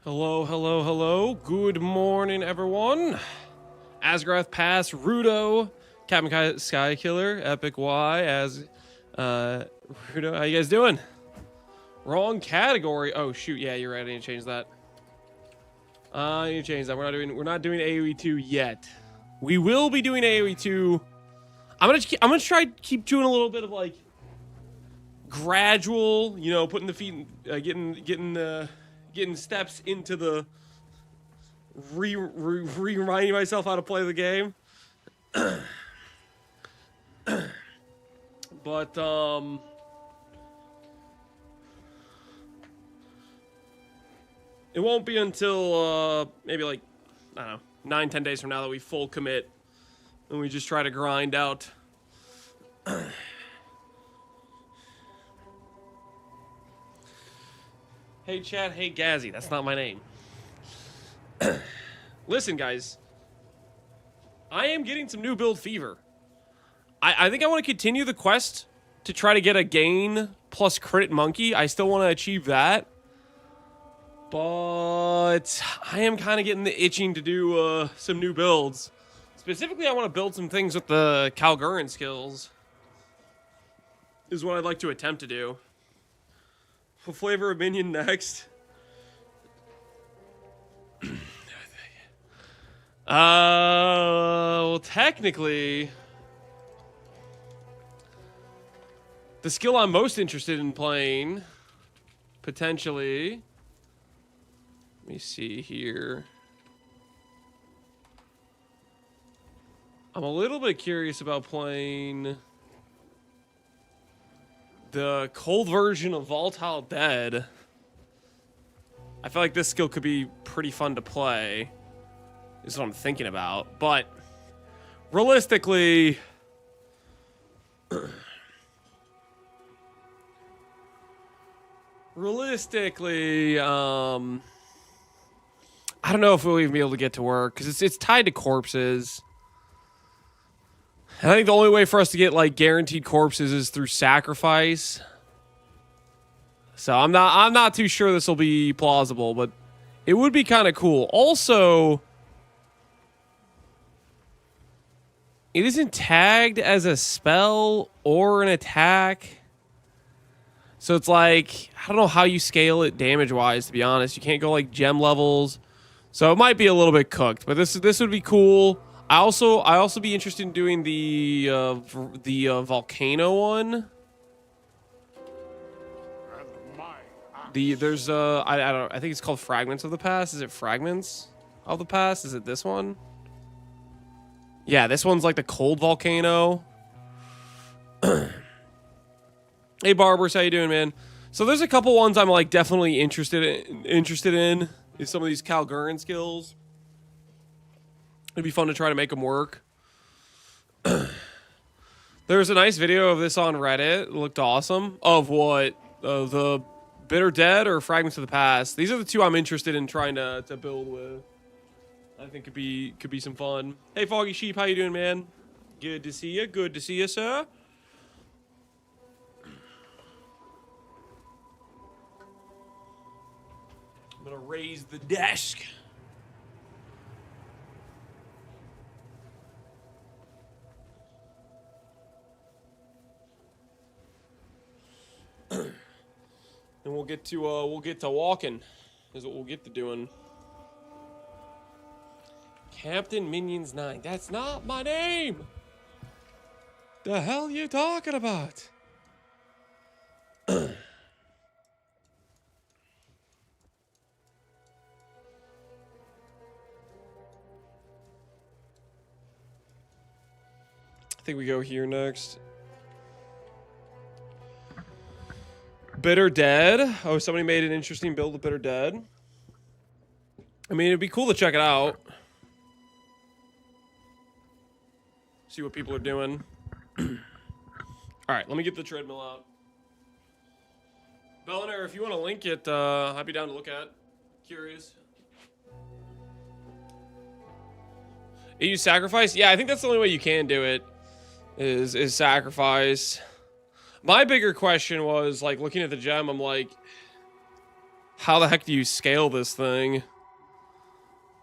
Hello, hello, hello. Good morning, everyone. Asgrath Pass, Rudo, Captain Sky Killer, Epic Y, Rudo. How you guys doing? Wrong category. Oh shoot, yeah, you're right. I need to change that. I need to change that. We're not doing AoE 2 yet. We will be doing AoE 2. I'm gonna try to keep doing a little bit of like gradual, you know, putting the feet, getting steps into the reminding myself how to play the game. But it won't be until maybe like, I don't know, 9-10 days from now that we full commit and we just try to grind out. Hey Chad, hey Gazzy, that's not my name. Listen guys, I am getting some new build fever. I think I want to continue the quest to try to get a gain plus crit monkey. I still want to achieve that. But I am kind of getting the itching to do some new builds. Specifically, I want to build some things with the Calguran skills. Is what I'd like to attempt to do. What flavor of minion next? Well, technically, the skill I'm most interested in playing, potentially. Let me see here. I'm a little bit curious about playing the cold version of Volatile Dead. I feel like this skill could be pretty fun to play, is what I'm thinking about. But realistically, I don't know if we'll even be able to get to work because it's tied to corpses. I think the only way for us to get like guaranteed corpses is through sacrifice. So I'm not too sure this will be plausible, but it would be kind of cool. Also, it isn't tagged as a spell or an attack. So it's like, I don't know how you scale it damage-wise, to be honest. You can't go like gem levels. So it might be a little bit cooked, but this would be cool. I also be interested in doing the volcano one. There's I think it's called Fragments of the Past. Is it Fragments of the Past? Is it this one? Yeah, this one's like the cold volcano. Hey Barbers, how you doing, man? So there's a couple ones I'm like definitely interested in is some of these Calguran skills. It'd be fun to try to make them work. There's a nice video of this on Reddit. It looked awesome. Of what? The Bitter Dead or Fragments of the Past. These are the two I'm interested in trying to build with. I think could be some fun. Hey Foggy Sheep, how you doing, man? Good to see you. Good to see you, sir. I'm gonna raise the desk. And we'll get to walking, is what we'll get to doing. Captain Minions 9. That's not my name. The hell you talking about? I think we go here next. Bitter Dead. Oh, somebody made an interesting build of Bitter Dead. I mean, it'd be cool to check it out. See what people are doing. Alright, let me get the treadmill out. Bellinair, if you want to link it, I'd be down to look at. Curious. You sacrifice? Yeah, I think that's the only way you can do it. Is sacrifice. My bigger question was, like, looking at the gem, I'm like, how the heck do you scale this thing?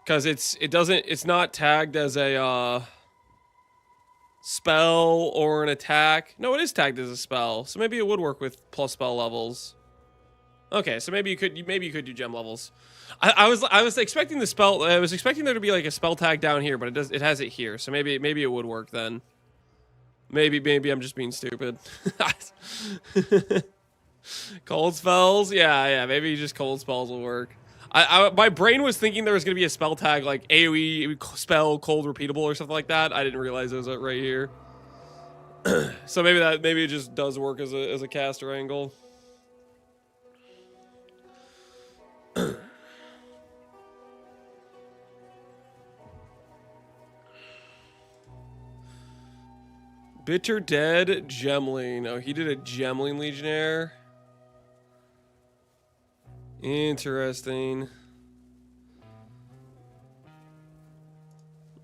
Because it's not tagged as a spell or an attack. No, it is tagged as a spell. So maybe it would work with plus spell levels. Okay, so maybe you could do gem levels. I was expecting the spell. I was expecting there to be like a spell tag down here, but it has it here. So maybe it would work then. Maybe I'm just being stupid. Cold spells, yeah. Maybe just cold spells will work. My brain was thinking there was gonna be a spell tag like AoE spell cold repeatable or something like that. I didn't realize it was right here. So maybe it just does work as a caster angle. Bitter Dead Gemling. Oh, he did a Gemling Legionnaire. Interesting.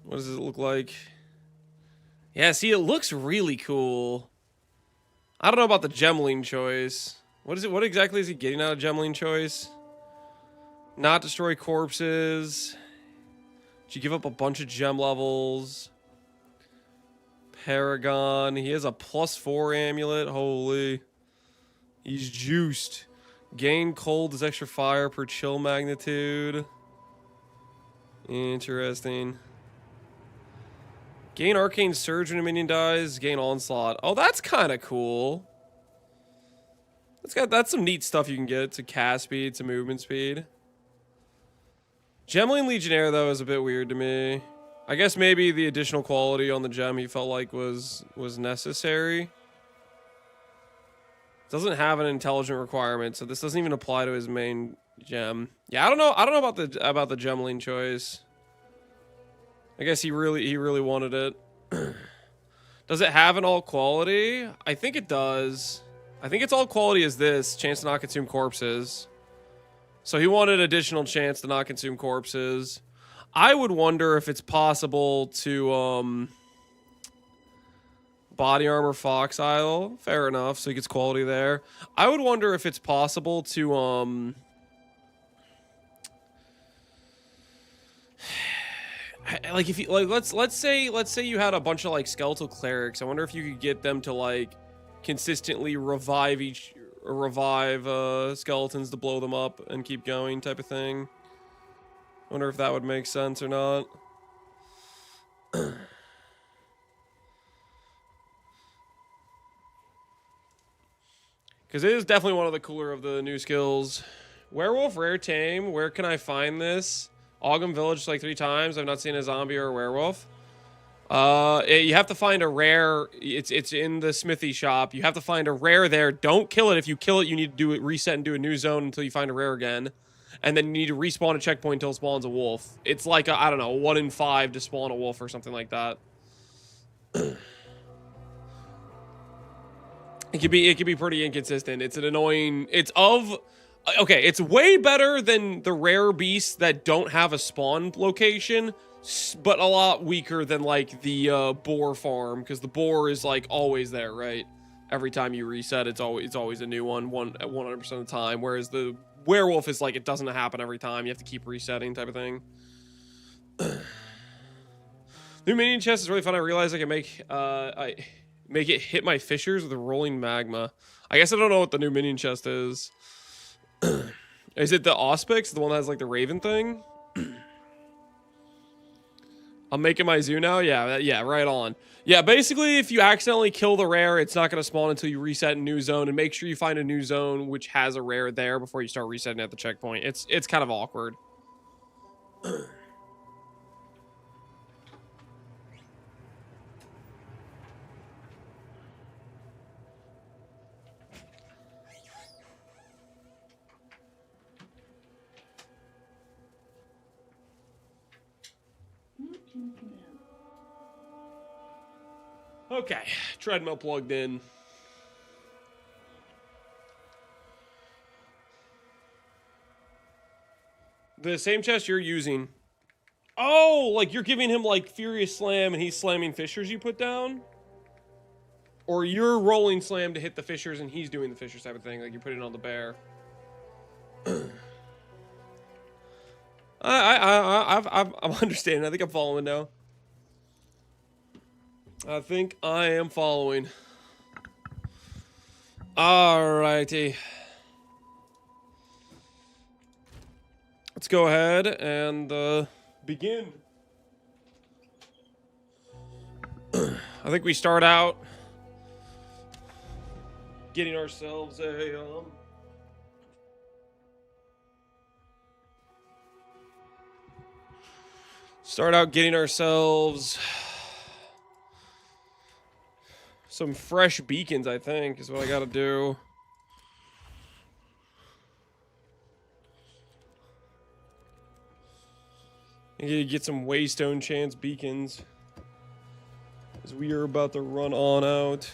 What does it look like? Yeah, see, it looks really cool. I don't know about the Gemling choice. What is it? What exactly is he getting out of Gemling choice? Not destroy corpses. Did you give up a bunch of gem levels? Paragon. He has a +4 amulet. Holy. He's juiced. Gain cold as extra fire per chill magnitude. Interesting. Gain arcane surge when a minion dies. Gain onslaught. Oh, that's kind of cool. That's some neat stuff you can get to cast speed, to movement speed. Gemling Legionnaire though is a bit weird to me. I guess maybe the additional quality on the gem he felt like was necessary. Doesn't have an intelligent requirement, so this doesn't even apply to his main gem. Yeah, I don't know about the Gemling choice. I guess he really wanted it. Does it have an all quality? I think it does. I think its all quality is this, chance to not consume corpses. So he wanted additional chance to not consume corpses. I would wonder if it's possible to body armor Fox Isle. Fair enough, so he gets quality there. I would wonder if it's possible to like if you like let's say you had a bunch of like skeletal clerics. I wonder if you could get them to like consistently revive skeletons to blow them up and keep going type of thing. Wonder if that would make sense or not. Because it is definitely one of the cooler of the new skills. Werewolf rare tame. Where can I find this? Ogum Village like 3 times. I've not seen a zombie or a werewolf. You have to find a rare. It's in the smithy shop. You have to find a rare there. Don't kill it. If you kill it, you need to do it, reset and do a new zone until you find a rare again. And then you need to respawn a checkpoint until it spawns a wolf. It's like I don't know, 1 in 5 to spawn a wolf or something like that. It could be pretty inconsistent. It's an annoying. Okay, it's way better than the rare beasts that don't have a spawn location, but a lot weaker than like the boar farm, because the boar is like always there, right? Every time you reset, it's always a new one, 100% of the time. Whereas the werewolf is like it doesn't happen every time. You have to keep resetting, type of thing. New minion chest is really fun. I realized I can make it hit my fissures with a rolling magma. I guess I don't know what the new minion chest is. Is it the Auspix, the one that has like the raven thing? I'm making my zoo now. Yeah, right on. Yeah, basically, if you accidentally kill the rare, it's not going to spawn until you reset a new zone, and make sure you find a new zone which has a rare there before you start resetting at the checkpoint. It's kind of awkward. Okay, treadmill plugged in. The same chest you're using. Oh, like you're giving him like Furious Slam and he's slamming fissures you put down? Or you're rolling slam to hit the fissures and he's doing the fissures type of thing, like you're putting on the bear. I'm understanding. I think I'm following now. I think I am following. Alrighty. Let's go ahead and begin. I think we start out getting ourselves a some fresh beacons, I think, is what I gotta do. I need to get some Waystone Chance beacons, as we are about to run on out.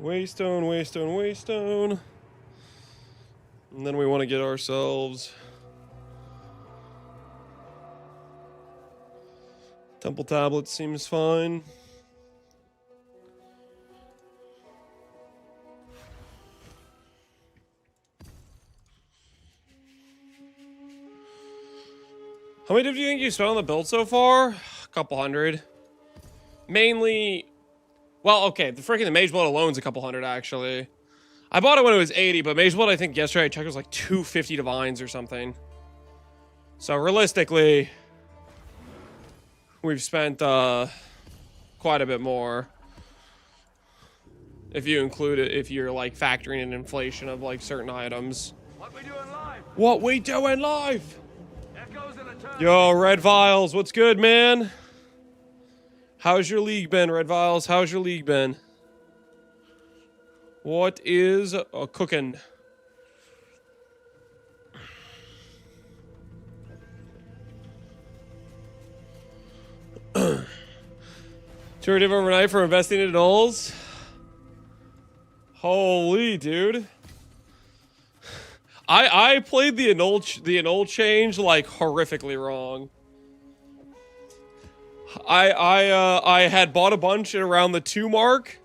Waystone, Waystone, Waystone. And then we want to get ourselves Temple Tablet seems fine. How many do you think you spent on the build so far? A couple hundred. Mainly, well, okay, the Mage Blood alone's a couple hundred, actually. I bought it when it was 80, but Mage Blood, I think yesterday I checked, it was like 250 divines or something. So realistically, we've spent quite a bit more. If you include it, if you're like factoring in inflation of like certain items. What we doing live? What we doing live? Yo, Red Vials, what's good, man? How's your league been, Red Vials? How's your league been? What is cooking? Curative overnight for investing in nulls? Holy, dude. I played the annul change like horrifically wrong. I had bought a bunch at around the 2 mark,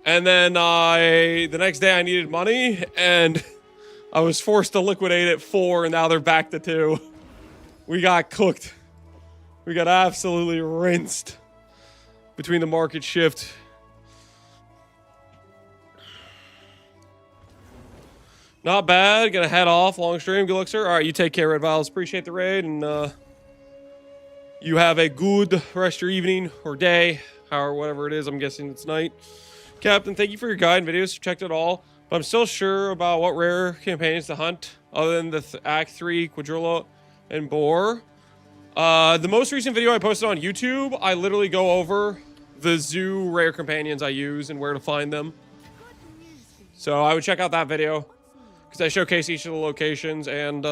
and then the next day I needed money, and I was forced to liquidate at 4, and now they're back to 2. We got cooked. We got absolutely rinsed between the market shift. Not bad. Gonna head off. Long stream. Good luck, sir. All right, you take care, Red Vials. Appreciate the raid, and you have a good rest of your evening or day, or whatever it is. I'm guessing it's night. Captain, thank you for your guide and videos. Checked it all, but I'm still sure about what rare campaigns to hunt other than the Act 3, Quadrilla, and Boar. The most recent video I posted on YouTube, I literally go over the zoo rare companions I use and where to find them. So I would check out that video, because I showcase each of the locations and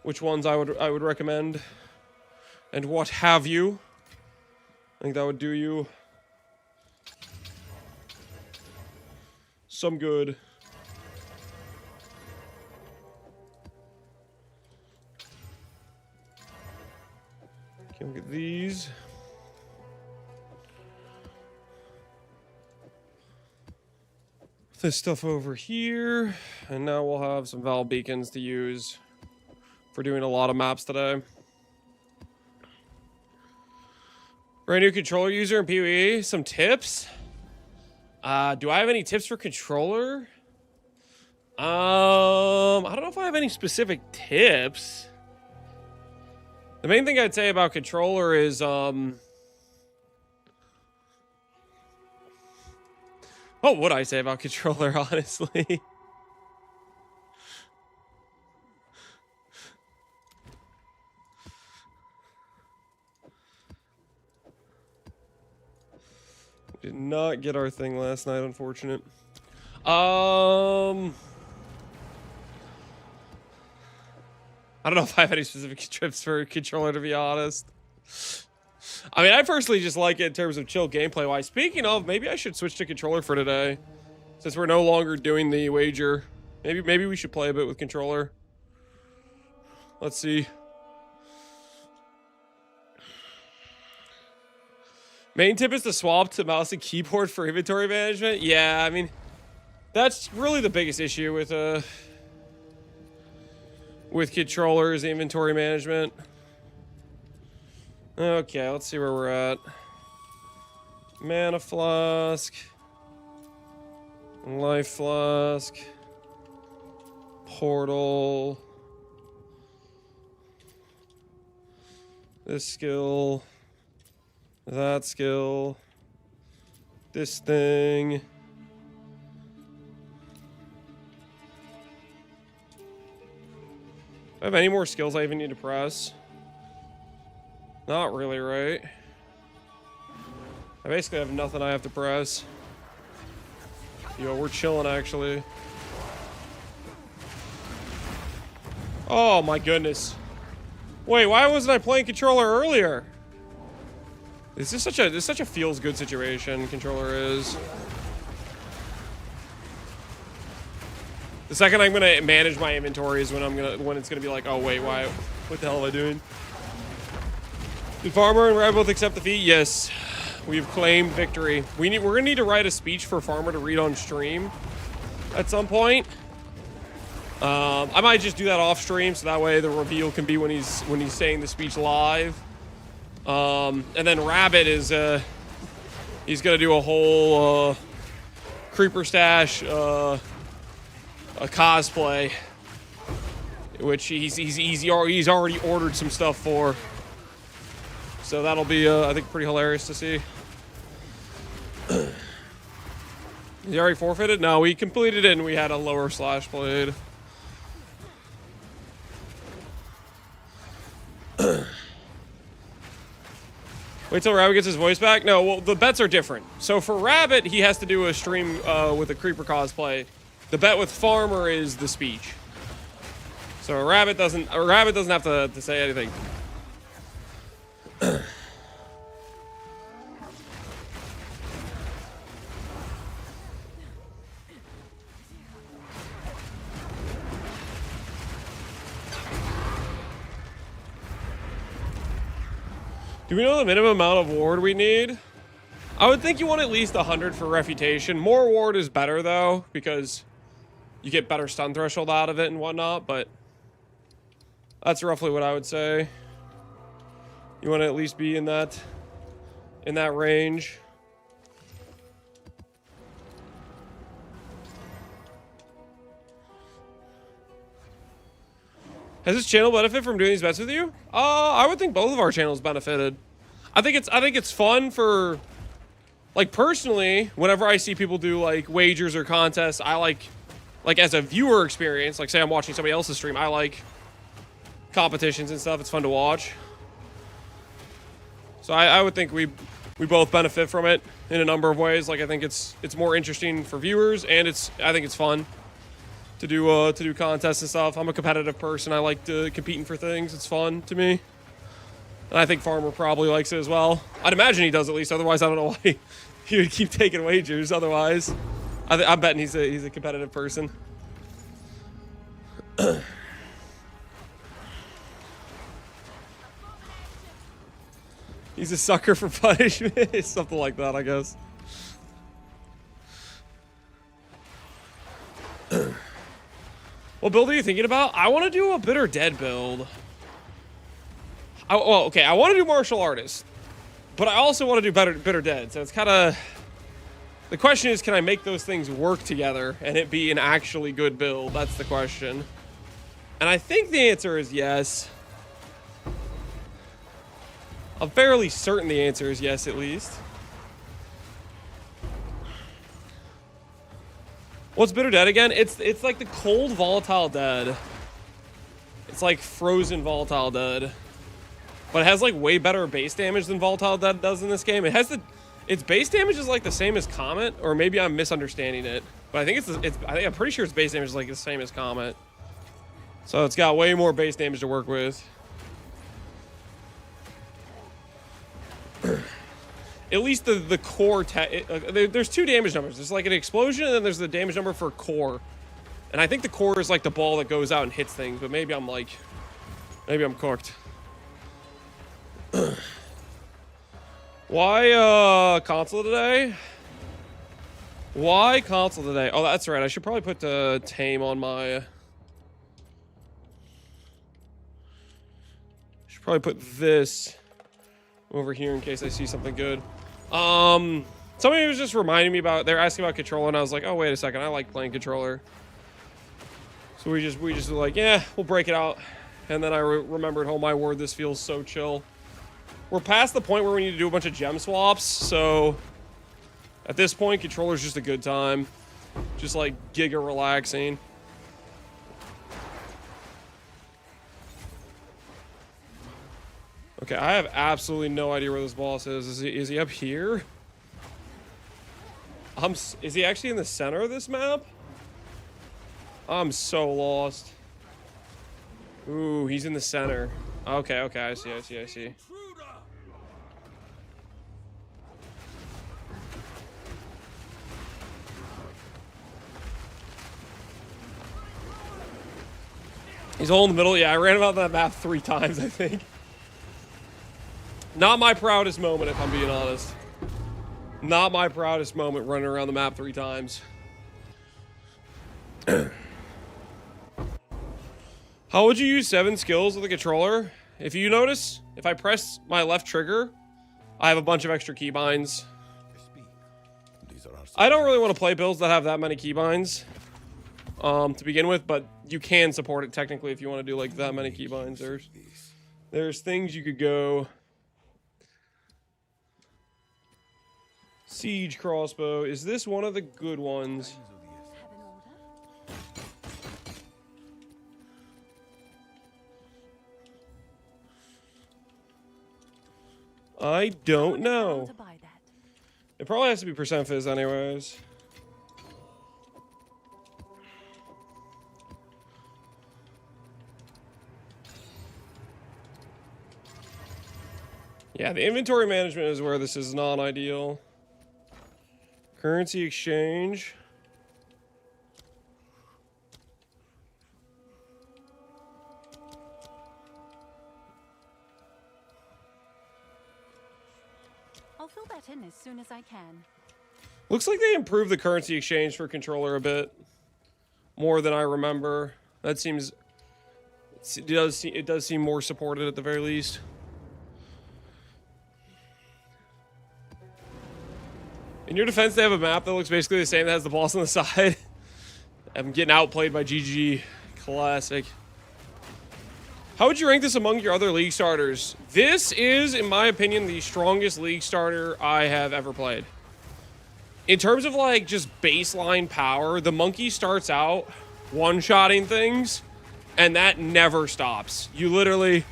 which ones I would recommend and what have you. I think that would do you some good. Okay, look at these. This stuff over here, and now we'll have some Val beacons to use for doing a lot of maps today. Brand new controller user in PoE, some tips. Do I have any tips for controller? I don't know if I have any specific tips. The main thing I'd say about controller is what would I say about controller, honestly? Did not get our thing last night, unfortunate. I don't know if I have any specific tips for a controller, to be honest. I mean, I personally just like it in terms of chill gameplay wise. Speaking of, maybe I should switch to controller for today, since we're no longer doing the wager. Maybe we should play a bit with controller. Let's see. Main tip is to swap to mouse and keyboard for inventory management. Yeah, I mean, that's really the biggest issue with controllers, inventory management. Okay, let's see where we're at. Mana flask. Life flask. Portal. This skill. That skill. This thing. Do I have any more skills I even need to press? Not really, right? I basically have nothing I have to press. Yo, we're chilling, actually. Oh my goodness. Wait, why wasn't I playing controller earlier? This is such a feels good situation, controller is. The second I'm gonna manage my inventory is when it's gonna be like, oh wait, why, what the hell am I doing? Did Farmer and Red both accept defeat? Yes. We've claimed victory. We're gonna need to write a speech for Farmer to read on stream at some point. I might just do that off stream so that way the reveal can be when he's saying the speech live. And then Rabbit is he's gonna do a whole Creeper Stash a cosplay, which he's already ordered some stuff for. So that'll be I think pretty hilarious to see. He already forfeited? No, we completed it and we had a lower slash played. Wait till Rabbit gets his voice back? No, well, the bets are different. So for Rabbit, he has to do a stream with a Creeper cosplay. The bet with Farmer is the speech. So Rabbit doesn't have to say anything. Do we know the minimum amount of ward we need? I would think you want at least 100 for refutation. More ward is better though, because you get better stun threshold out of it and whatnot, but that's roughly what I would say. You want to at least be in that range. Has this channel benefit from doing these bets with you? I would think both of our channels benefited. I think it's fun for, like, personally, whenever I see people do like wagers or contests, I like as a viewer experience, like say I'm watching somebody else's stream, I like competitions and stuff. It's fun to watch. So I would think we both benefit from it in a number of ways. Like I think it's more interesting for viewers, and I think it's fun to do contests and stuff. I'm a competitive person. I like competing for things. It's fun to me. And I think Farmer probably likes it as well. I'd imagine he does at least. Otherwise, I don't know why he would keep taking wagers. Otherwise, I'm betting he's a competitive person. He's a sucker for punishment. Something like that, I guess. What build are you thinking about? I want to do a Bitter Dead build. Well, okay, I want to do Martial Artist, but I also want to do Bitter Dead. So it's kind of... The question is, can I make those things work together and it be an actually good build? That's the question. And I think the answer is yes. I'm fairly certain the answer is yes, at least. What's Bitter Dead again? It's like the cold volatile dead. It's like frozen volatile dead. But it has like way better base damage than volatile dead does in this game. Its base damage is like the same as Comet, or maybe I'm misunderstanding it. But I think I'm pretty sure its base damage is like the same as Comet. So it's got way more base damage to work with. At least the core, there's two damage numbers. There's like an explosion, and then there's the damage number for core. And I think the core is like the ball that goes out and hits things, but maybe I'm cooked. Why console today? Why console today? Oh, that's right. I should probably put the tame on my... Should probably put this over here in case I see something good. Somebody was just reminding me about... They're asking about controller, and I was like, oh, wait a second. I like playing controller. So we just were like, yeah, we'll break it out. And then I remembered, oh my word, this feels so chill. We're past the point where we need to do a bunch of gem swaps, so at this point, controller's just a good time. Just like giga relaxing. Okay, I have absolutely no idea where this boss is. Is he up here? Is he actually in the center of this map? I'm so lost. Ooh, he's in the center. Okay, I see. He's all in the middle. Yeah, I ran about that map 3 times, I think. Not my proudest moment, if I'm being honest. Not my proudest moment running around the map 3 times. How would you use 7 skills with a controller? If you notice, if I press my left trigger, I have a bunch of extra keybinds. I don't really want to play builds that have that many keybinds to begin with, but you can support it technically if you want to do like that many keybinds. There's things you could go. Siege crossbow. Is this one of the good ones? I don't know. It probably has to be percent fizz anyways. Yeah, the inventory management is where this is not ideal. Currency exchange. I'll fill that in as soon as I can. Looks like they improved the currency exchange for controller a bit more than I remember. That seems it does seem more supported at the very least. In your defense, they have a map that looks basically the same that has the boss on the side. I'm getting outplayed by GG. Classic. How would you rank this among your other league starters? This is, in my opinion, the strongest league starter I have ever played. In terms of, like, just baseline power, the monkey starts out one-shotting things, and that never stops. You literally...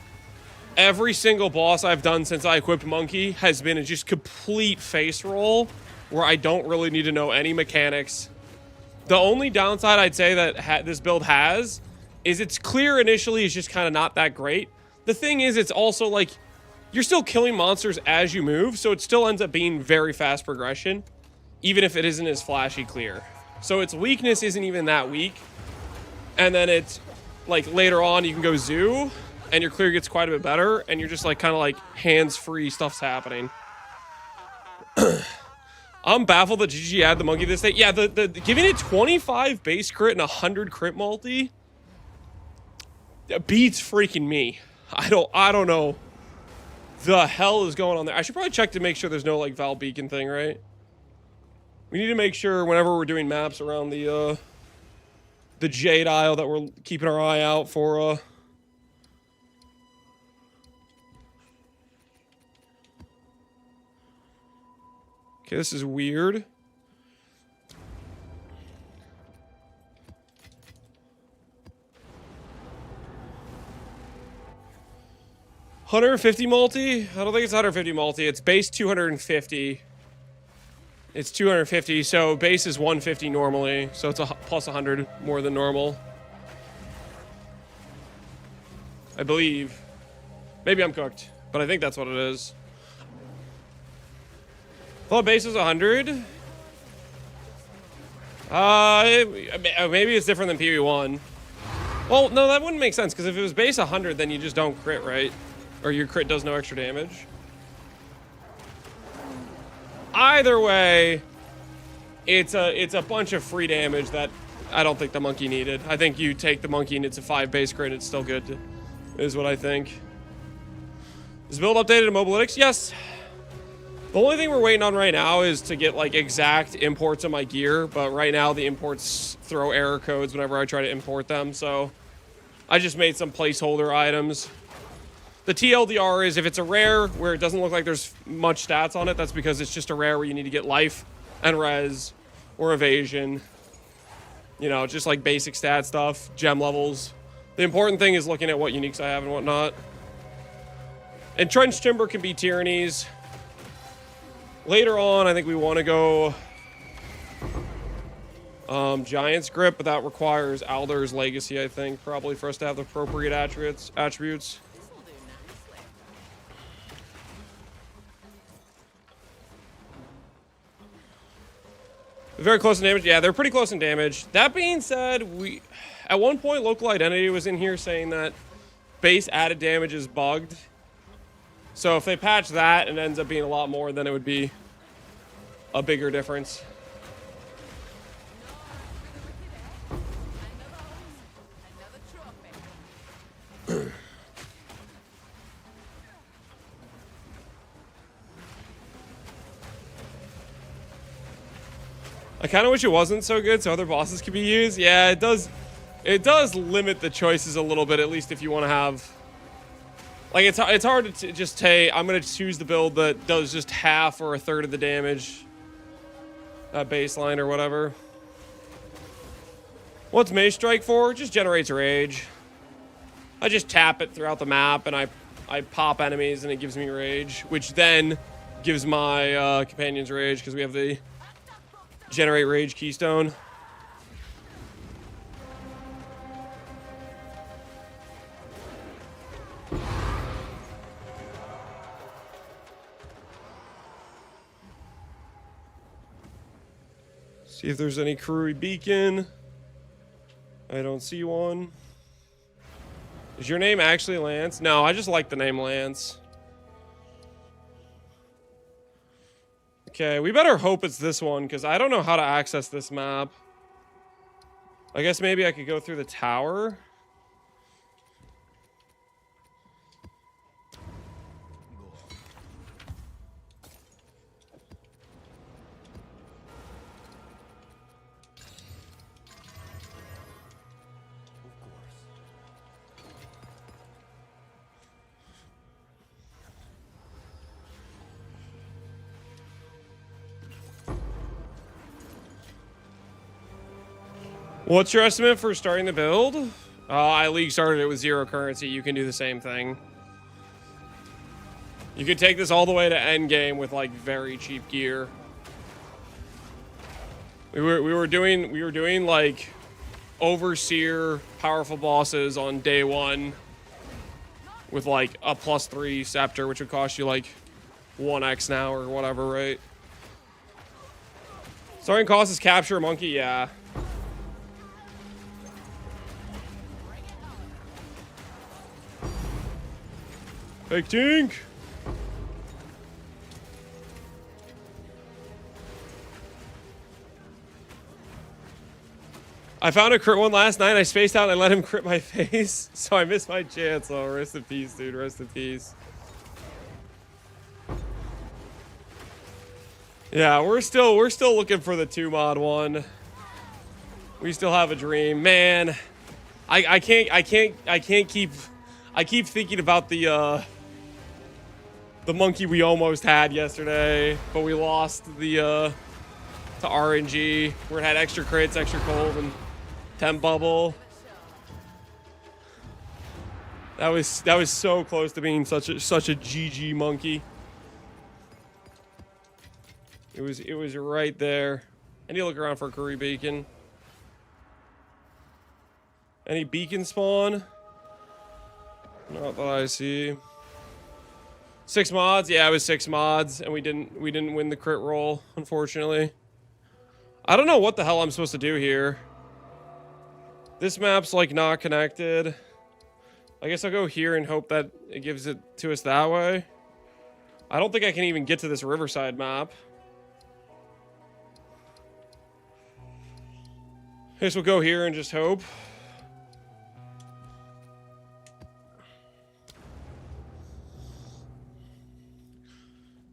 Every single boss I've done since I equipped monkey has been a just complete face roll, where I don't really need to know any mechanics. The only downside I'd say that this build has is it's clear initially is just kind of not that great. The thing is, it's also like you're still killing monsters as you move, so it still ends up being very fast progression, even if it isn't as flashy clear. So its weakness isn't even that weak. And then it's like later on you can go zoo and your clear gets quite a bit better and you're just like kind of like hands-free, stuff's happening. I'm baffled that GG added the monkey this day. Yeah, the giving it 25 base crit and 100 crit multi beats freaking me. I don't know the hell is going on there. I should probably check to make sure there's no like Val Beacon thing, right? We need to make sure whenever we're doing maps around the Jade Isle that we're keeping our eye out for Okay, this is weird. $150 multi? I don't think it's 150 multi. It's base 250. It's 250, so base is 150 normally. So it's a plus 100 more than normal. I believe. Maybe I'm cooked, but I think that's what it is. Well, base is 100. Maybe it's different than PV1. Well, no, that wouldn't make sense, because if it was base 100, then you just don't crit, right? Or your crit does no extra damage. Either way, it's a bunch of free damage that I don't think the monkey needed. I think you take the monkey and it's a 5 base crit, it's still good, is what I think. Is build updated to Mobalytics? Yes. The only thing we're waiting on right now is to get like exact imports of my gear, but right now the imports throw error codes whenever I try to import them, so I just made some placeholder items. The TLDR is if it's a rare where it doesn't look like there's much stats on it, that's because it's just a rare where you need to get life and res or evasion. You know, just like basic stat stuff, gem levels. The important thing is looking at what uniques I have and whatnot. And Trench Timber can be tyrannies. Later on, I think we want to go Giant's Grip, but that requires Alder's Legacy, I think, probably for us to have the appropriate attributes. Very close in damage. Yeah, they're pretty close in damage. That being said, at one point, Local Identity was in here saying that base added damage is bugged. So if they patch that and it ends up being a lot more, then it would be a bigger difference. I kind of wish it wasn't so good so other bosses could be used. Yeah, it does limit the choices a little bit, at least if you want to have... Like, it's hard to just say, I'm going to choose the build that does just half or a third of the damage at baseline or whatever. What's Maze Strike for? It just generates rage. I just tap it throughout the map and I pop enemies and it gives me rage, which then gives my companions rage because we have the generate rage keystone. See if there's any Karui beacon. I don't see one. Is your name actually Lance? No, I just like the name Lance. Okay, we better hope it's this one, because I don't know how to access this map. I guess maybe I could go through the tower. What's your estimate for starting the build? I League started it with 0 currency. You can do the same thing. You could take this all the way to end game with like very cheap gear. We were doing like overseer powerful bosses on day 1 with like a +3 scepter, which would cost you like 1x now or whatever, right? Starting cost is capture a monkey, yeah. Fake Tink! I found a crit one last night. I spaced out and I let him crit my face. So I missed my chance. Oh, rest in peace, dude. Rest in peace. Yeah, we're still looking for the 2-mod one. We still have a dream. Man, I keep thinking about the monkey we almost had yesterday, but we lost the to RNG, where it had extra crits, extra cold, and temp bubble. That was so close to being such a GG monkey. It was right there. I need to look around for a Curry beacon. Any beacon spawn? Not that I see. 6 mods? Yeah, it was 6 mods, and we didn't win the crit roll, unfortunately. I don't know what the hell I'm supposed to do here. This map's like not connected. I guess I'll go here and hope that it gives it to us that way. I don't think I can even get to this Riverside map. guess we'll go here and just hope.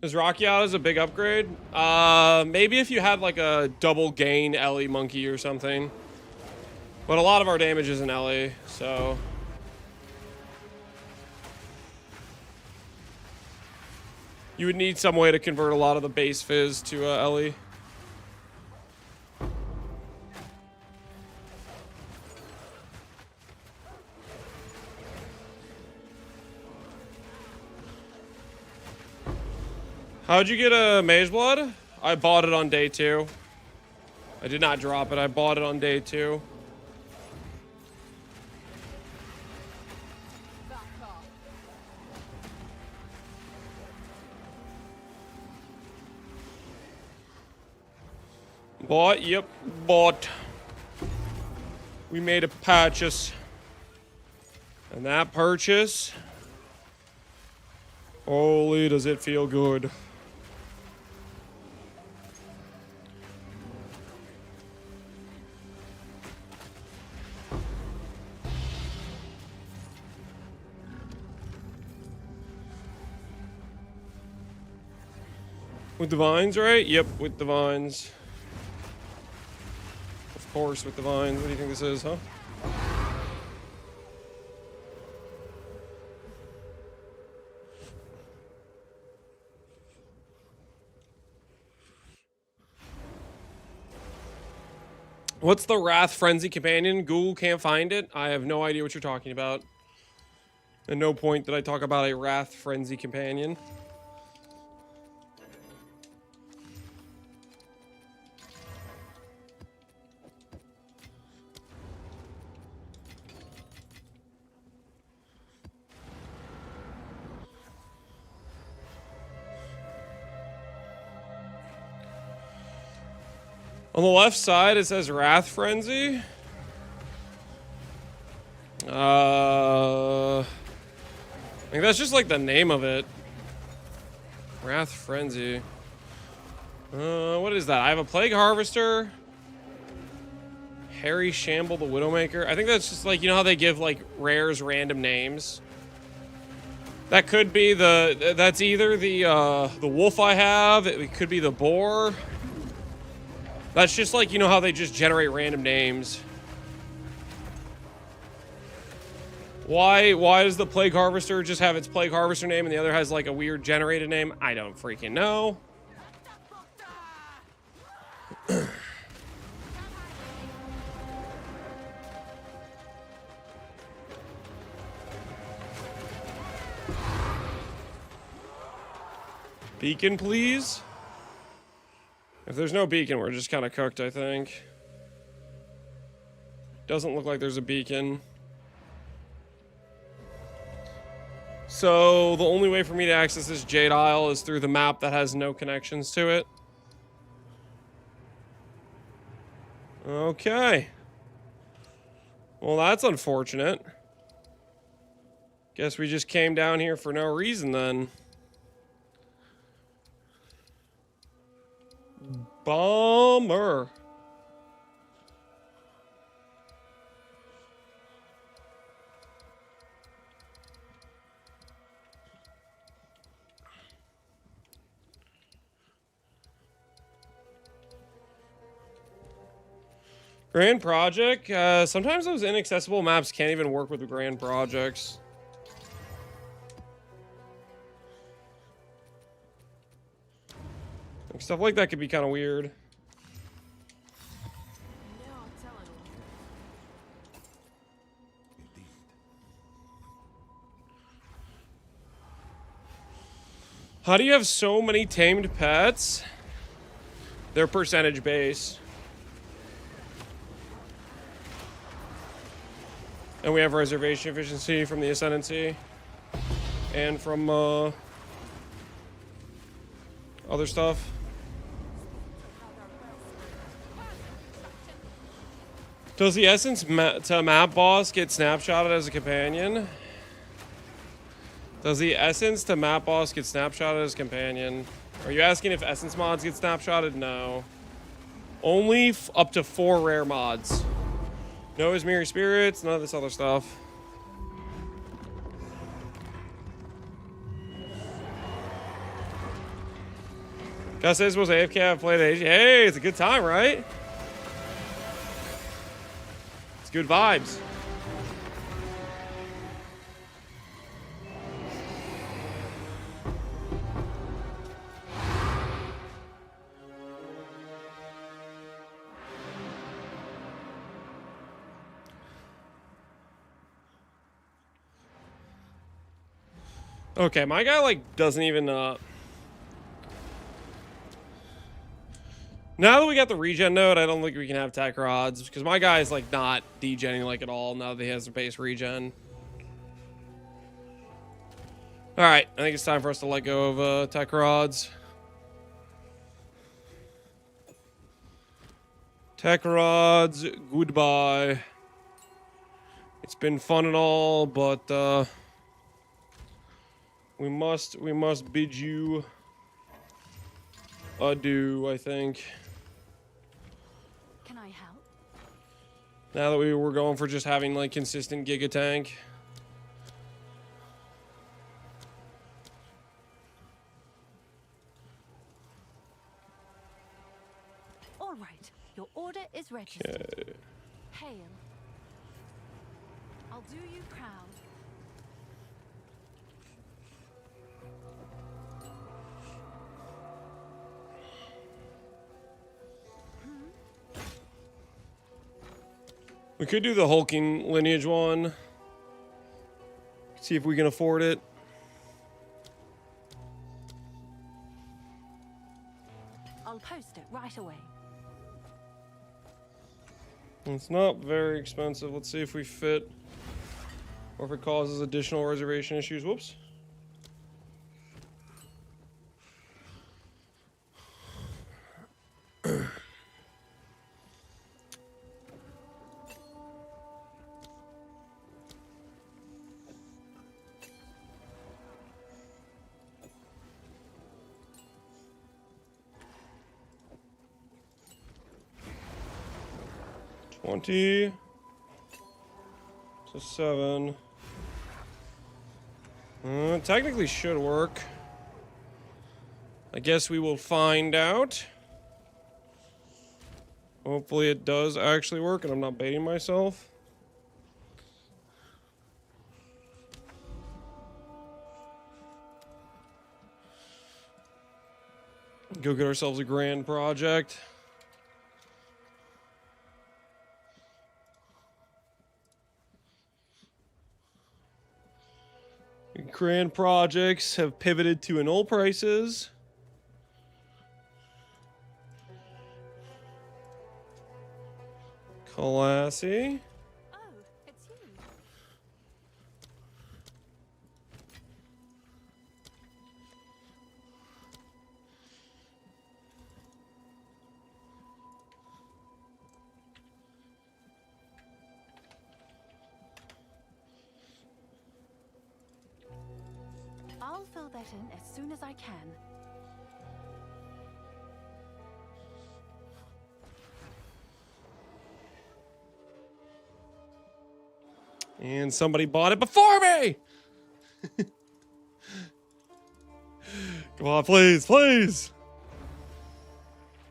Is Rocky out as a big upgrade? Maybe if you had like a double gain LE monkey or something. But a lot of our damage is in LE, so. You would need some way to convert a lot of the base fizz to LE. How'd you get a Mage Blood? I bought it on day 2. I did not drop it. I bought it on day 2. Bought? Yep, bought. We made a purchase. And that purchase... Holy, does it feel good. With the vines, right? Yep, with the vines. Of course, with the vines. What do you think this is, huh? What's the Wrath Frenzy companion? Google can't find it. I have no idea what you're talking about. At no point did I talk about a Wrath Frenzy companion. On the left side, it says Wrath Frenzy. I think that's just like the name of it. Wrath Frenzy. What is that? I have a Plague Harvester. Harry Shamble the Widowmaker. I think that's just like, you know how they give like rares random names? That could be the, that's either the wolf I have. It could be the boar. That's just like, you know how they just generate random names. Why does the Plague Harvester just have its Plague Harvester name and the other has like a weird generated name? I don't freaking know. Beacon, please? If there's no beacon, we're just kind of cooked, I think. Doesn't look like there's a beacon. So, the only way for me to access this Jade Isle is through the map that has no connections to it. Okay. Well, that's unfortunate. Guess we just came down here for no reason then. Bummer. Grand Project? Sometimes those inaccessible maps can't even work with the Grand Projects. Like, stuff like that could be kind of weird. How do you have so many tamed pets? They're percentage based. And we have reservation efficiency from the Ascendancy. And from other stuff. Does the Essence to Map Boss get snapshotted as a companion? Does the Essence to Map Boss get snapshotted as a companion? Are you asking if Essence mods get snapshotted? No. Only up to 4 rare mods. No Ismiri spirits, none of this other stuff. Guy says was AFK, I've played Asia. Hey, it's a good time, right? It's good vibes. Okay, my guy, like, doesn't even, Now that we got the regen node, I don't think we can have tech rods, because my guy is, like, not degenning, like, at all, now that he has the base regen. Alright, I think it's time for us to let go of, tech rods. Tech rods, goodbye. It's been fun and all, but, we must bid you adieu, I think. Can I help? Now that we were going for just having like consistent Giga Tank. All right, your order is registered. Okay. Hail. I'll do you proud. We could do the hulking lineage one. See if we can afford it. I'll post it right away. It's not very expensive. Let's see if we fit. Or if it causes additional reservation issues. Whoops. $20 to $7. Technically should work. I guess we will find out. Hopefully it does actually work and I'm not baiting myself. Go get ourselves a grand project. Grand projects have pivoted to annul prices. Classy. Oh, it's you. I'll fill that in as soon as I can. And somebody bought it before me! Come on, please, please!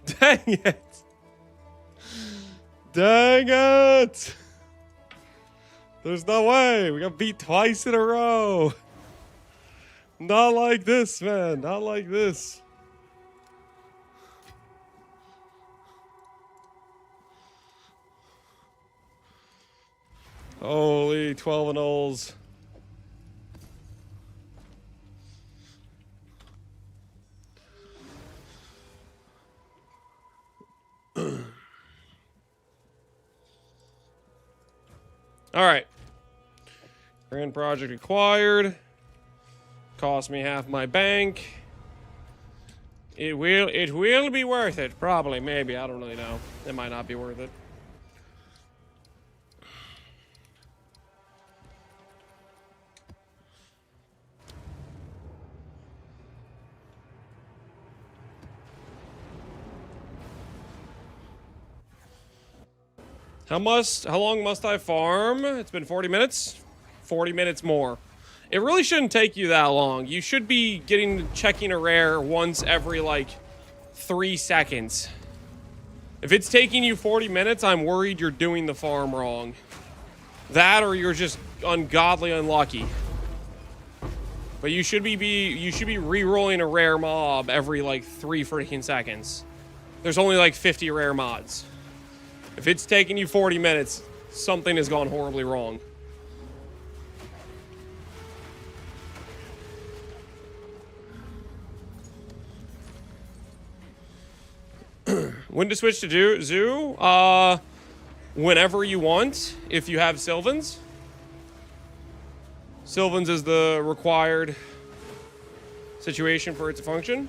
Dang it! Dang it! There's no way! We got beat twice in a row! Not like this, man. Not like this. Holy 12 annuls. All right. Grand project acquired. Cost me half my bank. It will be worth it. Probably, maybe. I don't really know. It might not be worth it. How long must I farm? It's been 40 minutes. 40 minutes more. It really shouldn't take you that long. You should be checking a rare once every like 3 seconds. If it's taking you 40 minutes, I'm worried you're doing the farm wrong. That or you're just ungodly unlucky. But you should be re-rolling a rare mob every like 3 freaking seconds. There's only like 50 rare mods. If it's taking you 40 minutes, something has gone horribly wrong. When to switch to zoo? Whenever you want, if you have Sylvans. Sylvans is the required situation for it to function.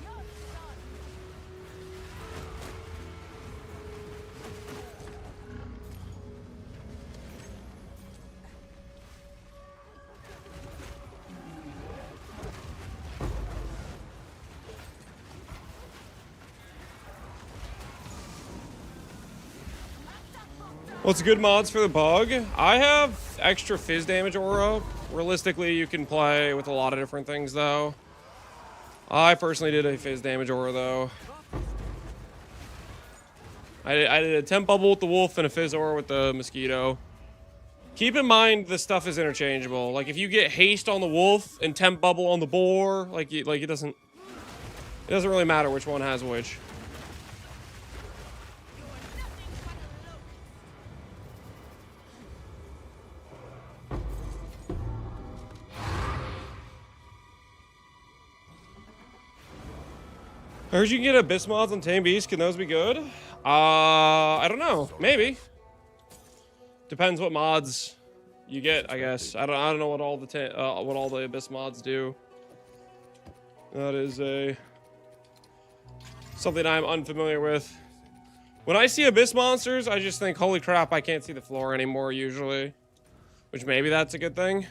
What's good mods for the bug? I have extra fizz damage aura. Realistically, you can play with a lot of different things, though. I personally did a fizz damage aura, though. I did a temp bubble with the wolf and a fizz aura with the mosquito. Keep in mind, this stuff is interchangeable. Like, if you get haste on the wolf and temp bubble on the boar, it doesn't really matter which one has which. I heard you can get abyss mods on Tame Beast. Can those be good? I don't know. Maybe. Depends what mods you get, I guess. I don't know what all the abyss mods do. That is something I'm unfamiliar with. When I see abyss monsters, I just think, holy crap, I can't see the floor anymore usually. Which maybe that's a good thing.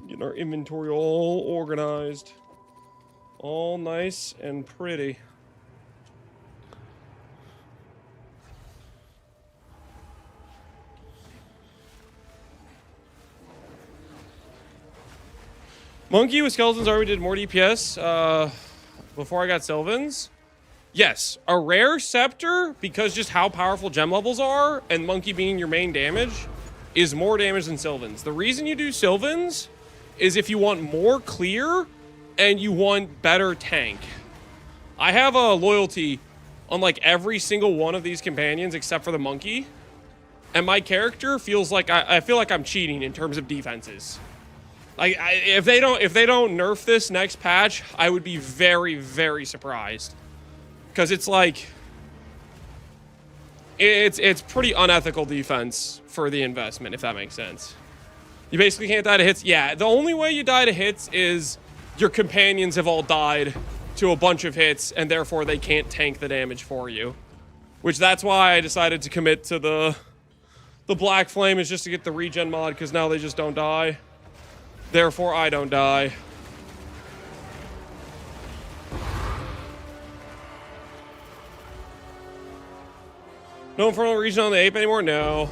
Getting our inventory all organized. All nice and pretty. Monkey with skeletons already did more DPS before I got Sylvans. Yes, a rare scepter, because just how powerful gem levels are, and Monkey being your main damage, is more damage than Sylvans. The reason you do Sylvans is if you want more clear and you want better tank. I have a loyalty on like every single one of these companions except for the Monkey, and my character feels like I feel like I'm cheating in terms of defenses. Like if they don't nerf this next patch, I would be very, very surprised, because it's like it's pretty unethical defense for the investment, if that makes sense. You basically can't die to hits. Yeah, the only way you die to hits is your companions have all died to a bunch of hits, and therefore they can't tank the damage for you. Which that's why I decided to commit to the Black Flame, is just to get the regen mod, because now they just don't die. Therefore, I don't die. No Infernal Region on the Ape anymore? No.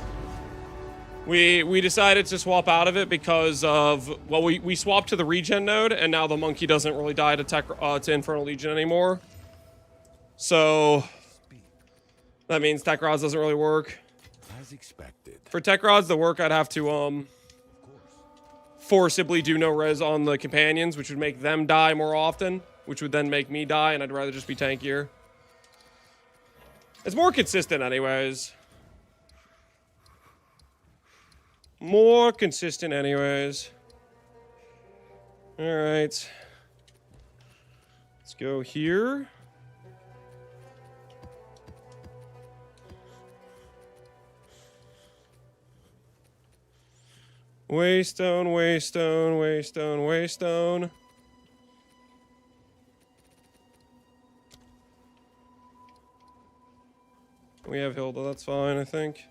We decided to swap out of it because of, well, we swapped to the regen node, and now the Monkey doesn't really die to Infernal Legion anymore. So that means Tech Rods doesn't really work. As expected. For Tech Rods, the work I'd have to forcibly do no res on the companions, which would make them die more often, which would then make me die, and I'd rather just be tankier. It's more consistent anyways. More consistent anyways. Alright. Let's go here. Waystone, waystone, waystone, waystone. We have Hilda, that's fine, I think.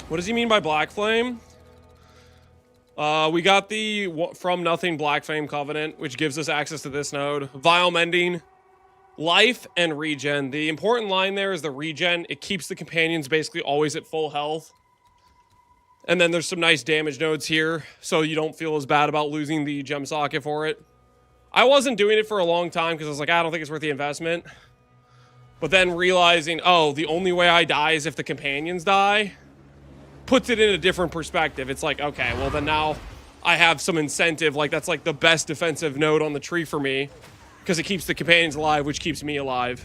What does he mean by Black Flame? We got the From Nothing Black Flame Covenant, which gives us access to this node. Vile Mending, Life, and Regen. The important line there is the Regen. It keeps the companions basically always at full health. And then there's some nice damage nodes here, so you don't feel as bad about losing the gem socket for it. I wasn't doing it for a long time because I was like, I don't think it's worth the investment. But then realizing, oh, the only way I die is if the companions die, puts it in a different perspective. It's like, okay, well then now I have some incentive. Like, that's like the best defensive node on the tree for me because it keeps the companions alive, which keeps me alive.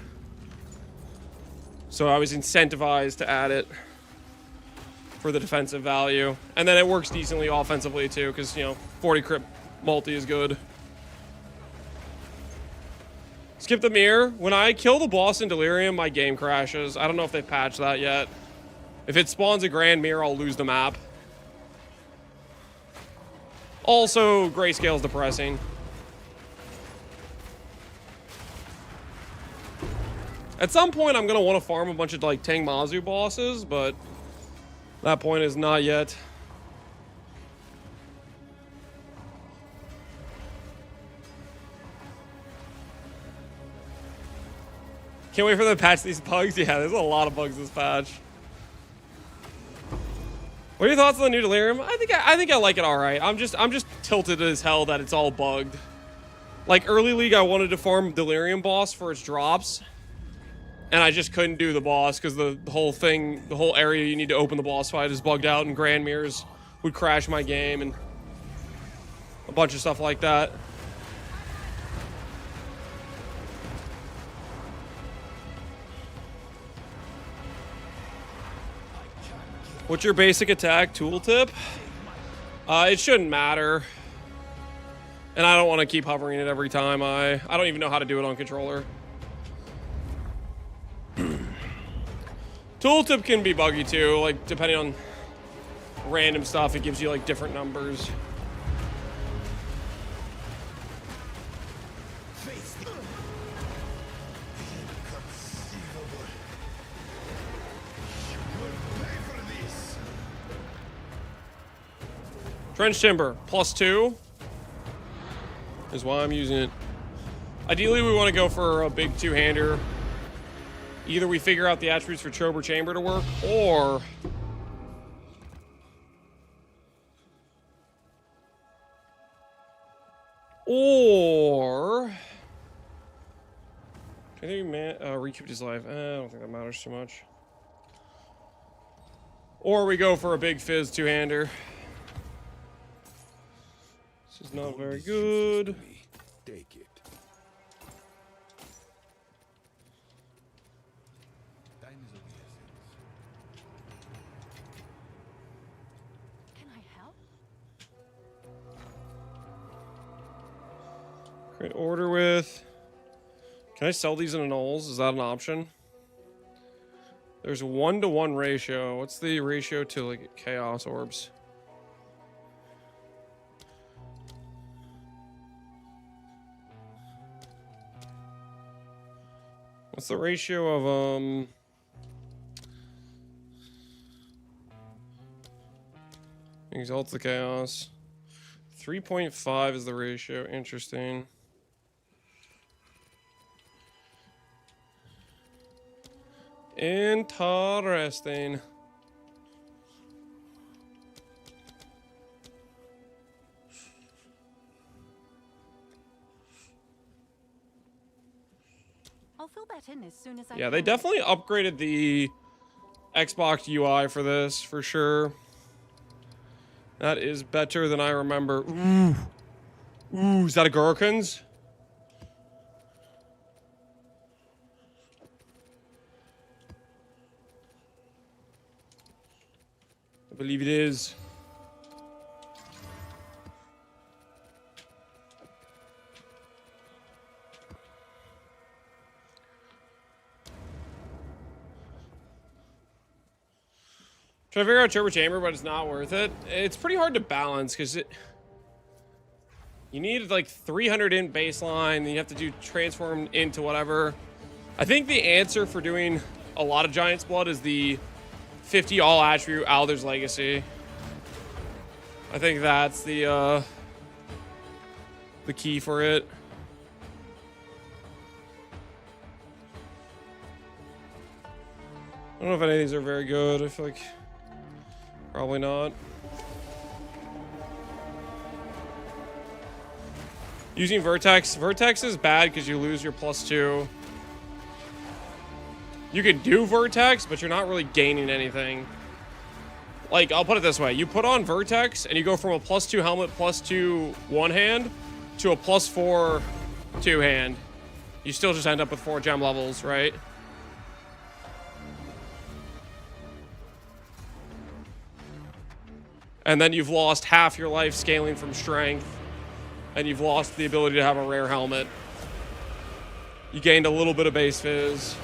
So I was incentivized to add it for the defensive value. And then it works decently offensively too because, you know, 40 crit multi is good. Skip the mirror. When I kill the boss in Delirium, my game crashes. I don't know if they've patched that yet. If it spawns a Grand Mirror, I'll lose the map. Also, grayscale's depressing. At some point, I'm going to want to farm a bunch of, like, Tangmazu bosses, but that point is not yet. Can't wait for them to patch these bugs. Yeah, there's a lot of bugs this patch. What are your thoughts on the new Delirium? I think I like it all right. I'm just tilted as hell that it's all bugged. Like early league, I wanted to farm Delirium boss for its drops, and I just couldn't do the boss because the whole thing, the whole area you need to open the boss fight is bugged out, and Grand Mirrors would crash my game and a bunch of stuff like that. What's your basic attack tooltip? It shouldn't matter. And I don't want to keep hovering it every time. I don't even know how to do it on controller. Tooltip can be buggy too, like depending on random stuff, it gives you like different numbers. Trench Timber, +2 is why I'm using it. Ideally, we want to go for a big two-hander. Either we figure out the attributes for Chober Chamber to work, or... I think recoup his life. I don't think that matters too much. Or we go for a big fizz two-hander. This is not very good. Take it. Time is of the essence. Can I help? Create order with. Can I sell these in annuls? Is that an option? There's a 1-to-1 ratio. What's the ratio to like chaos orbs? What's the ratio of exalts the chaos? 3.5 is the ratio. Interesting. Interesting. I'll fill that in as soon as I Yeah, they can. definitely upgraded the Xbox UI for this, for sure. That is better than I remember. Ooh. Ooh, is that a Gherkins? I believe it is. Try to figure out turbo chamber, but it's not worth it. It's pretty hard to balance because you need like 300 in baseline, then you have to do transform into whatever. I think the answer for doing a lot of Giant's Blood is the 50 all attribute Alder's Legacy. I think that's the key for it. I don't know if any of these are very good. I feel like probably not. Using Vertex. Vertex is bad because you lose your +2. You can do Vertex, but you're not really gaining anything. Like, I'll put it this way. You put on Vertex, and you go from a +2 helmet, +2 one hand, to a +4 two hand. You still just end up with 4 gem levels, right? And then you've lost half your life scaling from strength. And you've lost the ability to have a rare helmet. You gained a little bit of base fizz.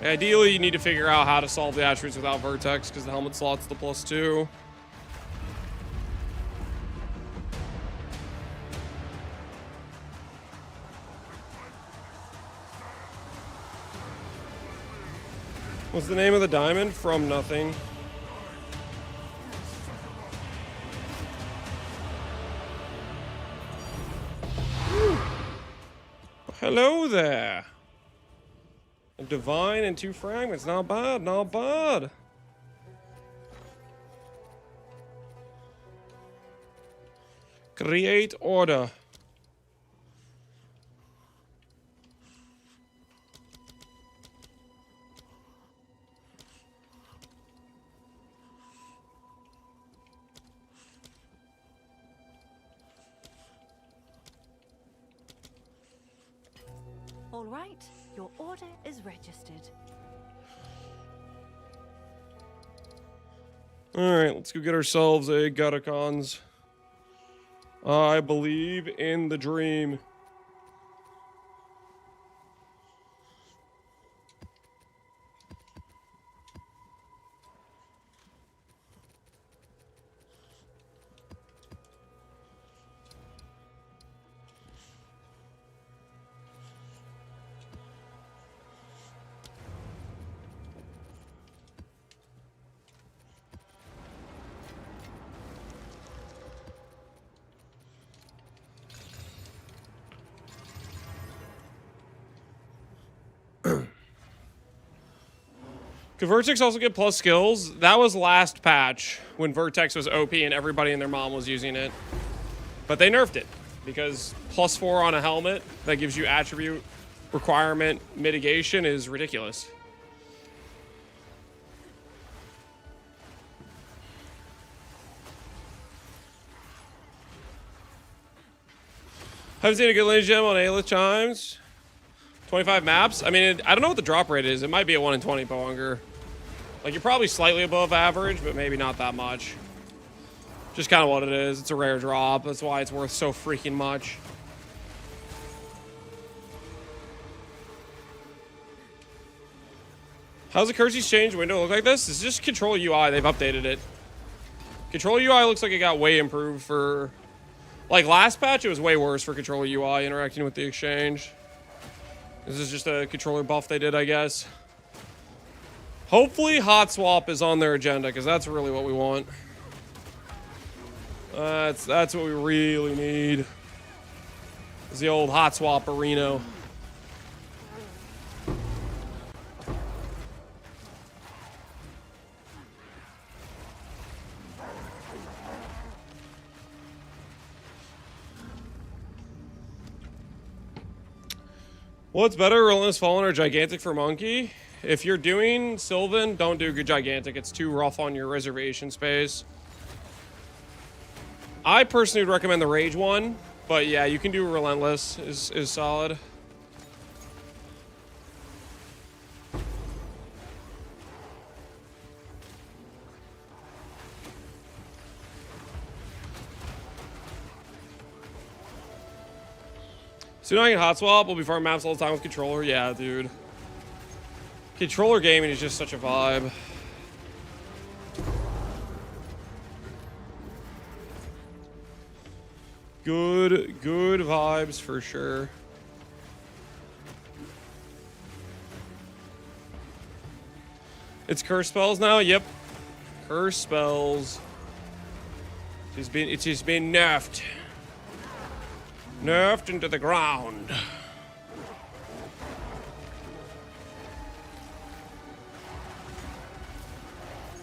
Ideally, you need to figure out how to solve the attributes without Vertex, because the helmet slot's the +2. What's the name of the diamond? From Nothing. Hello there. A divine and 2 fragments. Not bad, not bad. Create order. All right, your order is registered. Alright, let's go get ourselves a Gutacons. I believe in the dream. Could Vertex also get plus skills? That was last patch when Vertex was OP and everybody and their mom was using it. But they nerfed it because +4 on a helmet that gives you attribute requirement mitigation is ridiculous. Haven't seen a good lane gem on Aelith Chimes. 25 maps? I mean, I don't know what the drop rate is. It might be a 1 in 20 Poenger. Like, you're probably slightly above average, but maybe not that much. Just kind of what it is. It's a rare drop. That's why it's worth so freaking much. How's the Curse's change window look like this? It's just Control UI. They've updated it. Control UI looks like it got way improved for... Like, last patch, it was way worse for Control UI interacting with the exchange. This is just a controller buff they did, I guess. Hopefully hot swap is on their agenda, because that's really what we want. That's what we really need. Is the old hot swap arena. What's better, Relentless Fallen or Gigantic for Monkey? If you're doing Sylvan, don't do Gigantic. It's too rough on your reservation space. I personally would recommend the Rage one, but yeah, you can do Relentless is solid. So now I can hot swap. We'll be farming maps all the time with controller. Yeah, dude. Controller gaming is just such a vibe. Good vibes for sure. It's curse spells now? Yep. Curse spells. It's just been nerfed. Nerfed into the ground.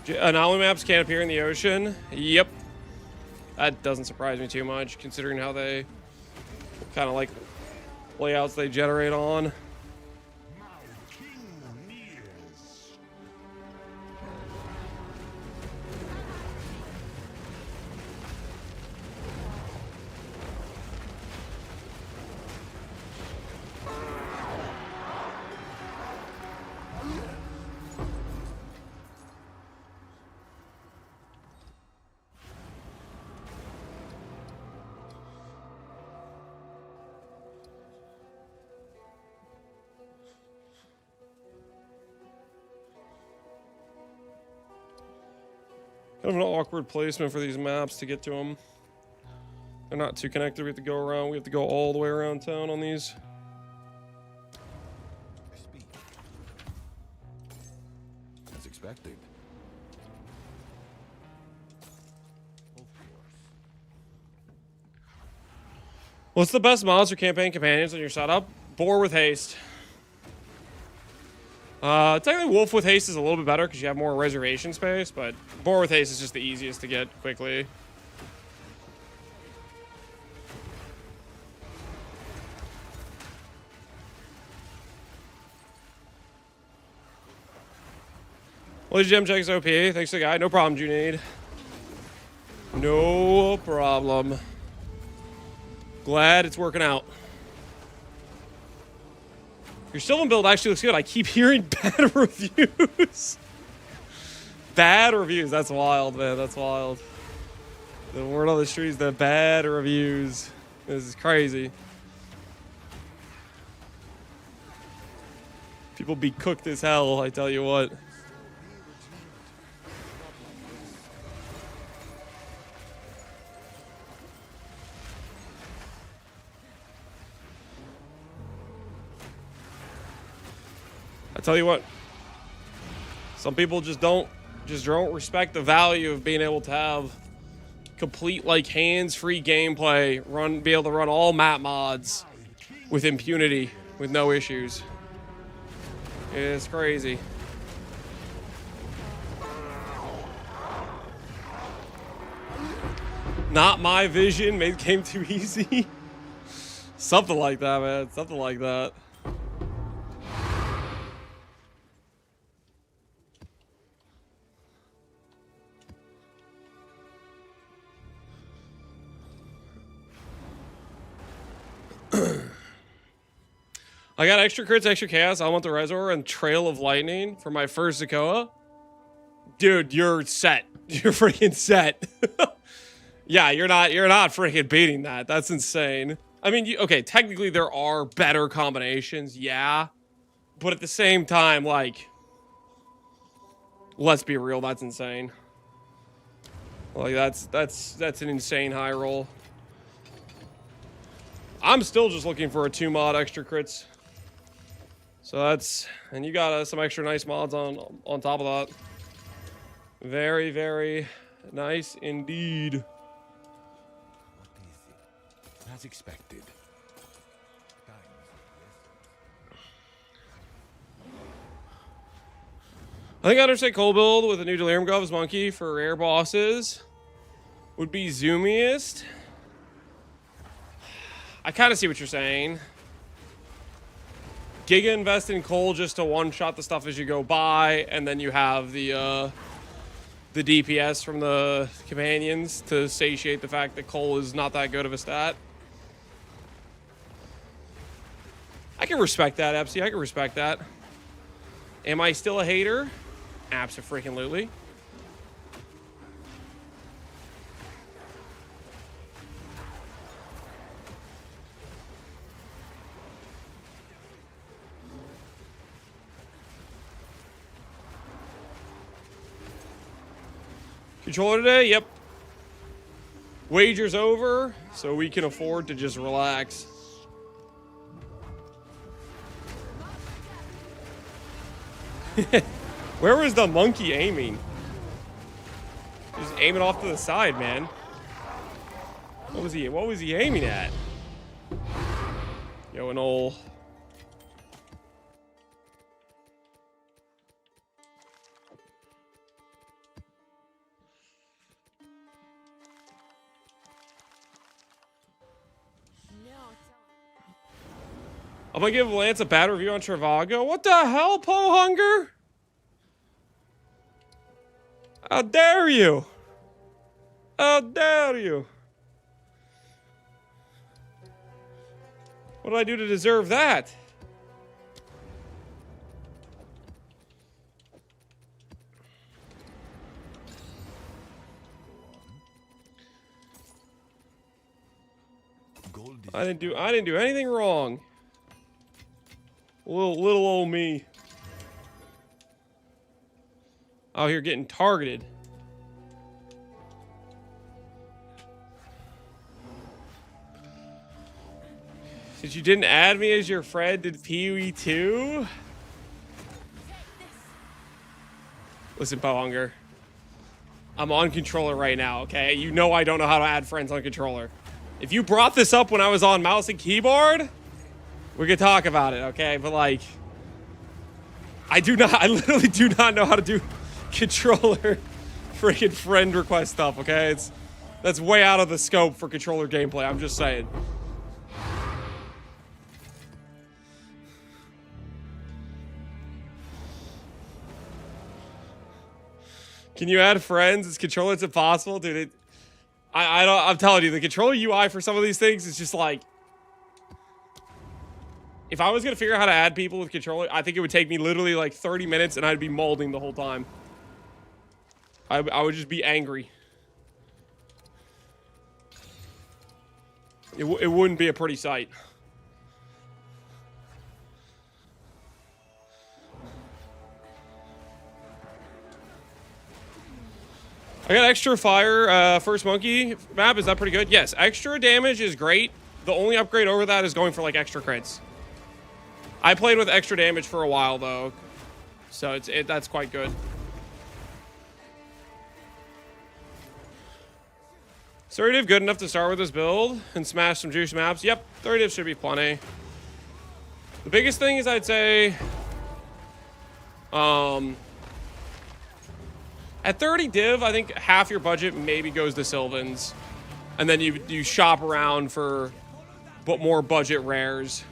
Anomaly maps can't appear in the ocean. Yep. That doesn't surprise me too much, considering how they kind of like layouts they generate on. Kind of an awkward placement for these maps to get to them. They're not too connected. We have to go around. We have to go all the way around town on these. Speak. As expected. What's the best monster campaign companions on your setup? Boar with haste. Technically Wolf with haste is a little bit better because you have more reservation space, but Boar with haste is just the easiest to get quickly. Well, gem checks OP. Thanks to the guy. No problem, Junaid. No problem. Glad it's working out. Your Sylvan build actually looks good. I keep hearing bad reviews. Bad reviews. That's wild, man. That's wild. The word on the street is the bad reviews. This is crazy. People be cooked as hell, I tell you what. I tell you what, some people just don't respect the value of being able to have complete like hands-free gameplay, be able to run all map mods with impunity, with no issues. It's crazy. Not my vision, made the game too easy. Something like that, man. Something like that. I got extra crits, extra chaos. I want the Resor and Trail of Lightning for my first Zakoa. Dude, you're set. You're freaking set. Yeah, you're not freaking beating that. That's insane. I mean, okay, technically there are better combinations, yeah. But at the same time, like, let's be real, that's insane. Like, that's an insane high roll. I'm still just looking for a 2-mod extra crits. So that's, and you got some extra nice mods on top of that. Very, very nice indeed. What is it? As expected. I think Understate Cold build with a new Delirium Gloves Monkey for rare bosses would be zoomiest. I kind of see what you're saying. Giga invest in Cole just to one-shot the stuff as you go by, and then you have the DPS from the companions to satiate the fact that Cole is not that good of a stat. I can respect that, Epsy. I can respect that. Am I still a hater? Abso-freaking-lutely. Controller today? Yep. Wager's over, so we can afford to just relax. Where was the monkey aiming? Just aiming off to the side, man. What was he aiming at? Yo, an ol'. I'm gonna give Lance a bad review on Travago. What the hell, Po Hunger? How dare you? How dare you? What did I do to deserve that? I didn't do anything wrong. Little old me. Out here getting targeted. Since you didn't add me as your friend, did PoE 2? Listen, Pohunger. I'm on controller right now, okay? You know I don't know how to add friends on controller. If you brought this up when I was on mouse and keyboard, we could talk about it, okay? But like, I literally do not know how to do controller freaking friend request stuff, okay? That's way out of the scope for controller gameplay, I'm just saying. Can you add friends? Is controller, it's impossible? Dude, I'm telling you, the controller UI for some of these things is just like, if I was gonna figure out how to add people with controller, I think it would take me literally like 30 minutes and I'd be molding the whole time. I would just be angry. It wouldn't be a pretty sight. I got extra fire, first monkey map. Is that pretty good? Yes, extra damage is great. The only upgrade over that is going for like extra crits. I played with extra damage for a while though, so that's quite good. Is 30 div good enough to start with this build and smash some juice maps? Yep, 30 div should be plenty. The biggest thing is I'd say, at 30 div, I think half your budget maybe goes to Sylvans, and then you shop around for more budget rares.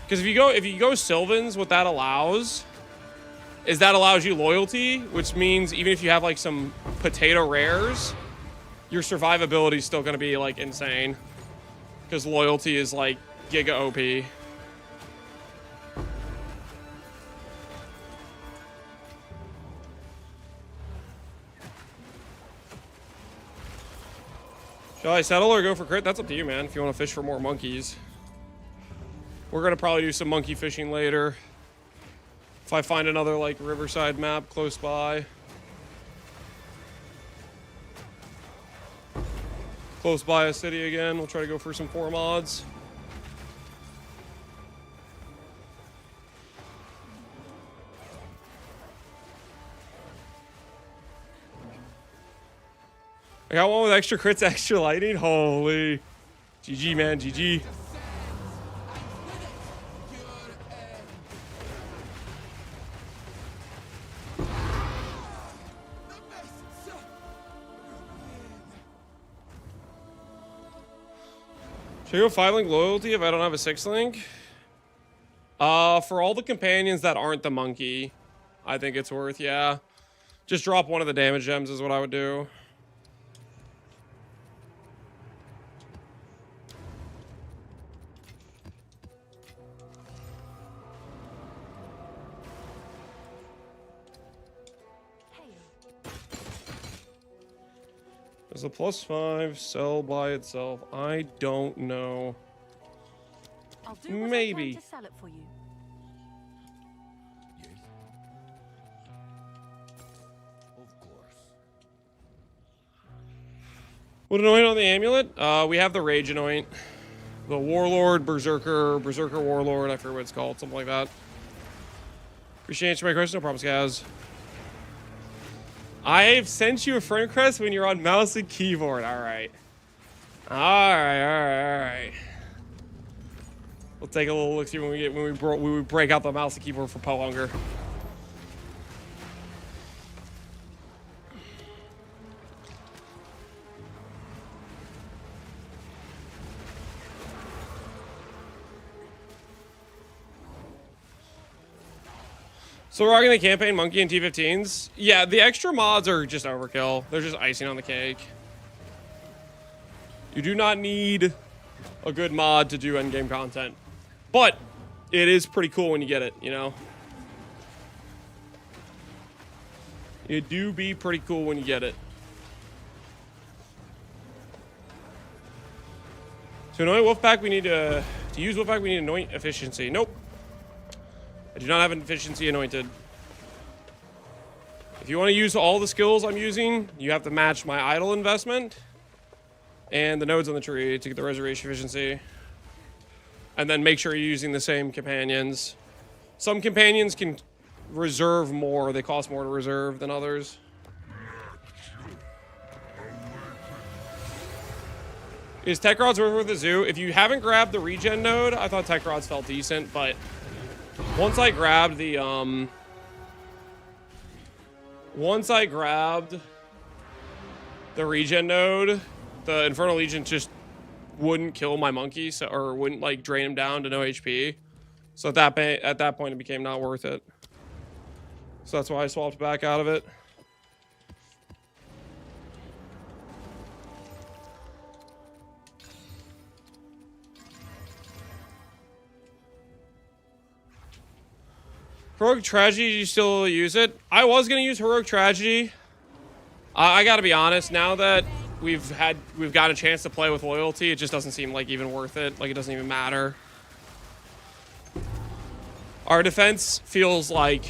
Because if you go Sylvans, what that allows is that allows you loyalty, which means even if you have like some potato rares, your survivability is still going to be like insane. Because loyalty is like giga OP. Shall I settle or go for crit? That's up to you, man, if you want to fish for more monkeys. We're going to probably do some monkey fishing later. If I find another, like, riverside map close by. Close by a city again. We'll try to go for some 4 mods. I got one with extra crits, extra lightning. Holy. GG, man. GG. Should I go 5-link loyalty if I don't have a 6-link? For all the companions that aren't the monkey, I think it's worth, yeah. Just drop one of the damage gems is what I would do. Does a +5 sell by itself? I don't know. I'll do what Maybe. I can to sell it for you. Yes. Of course. What anoint on the amulet? We have the Rage anoint. The Warlord, Berserker Warlord, I forget what it's called, something like that. Appreciate my question, no problem, guys. I've sent you a friend request when you're on mouse and keyboard. Alright. Alright. We'll take a little look see when we break out the mouse and keyboard for Poe Hunger. So we're rocking the campaign monkey and T15s. Yeah, the extra mods are just overkill. They're just icing on the cake. You do not need a good mod to do endgame content. But it is pretty cool when you get it, you know? It do be pretty cool when you get it. To anoint Wolfpack, we need to use Wolfpack, we need anoint efficiency. Nope. I do not have an efficiency anointed. If you want to use all the skills I'm using, you have to match my idle investment and the nodes on the tree to get the reservation efficiency. And then make sure you're using the same companions. Some companions can reserve more. They cost more to reserve than others. Is Tech Rods worth the zoo? If you haven't grabbed the regen node, I thought Tech Rods felt decent, but once I grabbed the regen node, the Infernal Legion just wouldn't kill my monkey, so, or wouldn't like drain him down to no HP. So at that point it became not worth it. So that's why I swapped back out of it. Heroic Tragedy, do you still use it? I was gonna use Heroic Tragedy. I gotta be honest, now that we've got a chance to play with loyalty, it just doesn't seem like even worth it. Like it doesn't even matter. Our defense feels like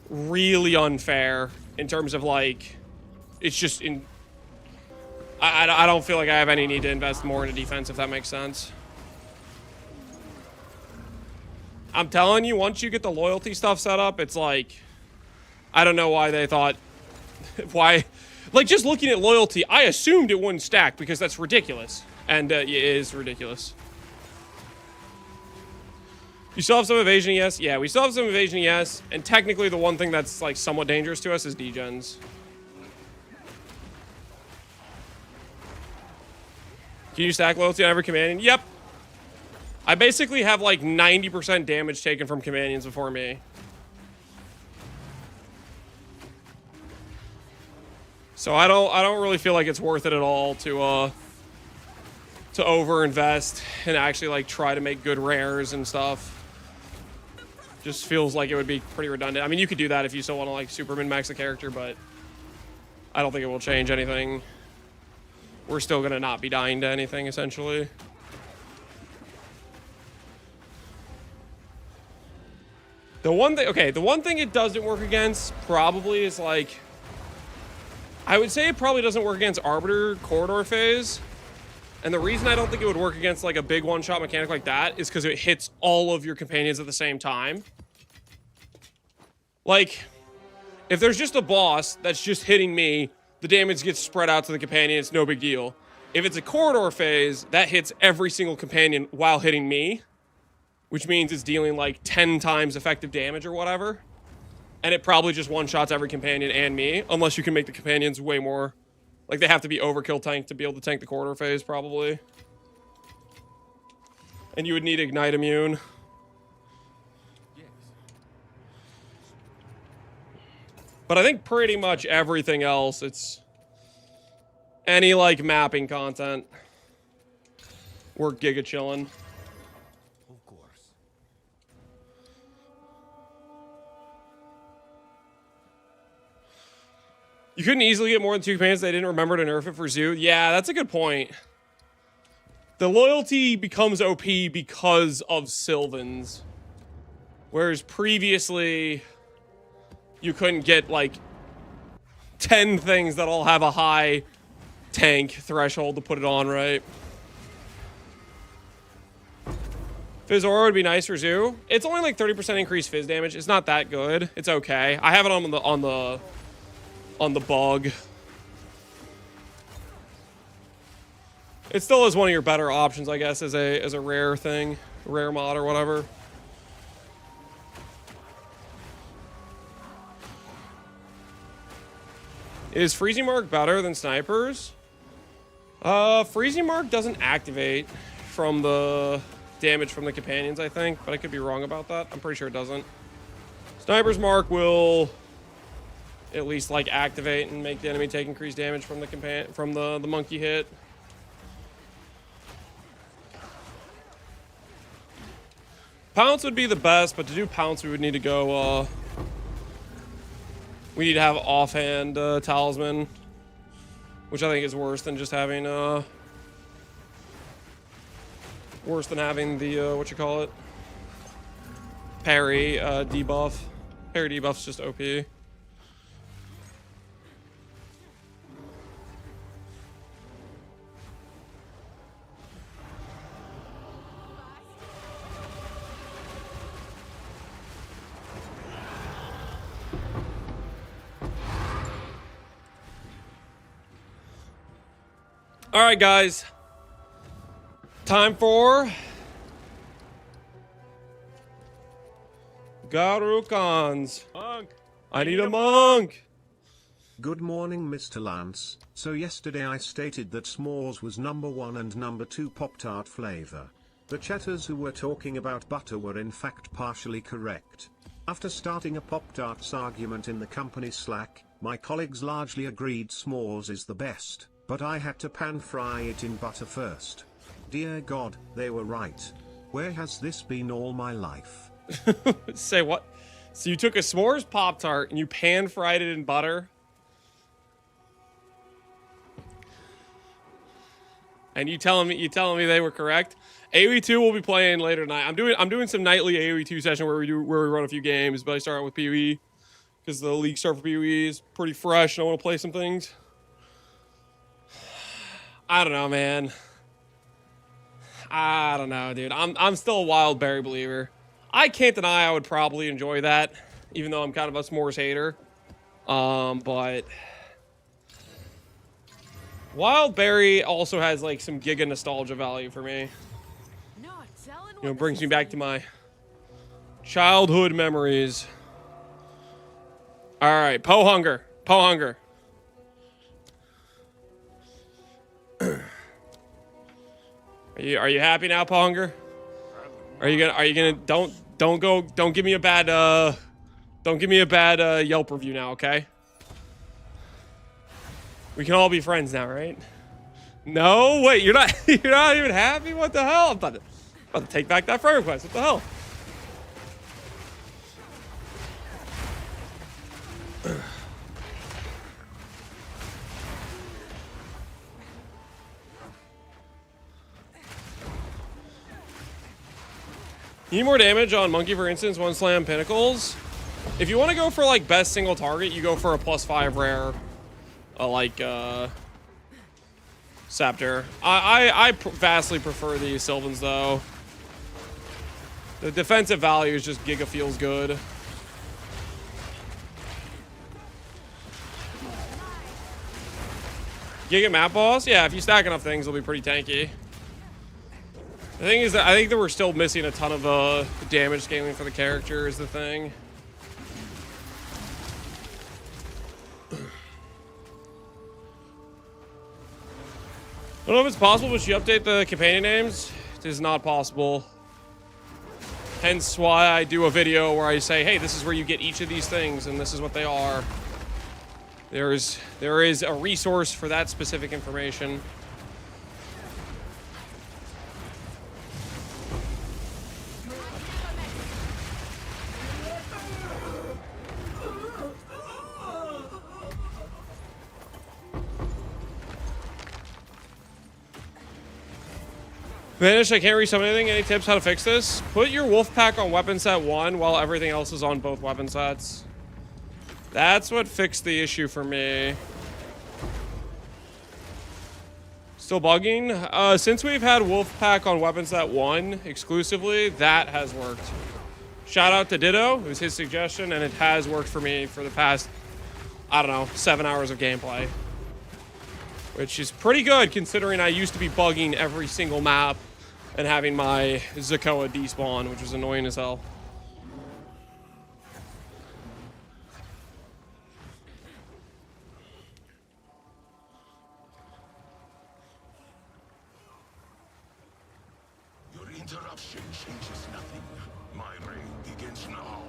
really unfair in terms of like, it's just in. I don't feel like I have any need to invest more into defense, if that makes sense. I'm telling you, once you get the loyalty stuff set up, it's like, I don't know why they thought, why, like just looking at loyalty, I assumed it wouldn't stack because that's ridiculous. And it is ridiculous. You still have some evasion, yes? Yeah, we still have some evasion, yes. And technically the one thing that's like somewhat dangerous to us is degens. Can you stack loyalty on every companion? Yep. I basically have like 90% damage taken from companions before me. So I don't really feel like it's worth it at all to overinvest and actually like try to make good rares and stuff. Just feels like it would be pretty redundant. I mean, you could do that if you still want to like super min-max the character, but I don't think it will change anything. We're still gonna not be dying to anything essentially. The one thing, okay, the one thing it doesn't work against probably is like, I would say it probably doesn't work against Arbiter Corridor Phase. And the reason I don't think it would work against like a big one-shot mechanic like that is because it hits all of your companions at the same time. Like, if there's just a boss that's just hitting me, the damage gets spread out to the companion, it's no big deal. If it's a Corridor Phase, that hits every single companion while hitting me, which means it's dealing like 10 times effective damage or whatever. And it probably just one-shots every companion and me, unless you can make the companions way more. Like, they have to be overkill tanked to be able to tank the Corridor Phase, probably. And you would need Ignite Immune. Yes. But I think pretty much everything else, it's any, like, mapping content. We're giga chillin'. Of course. You couldn't easily get more than 2 companions. They didn't remember to nerf it for Zoo. Yeah, that's a good point. The loyalty becomes OP because of Sylvans. Whereas previously, you couldn't get like 10 things that all have a high tank threshold to put it on right. Fizz Aura would be nice for Zoo. It's only like 30% increased Fizz damage. It's not that good. It's okay. I have it on the bug. It still is one of your better options, I guess, as a rare thing, rare mod or whatever. Is Freezing Mark better than Snipers? Freezing Mark doesn't activate from the damage from the companions, I think, but I could be wrong about that. I'm pretty sure it doesn't. Sniper's Mark will at least like activate and make the enemy take increased damage from the monkey hit. Pounce would be the best, but to do Pounce we would need to go we need to have offhand talisman, which I think is worse than just having worse than having the what you call it, parry debuff. Parry debuff's just OP. All right, guys. Time for Garukans. Monk. I need a monk. Good morning, Mr. Lance. So yesterday I stated that s'mores was #1 and #2 Pop-Tart flavor. The chatters who were talking about butter were in fact partially correct. After starting a Pop-Tarts argument in the company Slack, my colleagues largely agreed s'mores is the best, but I had to pan fry it in butter first. Dear God, they were right. Where has this been all my life? Say what? So you took a s'mores Pop-Tart and you pan fried it in butter? And you telling me they were correct? AoE 2 we'll be playing later tonight. I'm doing some nightly AoE 2 session where we run a few games, but I start out with PoE because the league start for PoE is pretty fresh and I want to play some things. I don't know, man. I don't know, dude. I'm still a wild berry believer. I can't deny I would probably enjoy that, even though I'm kind of a s'mores hater. But wild berry also has like some giga nostalgia value for me. You know, it brings me back to my childhood memories. All right, Po Hunger. Po Hunger. Are you happy now, Po Hunger? Are you gonna don't give me a bad Yelp review now, okay? We can all be friends now, right? No, wait, you're not even happy? What the hell? I'm about to take back that friend request. What the hell? You need more damage on Monkey, for instance, one slam pinnacles. If you want to go for like best single target, you go for a +5 rare, Scepter. I vastly prefer the Sylvans though. The defensive value is just giga feels good. Giga map boss? Yeah, if you stack enough things, it'll be pretty tanky. The thing is that I think that we're still missing a ton of damage scaling for the character is the thing. I don't know if it's possible, but you update the companion names? It is not possible. Hence why I do a video where I say, hey, this is where you get each of these things, and this is what they are. There is a resource for that specific information. Vanish, I can't resummon anything. Any tips how to fix this? Put your wolf pack on weapon set 1 while everything else is on both weapon sets. That's what fixed the issue for me. Still bugging? Since we've had Wolfpack on Weaponsnet 1 exclusively, that has worked. Shout out to Ditto. It was his suggestion, and it has worked for me for the past, I don't know, 7 hours of gameplay. Which is pretty good, considering I used to be bugging every single map and having my Zakoa despawn, which was annoying as hell. Your interruption changes nothing. My reign begins now.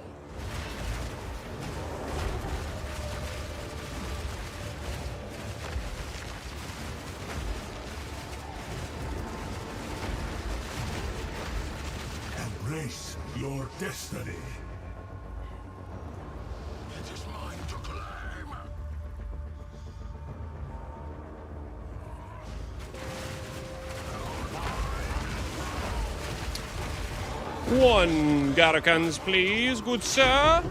Embrace your destiny. It is mine to claim. One Garricans, please, good sir.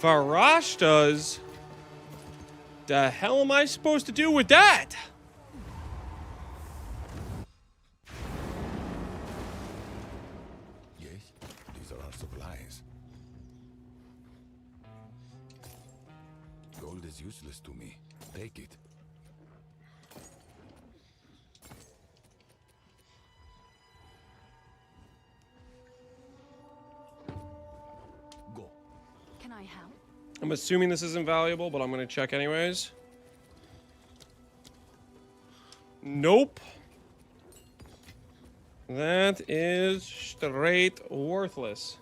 Farash does. The hell am I supposed to do with that? Yes, these are our supplies. Gold is useless to me. Take it. Go. Can I help? I'm assuming this isn't valuable, but I'm going to check anyways. Nope. That is straight worthless.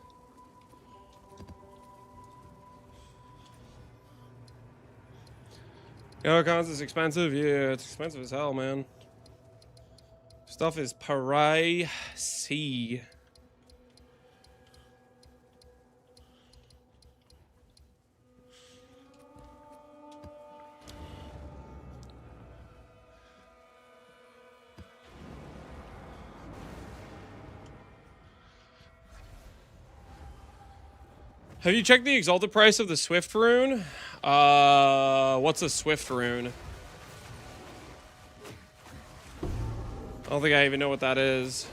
Cons is expensive. Yeah, it's expensive as hell, man. Stuff is pricey. Have you checked the exalted price of the Swift rune? What's a Swift rune? I don't think I even know what that is.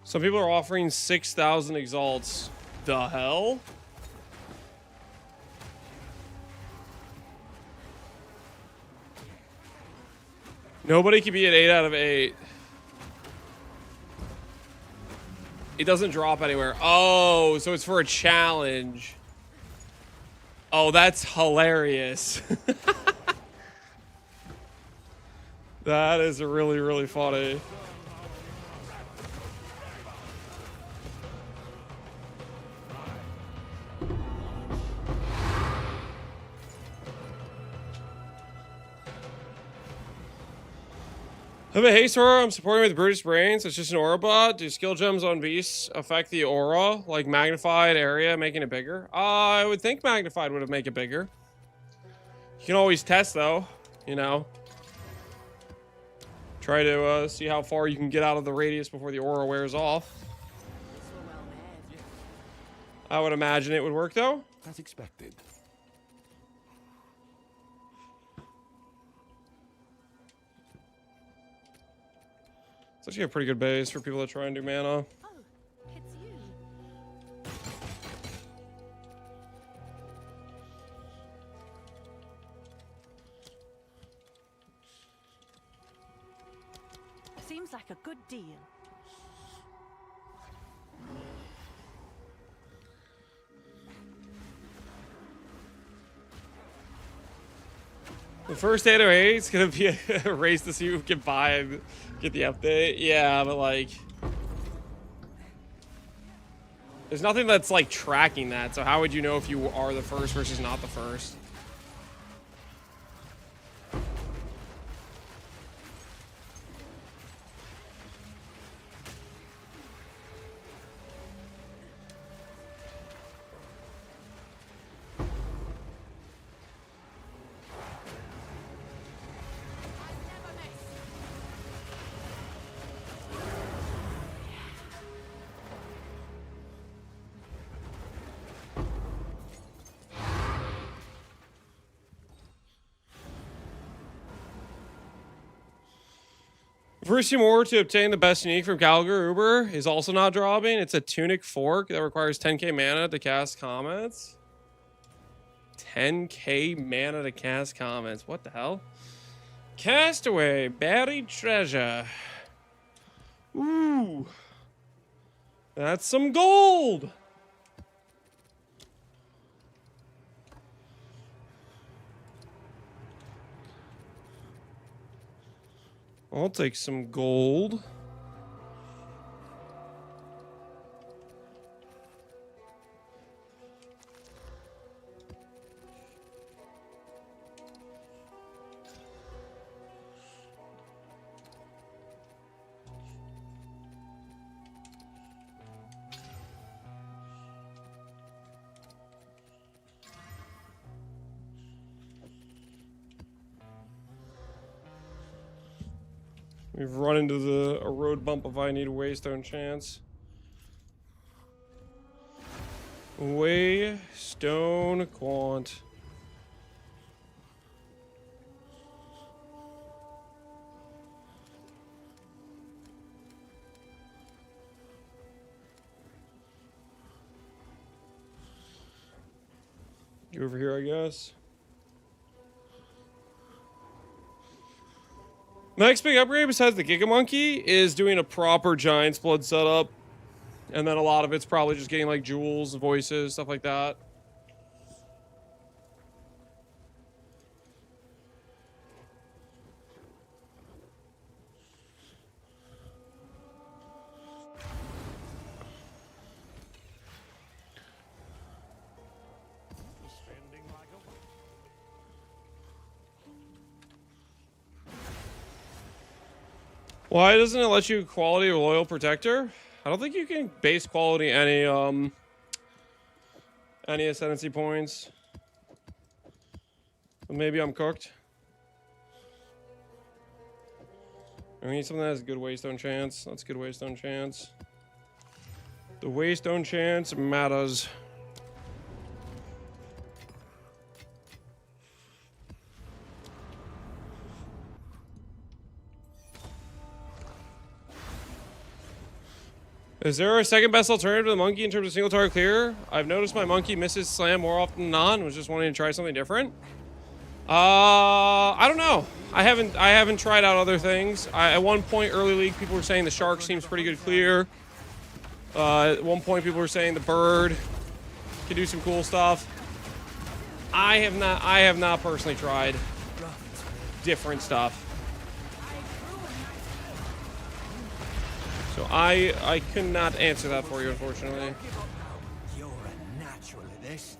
Some people are offering 6,000 exalts. The hell? Nobody can be at 8 out of 8. It doesn't drop anywhere. Oh, so it's for a challenge. Oh, that's hilarious. That is really, really funny. I have a haste aura I'm supporting with Brutish Brains. It's just an aura bot. Do skill gems on beasts affect the aura? Like magnified area, making it bigger? I would think magnified would have made it bigger. You can always test though, you know. Try to see how far you can get out of the radius before the aura wears off. I would imagine it would work though. As expected. It's actually a pretty good base for people that try and do mana. Oh, it's you. Seems like a good deal. The first 808 is gonna be a race to see who can buy and get the update. Yeah, but like, there's nothing that's like tracking that. So how would you know if you are the first versus not the first? First more to obtain the best unique from Gallagher Uber is also not dropping. It's a tunic fork that requires 10k mana to cast comments. 10k mana to cast comments. What the hell? Castaway, buried treasure. Ooh. That's some gold. I'll take some gold. We've run into a road bump if I need a Waystone chance. Waystone Quant. You over here, I guess. Next big upgrade besides the Giga Monkey is doing a proper Giant's Blood setup. And then a lot of it's probably just getting like jewels, voices, stuff like that. Why doesn't it let you quality or loyal protector? I don't think you can base quality any ascendancy points. So maybe I'm cooked. I need something that has a good Waystone chance. That's good Waystone chance. The Waystone chance matters. Is there a second best alternative to the monkey in terms of single target clear? I've noticed my monkey misses slam more often than not. Was just wanting to try something different. I don't know. I haven't tried out other things. At one point early league, people were saying the shark seems pretty good clear. At one point, people were saying the bird can do some cool stuff. I have not personally tried different stuff. So I could not answer that for you, unfortunately. You're a natural at this.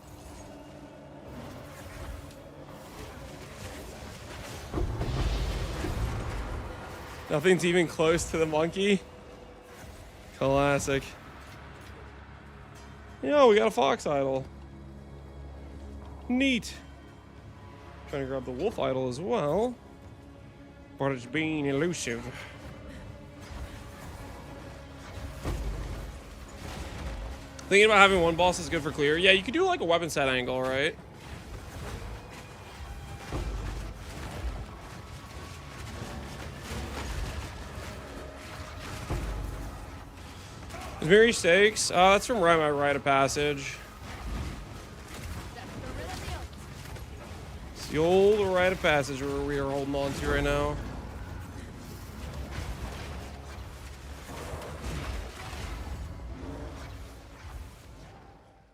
Nothing's even close to the monkey. Classic. Yo, we got a fox idol. Neat. Trying to grab the wolf idol as well. But it's being elusive. Thinking about having one boss is good for clear. Yeah, you could do like a weapon set angle, right? Very Stakes. That's from my Rite of Passage. It's the old Rite of Passage where we are holding on to right now.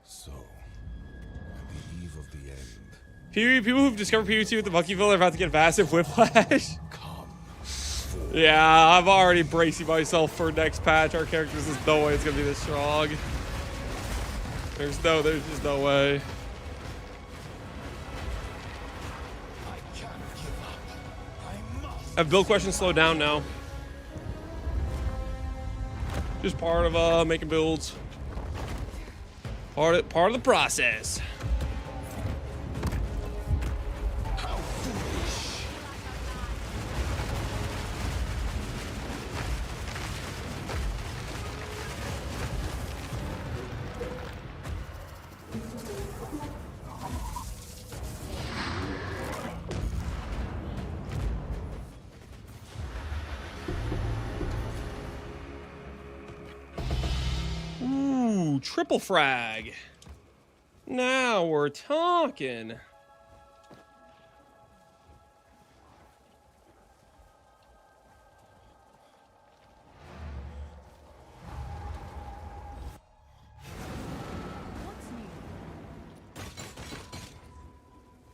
So, at the eve of the end, People who've discovered PvT with the Monkeyville are about to get massive whiplash. come. Yeah, I'm already bracing myself for next patch. Our characters, there's no way it's gonna be this strong. There's just no way. I can't give up. I must. Have build questions slowed down now. Just part of making builds. Part of the process. How foolish. Triple frag. Now we're talking. What's new?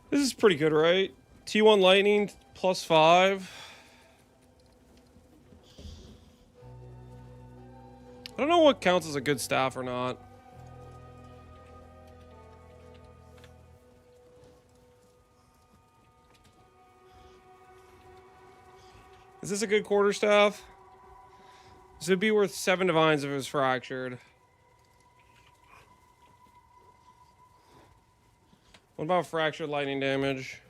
This is pretty good, right? T1 lightning +5. I don't know what counts as a good staff or not. Is this a good quarterstaff? This would be worth 7 divines if it was fractured. What about fractured lightning damage?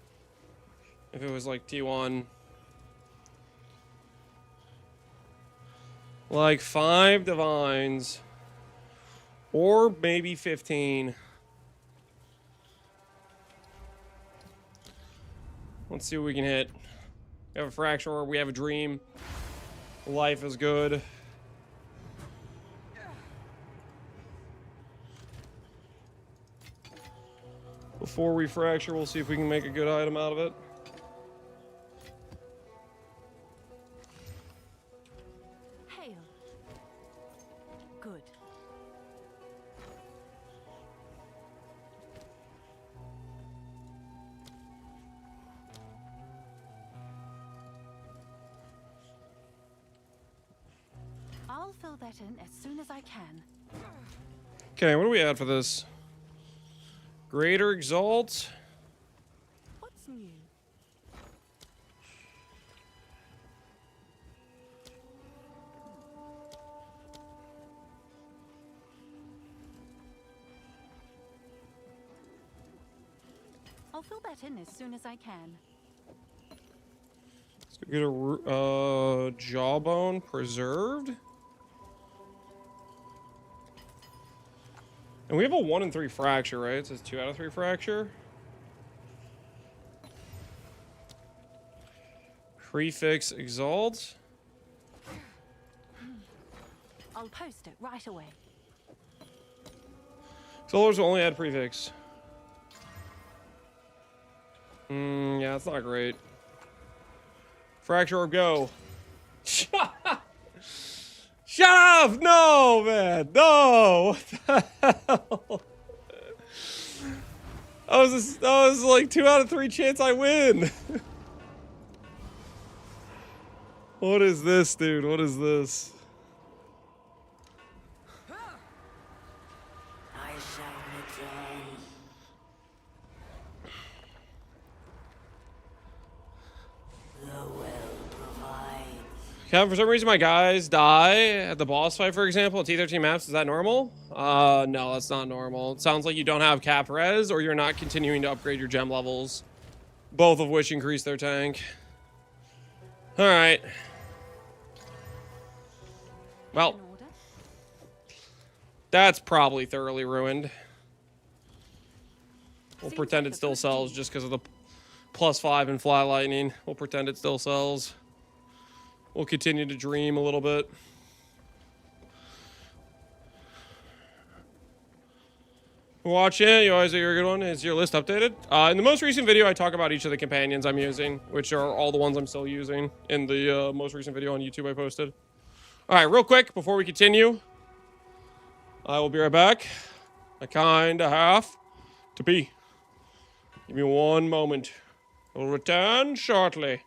If it was like T1. Like 5 divines. Or maybe 15. Let's see what we can hit. We have a fracture, or we have a dream. Life is good. Before we fracture, we'll see if we can make a good item out of it. Hail. Good. I'll fill that in as soon as I can. Okay, what do we add for this? Greater Exalt. What's new? I'll fill that in as soon as I can. Let's go get a Jawbone Preserved. And we have a 1 in 3 fracture, right? It says 2 out of 3 fracture. Prefix Exalt. I'll post it right away. Solars will only add prefix. Yeah, that's not great. Fracture or go. Shut up! No, man! No! What the hell? That was like 2 out of 3 chance I win. What is this, dude? What is this? I shall return. The will provides. Kevin, for some reason my guys die at the boss fight, for example, at T13 maps. Is that normal? No, that's not normal. It sounds like you don't have cap res or you're not continuing to upgrade your gem levels. Both of which increase their tank. Alright. Well, In order? that's probably thoroughly ruined. We'll Seems pretend like it a still good sells deal. just because of the +5 and fly lightning. We'll pretend it still sells. We'll continue to dream a little bit. Watch it. You always do your good one. Is your list updated? In the most recent video, I talk about each of the companions I'm using, which are all the ones I'm still using in the most recent video on YouTube I posted. All right, real quick before we continue, I will be right back. I kinda have to pee. Give me one moment. I will return shortly.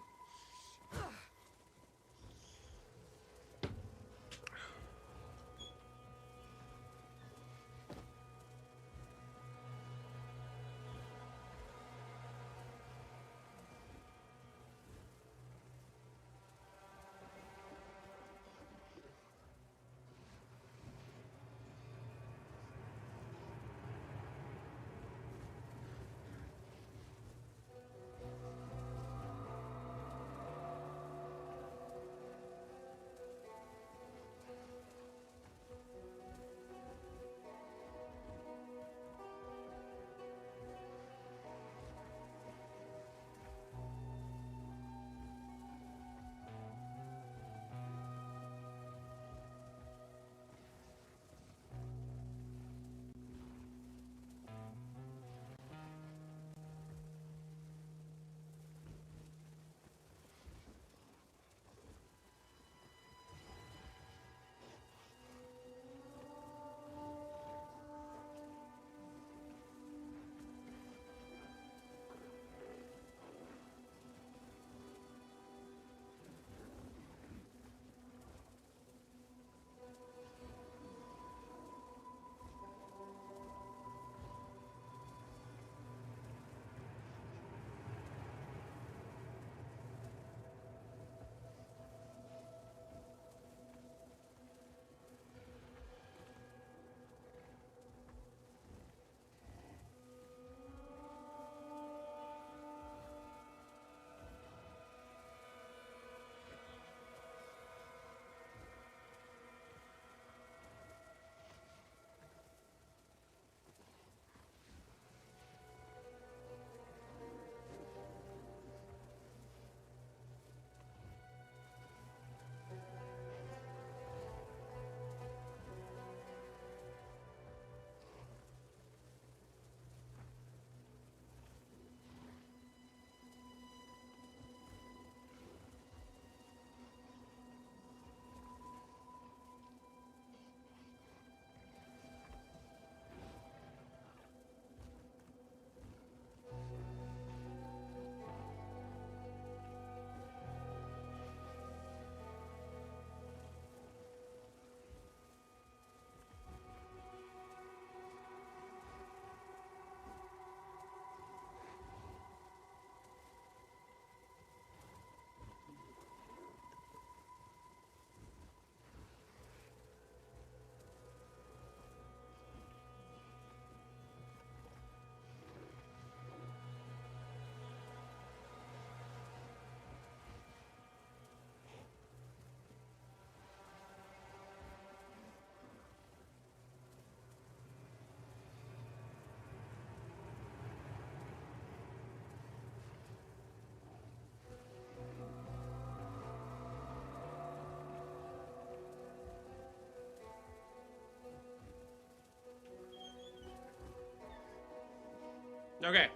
Okay.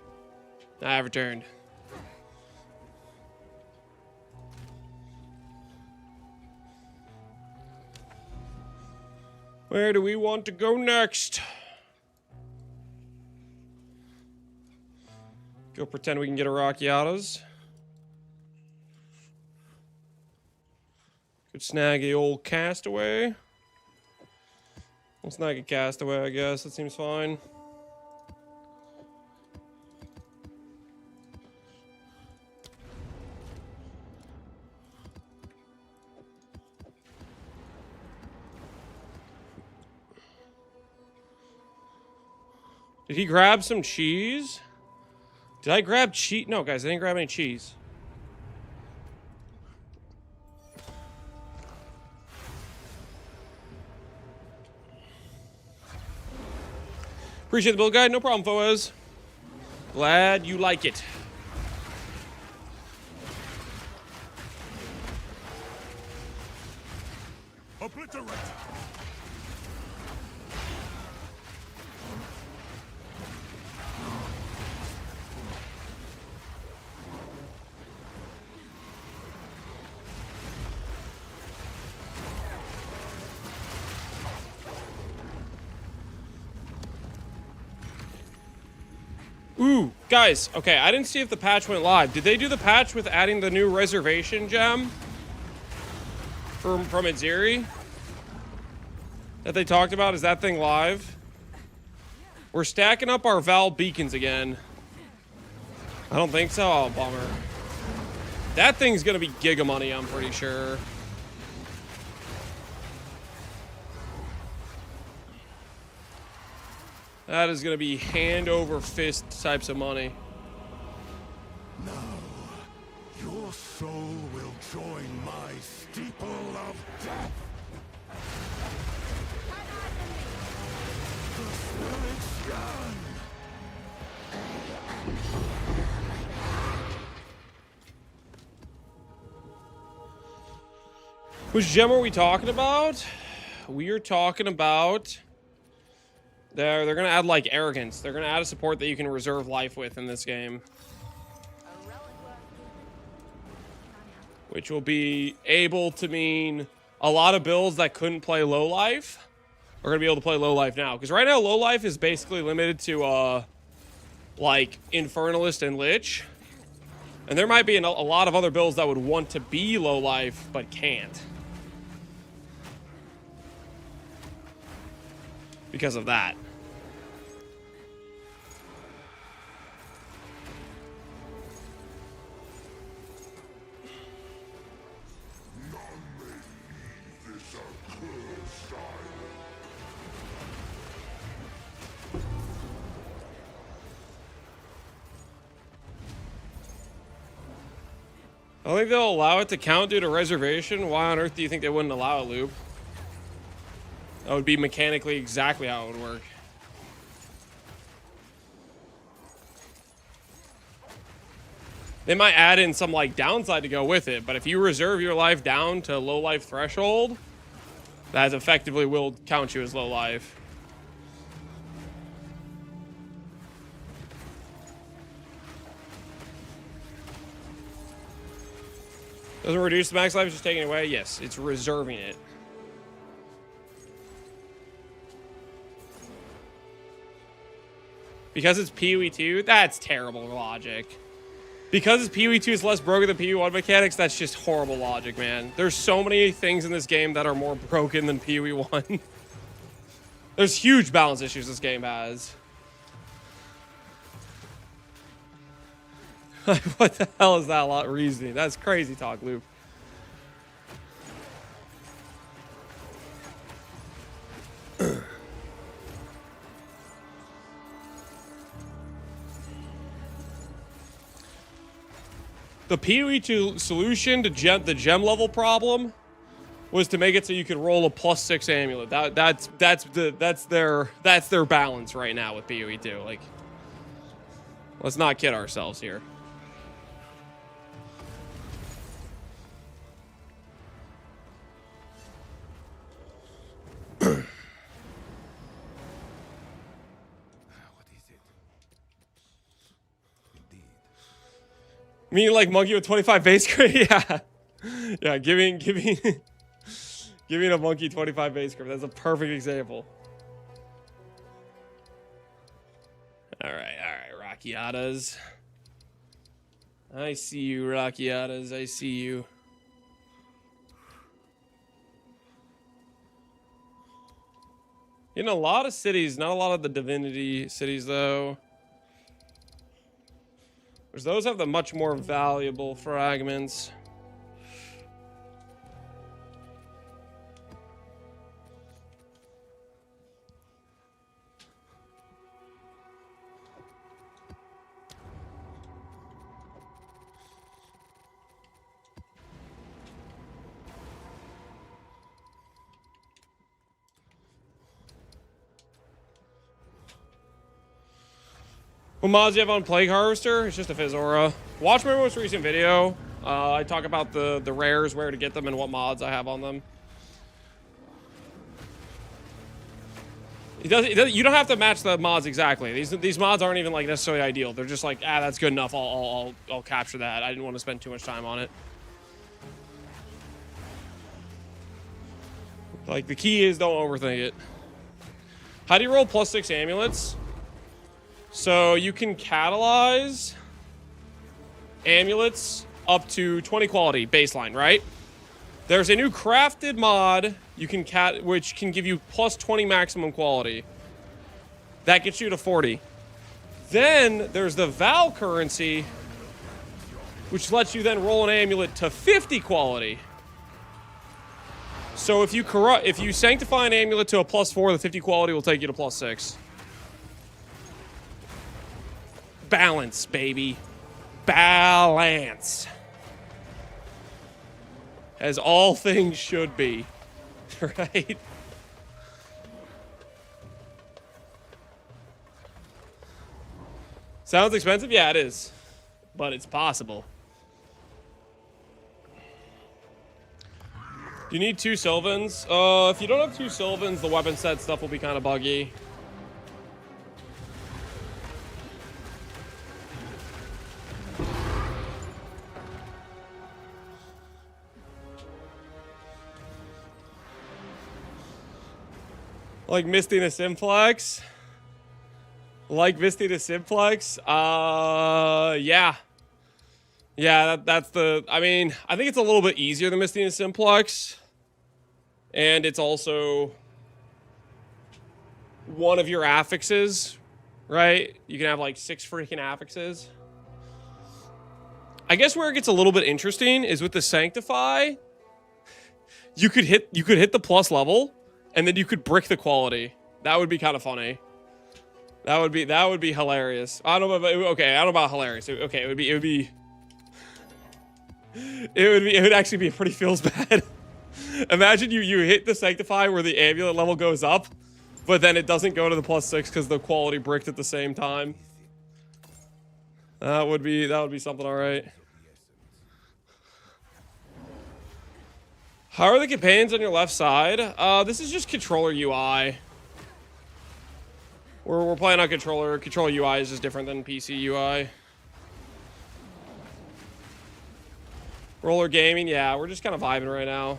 I've returned. Where do we want to go next? Go pretend we can get a Rockiatas. Could snag a old Castaway. We'll snag a Castaway, I guess. That seems fine. Did he grab some cheese? Did I grab cheese? No, guys, I didn't grab any cheese. Appreciate the build guide. No problem, Foez. Glad you like it. Obliterate! Ooh, guys, okay, I didn't see if the patch went live. Did they do the patch with adding the new reservation gem from Itziri that they talked about? Is that thing live? We're stacking up our Val beacons again. I don't think so. Oh, bummer. That thing's gonna be giga money, I'm pretty sure. That is going to be hand over fist types of money. Now, your soul will join my steeple of death. The spirit's gone. Which gem are we talking about? We are talking about... They're going to add, like, arrogance. They're going to add a support that you can reserve life with in this game. Which will be able to mean a lot of builds that couldn't play low life are going to be able to play low life now. Because right now, low life is basically limited to, like, Infernalist and Lich. And there might be a lot of other builds that would want to be low life, but can't. Because of that. I don't think they'll allow it to count due to reservation. Why on earth do you think they wouldn't allow it, Loop? That would be mechanically exactly how it would work. They might add in some, like, downside to go with it, but if you reserve your life down to low life threshold, that effectively will count you as low life. Doesn't reduce the max life, it's just taking it away? Yes, it's reserving it. Because it's PoE 2, that's terrible logic. Because it's PoE 2 is less broken than PoE 1 mechanics, that's just horrible logic, man. There's so many things in this game that are more broken than PoE 1. There's huge balance issues this game has. What the hell is that lot reasoning? That's crazy talk, Loop. The PoE 2 solution to the gem level problem was to make it so you could roll a +6 amulet. That's their balance right now with PoE 2. Like, let's not kid ourselves here. mean like monkey with 25 base crit? Yeah. Yeah, giving a monkey 25 base crit. That's a perfect example. Alright, Rockiatas. I see you, Rockiatas. I see you. In a lot of cities, not a lot of the divinity cities, though. Because those have the much more valuable fragments. What mods do you have on Plague Harvester? It's just a Fizzora. Watch my most recent video. I talk about the rares, where to get them, and what mods I have on them. You don't have to match the mods exactly. These mods aren't even like necessarily ideal. They're just like, ah, that's good enough. I'll capture that. I didn't want to spend too much time on it. Like, the key is don't overthink it. How do you roll +6 amulets? So you can catalyze amulets up to 20 quality baseline, right? There's a new crafted mod you can which can give you +20 maximum quality. That gets you to 40. Then there's the Val currency, which lets you then roll an amulet to 50 quality. So if you sanctify an amulet to a +4, the 50 quality will take you to +6. Balance, baby. Balance. As all things should be. Right? Sounds expensive? Yeah, it is. But it's possible. Do you need 2 Sylvans? If you don't have 2 Sylvans, the weapon set stuff will be kind of buggy. Like Misty to Simplex? Like Misty to Simplex? Yeah. Yeah, that's the... I mean, I think it's a little bit easier than Misty to Simplex. And it's also one of your affixes, right? You can have like 6 freaking affixes. I guess where it gets a little bit interesting is with the Sanctify. You could hit the plus level, and then you could brick the quality. That would be kind of funny. That would be hilarious. I don't know about, okay, I don't know about hilarious. Okay, it would actually be pretty feels bad. Imagine you hit the Sanctify where the amulet level goes up, but then it doesn't go to the +6 because the quality bricked at the same time. That would be something, all right. How are the companions on your left side? This is just controller UI. We're playing on controller. Controller UI is just different than PC UI. Roller gaming, yeah, we're just kind of vibing right now.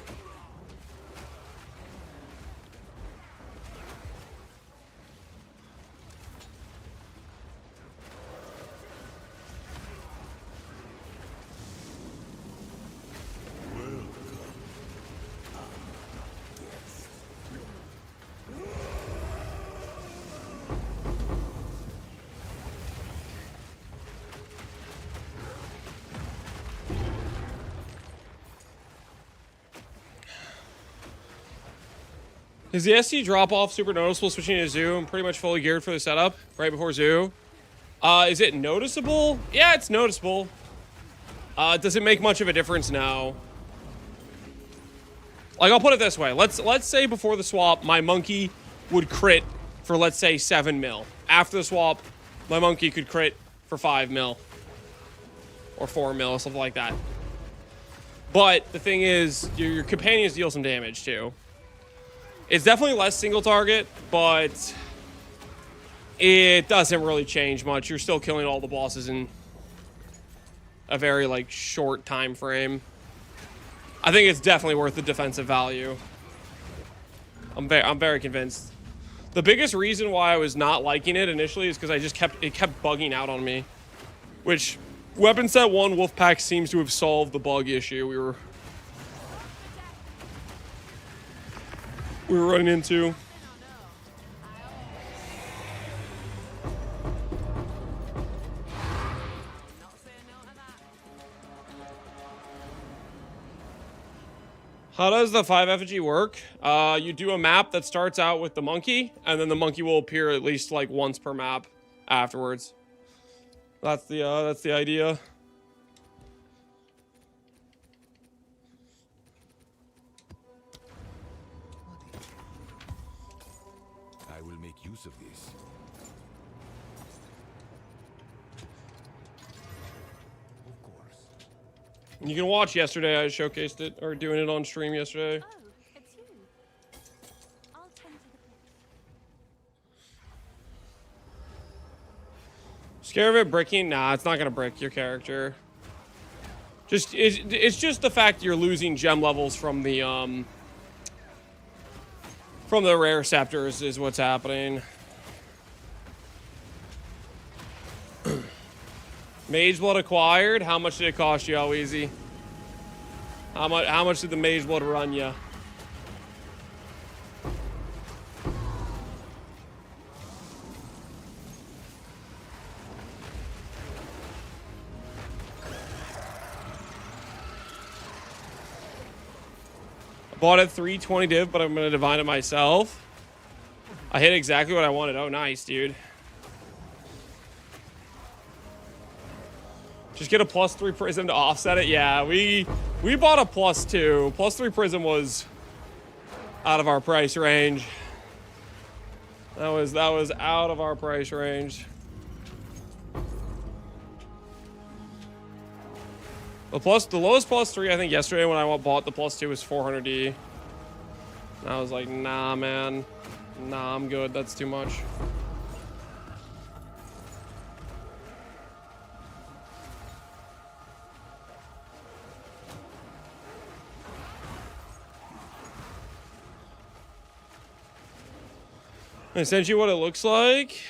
Is the SC drop-off super noticeable switching to Zoo? I'm pretty much fully geared for the setup right before Zoo. Is it noticeable? Yeah, it's noticeable. Does it make much of a difference now? Like, I'll put it this way. Let's say before the swap, my monkey would crit for, let's say, 7 mil. After the swap, my monkey could crit for 5 mil. Or 4 mil, or something like that. But the thing is, your companions deal some damage, too. It's definitely less single target, but it doesn't really change much. You're still killing all the bosses a very like short time frame. I think it's definitely worth the defensive value. I'm very convinced. The biggest reason why I was not liking it initially is because it kept bugging out on me, which weapon set 1 Wolfpack seems to have solved the bug issue we were running into. How does the 5 effigy work? You do a map that starts out with the monkey, and then the monkey will appear at least like once per map afterwards. That's the idea. I will make use of this. Of course. You can watch yesterday. I showcased it, or doing it on stream yesterday. Oh, it's you. I'll tend to the place. Scared of it bricking? Nah, it's not gonna brick your character. It's just the fact you're losing gem levels from the rare scepters is what's happening. Mage blood acquired. How much did it cost you? How easy? How much did the mage blood run you? Bought it 320 div, but I'm gonna divine it myself. I hit exactly what I wanted. Oh, nice, dude. Just get a +3 prism to offset it. Yeah, we bought a +2. +3 prism was out of our price range. That was out of our price range. The lowest +3 I think yesterday when I bought the +2 was 400D. And I was like, nah, man. Nah, I'm good. That's too much. I sent you what it looks like.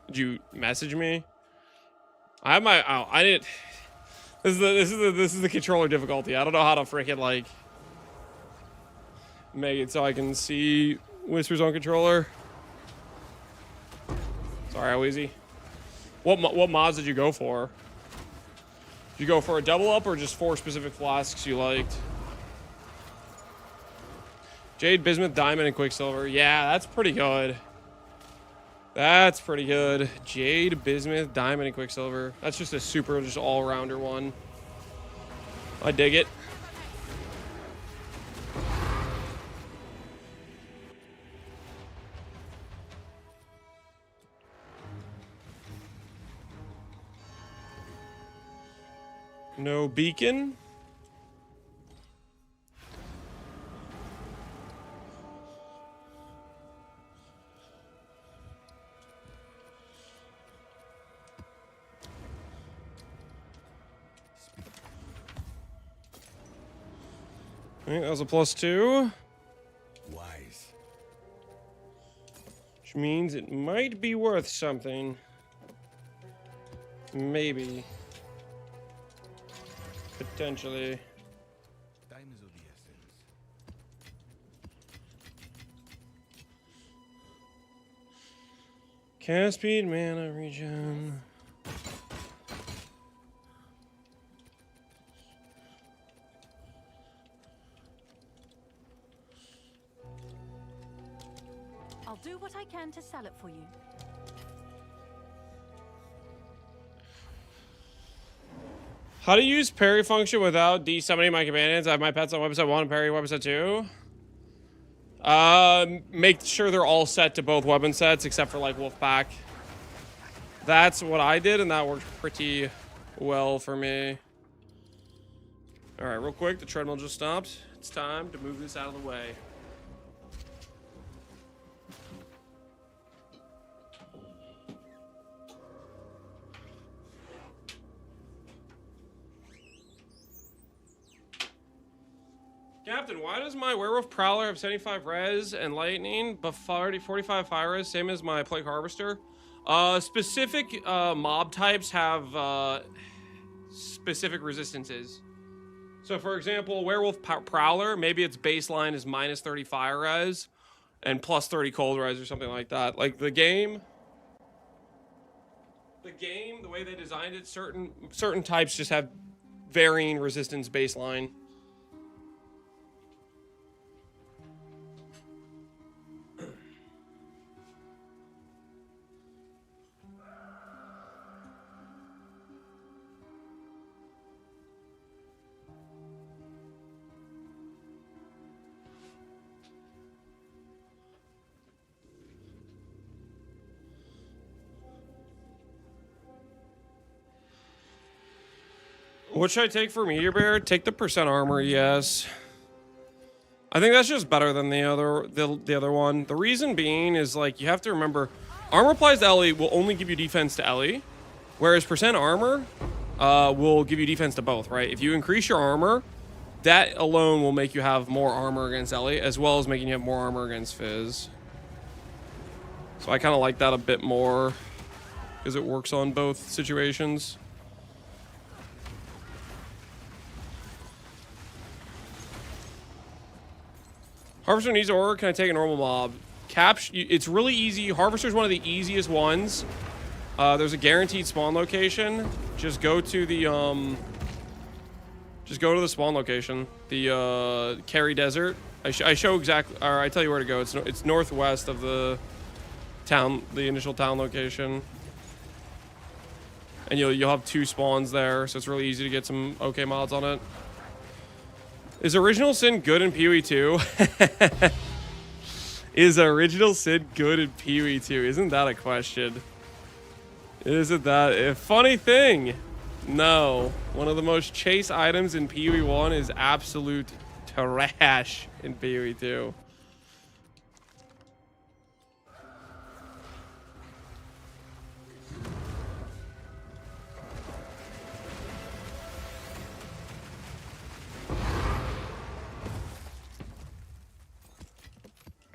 Did you message me? I have my I didn't. This is the controller difficulty. I don't know how to freaking like make it so I can see Whispers on controller. Sorry, how easy. What mods did you go for? Did you go for a double up or just 4 specific flasks you liked? Jade, Bismuth, Diamond, and Quicksilver. Yeah, that's pretty good. That's pretty good. Jade, Bismuth, Diamond, and Quicksilver. That's just a super, just all-rounder one. I dig it. No beacon. Alright, that was a +2. Wise. Which means it might be worth something. Maybe. Potentially. Time is of the essence. Cast speed, mana, regen. I'll do what I can to sell it for you. How to use parry function without desummoning my companions? I have my pets on weapon set 1 and parry weapon set 2. Make sure they're all set to both weapon sets except for like Wolfpack. That's what I did and that worked pretty well for me. Alright, real quick, the treadmill just stopped. It's time to move this out of the way. Captain, why does my Werewolf Prowler have 75 res and lightning, but 45 fire res, same as my Plague Harvester? Specific mob types have specific resistances. So for example, Werewolf Prowler, maybe its baseline is minus 30 fire res and plus 30 cold res or something like that. Like the game, the way they designed it, certain types just have varying resistance baseline. What should I take for Meteor Bear? Take the percent armor, yes. I think that's just better than the other one. The reason being is, like, you have to remember, armor applies to Ellie will only give you defense to Ellie, whereas percent armor will give you defense to both, right? If you increase your armor, that alone will make you have more armor against Ellie, as well as making you have more armor against Fizz. So I kind of like that a bit more, because it works on both situations. Harvester needs Aura. Can I take a normal mob? It's really easy. Harvester's one of the easiest ones. There's a guaranteed spawn location. Just go to the spawn location. The Kerry Desert. I show exactly, or I tell you where to go. It's northwest of the town, the initial town location. And you'll have 2 spawns there, so it's really easy to get some okay mods on it. Is Original Sin good in PoE 2? Is Original Sin good in PoE 2? Isn't that a question? Isn't that a funny thing? No. One of the most chase items in PoE 1 is absolute trash in PoE 2.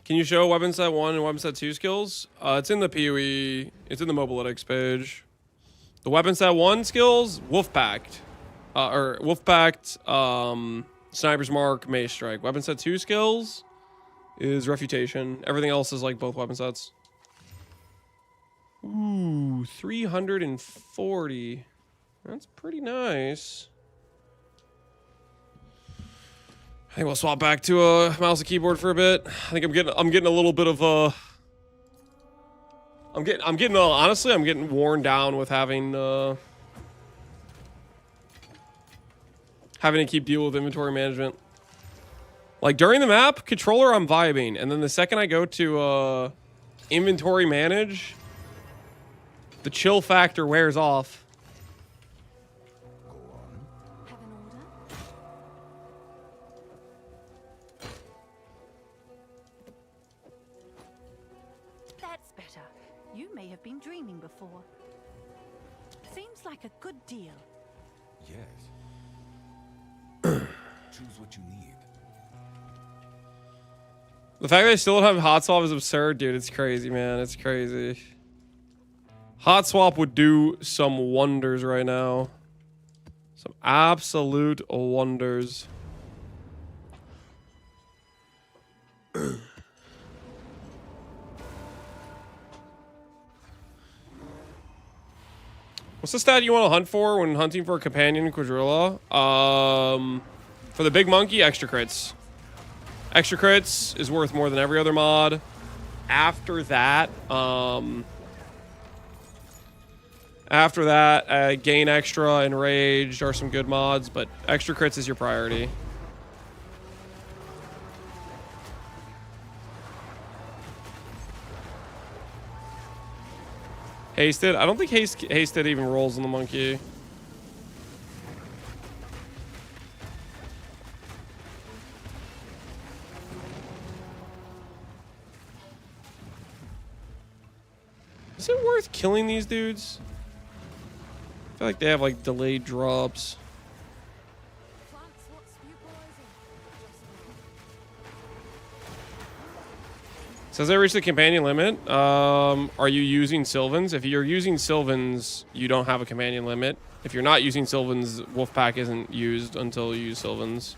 Can you show weapon set 1 and weapon set 2 skills? It's in the PoE, it's in the Mobalytics page. The weapon set 1 skills, Wolfpact. Sniper's Mark, Mace Strike. Weapon set 2 skills is Refutation. Everything else is like both weapon sets. Ooh, 340. That's pretty nice. I think we'll swap back to a mouse and keyboard for a bit. I think I'm getting a little bit of honestly, I'm getting worn down with having to keep dealing with inventory management. Like during the map, controller I'm vibing, and then the second I go to inventory manage, the chill factor wears off. Have an order? That's better. You may have been dreaming before. Seems like a good deal. Yes. Choose what you need. The fact that I still don't have hot swap is absurd, dude. It's crazy, man. It's crazy. Hot swap would do some wonders right now. Some absolute wonders. What's the stat you want to hunt for when hunting for a companion in Quadrilla? For the big monkey, extra crits. Extra crits is worth more than every other mod. After that, gain extra and rage are some good mods, but extra crits is your priority. Hasted? I don't think Hasted even rolls on the monkey. Is it worth killing these dudes? I feel like they have like delayed drops. Plants what spew boys in. Says I reached the companion limit. Are you using Sylvans? If you're using Sylvans, you don't have a companion limit. If you're not using Sylvans, Wolfpack isn't used until you use Sylvans.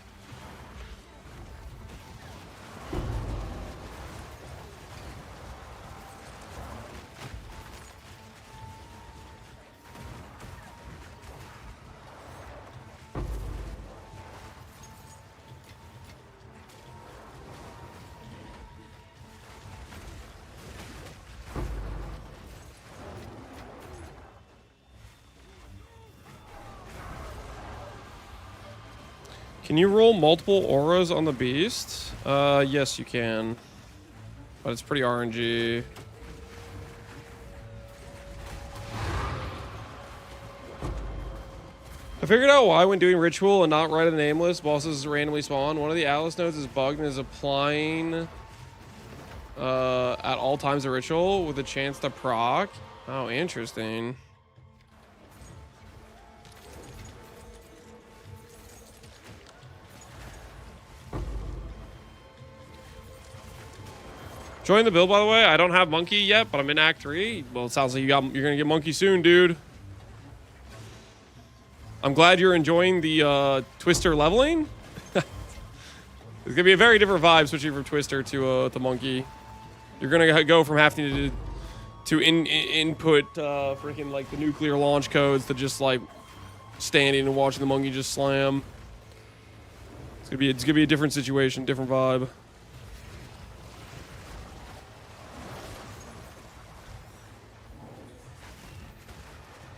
Can you roll multiple auras on the beast? Yes, you can. But it's pretty RNG. I figured out why when doing ritual and not right of the nameless, bosses randomly spawn. One of the Atlas nodes is bugged and is applying at all times a ritual with a chance to proc. Oh, interesting. Join the build, by the way. I don't have Monkey yet, but I'm in Act 3. Well, it sounds like you're gonna get Monkey soon, dude. I'm glad you're enjoying the Twister leveling. It's gonna be a very different vibe switching from Twister to Monkey. You're gonna go from having to input freaking like the nuclear launch codes to just like standing and watching the Monkey just slam. It's gonna be a different situation, different vibe.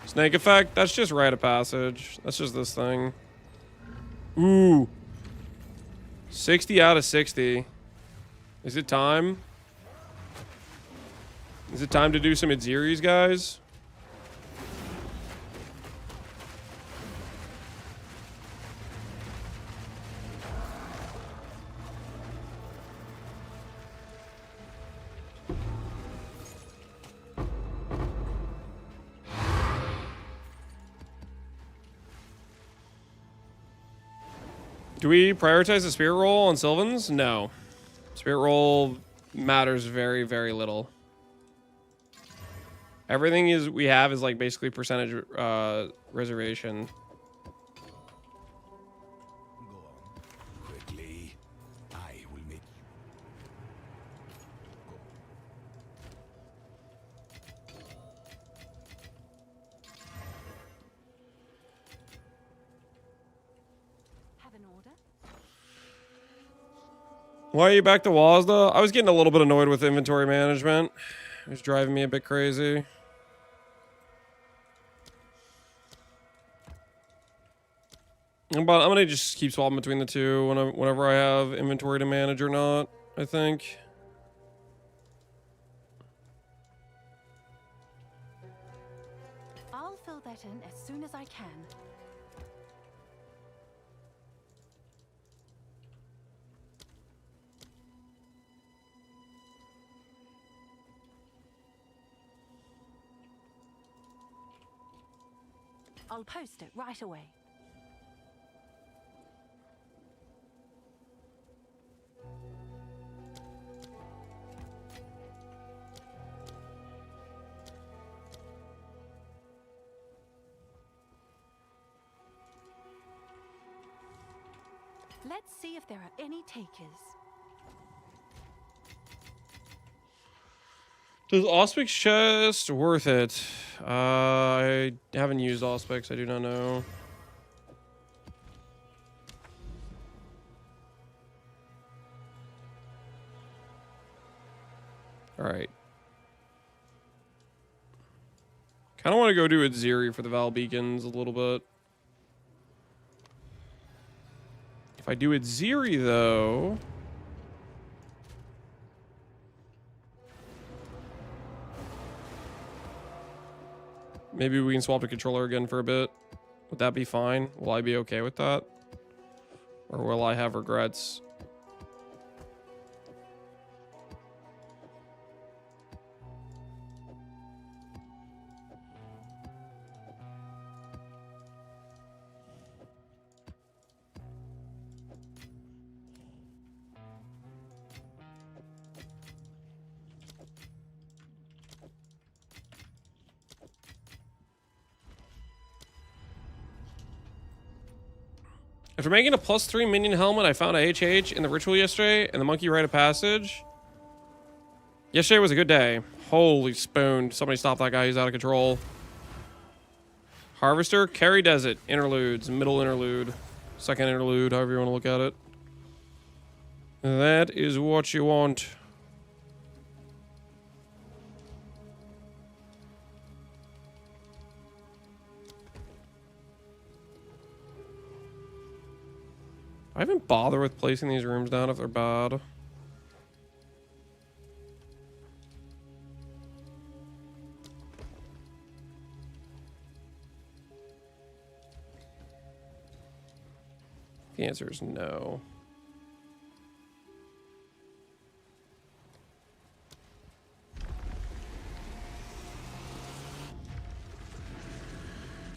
Snake effect? That's just rite of passage. That's just this thing. Ooh. 60 out of 60. Is it time? Is it time to do some Idzeries, guys? Do we prioritize the spirit roll on Sylvans? No. Spirit roll matters very, very little. Everything we have is like basically percentage reservation. Go on. Quickly. I will make Have an order? Why are you back to Wazda? I was getting a little bit annoyed with inventory management. It was driving me a bit crazy. But I'm gonna just keep swapping between the two whenever I have inventory to manage or not, I think. I'll fill that in as soon as I can. I'll post it right away. Let's see if there are any takers. Does Auspix chest worth it? I haven't used Auspix. I do not know. All right. Kind of want to go do Itziri for the Val Beacons a little bit. If I do Itziri, though... maybe we can swap the controller again for a bit. Would that be fine? Will I be okay with that? Or will I have regrets? After making a +3 minion helmet, I found a HH in the ritual yesterday, and the monkey rite of passage. Yesterday was a good day. Holy spoon. Somebody stop that guy. He's out of control. Harvester, carry desert, interludes, middle interlude, second interlude, however you want to look at it. That is what you want. I haven't bothered with placing these rooms down if they're bad. The answer is no.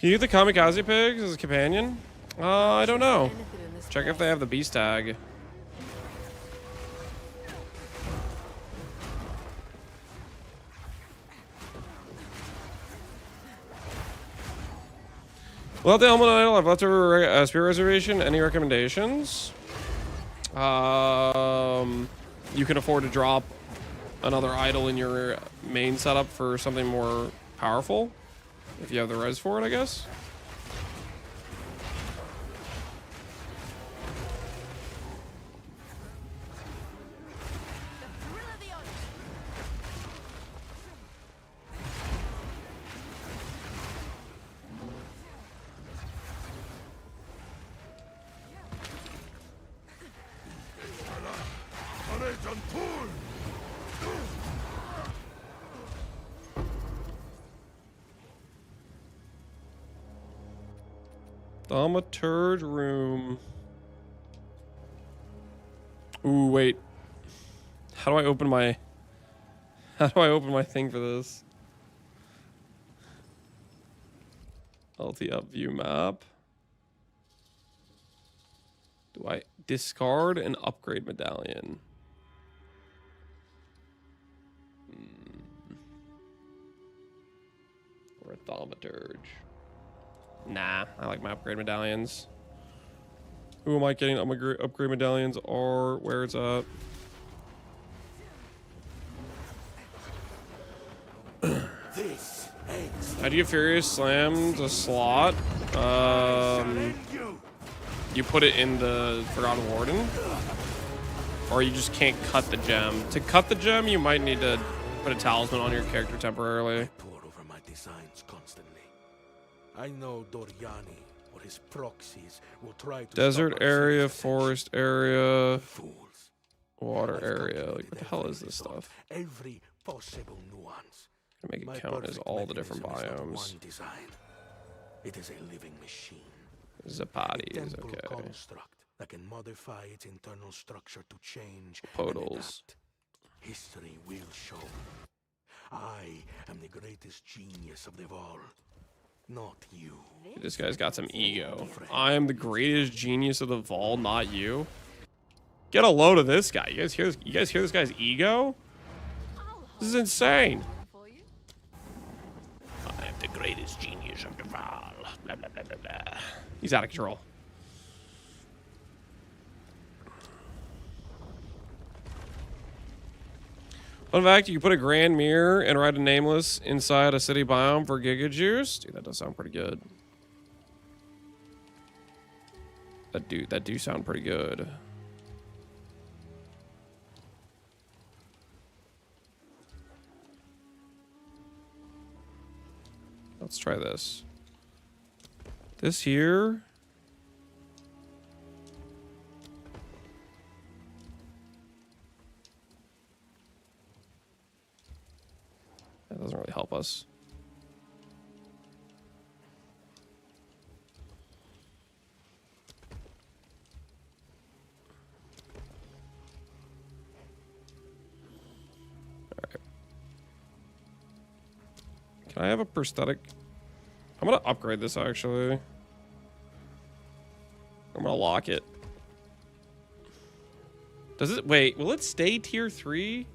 Can you get the kamikaze pigs as a companion? I don't know. Check if they have the BiS tag. Well, the helmet idol, I've left over a spirit reservation. Any recommendations? You can afford to drop another idol in your main setup for something more powerful. If you have the res for it, I guess. Thaumaturge room. Ooh, wait. How do I open my thing for this? LT up view map. Do I discard an upgrade medallion? Or a thaumaturge? Nah, I like my upgrade medallions. Who am I getting upgrade medallions or where it's at? How do you Furious Slam the slot? You put it in the Forgotten Warden? Or you just can't cut the gem. To cut the gem, you might need to put a talisman on your character temporarily. I know Doriani or his proxies will try to Desert stop our area, civilization. forest area, Fools. water I've area. calculated Like, what the hell is every this result, stuff? Every possible nuance. Make My it count as perfect all the different mechanism is not biomes. one design. It is a living machine. Zapati A is temple okay. construct that can modify its internal structure to change Podals. and adapt. History will show. I am the greatest genius of them all. Not you. This guy's got some ego. I am the greatest genius of the Vol, not you. Get a load of this guy. You guys hear this guy's ego? This is insane. I am the greatest genius of the Vol. Blah, blah, blah, blah, blah. He's out of control. Fun fact, you can put a grand mirror and write a nameless inside a city biome for Giga Juice. Dude, that does sound pretty good. That do sound pretty good. Let's try this. This here. That doesn't really help us. All right. Can I have a prosthetic? I'm gonna upgrade this actually. I'm gonna lock it. Does it wait? Will it stay tier 3?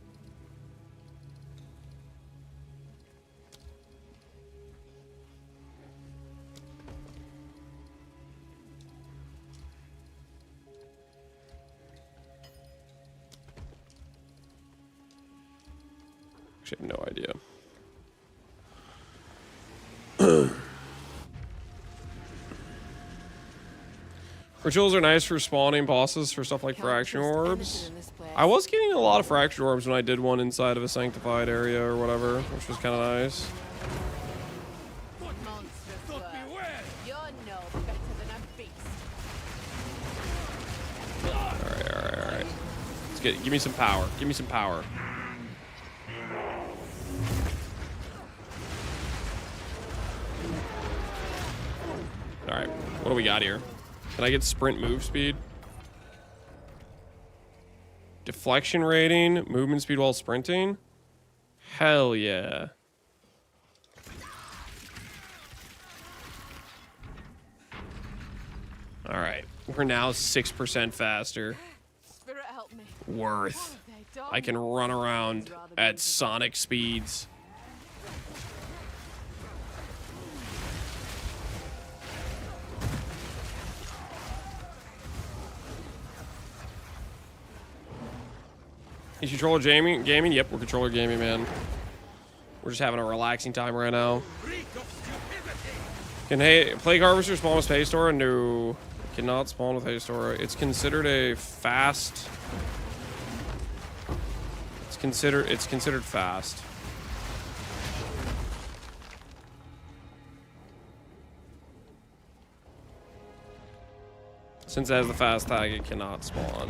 Actually, I have no idea. Rituals are nice for spawning bosses for stuff like fraction orbs. I was getting a lot of fraction orbs when I did one inside of a sanctified area or whatever, which was kind of nice. Alright. Let's get, give me some power. Give me some power. Alright, what do we got here? Can I get sprint move speed? Deflection rating, movement speed while sprinting? Hell yeah. Alright, we're now 6% faster. Spirit help me. Worth. I can run around at sonic speeds. Is controller gaming? Yep, we're controller gaming, man. We're just having a relaxing time right now. Can Plague Harvester spawn with Haste Aura? No. Cannot spawn with Haste Aura. It's considered a fast. It's considered fast. Since it has the fast tag, it cannot spawn.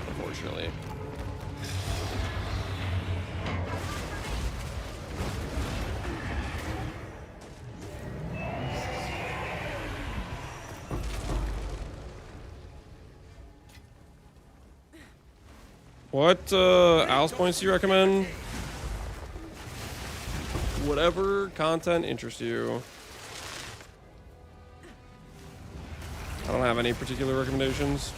Unfortunately. What Alice points do you recommend? Whatever content interests you. I don't have any particular recommendations.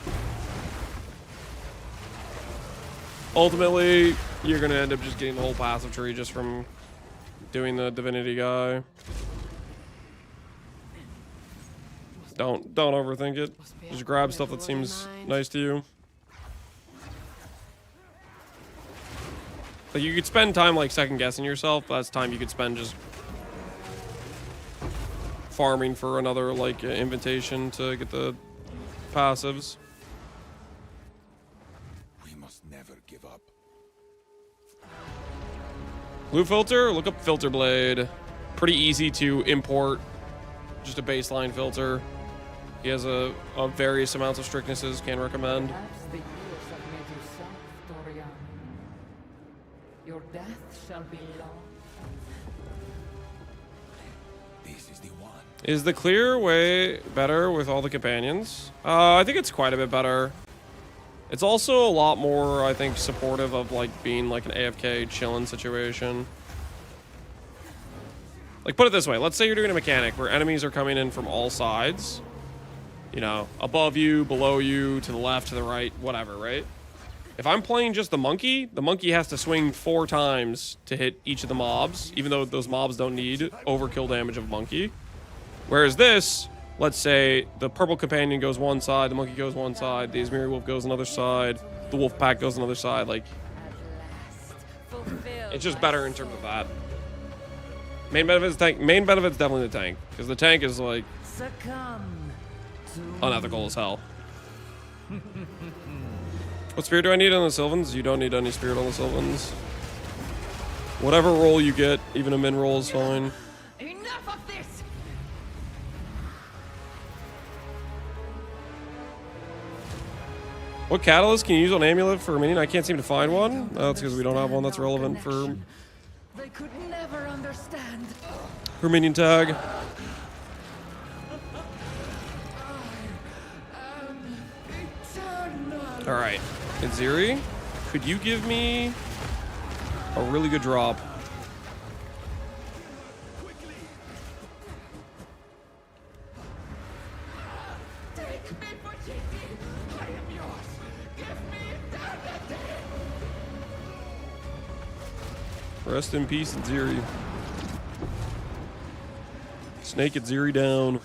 Ultimately, you're gonna end up just getting the whole passive tree just from doing the divinity guy. Don't overthink it. Just grab stuff that seems nice to you. Like, you could spend time, like, second-guessing yourself, but that's time you could spend just farming for another, like, invitation to get the passives. We must never give up. Blue filter? Look up filter blade. Pretty easy to import. Just a baseline filter. He has a various amounts of strictnesses, can recommend. Perhaps the years have made you soft, Dorian. Your death shall be long. This is the one. Is the clear way better with all the companions? I think it's quite a bit better. It's also a lot more, I think, supportive of, like, being like an AFK chillin' situation. Like, put it this way. Let's say you're doing a mechanic where enemies are coming in from all sides. You know, above you, below you, to the left, to the right, whatever, right? If I'm playing just the monkey has to swing 4 times to hit each of the mobs, even though those mobs don't need overkill damage of monkey. Whereas this, let's say the purple companion goes one side, the monkey goes one side, the Izmiri wolf goes another side, the wolf pack goes another side. Like, it's just better in terms of that. Main benefit's tank. Main benefit's definitely the tank, because the tank is like unethical as hell. What spirit do I need on the Sylvans? You don't need any spirit on the Sylvans. Whatever roll you get, even a min roll is fine. Enough of this. What catalyst can you use on amulet for a minion? I can't seem to find one. That's because we don't have one that's relevant for They could never understand. minion tag. All right, Iziri, could you give me a really good drop? Rest in peace, Iziri. Snake Iziri down.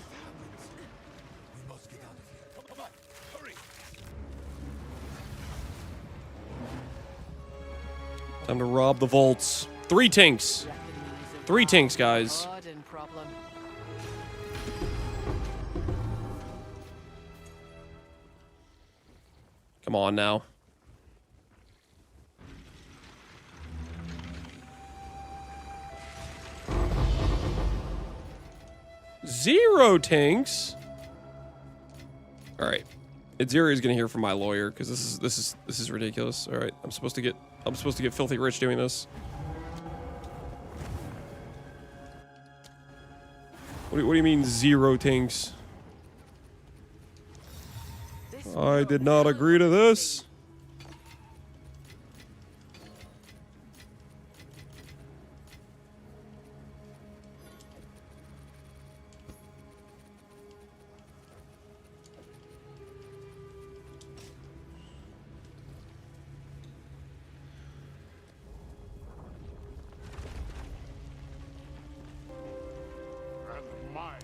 Time to rob the vaults. 3 tinks. 3 tinks, guys. Garden problem. Come on now. Zero tinks. All right, Adziri is gonna hear from my lawyer because this is ridiculous. All right, I'm supposed to get filthy rich doing this. What do you mean 0 tinks? I did not agree to this.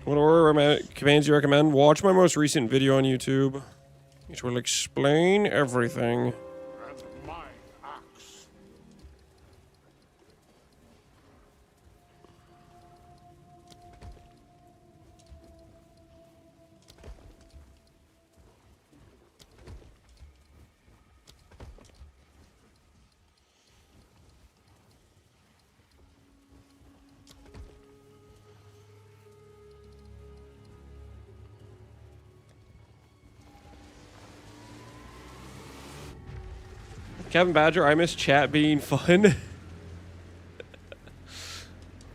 What order commands you recommend? Watch my most recent video on YouTube, which will explain everything. And my axe. Kevin Badger, I miss chat being fun.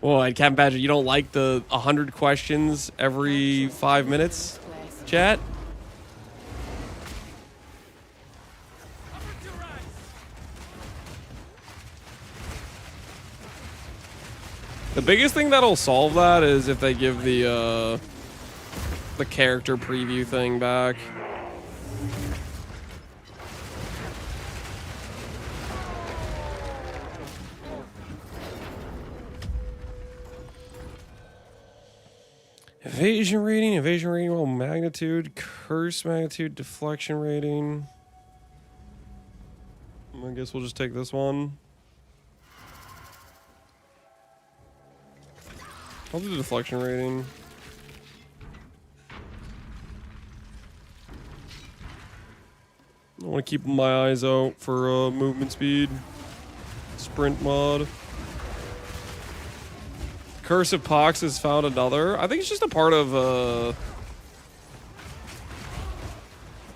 Well, Kevin Badger, you don't like the 100 questions every 5 minutes, chat? The biggest thing that'll solve that is if they give the character preview thing back. Evasion rating, well, magnitude, curse magnitude, deflection rating. I guess we'll just take this one. I'll do the deflection rating. I want to keep my eyes out for movement speed. Sprint mod. Curse of Pox has found another. I think it's just a part of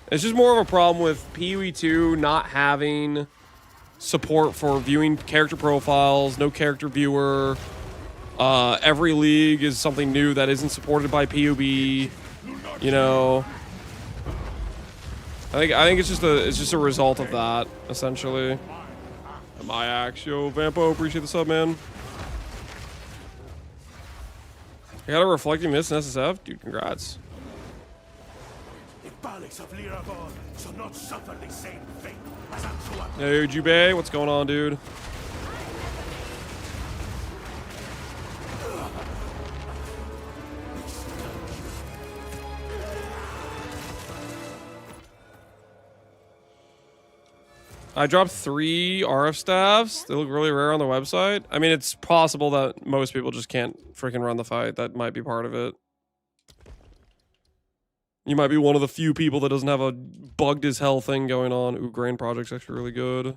it's just more of a problem with PoE 2 not having support for viewing character profiles, no character viewer. Every league is something new that isn't supported by PoB. You know, I think it's just a result of that, essentially. My axe, yo, Vampo, appreciate the sub, man. I got a reflecting miss in SSF, dude. Congrats. The Palace of Liragon shall not suffer the same fate as Antoine. Hey, Jubei, what's going on, dude? I dropped 3 RF staffs. They look really rare on the website. I mean, it's possible that most people just can't freaking run the fight. That might be part of it. You might be one of the few people that doesn't have a bugged as hell thing going on. Ooh, Grain Project's actually really good.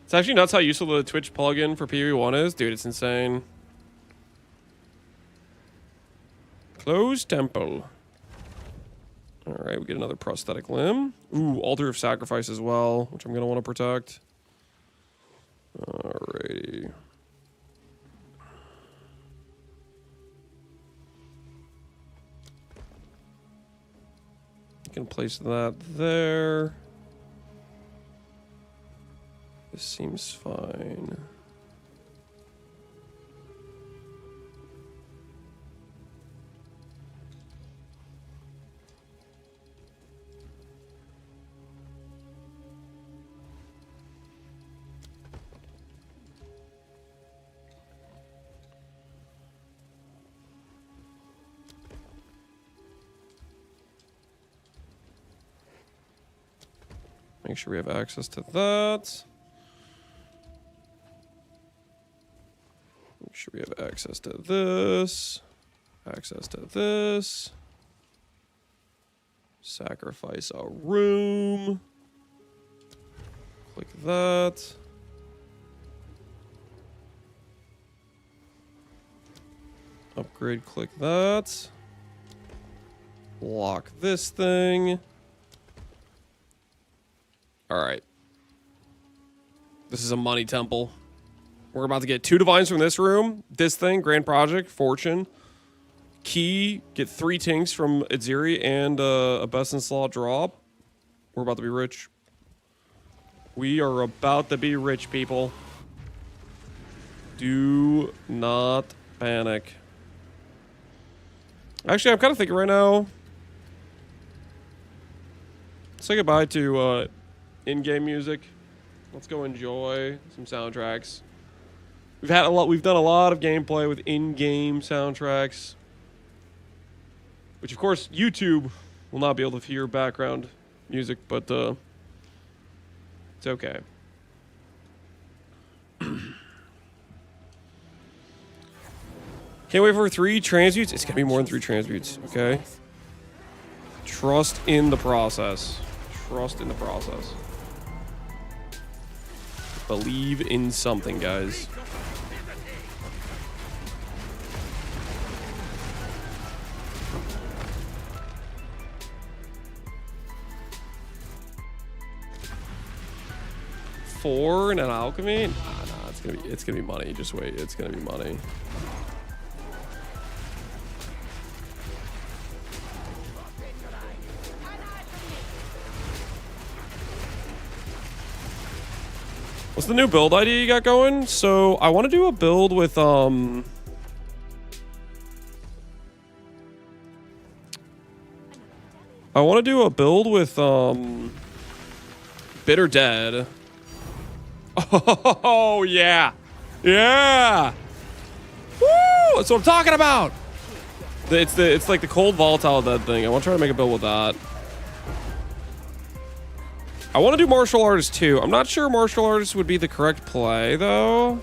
It's actually nuts how useful the Twitch plugin for PoE1 is. Dude, it's insane. Closed temple. Alright, we get another prosthetic limb. Ooh, altar of sacrifice as well, which I'm going to want to protect. Alrighty. Can place that there. This seems fine. Make sure we have access to that. Make sure we have access to this. Access to this. Sacrifice a room. Click that. Upgrade, click that. Lock this thing. Alright. This is a money temple. We're about to get 2 divines from this room. This thing, Grand Project, Fortune. Key, get 3 tinks from Itziri and a best in slot drop. We're about to be rich. We are about to be rich, people. Do not panic. Actually, I'm kind of thinking right now. Say goodbye to in-game music. Let's go enjoy some soundtracks. We've done a lot of gameplay with in-game soundtracks. Which, of course, YouTube will not be able to hear background music, but it's okay. Can't wait for 3 transmutes. It's gonna be more than 3 transmutes, okay? Trust in the process. Trust in the process. Believe in something, guys. $4 and an alchemy? Nah, it's gonna be money. Just wait, it's gonna be money. What's the new build idea you got going? So I want to do a build with I want to do a build with Bitter Dead. Oh yeah. Yeah. Woo! That's what I'm talking about. It's like the cold volatile dead thing. I want to try to make a build with that. I want to do martial artist too. I'm not sure martial artist would be the correct play though.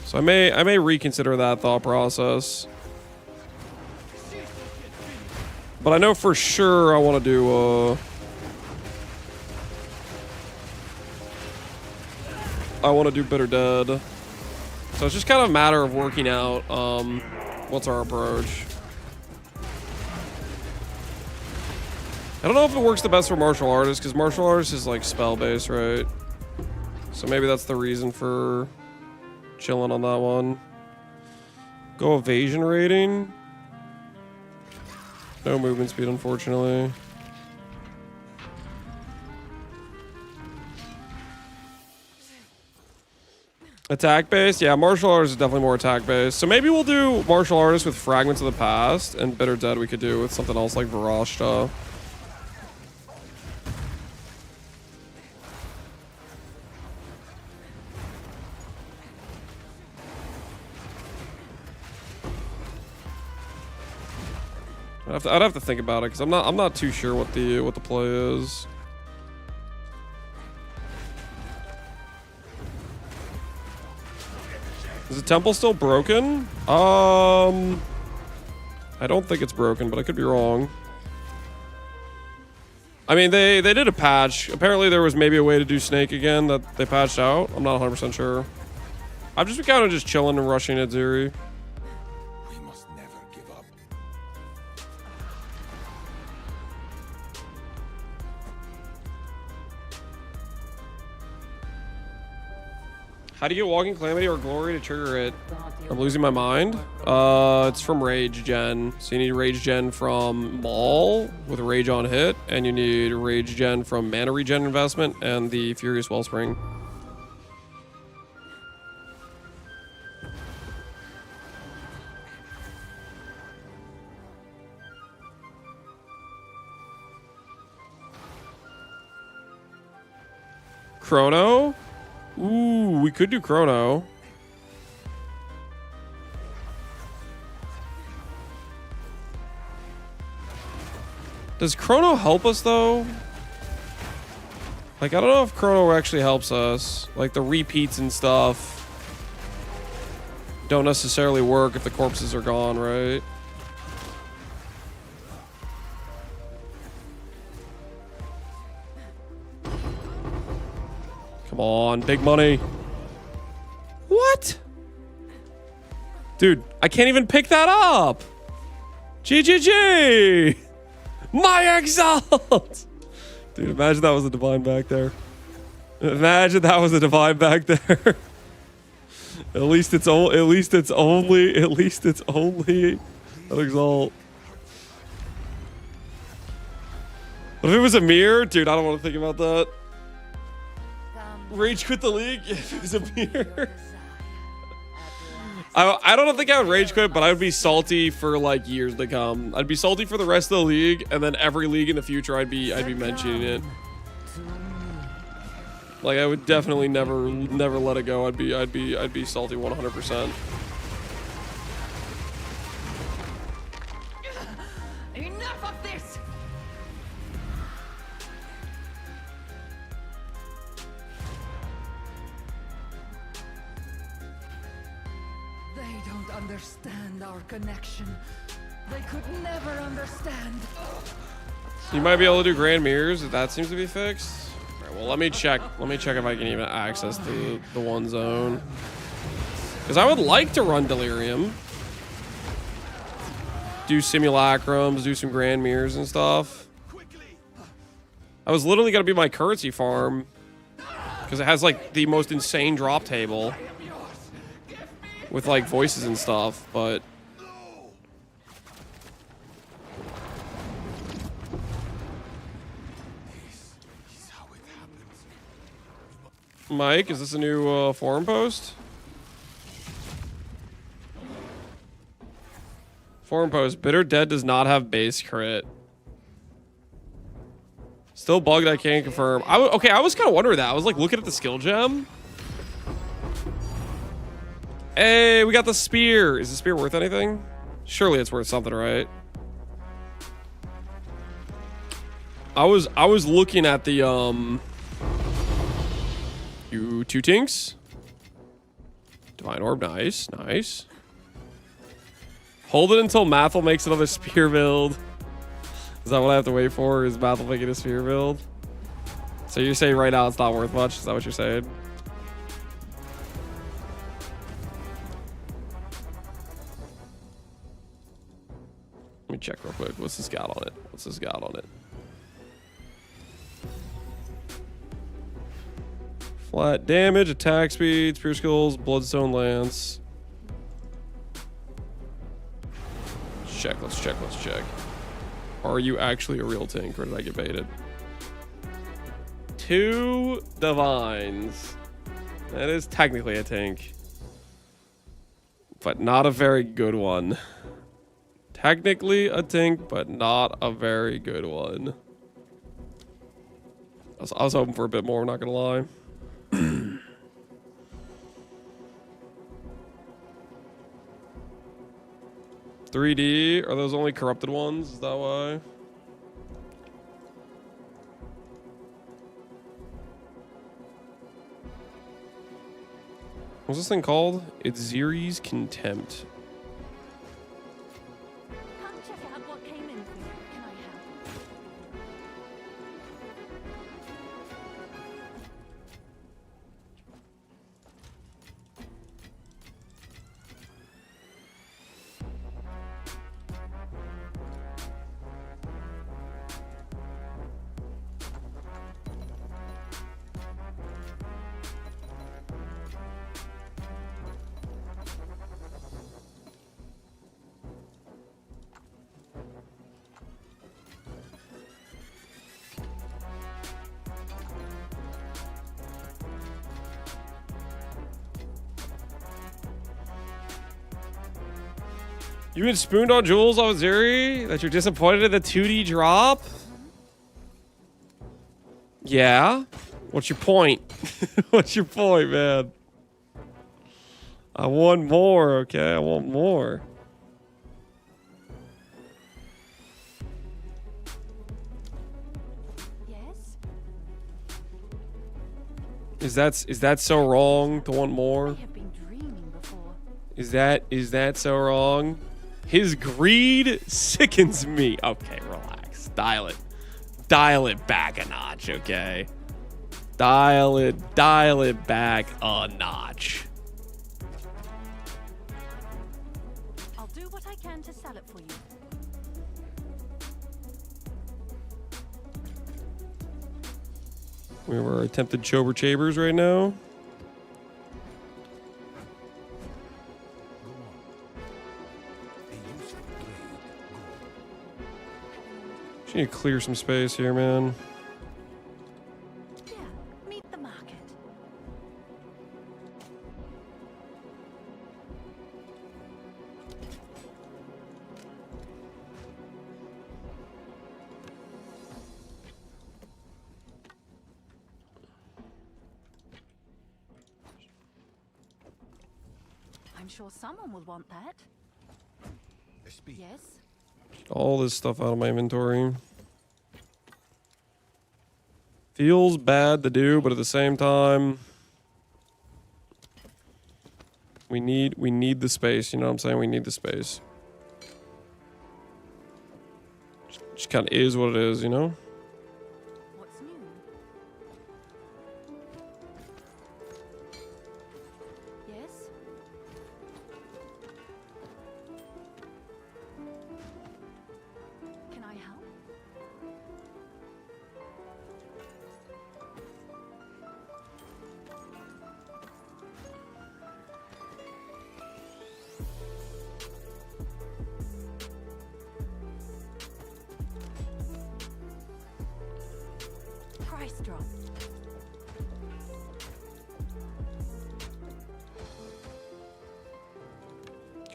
So I may reconsider that thought process. But I know for sure I want to do I want to do Bitter Dead. So it's just kind of a matter of working out what's our approach. I don't know if it works the best for martial artists, because martial artists is like spell based, right? So maybe that's the reason for chilling on that one. Go evasion rating. No movement speed, unfortunately. Attack based? Yeah, martial artists is definitely more attack based. So maybe we'll do martial artists with Fragments of the Past, and Bitter Dead we could do with something else like Varashta. I'd have to think about it because I'm not too sure what the play is. Is the temple still broken? I don't think it's broken, but I could be wrong. I mean, they did a patch. Apparently there was maybe a way to do Snake again that they patched out. I'm not 100% sure. I've just been kind of just chilling and rushing at Zuri. We must never give up. How do you get Walking Calamity or Glory to trigger it? I'm losing my mind. It's from Rage Gen. So you need Rage Gen from Maul with Rage on hit, and you need Rage Gen from Mana Regen Investment and the Furious Wellspring. Chrono? Ooh, we could do Chrono. Does Chrono help us though? Like, I don't know if Chrono actually helps us. Like, the repeats and stuff don't necessarily work if the corpses are gone, right? Come on, big money. What? Dude, I can't even pick that up. GGG! My exalt! Dude, imagine that was a divine back there. Imagine that was a divine back there. At least it's only an exalt. What if it was a mirror? Dude, I don't want to think about that. Rage quit the league if it was a mirror. I don't think I would rage quit, but I would be salty for like years to come. I'd be salty for the rest of the league, and then every league in the future I'd be mentioning it. Like, I would definitely never let it go. I'd be salty 100%. Enough of this! They don't understand our connection. They could never understand. You might be able to do grand mirrors if that seems to be fixed. All right, well, let me check if I can even access the one zone. Because I would like to run Delirium. Do simulacrums, do some grand mirrors and stuff. I was literally going to be my currency farm. Because it has like the most insane drop table. With like voices and stuff, but... Mike, is this a new forum post? Forum post. Bitter Dead does not have base crit. Still bugged, I can't confirm. Okay, I was kind of wondering that. I was like looking at the skill gem. Hey, we got the spear. Is the spear worth anything? Surely it's worth something, right? I was looking at the you two tinks. Divine orb, nice, nice. Hold it until Mathel makes another spear build. Is that what I have to wait for? Is Mathel making a spear build? So you're saying right now it's not worth much? Is that what you're saying? Let me check real quick. What's this got on it? What's this got on it? Flat damage, attack speed, spear skills, bloodstone lance. Let's check. Are you actually a real tank, or did I get baited? 2 divines. That is technically a tank. But not a very good one. Technically a tank, but not a very good one. I was hoping for a bit more, I'm not gonna lie. 3D? Are those only corrupted ones? Is that why? What's this thing called? It's Ziri's Contempt. Come check out what came in for you. Can I help? You been spooned on jewels on Ziri? That you're disappointed in the 2D drop? Yeah? What's your point? What's your point, man? I want more, okay? I want more. Yes? Is that so wrong to want more? I have been dreaming before. Is that so wrong? His greed sickens me. Okay, relax. Dial it back a notch, okay? Dial it back a notch. I'll do what I can to sell it for you. We were attempted chober chabers right now. Go on. A useful trade. Go. Just need to clear some space here, man. Here, meet the market. I'm sure someone will want that. Speak. Yes? All this stuff out of my inventory. Feels bad to do, but at the same time, we need the space. You know what I'm saying? We need the space. Just kind of is what it is, you know? What's new? Yes? Can I help? Price drop.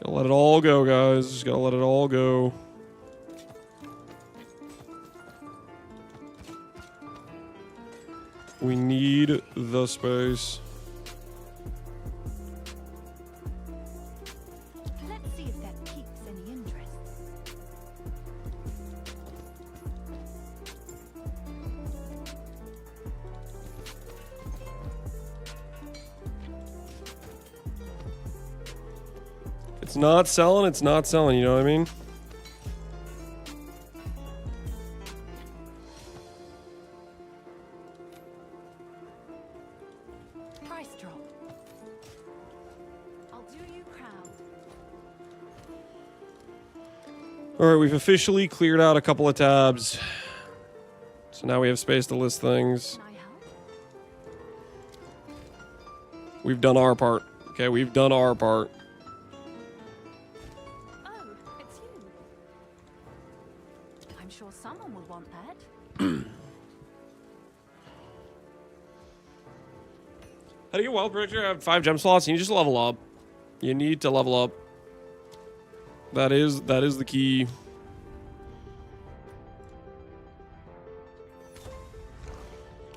Gotta let it all go, guys. Just gotta let it all go. We need the space. Let's see if that piques any interest. It's not selling, it's not selling, you know what I mean? Price drop. I'll do you proud. Alright, we've officially cleared out a couple of tabs. So now we have space to list things. Can I help? We've done our part. Okay, we've done our part. Oh, it's you. I'm sure someone will want that. How do you get Wild Predictor? Have 5 gem slots. You just level up. You need to level up. That is the key.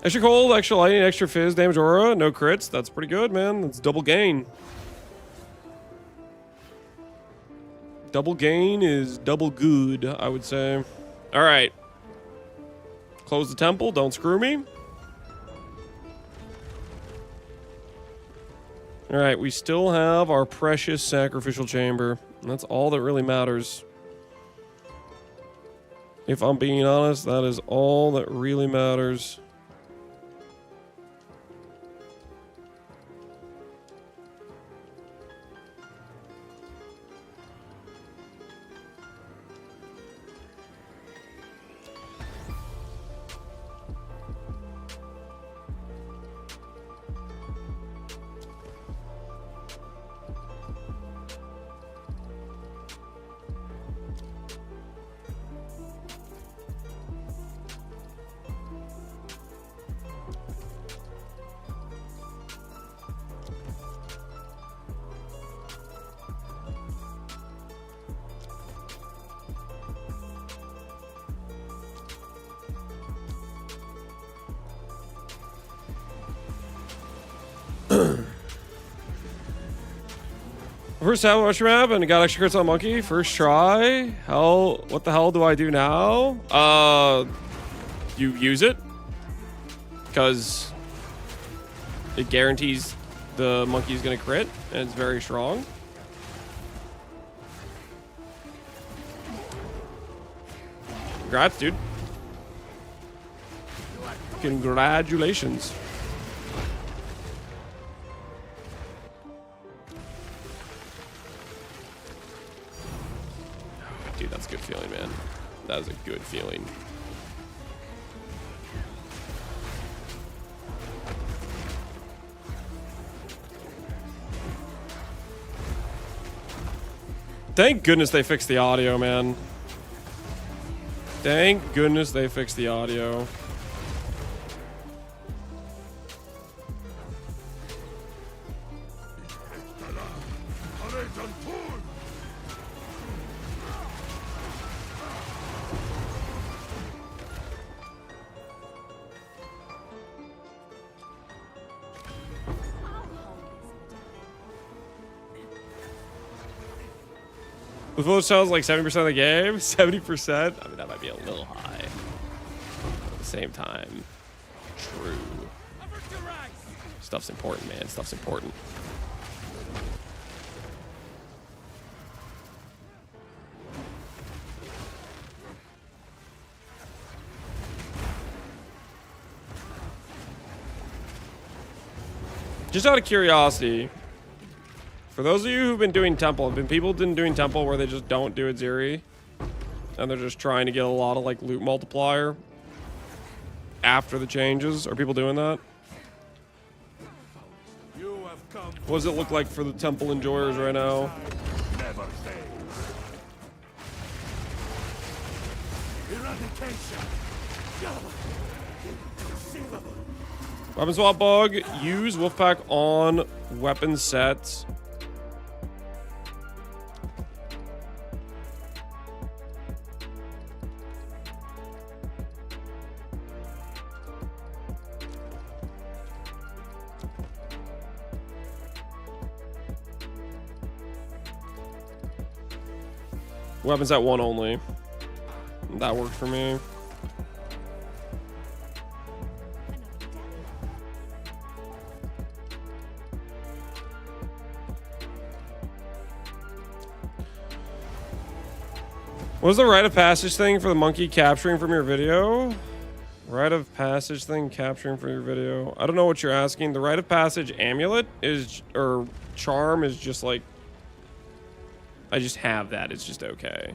Extra cold, extra lightning, extra fizz, damage aura, no crits. That's pretty good, man. That's double gain. Double gain is double good, I would say. All right. Close the temple. Don't screw me. All right, we still have our precious sacrificial chamber. And that's all that really matters. If I'm being honest, that is all that really matters. First time watch your map and got extra crits on monkey. First try. Hell, what the hell do I do now? You use it. Cause It guarantees the monkey's gonna crit, and it's very strong. Congrats, dude. Congratulations. Dude, that's a good feeling, man. That is a good feeling. Thank goodness they fixed the audio, man. Thank goodness they fixed the audio. The village sounds like 70% of the game. 70%? I mean, that might be a little high. But at the same time, true. Stuff's important, man. Stuff's important. Just out of curiosity, for those of you who've been doing Temple, have been people been doing Temple where they just don't do it Zeri, and they're just trying to get a lot of like loot multiplier after the changes? Are people doing that? What does it look like for the Temple enjoyers right now? Never fails. Eradication. Inconceivable. Weapon swap bug. Use Wolfpack on weapon sets. Weapons at 1 only. That worked for me. What was the rite of passage thing for the monkey capturing from your video? Rite of passage thing capturing from your video. I don't know what you're asking. The rite of passage amulet is, or charm is just like, I just have that. It's just okay.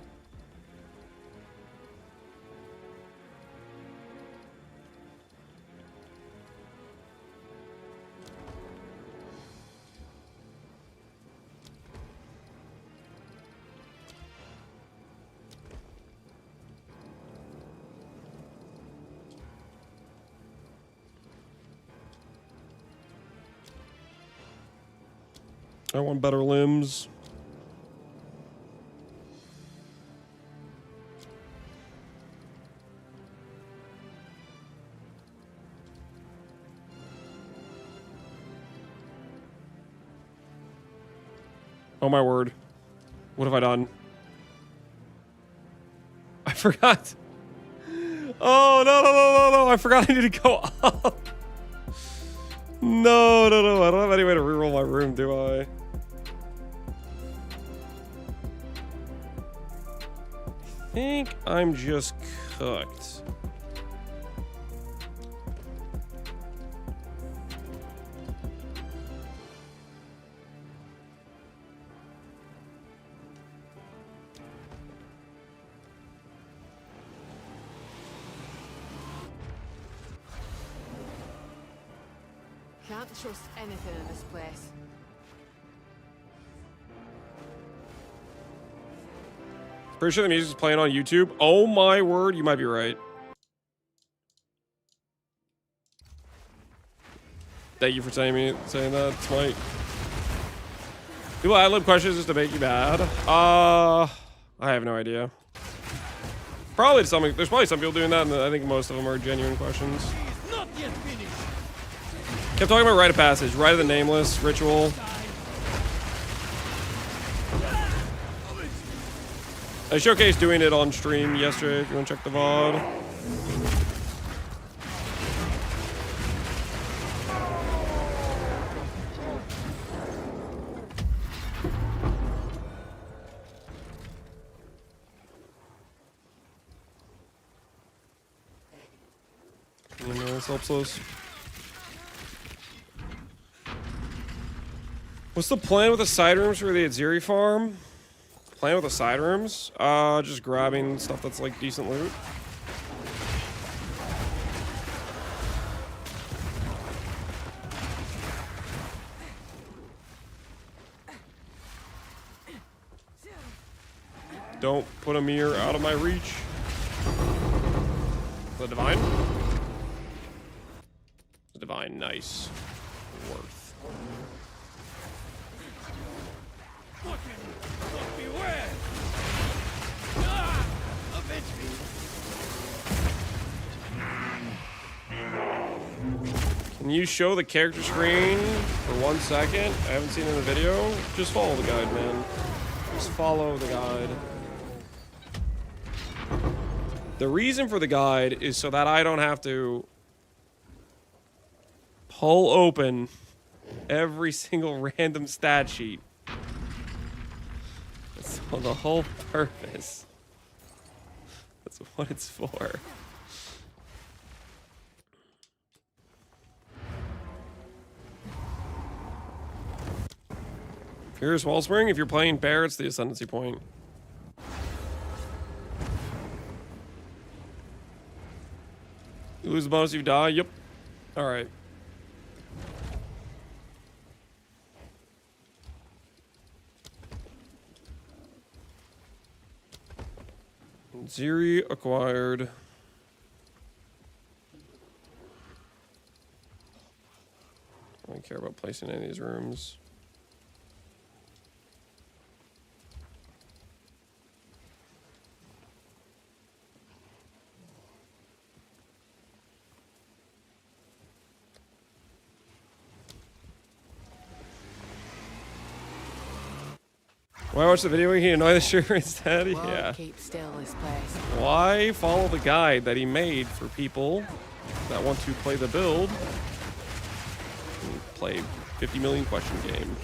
I want better limbs. Oh my word. What have I done? I forgot. Oh, no. I forgot I need to go up. No. I don't have any way to reroll my room, do I? I think I'm just cooked. Can't trust anything in this place. Pretty sure the music's playing on YouTube. Oh my word, you might be right. Thank you for saying that, Smite. People ad lib questions just to make you mad. I have no idea. Probably something. There's probably some people doing that, and I think most of them are genuine questions. Kept talking about rite of passage, rite of the nameless, ritual. I showcased doing it on stream yesterday if you want to check the VOD. This helps us. What's the plan with the side rooms for the Aziri farm? Plan with the side rooms? Just grabbing stuff that's like decent loot. Don't put a mirror out of my reach. The divine? The divine, nice. Worth. Beware! Ah! Avenge me! Can you show the character screen for 1 second? I haven't seen it in the video. Just follow the guide, man. Just follow the guide. The reason for the guide is so that I don't have to pull open every single random stat sheet. That's the whole purpose. That's what it's for. Here's Wellspring. If you're playing Bear, it's the Ascendancy point. You lose the bonus if you die? Yep. Alright. Ziri acquired. I don't care about placing any of these rooms. Why watch the video when you can annoy the shooter instead? Yeah. Keep still this place. Why follow the guide that he made for people that want to play the build and play 50 million question game?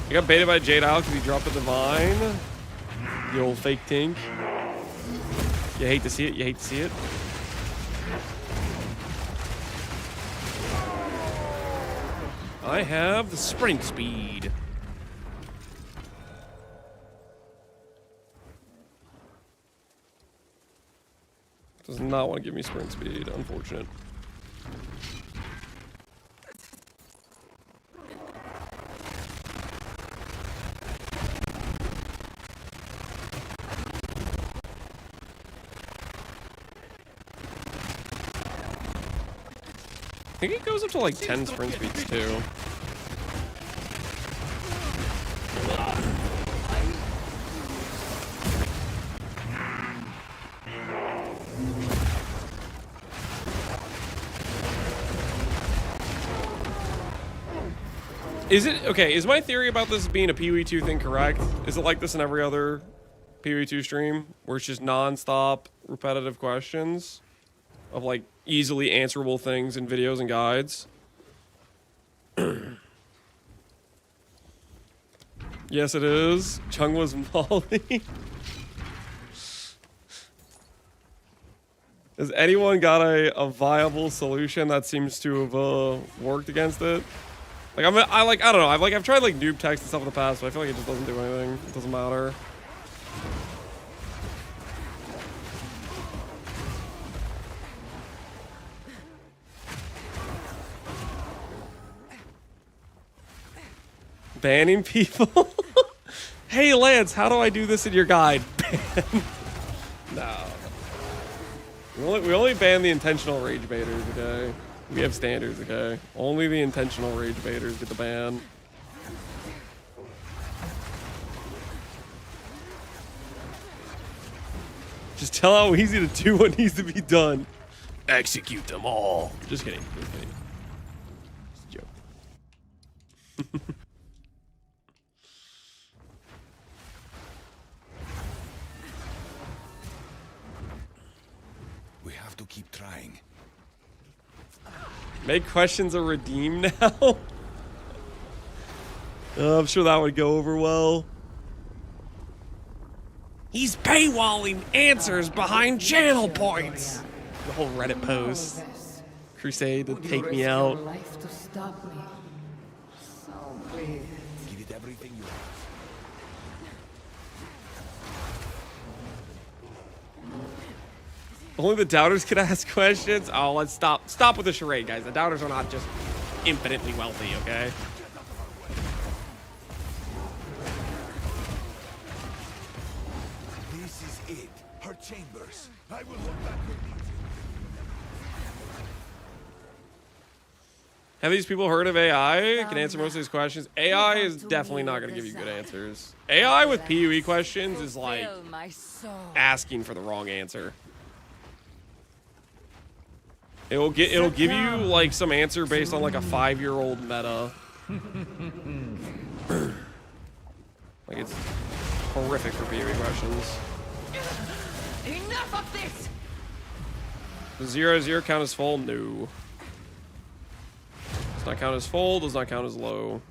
I got baited by Jade Isle because he dropped a divine. The old fake tink. You hate to see it, you hate to see it. I have the sprint speed. Does not want to give me sprint speed, unfortunate. I think it goes up to like 10 sprint speeds too. Is it okay? Is my theory about this being a PoE2 thing correct? Is it like this in every other PoE2 stream where it's just non-stop repetitive questions of like easily answerable things in videos and guides? Yes, it is. Chung was Molly. Has anyone got a viable solution that seems to have worked against it? Like I don't know. I've tried like noob text and stuff in the past, but I feel like it just doesn't do anything. It doesn't matter. Banning people? Hey Lance, how do I do this in your guide? No. We only ban the intentional rage baiters, okay? We have standards, okay? Only the intentional rage baiters get the ban. Just tell how easy to do what needs to be done. Execute them all. Just kidding. Just kidding. Just a joke. We have to keep trying. Make questions a redeem now? I'm sure that would go over well. He's paywalling answers behind channel points. The whole Reddit post. Crusade to take me out. Life to stop me. So be it. Give it everything you have. Only the doubters could ask questions. Oh, let's stop. Stop with the charade, guys. The doubters are not just infinitely wealthy, okay? This is it. Her chambers. I will hold back her needs. Have these people heard of AI? Can answer most of these questions. AI is definitely not going to give you good answers. AI with PoE questions is like asking for the wrong answer. It'll give you like some answer based on like a 5-year-old meta. Like it's horrific for PoE questions. Enough of this! Does 0-0 count as full? No. Does not count as full, does not count as low.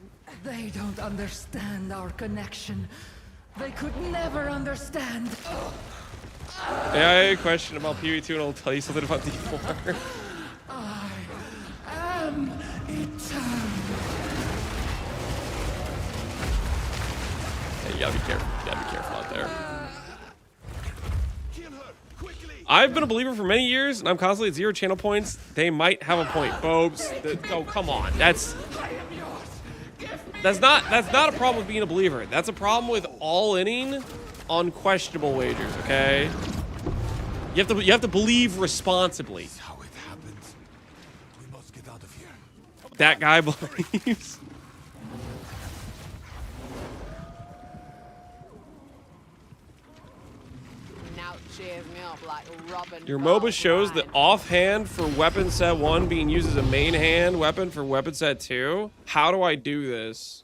They don't understand our connection. They could never understand. AI question about PoE 2 and I'll tell you something about D4. I am eternal. Yeah, you gotta be careful. You gotta be careful out there. Kill her quickly. I've been a believer for many years, and I'm constantly at 0 channel points. They might have a point, folks. Oh, come on. That's not a problem with being a believer. That's a problem with all-inning on questionable wagers. Okay. You have to believe responsibly. That's how it happens. We must get out of here. That guy believes. Now it cheers me up like Robin. Your MOBA shows that offhand for weapon set 1 being used as a main hand weapon for weapon set 2. How do I do this?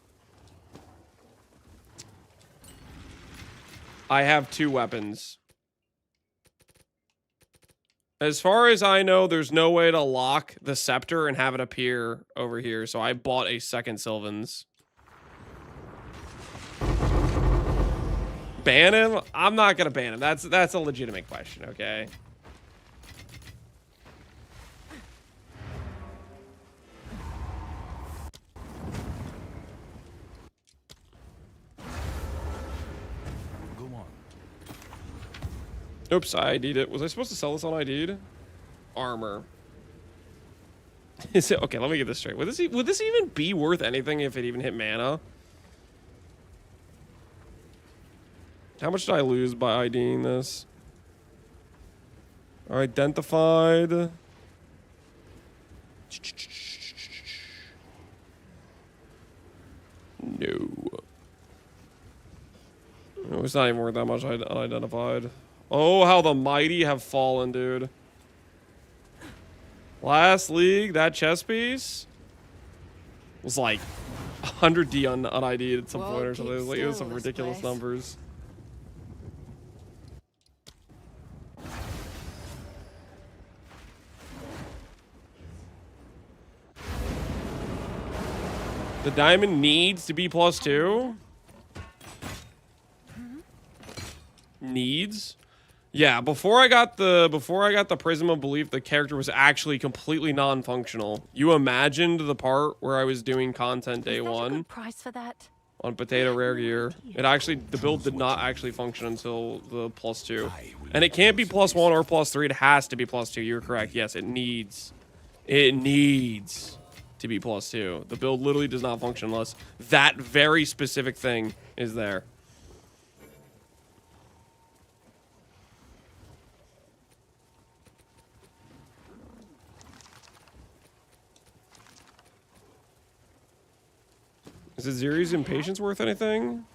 I have 2 weapons. As far as I know, there's no way to lock the scepter and have it appear over here, so I bought a second Sylvan's. Ban him? I'm not gonna ban him. That's a legitimate question, okay? Go on. Oops, I ID'd it. Was I supposed to sell this on ID'd? Armor. Is it okay? Let me get this straight. Would this even be worth anything if it even hit mana? How much did I lose by IDing this? Identified. No. Oh, it's not even worth that much unidentified. Oh, how the mighty have fallen, dude. Last league, that chess piece was like 100D on ID'd at some point or something. It was some ridiculous numbers. The diamond needs to be +2. Needs. Yeah, before I got the Prism of Belief, the character was actually completely non-functional. You imagined the part where I was doing content day 1 Price for that? on Potato Rare Gear. The build did not actually function until the +2. And it can't be +1 or +3, it has to be +2. You're correct. Yes, it needs to be +2. The build literally does not function unless that very specific thing is there. Is it Ziri's impatience worth anything?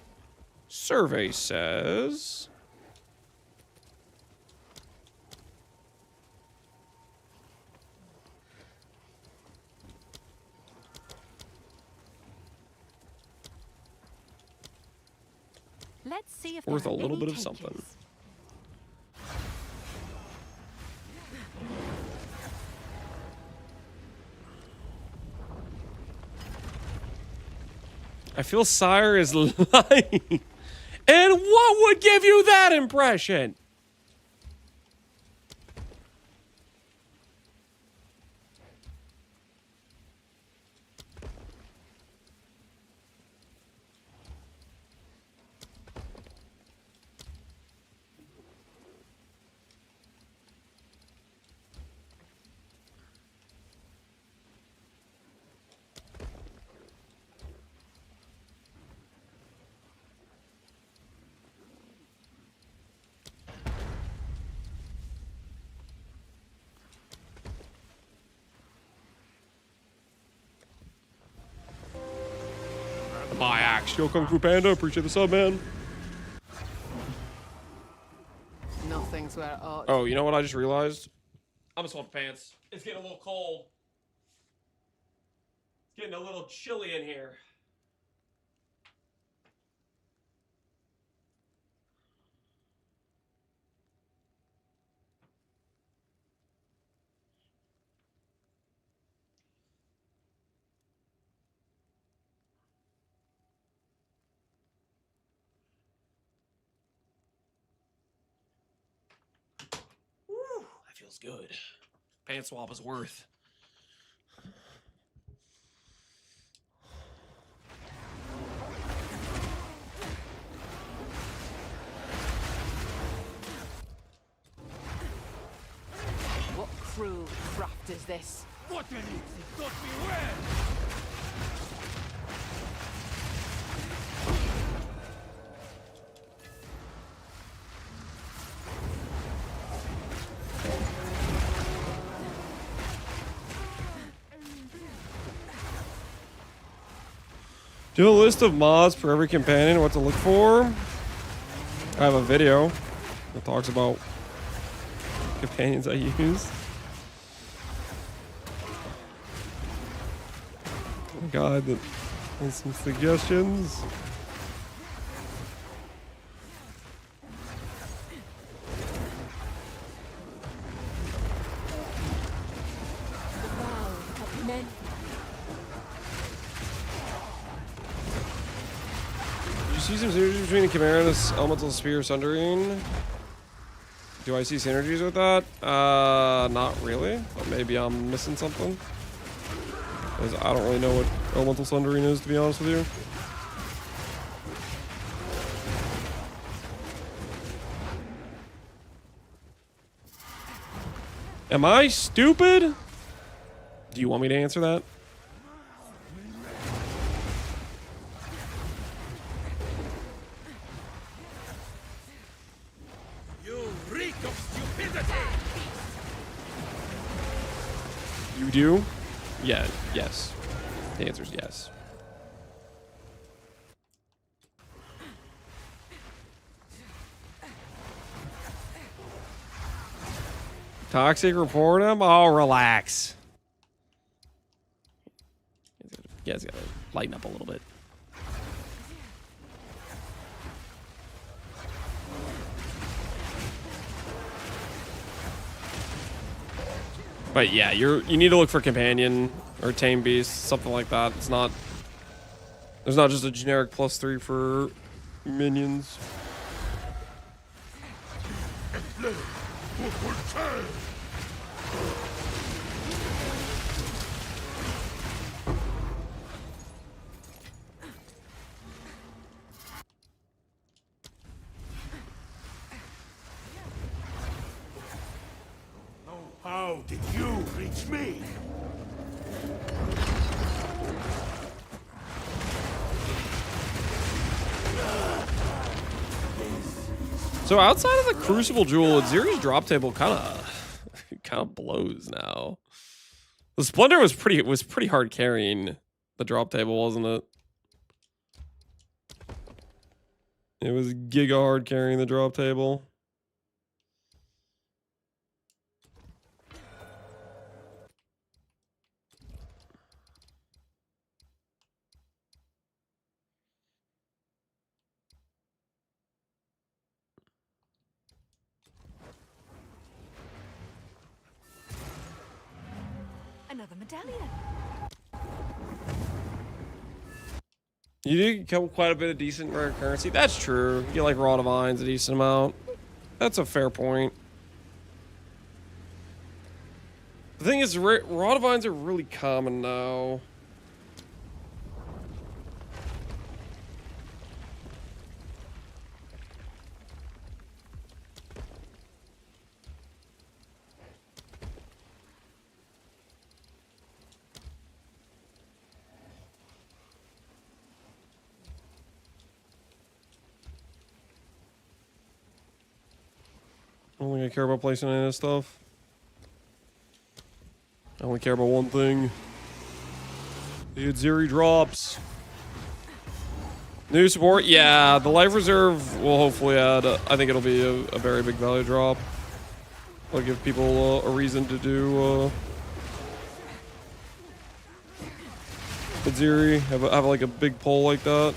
Survey says... Let's see if worth a there are little any bit of takers. something. I feel Sire is lying. And what would give you that impression? My axe. Yo, Kung Fu Panda. Appreciate the sub, man. Nothing's where it ought. Oh, you know what I just realized? I'm just pants. It's getting a little cold. It's getting a little chilly in here. Woo, that feels good. Pants swap is worth. What cruel craft is this? What an it got me wet! Do a list of mods for every companion, what to look for. I have a video that talks about companions I use. Oh my god, there's some suggestions. Do you see some synergy between the Chimera and this Elemental Spear Sundering? Do I see synergies with that? Not really. But maybe I'm missing something. Because I don't really know what Elemental Sundering is, to be honest with you. Am I stupid? Do you want me to answer that? You do? Yeah, yes. The answer is yes. Toxic report him? Oh, relax. You guys gotta lighten up a little bit. But yeah, you need to look for companion or tame beast, something like that. It's not. There's not just a generic +3 for minions. How did you reach me? So outside of the Crucible Jewel, Ziri's drop table kind of blows now. The Splendor was pretty hard carrying the drop table, wasn't it? It was giga hard carrying the drop table. Another medallion. You did get quite a bit of decent rare currency. That's true. You get like raw divines a decent amount. That's a fair point. The thing is, raw divines are really common now. I don't think I care about placing any of this stuff. I only care about one thing. The Aziri drops. New support? Yeah, the life reserve will hopefully add. I think it'll be a very big value drop. It'll give people a reason to do Aziri. Have like a big pull like that.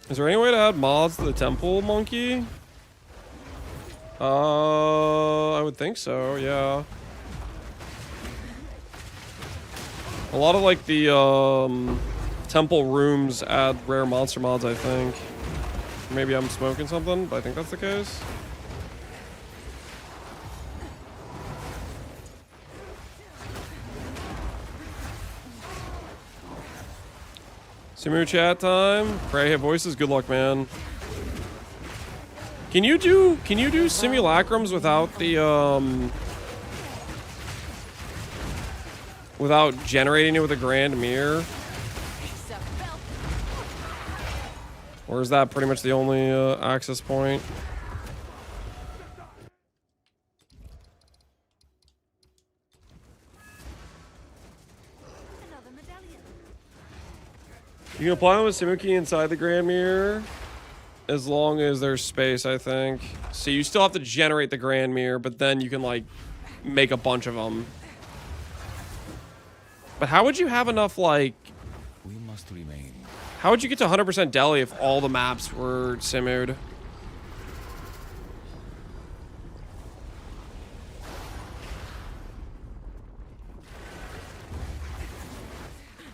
Is there any way to add mods to the temple monkey? I would think so, yeah. A lot of like the temple rooms add rare monster mods, I think. Maybe I'm smoking something, but I think that's the case. Simu chat time. Pray hit voices. Good luck, man. Can you do simulacrums without the without generating it with a grand mirror? Or is that pretty much the only access point? You can apply them with Simuki inside the Grand Mirror as long as there's space, I think. So you still have to generate the Grand Mirror, but then you can, like, make a bunch of them. But how would you have enough, like... We must remain. How would you get to 100% Delhi if all the maps were Simu'd?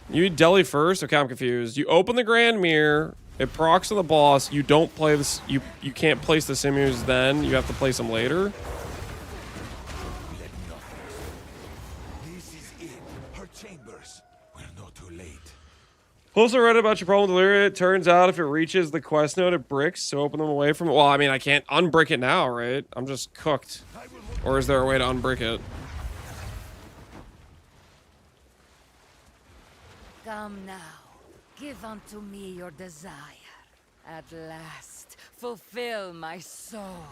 You need Delhi first? Okay, I'm confused. You open the Grand Mirror, it procs on the boss, you don't play this, you can't place the Simus then, you have to place them later? This is it. Her chambers. We're not too late. Also read about your problem with Delirium. It turns out if it reaches the quest node, it bricks, so open them away from it. Well, I mean, I can't unbrick it now, right? I'm just cooked. Or is there a way to unbrick it? Come now, give unto me your desire. At last, fulfill my soul.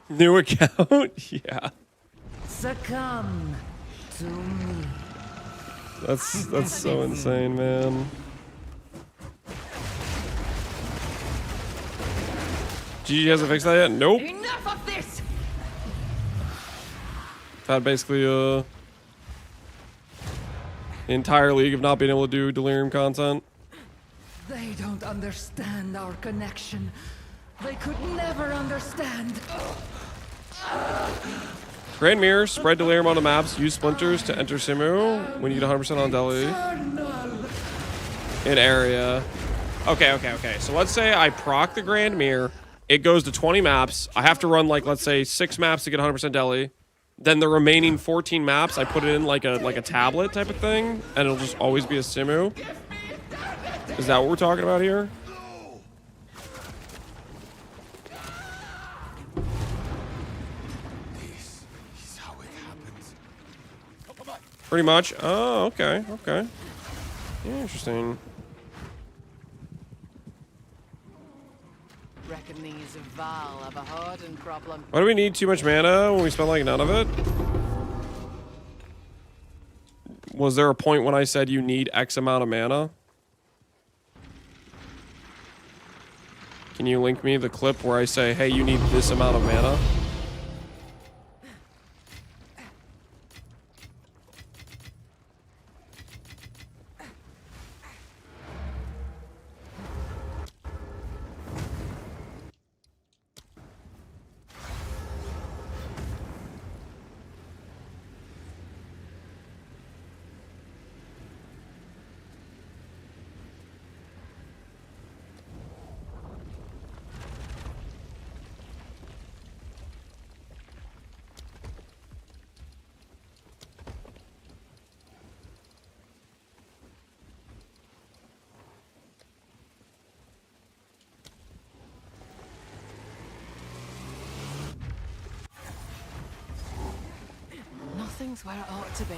New account? Yeah. Succumb to me. That's so insane, man. GG hasn't fixed that yet? Nope. Enough of this! I've had basically the entire league of not being able to do Delirium content. They don't understand our connection. They could never understand. Grand Mirror, spread Delirium on the maps, use splinters to enter Simu when you get 100% on Delhi. In area. Okay. So let's say I proc the Grand Mirror. It goes to 20 maps. I have to run, like, let's say 6 maps to get 100% Delhi. Then the remaining 14 maps, I put it in like a tablet type of thing, and it'll just always be a Simu. Is that what we're talking about here? This is how it happens. Pretty much. Oh, okay. Interesting. Reckon these Val have a hardened problem. Why do we need too much mana when we spend like none of it? Was there a point when I said you need X amount of mana? Can you link me the clip where I say, hey, you need this amount of mana? Everything's where it ought to be.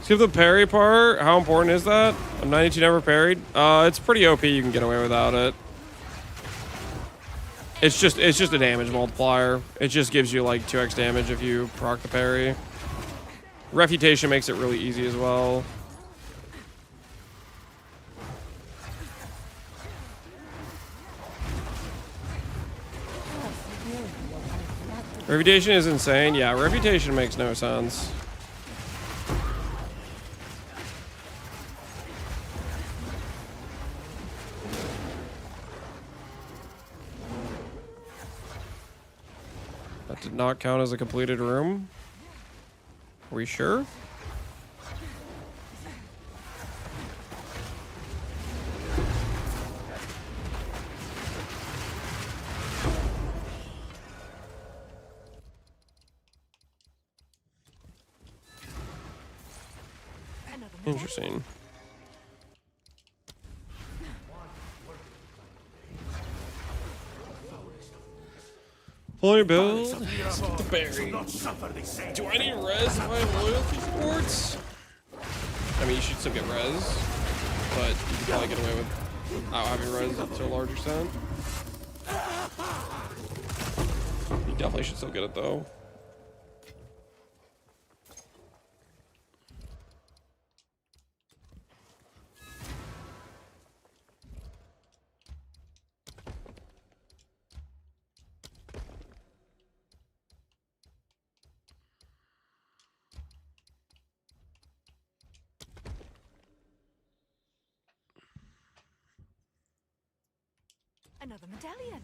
Skip the parry part. How important is that? I'm 92 never parried. It's pretty OP. You can get away without it. It's just a damage multiplier. It just gives you like 2x damage if you proc the parry. Refutation makes it really easy as well. Refutation is insane. Yeah, refutation makes no sense. That did not count as a completed room. Are we sure? Interesting. Pull your build. Skip the berry. Do I need res if I have loyalty supports? I mean, you should still get res, but you can probably get away without having res to a large extent. You definitely should still get it though. Another medallion.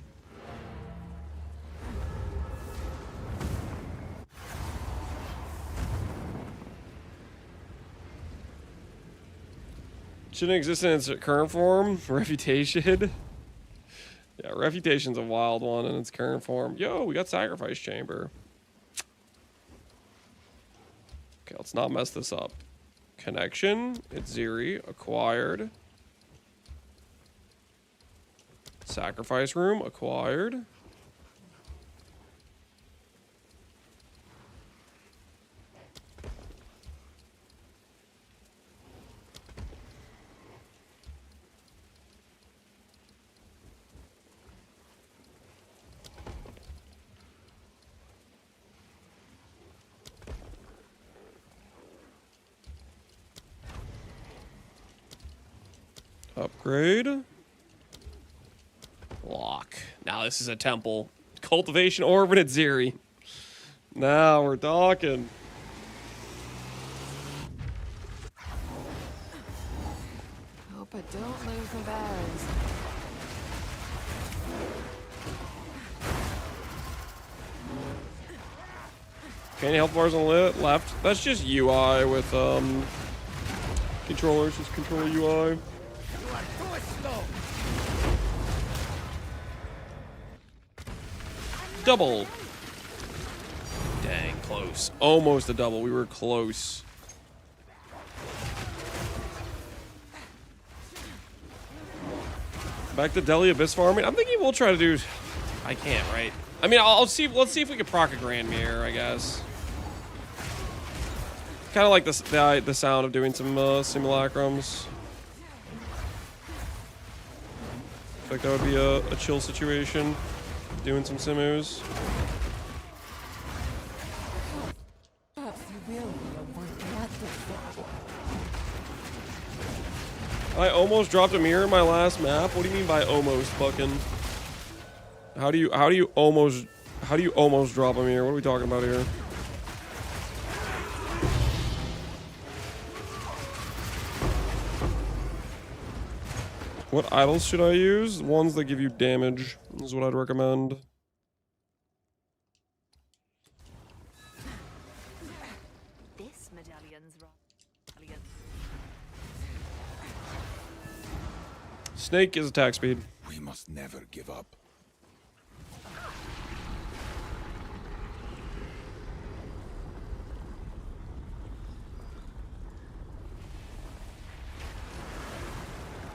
Shouldn't exist in its current form. Refutation. Yeah, Refutation's a wild one in its current form. Yo, we got Sacrifice Chamber. Okay, let's not mess this up. Connection. It's Ziri. Acquired. Sacrifice Room. Acquired. Upgrade. Lock. Now this is a temple. Cultivation Orbit at Ziri. Now we're talking. Hope I don't lose my bearings. Any health bars on the left? That's just UI with controllers. Just control UI. Double. Dang, close. Almost a double. We were close. Back to Delhi Abyss farming. I'm thinking we'll try to do. I can't, right? I mean, I'll see. Let's see if we can proc a Grand Mirror, I guess. Kind of like the sound of doing some simulacrums. I feel like that would be a chill situation. Doing some simus. I almost dropped a mirror in my last map. What do you mean by almost, fucking? How do you almost drop a mirror? What are we talking about here? What idols should I use? Ones that give you damage is what I'd recommend. This medallion's right. Snake is attack speed. We must never give up.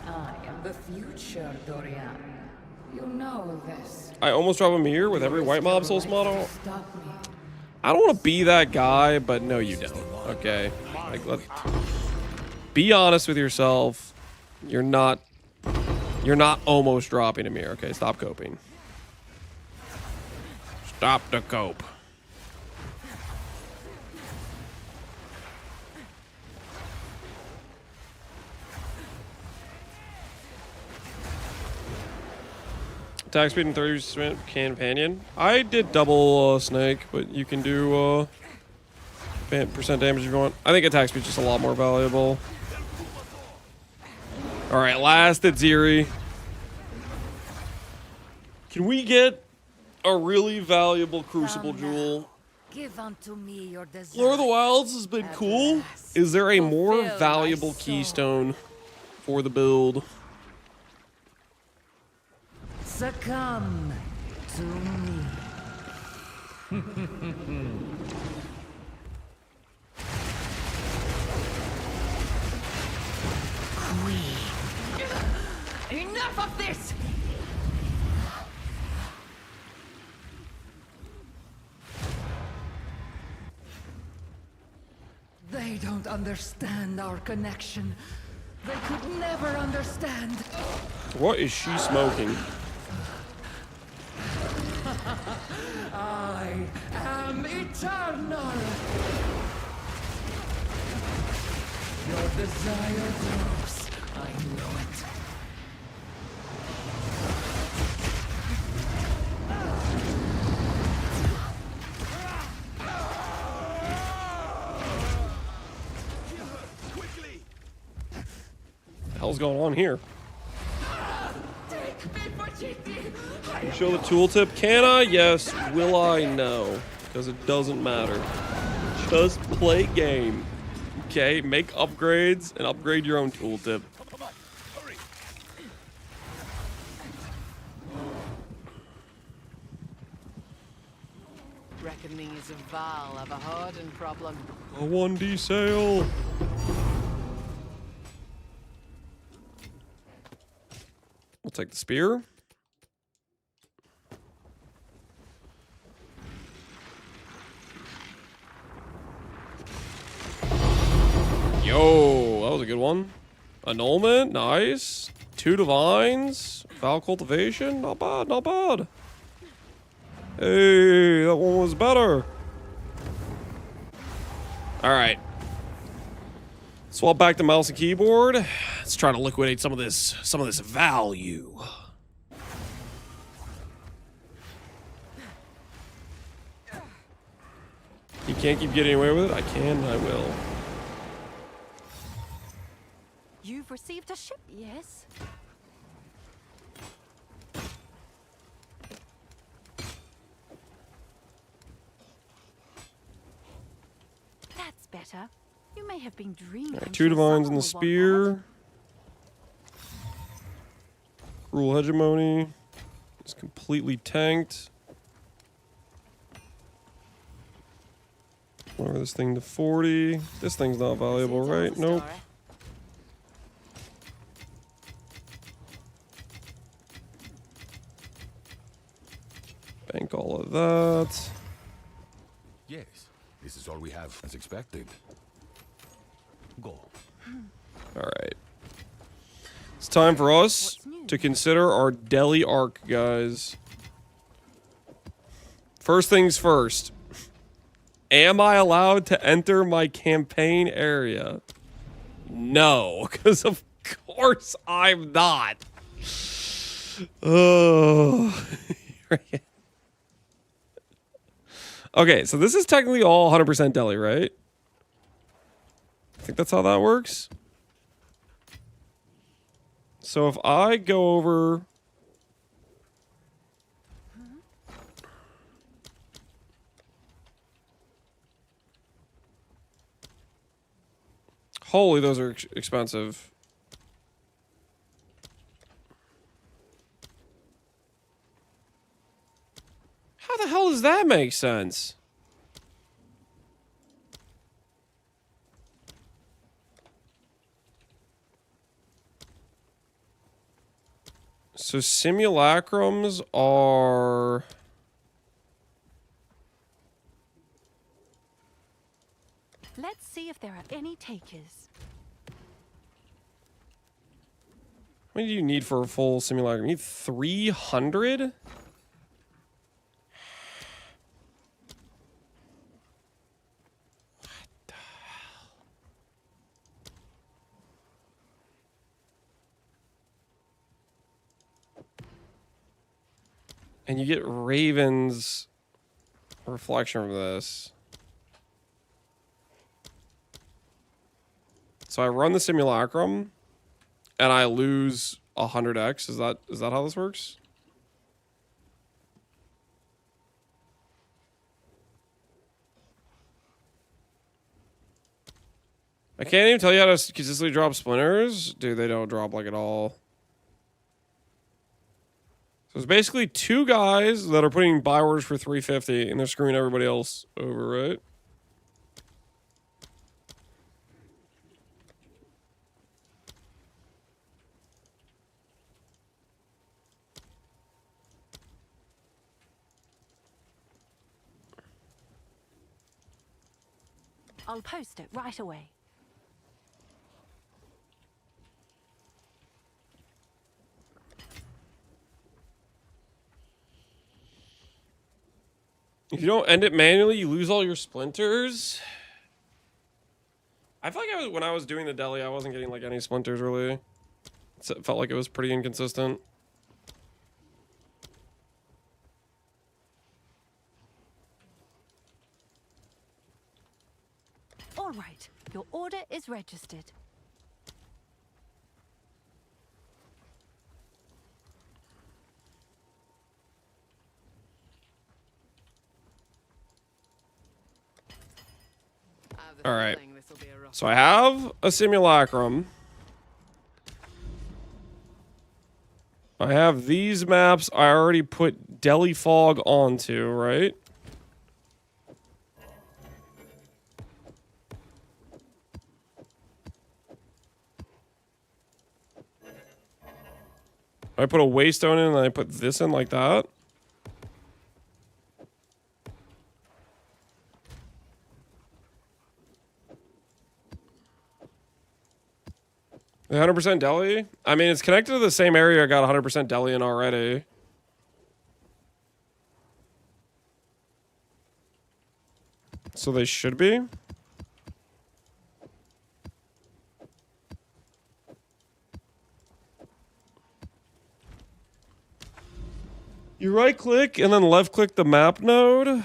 I am the future, Dorian. You know this. I almost drop a mirror with every white mob souls model. Stop me. I don't want to be that guy, but no, you don't. Okay, like be honest with yourself. You're not almost dropping a mirror. Okay, stop coping. Stop the cope. Attack speed and 30% companion. I did double snake, but you can do percent damage if you want. I think attack speed is just a lot more valuable. All right, last at Ziri. Can we get a really valuable Crucible Jewel? Give unto me your desire. Lord of the Wilds has been cool. Is there a more valuable keystone for the build? Succumb to me. Enough of this! They don't understand our connection. They could never understand. What is she smoking? I am eternal. Your desire grows. I know it. What the hell's going on here? Take me for cheating. You show the tooltip? Can I? Yes. Will I? No. Because it doesn't matter. Just play game. Okay? Make upgrades and upgrade your own tooltip. Reckoning is a Val of a hardened problem. A 1D sale. We'll take the spear. Yo, that was a good one. Annulment, nice. 2 divines. Foul cultivation, not bad, not bad. Hey, that one was better. All right. Swap back to mouse and keyboard. Let's try to liquidate some of this value. You can't keep getting away with it. I can, I will. You've received a ship, yes? That's better. You may have been dreaming. All right, 2 divines in the spear. Cruel hegemony is completely tanked. Lower this thing to 40. This thing's not valuable, right? Nope. Bank all of that. Yes, this is all we have as expected. Go. All right. It's time for us to consider our Delhi arc, guys. First things first. Am I allowed to enter my campaign area? No, because of course I'm not. Oh. Okay, so this is technically all 100% Delhi, right? I think that's how that works. So if I go over... Holy, those are expensive. How the hell does that make sense? So simulacrums are... Let's see if there are any takers. How many do you need for a full simulacrum? You need 300? And you get Raven's reflection from this. So I run the simulacrum, and I lose 100x. Is that how this works? I can't even tell you how to consistently drop splinters. Dude, they don't drop like at all. So it's basically two guys that are putting buy orders for 350 and they're screwing everybody else over, right? I'll post it right away. If you don't end it manually, you lose all your splinters. I feel like when I was doing the deli, I wasn't getting like any splinters really. It felt like it was pretty inconsistent. All right, your order is registered. All right. So I have a simulacrum. I have these maps I already put Deli Fog onto, right? I put a waystone in and I put this in like that. The 100% deli? I mean, it's connected to the same area I got 100% deli in already. So they should be. You right click and then left click the map node.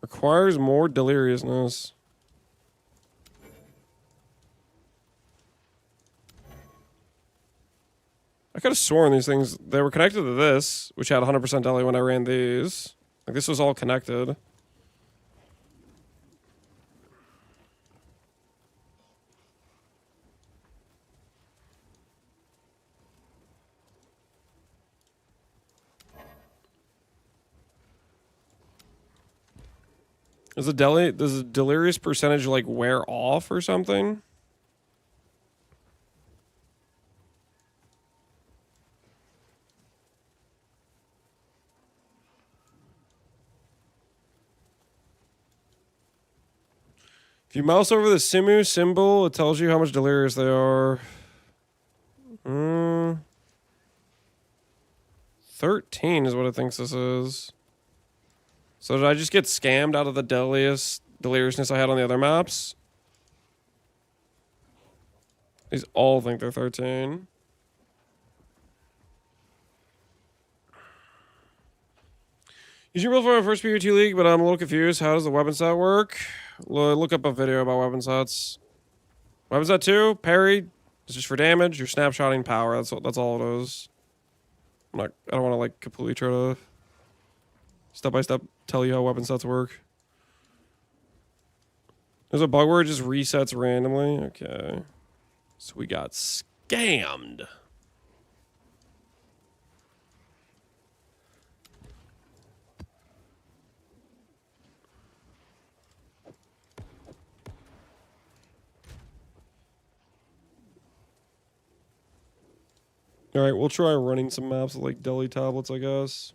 Requires more deliriousness. I could have sworn these things, they were connected to this, which had 100% deli when I ran these. Like, this was all connected. Does a delirious percentage like wear off or something? If you mouse over the Simu symbol, it tells you how much delirious they are. 13 is what it thinks this is. So did I just get scammed out of the deliriousness I had on the other maps? These all think they're 13. Use your build for my first PvT league, but I'm a little confused. How does the weapon set work? Look up a video about weapon sets. Weapon set 2, parry. It's just for damage. You're snapshotting power. That's all it is. I don't want to like completely try to step by step tell you how weapon sets work. There's a bug where it just resets randomly. Okay. So we got scammed. All right, we'll try running some maps with like deli tablets, I guess.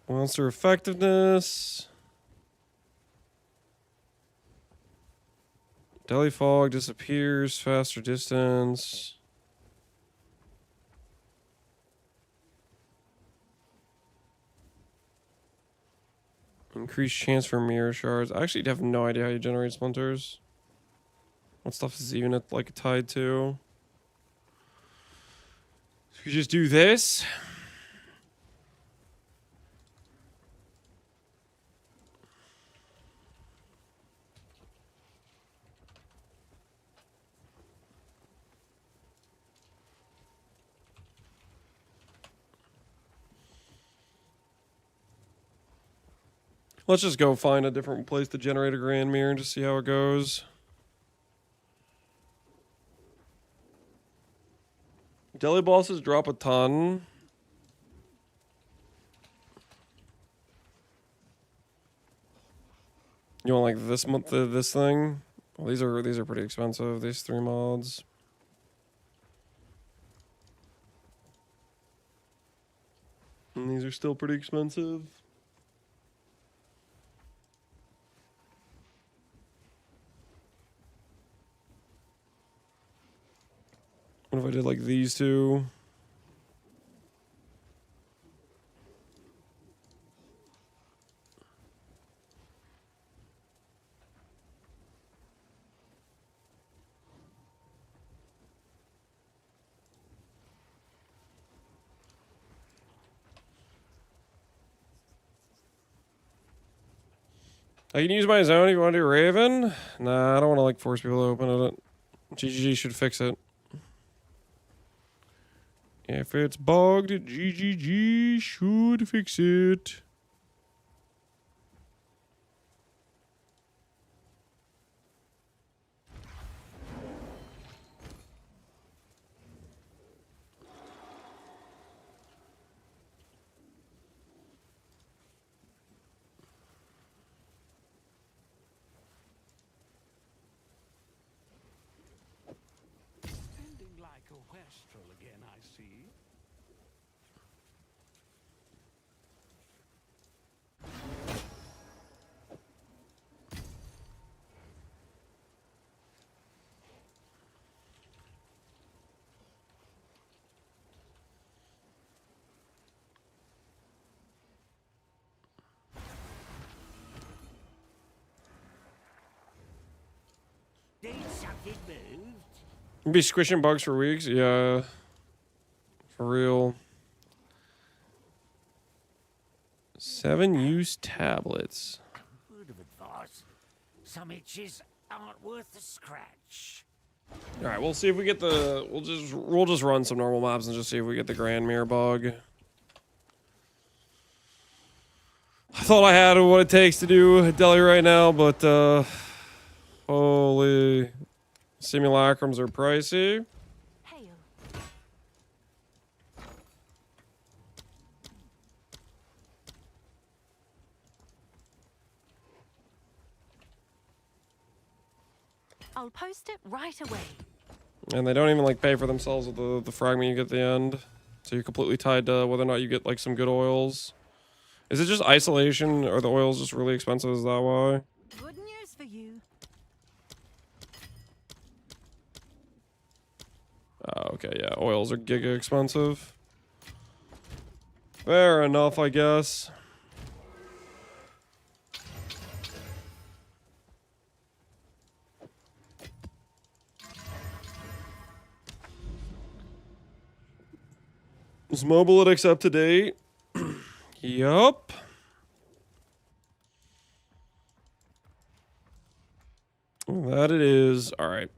Monster effectiveness. Deli fog disappears, faster distance. Increased chance for mirror shards. I actually have no idea how you generate splinters. What stuff is even like tied to? So you just do this. Let's just go find a different place to generate a grand mirror and just see how it goes. Deli bosses drop a ton. You want like this month this thing? Well, these are pretty expensive. These 3 mods. And these are still pretty expensive. What if I did like these two? I can use my zone if you want to do Raven. Nah, I don't want to like force people to open it. GGG should fix it. If it's bugged, GGG should fix it. Standing like a wastrel again, I see. Did something moved? Be squishing bugs for weeks? Yeah. For real. 7 use tablets. Word of advice. Some itches aren't worth a scratch. All right, we'll see if we get the. We'll just run some normal maps and just see if we get the grand mirror bug. I thought I had what it takes to do a deli right now, but holy simulacrums are pricey. Hail. I'll post it right away. And they don't even like pay for themselves with the fragment you get at the end. So you're completely tied to whether or not you get like some good oils. Is it just isolation or the oil's just really expensive? Is that why? Good news for you. Oh, okay, yeah. Oils are giga expensive. Fair enough, I guess. Is Mobility up to date? Yup. That it is. All right.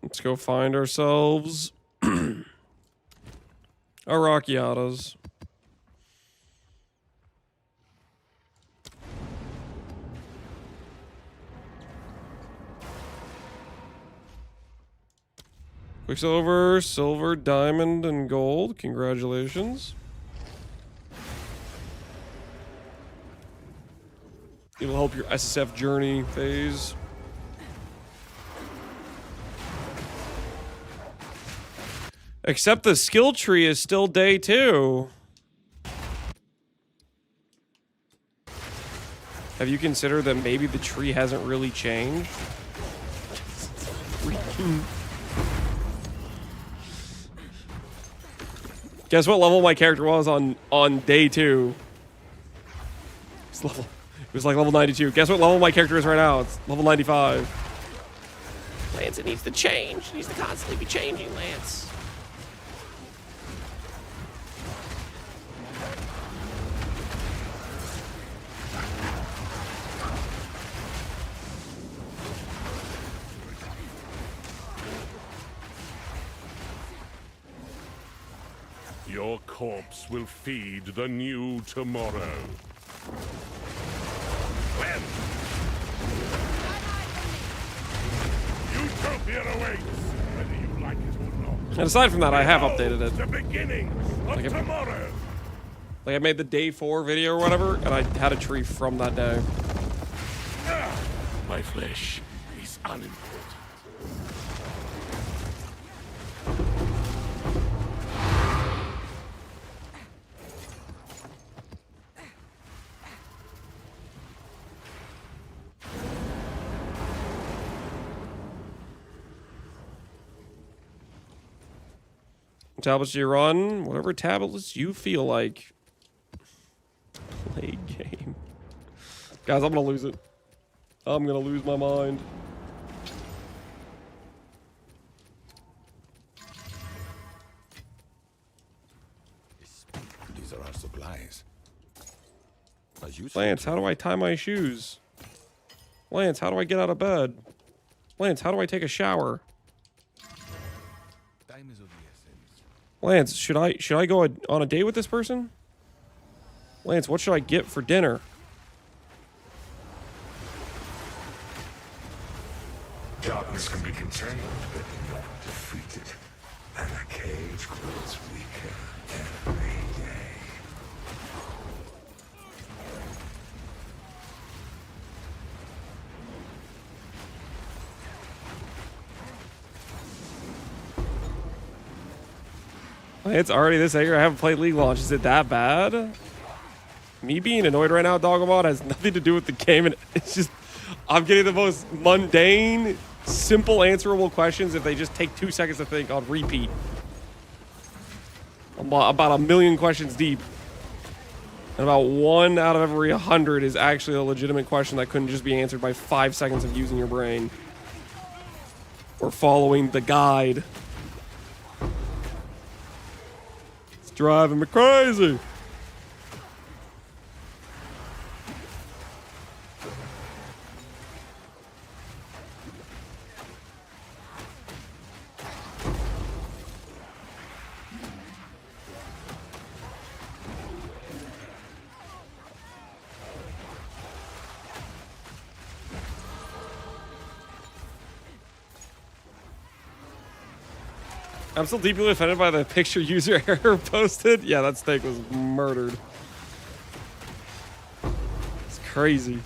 Let's go find ourselves Arachiatas. Quicksilver, silver, diamond, and gold. Congratulations. It'll help your SSF journey phase. Except the skill tree is still day 2. Have you considered that maybe the tree hasn't really changed? Guess what level my character was on day 2? It was like level 92. Guess what level my character is right now? It's level 95. Lance, it needs to change. It needs to constantly be changing, Lance. Your corpse will feed the new tomorrow. When? Utopia awaits, whether you like it or not. And aside from that, I have updated it. The beginning of tomorrow. Like I made the day 4 video or whatever, and I had a tree from that day. My flesh is unimportant. Tablets do you run? Whatever tablets you feel like. Play game. Guys, I'm gonna lose it. I'm gonna lose my mind. These are our supplies. Lance, how do I tie my shoes? Lance, how do I get out of bed? Lance, how do I take a shower? Time is of the essence. Lance, should I go on a date with this person? Lance, what should I get for dinner? Darkness can be contained, but not defeated. And the cage grows weaker every day. It's already this year. I haven't played League launch. Is it that bad? Me being annoyed right now, Dogomod, has nothing to do with the game. And it's just, I'm getting the most mundane, simple answerable questions if they just take 2 seconds to think on repeat. I'm about a million questions deep. And about 1 out of every 100 is actually a legitimate question that couldn't just be answered by 5 seconds of using your brain. Or following the guide. It's driving me crazy. I'm still deeply offended by the picture user error posted. Yeah, that steak was murdered. It's crazy.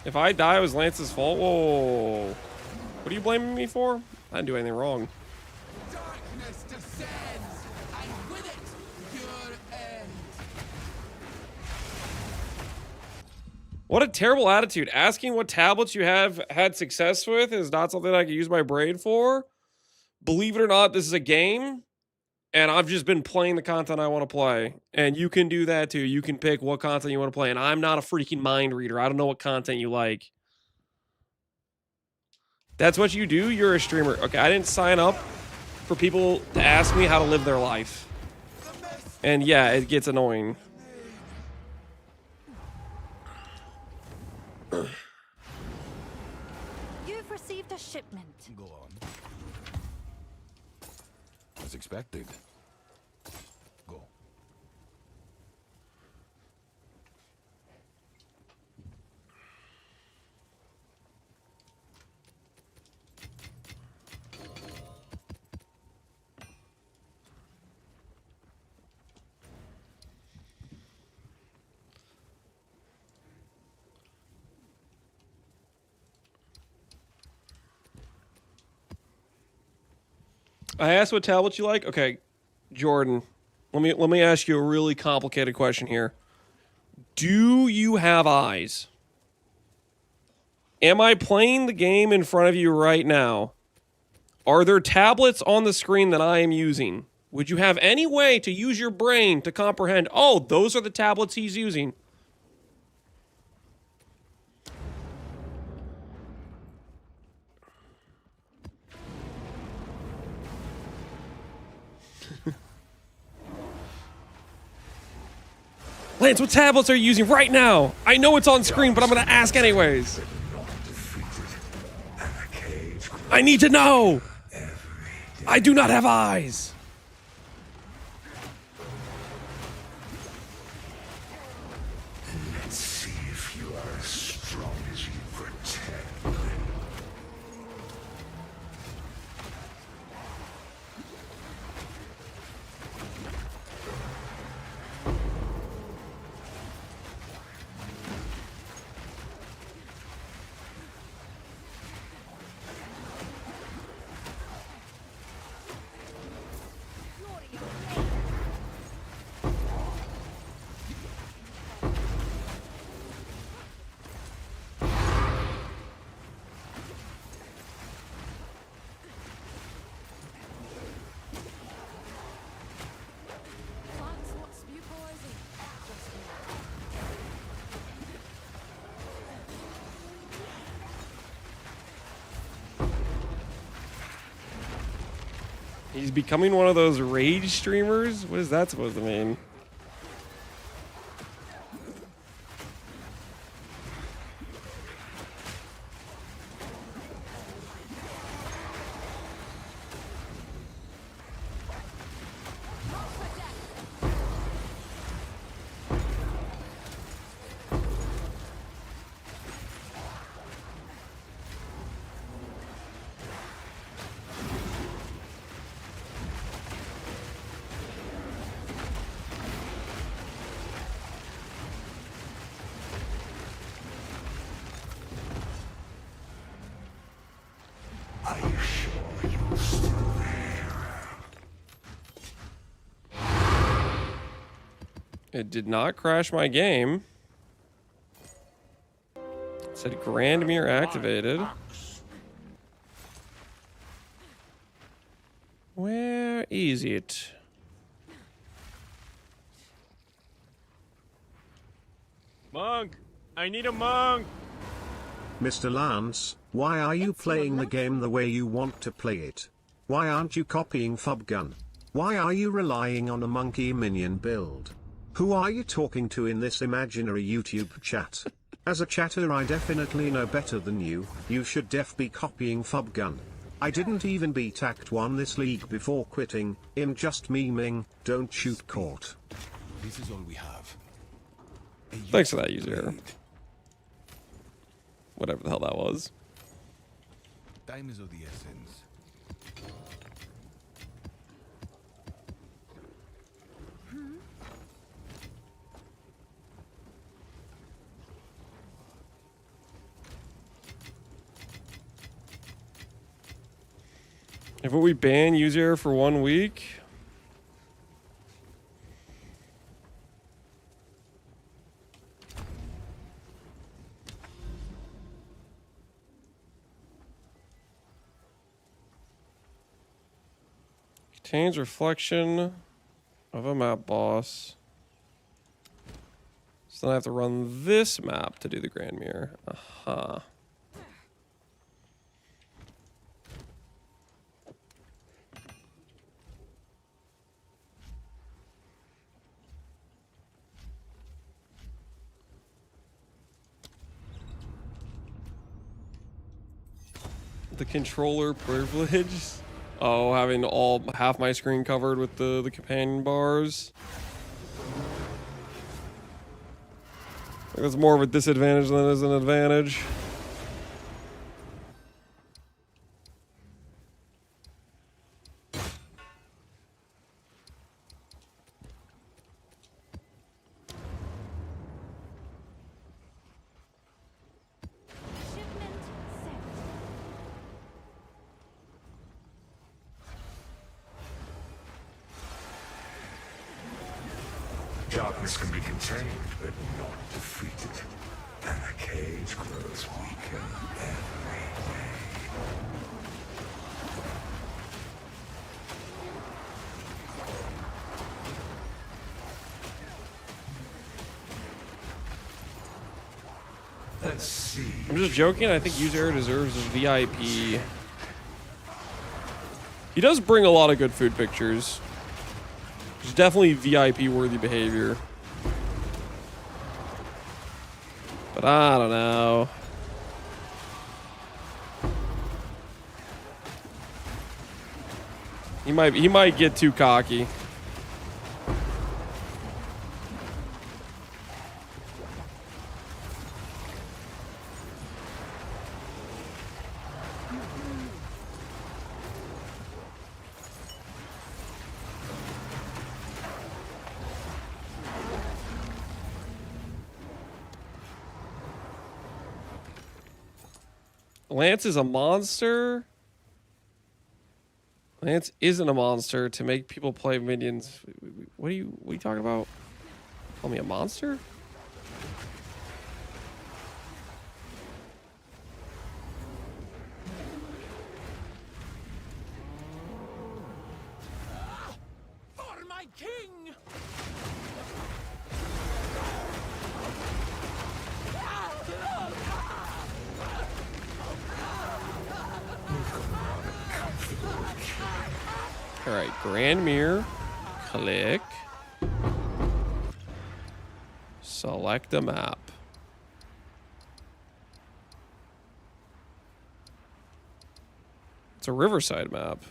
If I die, it was Lance's fault. Whoa. What are you blaming me for? I didn't do anything wrong. Darkness descends, and with it, your end. What a terrible attitude. Asking what tablets you have had success with is not something I can use my brain for. Believe it or not, this is a game, and I've just been playing the content I want to play. And you can do that too. You can pick what content you want to play, and I'm not a freaking mind reader. I don't know what content you like. That's what you do? You're a streamer. Okay, I didn't sign up for people to ask me how to live their life. And yeah, it gets annoying. You've received a shipment. Go on. As expected. Go. I asked what tablet you like. Okay, Jordan, let me ask you a really complicated question here. Do you have eyes? Am I playing the game in front of you right now? Are there tablets on the screen that I am using? Would you have any way to use your brain to comprehend, oh, those are the tablets he's using? Lance, what tablets are you using right now? I know it's on screen, but I'm going to ask anyways. I need to know. I do not have eyes. Let's see if you are as strong as you pretend. He's becoming one of those rage streamers? What is that supposed to mean? Are you sure you're still there? It did not crash my game. It said Grandmere activated. Where is it? Monk! I need a monk! Mr. Lance, why are you playing the game the way you want to play it? Why aren't you copying Fubgun? Why are you relying on a monkey minion build? Who are you talking to in this imaginary YouTube chat? As a chatter, I definitely know better than you. You should be copying Fubgun. I didn't even beat Act 1 this league before quitting. I'm just memeing, don't shoot court. This is all we have. Thanks for that, user. Whatever the hell that was. Time is of the essence. If we ban user for 1 week. Change reflection of a map boss. So then I have to run this map to do the Grand Mirror. Aha. The controller privilege. Oh, having half my screen covered with the companion bars. That's more of a disadvantage than it is an advantage. Shipment sent. Darkness can be contained, but not defeated. And the cage grows weaker every day. Let's see. I'm just joking. I think User deserves a VIP. He does bring a lot of good food pictures. It's definitely VIP worthy behavior. But I don't know. He might get too cocky. Lance is a monster. Lance isn't a monster to make people play minions. What are you talking about? Call me a monster? For my king! All right, Grand Mirror, click, select a map. It's a Riverside map.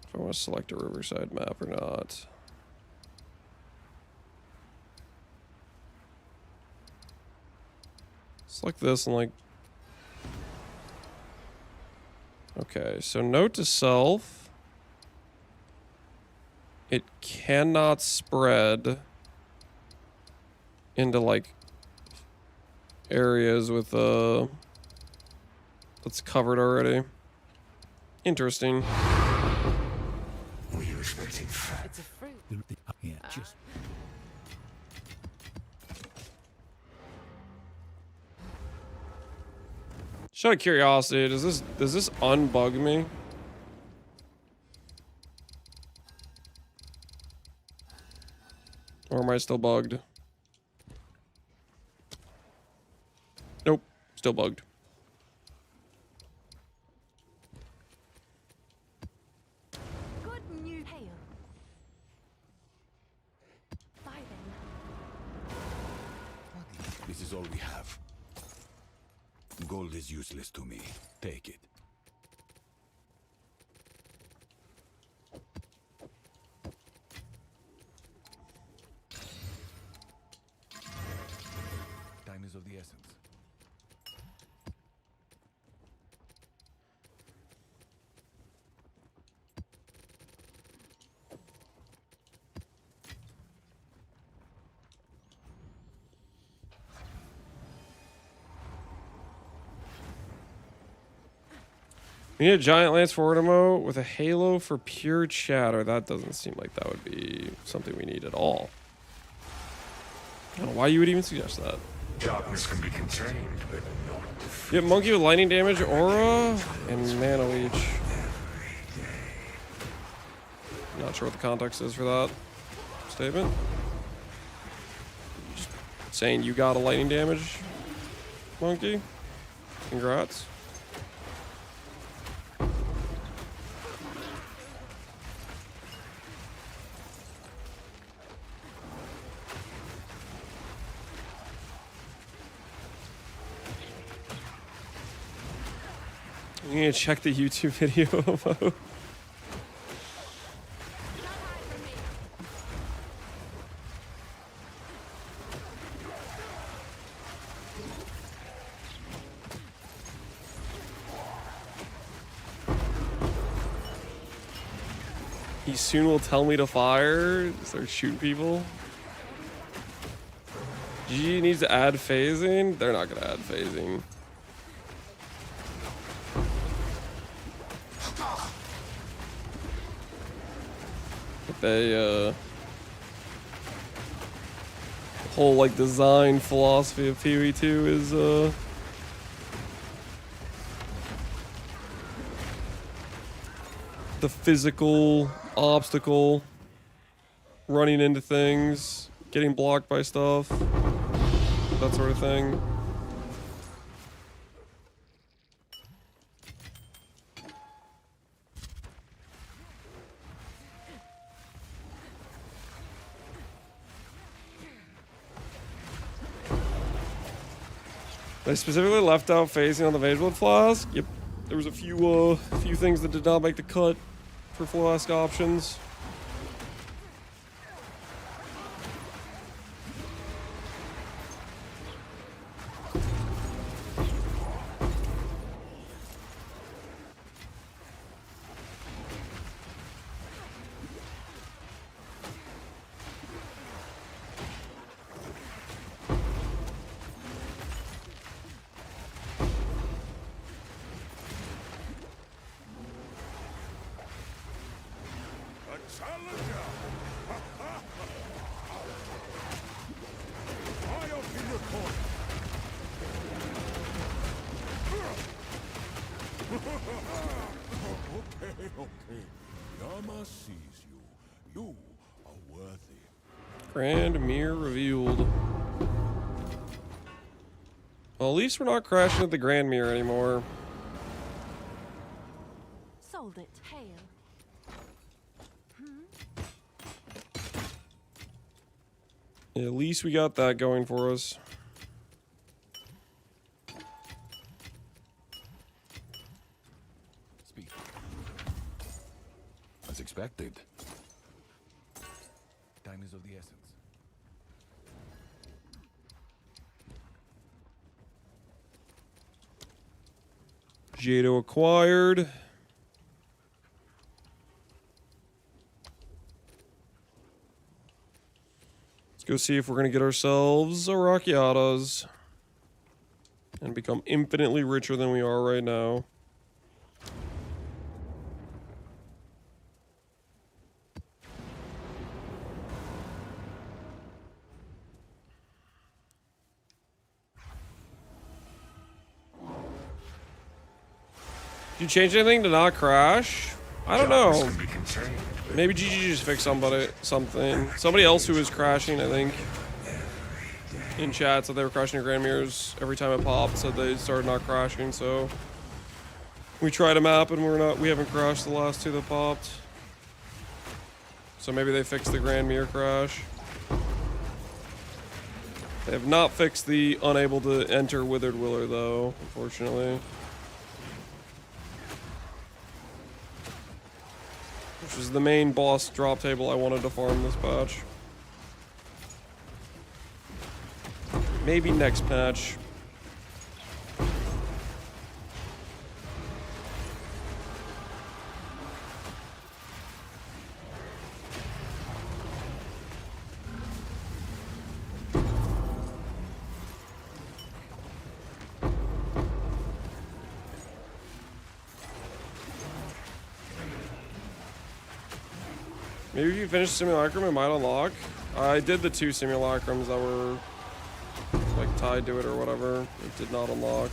If I want to select a Riverside map or not. Select this and like. Okay, so note to self. It cannot spread into like areas with that's covered already. Interesting. Were you expecting fat? It's a fruit. Yeah, just Just out of curiosity, does this unbug me? Or am I still bugged? Nope, still bugged. Good new hail. Bye then. this is all we have. Gold is useless to me. Take it. Time is of the essence. We need a giant lance for Ortimo with a halo for pure chatter. That doesn't seem like that would be something we need at all. I don't know why you would even suggest that. Darkness can be contained, but not defeated. Yep, monkey with lightning damage, aura, and mana leech. Not sure what the context is for that statement. Just saying you got a lightning damage, monkey. Congrats. You need to check the YouTube video. He soon will tell me to fire. Start shooting people. GG needs to add phasing. They're not gonna add phasing. They whole like design philosophy of PoE2 is the physical obstacle, running into things, getting blocked by stuff, that sort of thing. I specifically left out phasing on the Mage Blood Flask. Yep, there was a few things that did not make the cut for flask options. Okay. Yama sees you. You are worthy. Grand Mirror revealed. Well, at least we're not crashing at the Grand Mirror anymore. Sold it. Hail. Yeah, at least we got that going for us. Speak. As expected. Time is of the essence. Jado acquired. Let's go see if we're going to get ourselves a Rockiatas and become infinitely richer than we are right now. Did you change anything to not crash? I don't know. Maybe GG just fixed something. Somebody else who was crashing, I think, in chat said they were crashing your Grand Mirrors every time it popped, said they started not crashing, so we tried a map and we haven't crashed the last two that popped. So maybe they fixed the Grand Mirror crash. They have not fixed the unable to enter Withered Willer though, unfortunately. Which is the main boss drop table I wanted to farm this patch. Maybe next patch. Maybe if you finish Simulacrum, it might unlock. I did the 2 Simulacrums that were like tied to it or whatever. It did not unlock.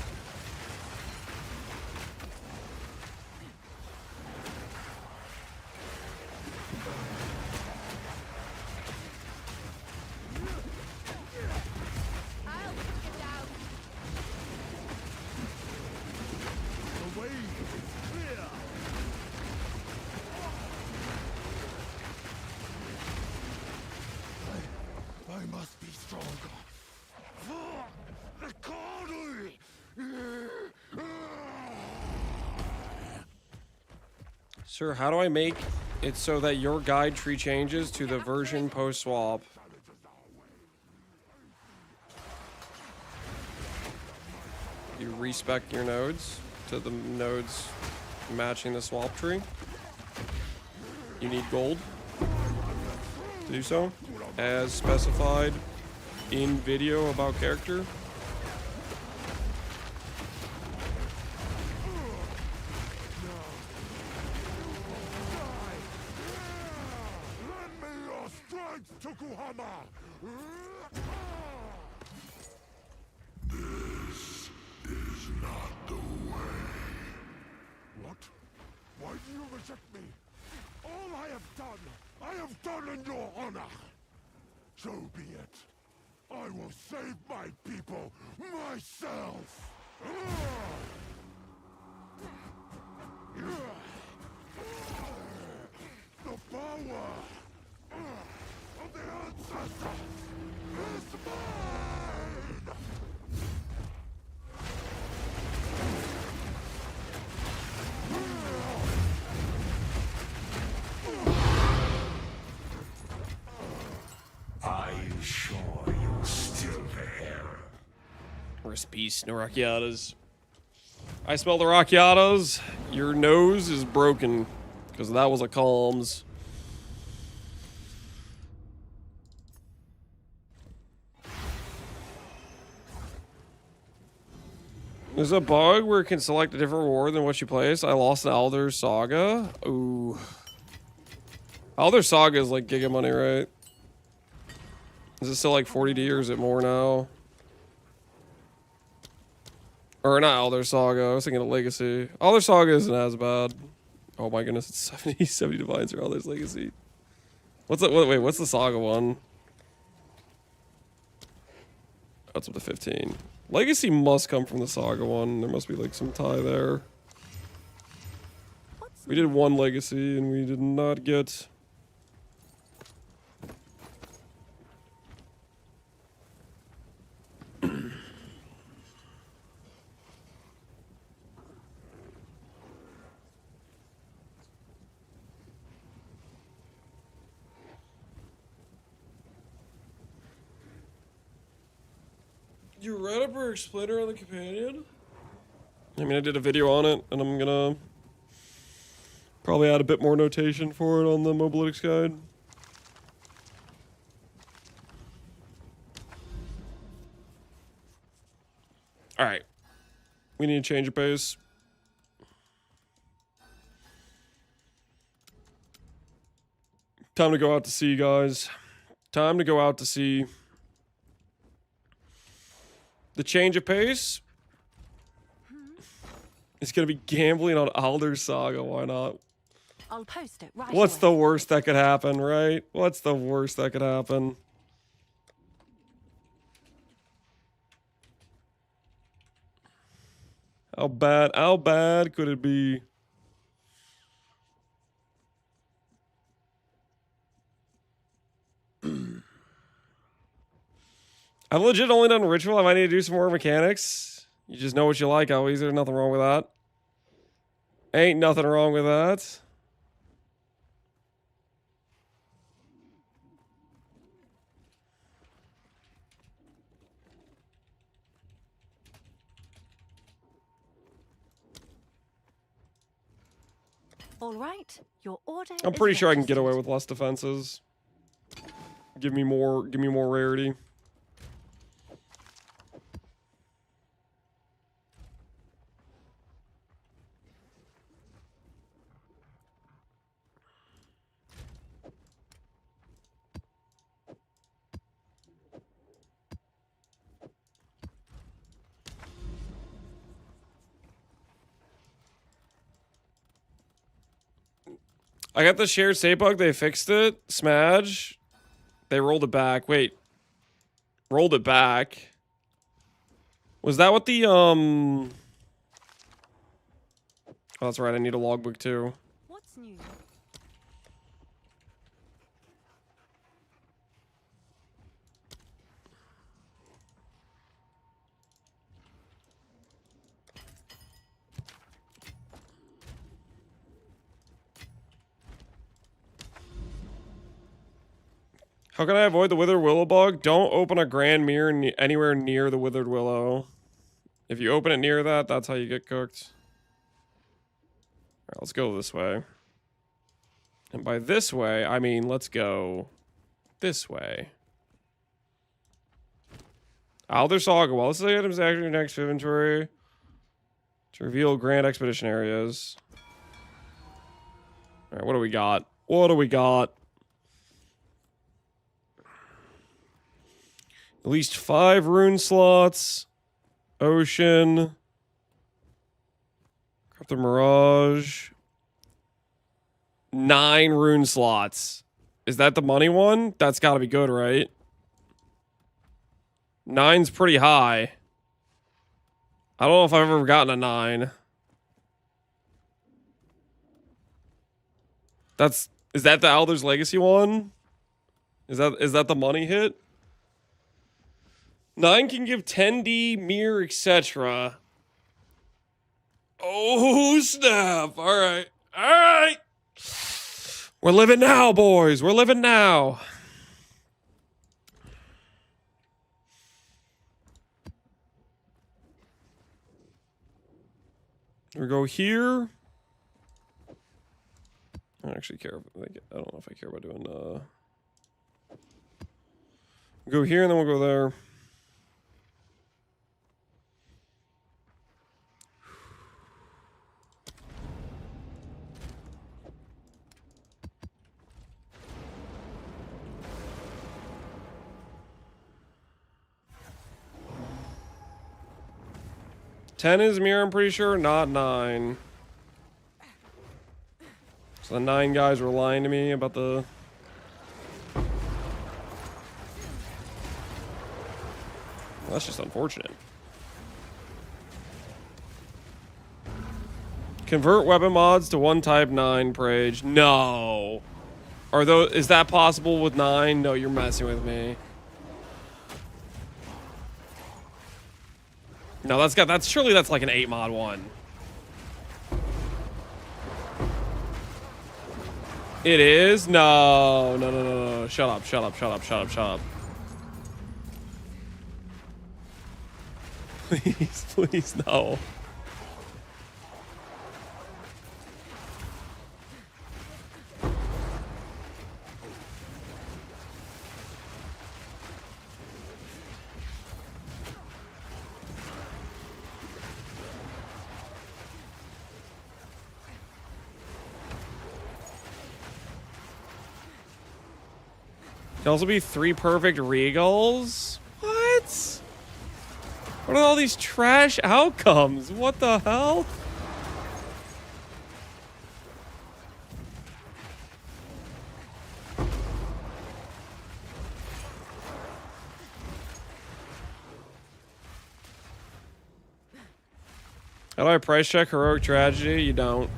I must be stronger. Sir, how do I make it so that your guide tree changes to the version post-swap? You respec your nodes to the nodes matching the swap tree. You need gold to do so, as specified in video about character. This is not the way. What? Why do you reject me? All I have done in your honor. So be it. I will save my people myself. The power of the ancestor is mine. Are you sure you're still the hero? Rest peace, no Rockiatas. I smell the Rockiatas. Your nose is broken because that was a calms. There's a bug where it can select a different reward than what you place. I lost an Elder Saga. Ooh. Elder Saga is like giga money, right? Is it still like 40D or is it more now? Or not Elder Saga, I was thinking of Legacy. Elder Saga isn't as bad. Oh my goodness, it's 70 divines or Elder's Legacy. What's the, wait, what's the Saga one? That's up to 15. Legacy must come from the Saga one. There must be like some tie there. We did one Legacy and we did not get... You read up or Splinter on the companion? I mean, I did a video on it, and I'm gonna probably add a bit more notation for it on the Mobalytics guide. Alright. We need to change the pace. Time to go out to sea, guys. Time to go out to sea. The change of pace is going to be gambling on Alder Saga. Why not? I'll post it right What's away. the worst that could happen, right? What's the worst that could happen? How bad could it be? I've legit only done ritual. I might need to do some more mechanics. You just know what you like, AoE. There's nothing wrong with that. Ain't nothing wrong with that. All right, your order. I'm pretty sure I can get away with less defenses. Give me more rarity. I got the shared save bug. They fixed it. Smudge. They rolled it back. Wait. Rolled it back. Was that what the, Oh, that's right. I need a logbook, too. What's new? How can I avoid the withered willow bug? Don't open a grand mirror anywhere near the withered willow. If you open it near that, that's how you get cooked. All right, let's go this way. And by this way, I mean let's go this way. Alder Saga. Well, this is the items actually next to inventory to reveal grand expedition areas. All right, what do we got? What do we got? At least 5 rune slots. Ocean. Crypto Mirage. 9 rune slots. Is that the money one? That's got to be good, right? 9's pretty high. I don't know if I've ever gotten a 9. Is that the Alder's Legacy one? Is that the money hit? 9 can give 10D, mirror, etc. Oh, snap. All right. All right. We're living now, boys. We're living now. We go here. I don't actually care. I don't know if I care about doing... We'll go here and then we'll go there. Ten is mirror, I'm pretty sure, not 9. So the 9 guys were lying to me about the... Well, that's just unfortunate. Convert weapon mods to 1 type 9 Prage. No. Is that possible with 9? No, you're messing with me. No, surely that's like an 8 mod one. It is? No. Shut up. Please, no. Can also be 3 perfect regals? What? What are all these trash outcomes? What the hell? How do I price check Heroic Tragedy? You don't.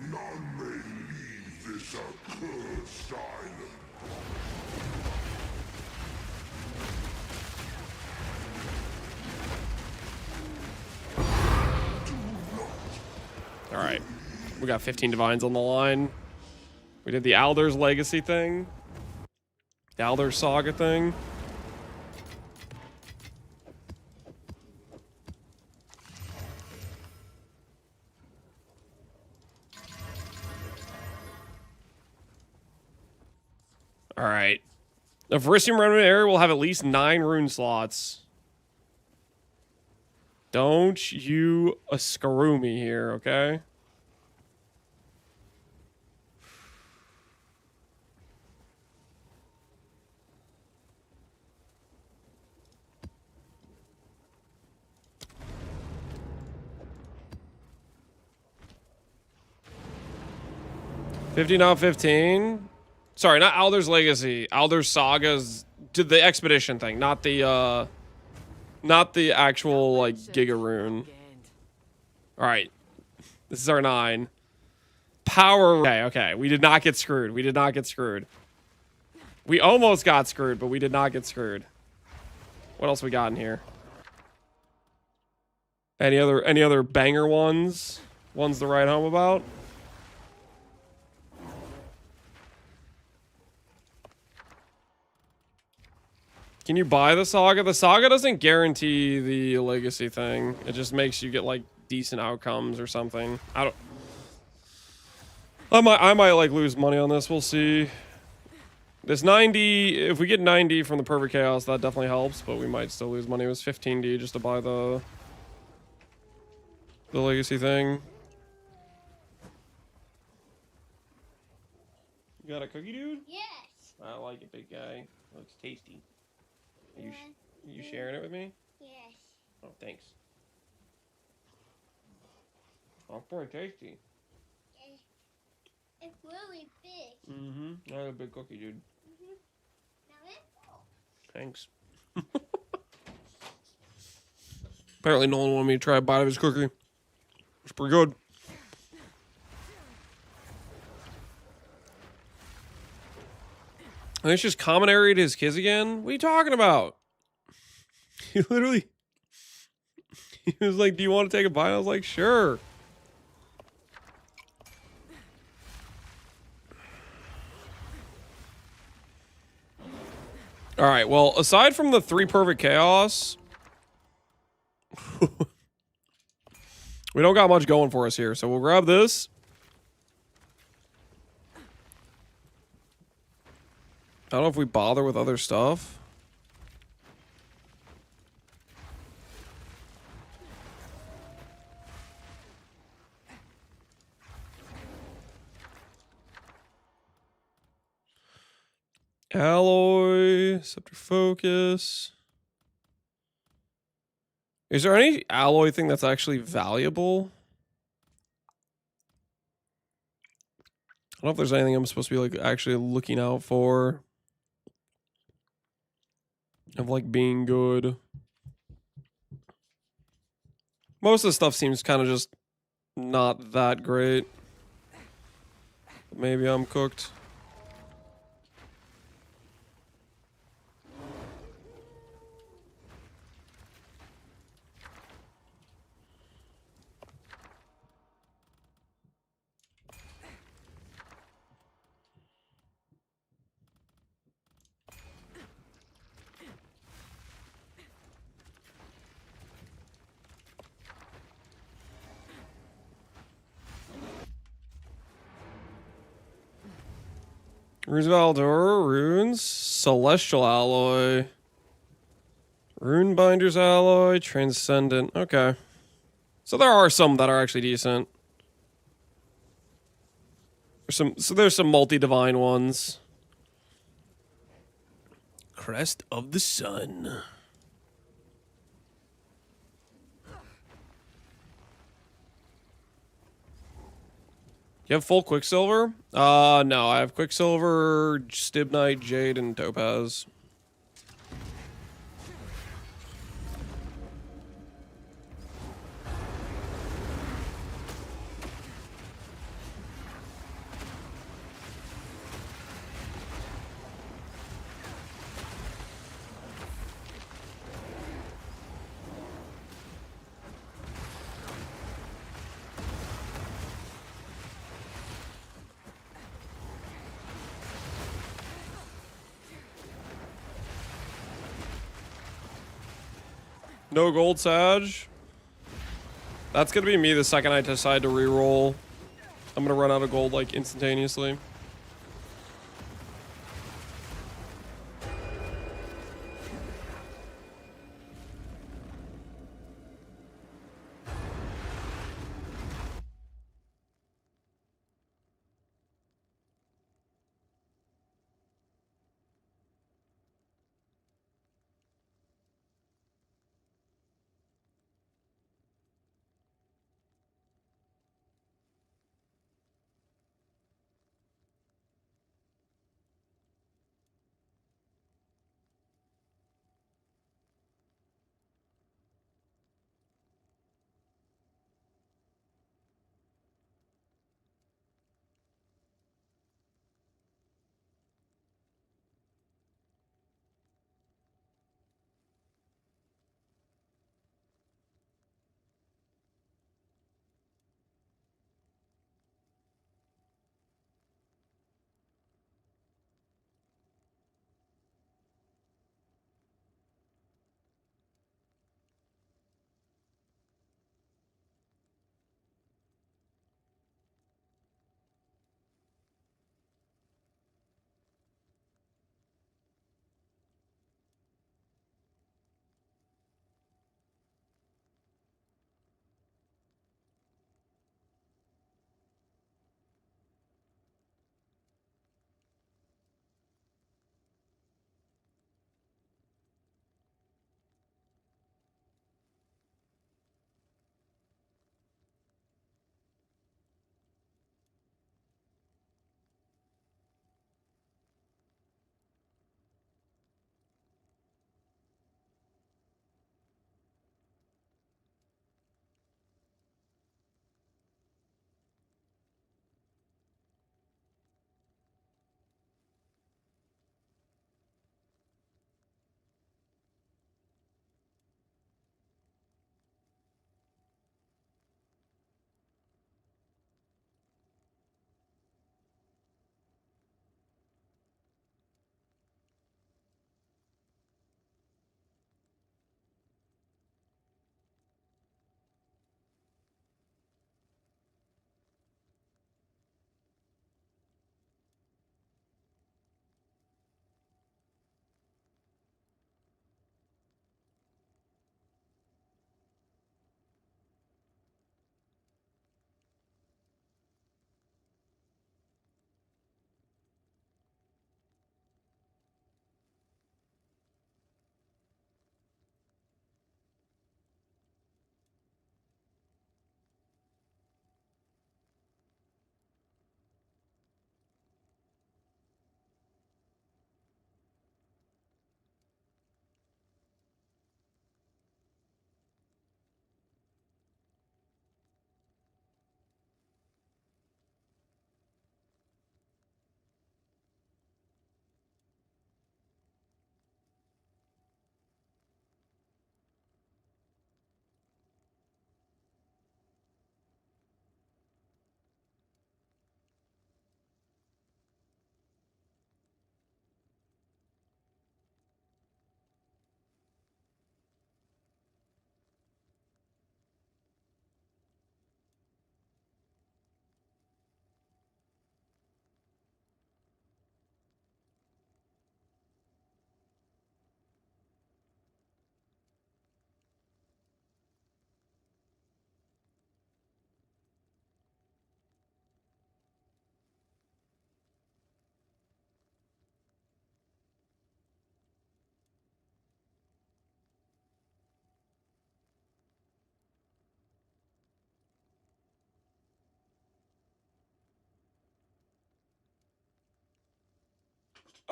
None may leave this accursed island. All right. We got 15 divines on the line. We did the Alder's Legacy thing. The Alder's Saga thing. All right. The Verisium Remnant area will have at least 9 rune slots. Don't you screw me here, okay? 50, not 15. Sorry, not Alder's Legacy. Alder's Saga's did the expedition thing, not the actual like Giga Rune. All right, this is our 9. Power. Okay. We did not get screwed. We did not get screwed. We almost got screwed, but we did not get screwed. What else we got in here? Any other banger ones? Ones to write home about? Can you buy the Saga? The Saga doesn't guarantee the Legacy thing. It just makes you get like decent outcomes or something. I might like lose money on this. We'll see. This 90, if we get 90 from the Perfect Chaos, that definitely helps, but we might still lose money. It was 15D just to buy the Legacy thing. You got a cookie, dude? Yes. I like it, big guy. Looks tasty. Are you sharing it with me? Yes. Oh, thanks. Oh, pretty tasty. It's really big. Mm-hmm. I had a big cookie, dude. Mm-hmm. Now it's Thanks. Apparently no one wanted me to try a bite of his cookie. It's pretty good. And it's just common area to his kids again? What are you talking about? He literally... He was like, do you want to take a bite? I was like, sure. All right, well, aside from the 3 Perfect Chaos, we don't got much going for us here, so we'll grab this. I don't know if we bother with other stuff. Alloy, scepter focus. Is there any alloy thing that's actually valuable? I don't know if there's anything I'm supposed to be like actually looking out for. Of like being good. Most of the stuff seems kind of just not that great. Maybe I'm cooked. Runes of Aldor, runes, celestial alloy, rune binders alloy, transcendent. Okay, so there are some that are actually decent. There's some multi-divine ones. Crest of the Sun. You have full Quicksilver? No, I have Quicksilver, Stibnite, Jade, and Topaz. No gold, Sag. That's gonna be me the second I decide to reroll. I'm gonna run out of gold like instantaneously.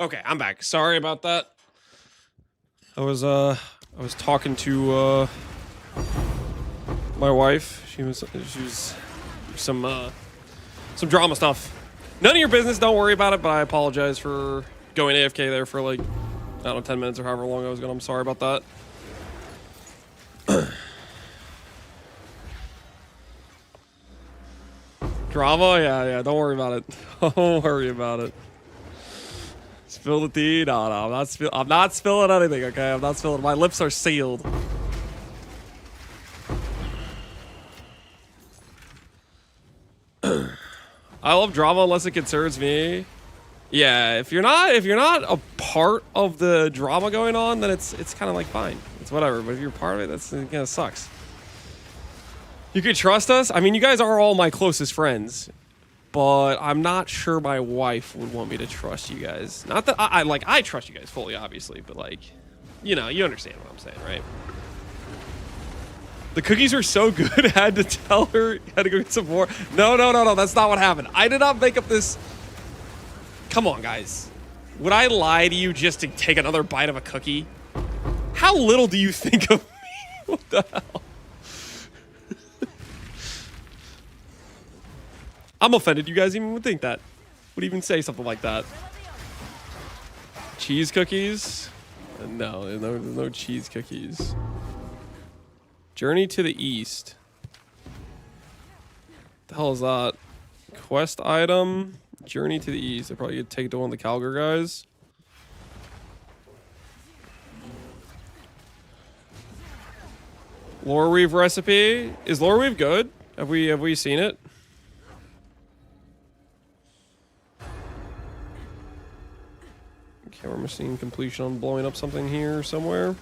Okay, I'm back. Sorry about that. I was talking to my wife. She was some drama stuff. None of your business. Don't worry about it. But I apologize for going AFK there for like, I don't know, 10 minutes or however long I was going. I'm sorry about that. Drama? Yeah. Don't worry about it. Don't worry about it. Spill the tea? No, I'm not spilling anything, okay? I'm not spilling. My lips are sealed. I love drama unless it concerns me. Yeah, if you're not a part of the drama going on, then it's kind of like fine. It's whatever. But if you're part of it, it kind of sucks. You could trust us. I mean, you guys are all my closest friends, but I'm not sure my wife would want me to trust you guys. Not that I trust you guys fully, obviously, but like, you know, you understand what I'm saying, right? The cookies are so good. I had to tell her you had to go get some more. No. That's not what happened. I did not make up this. Come on, guys. Would I lie to you just to take another bite of a cookie? How little do you think of me? What the hell? I'm offended you guys even would think that. Would even say something like that. Cheese cookies? No, there's no cheese cookies. Journey to the East. The hell is that? Quest item. Journey to the East. I probably could take it to one of the Calgar guys. Lore Weave recipe. Is Lore Weave good? Have we seen it? Camera machine completion on blowing up something here somewhere.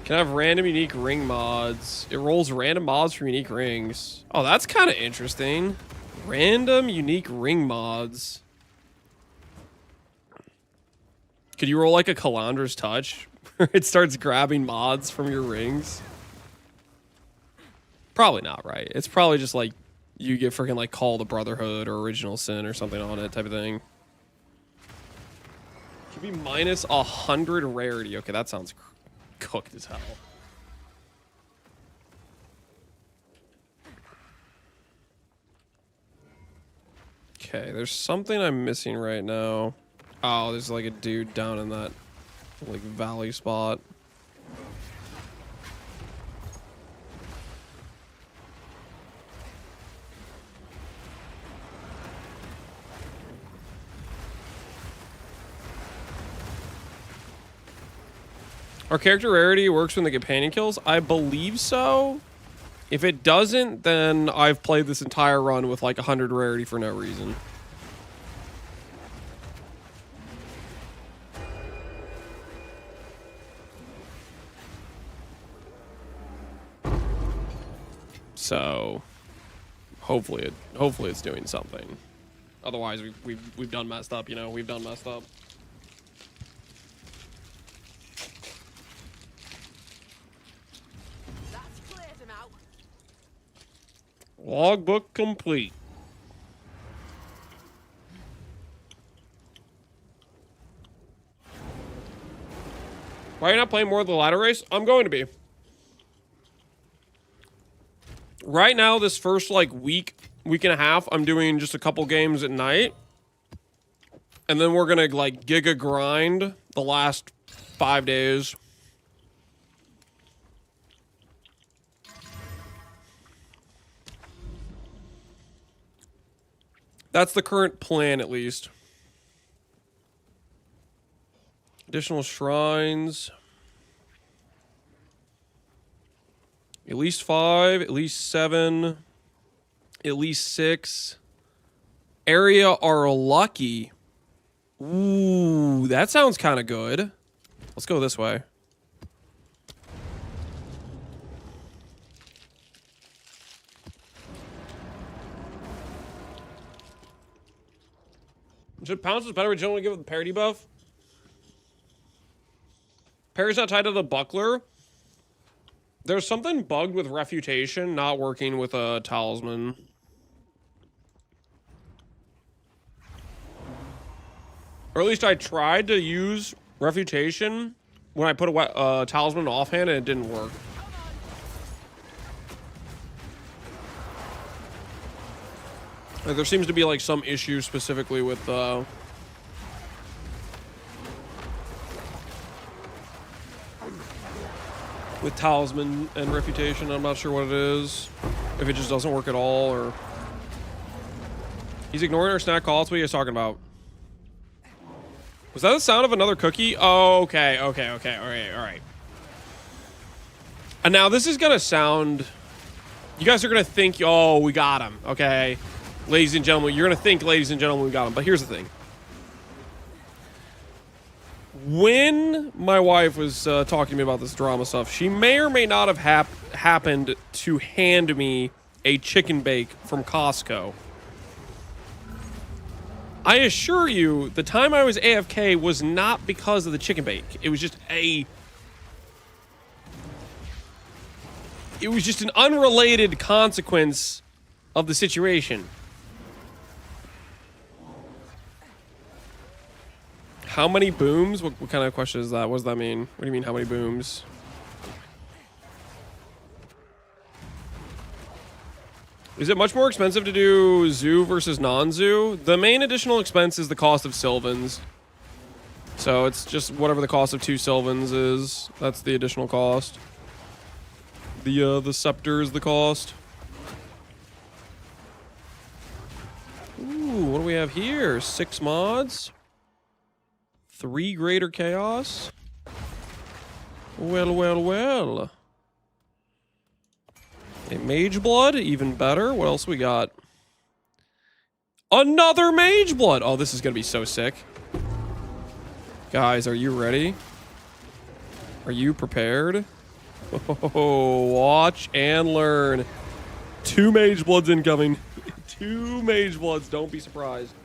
Can I have random unique ring mods? It rolls random mods for unique rings. Oh, that's kind of interesting. Random unique ring mods. Could you roll like a Calandra's Touch? Where it starts grabbing mods from your rings? Probably not, right? It's probably just like you get freaking like Call the Brotherhood or Original Sin or something on it type of thing. Could be minus 100 rarity. Okay, that sounds cooked as hell. Okay, there's something I'm missing right now. Oh, there's like a dude down in that like valley spot. Our character rarity works when the companion kills? I believe so. If it doesn't, then I've played this entire run with like 100 rarity for no reason. So hopefully it's doing something. Otherwise we've done messed up, you know, we've done messed up. Logbook complete. Why are you not playing more of the ladder race? I'm going to be. Right now, this first like week and a half, I'm doing just a couple games at night. And then we're gonna like giga grind the last 5 days. That's the current plan, at least. Additional shrines. At least 5, at least 7, at least 6. Area are lucky. Ooh, that sounds kind of good. Let's go this way. Should Pounce is better with generally give it the parry buff? Parry's not tied to the buckler. There's something bugged with Refutation not working with a talisman. Or at least I tried to use Refutation when I put a talisman offhand and it didn't work. Like, there seems to be like some issue specifically with talisman and Refutation. I'm not sure what it is. If it just doesn't work at all, or he's ignoring our snack calls. What are you guys talking about? Was that the sound of another cookie? Oh, okay. All right. And now this is gonna sound. You guys are gonna think, oh, we got him. Okay, ladies and gentlemen, you're gonna think, ladies and gentlemen, we got him. But here's the thing. When my wife was talking to me about this drama stuff, she may or may not have happened to hand me a chicken bake from Costco. I assure you, the time I was AFK was not because of the chicken bake. It was just an unrelated consequence of the situation. How many booms? What kind of question is that? What does that mean? What do you mean, how many booms? Is it much more expensive to do zoo versus non-zoo? The main additional expense is the cost of Sylvans. So it's just whatever the cost of 2 Sylvans is. That's the additional cost. The scepter is the cost. Ooh, what do we have here? 6 mods. 3 greater chaos. Well. A mage blood, even better. What else we got? Another mage blood. Oh, this is gonna be so sick. Guys, are you ready? Are you prepared? Oh, watch and learn. 2 mage bloods incoming. 2 mage bloods. Don't be surprised.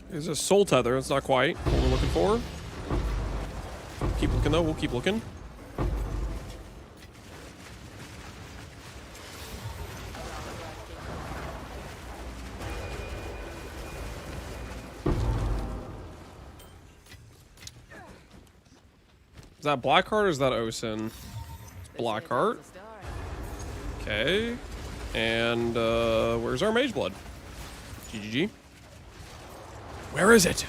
There's a soul tether. It's not quite what we're looking for. Keep looking, though. We'll keep looking. Is that Blackheart or is that Osin? It's Blackheart. Okay. And, where's our Mage Blood? GGG. Where is it?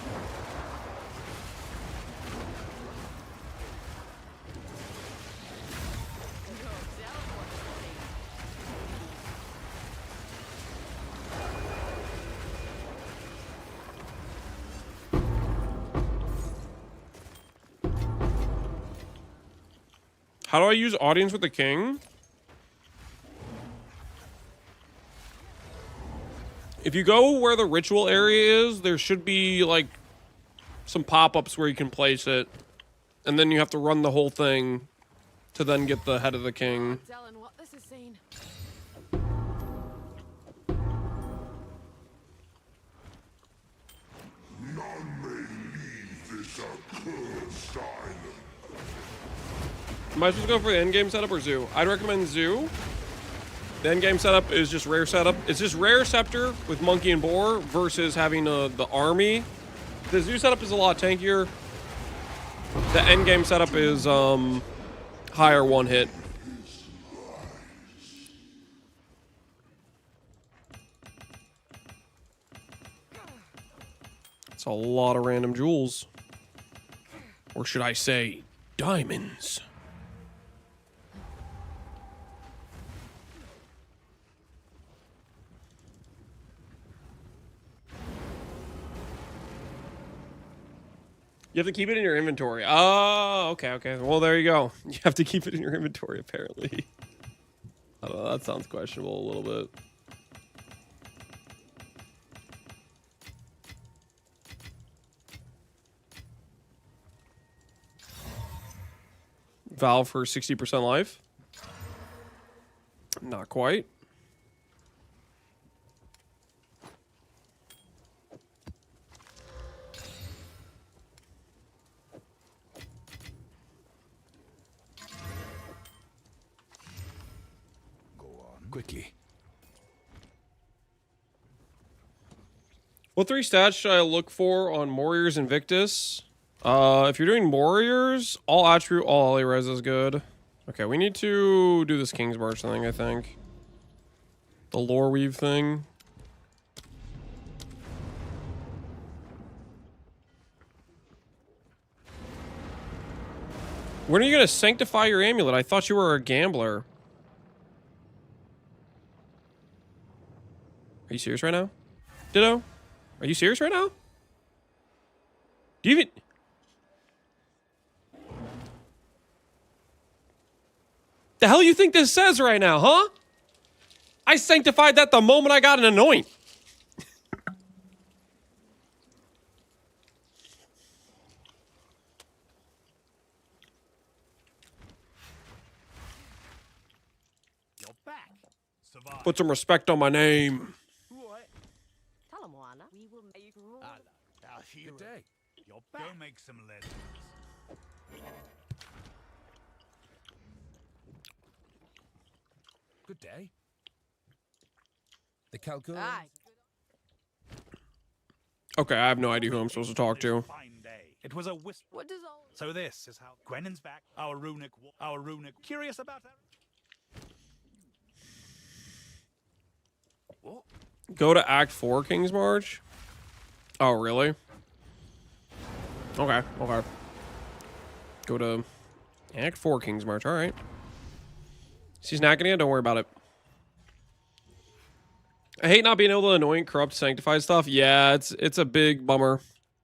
How do I use audience with the king? If you go where the ritual area is, there should be, like, some pop-ups where you can place it. And then you have to run the whole thing to then get the head of the king. Telling what this is saying. None may leave this accursed island. Am I supposed to go for the endgame setup or zoo? I'd recommend zoo. The endgame setup is just rare setup. It's just rare scepter with monkey and boar versus having the army. The zoo setup is a lot tankier. The endgame setup is higher one hit. It's a lot of random jewels. Or should I say, diamonds. You have to keep it in your inventory. Oh, okay, okay. Well, there you go. You have to keep it in your inventory, apparently. I don't know, that sounds questionable a little bit. Valve for 60% life? Not quite. Quickly. What 3 stats should I look for on Warriors Invictus? If you're doing Warriors, all attribute, all LA res is good. Okay, we need to do this King's March thing, I think. The lore weave thing. When are you gonna sanctify your amulet? I thought you were a gambler. Are you serious right now? Ditto? Are you serious right now? Do you even... The hell you think this says right now, huh? I sanctified that the moment I got an anoint. You're back. Survive. Put some respect on my name. Right. Tell him, Juana. We will make our hero. Good day. You're back. Go make some legends. Good day. The Calcul. Aye. Okay, I have no idea who I'm supposed to talk to. Fine day. It was a whisper. What does all? So this is how Gwennon's back. Our runic. Curious about her. What? Go to Act 4, King's March? Oh, really? Okay, okay. Go to Act 4, King's March, alright. She's knacking it, don't worry about it. I hate not being able to anoint corrupt sanctified stuff. Yeah, it's a big bummer.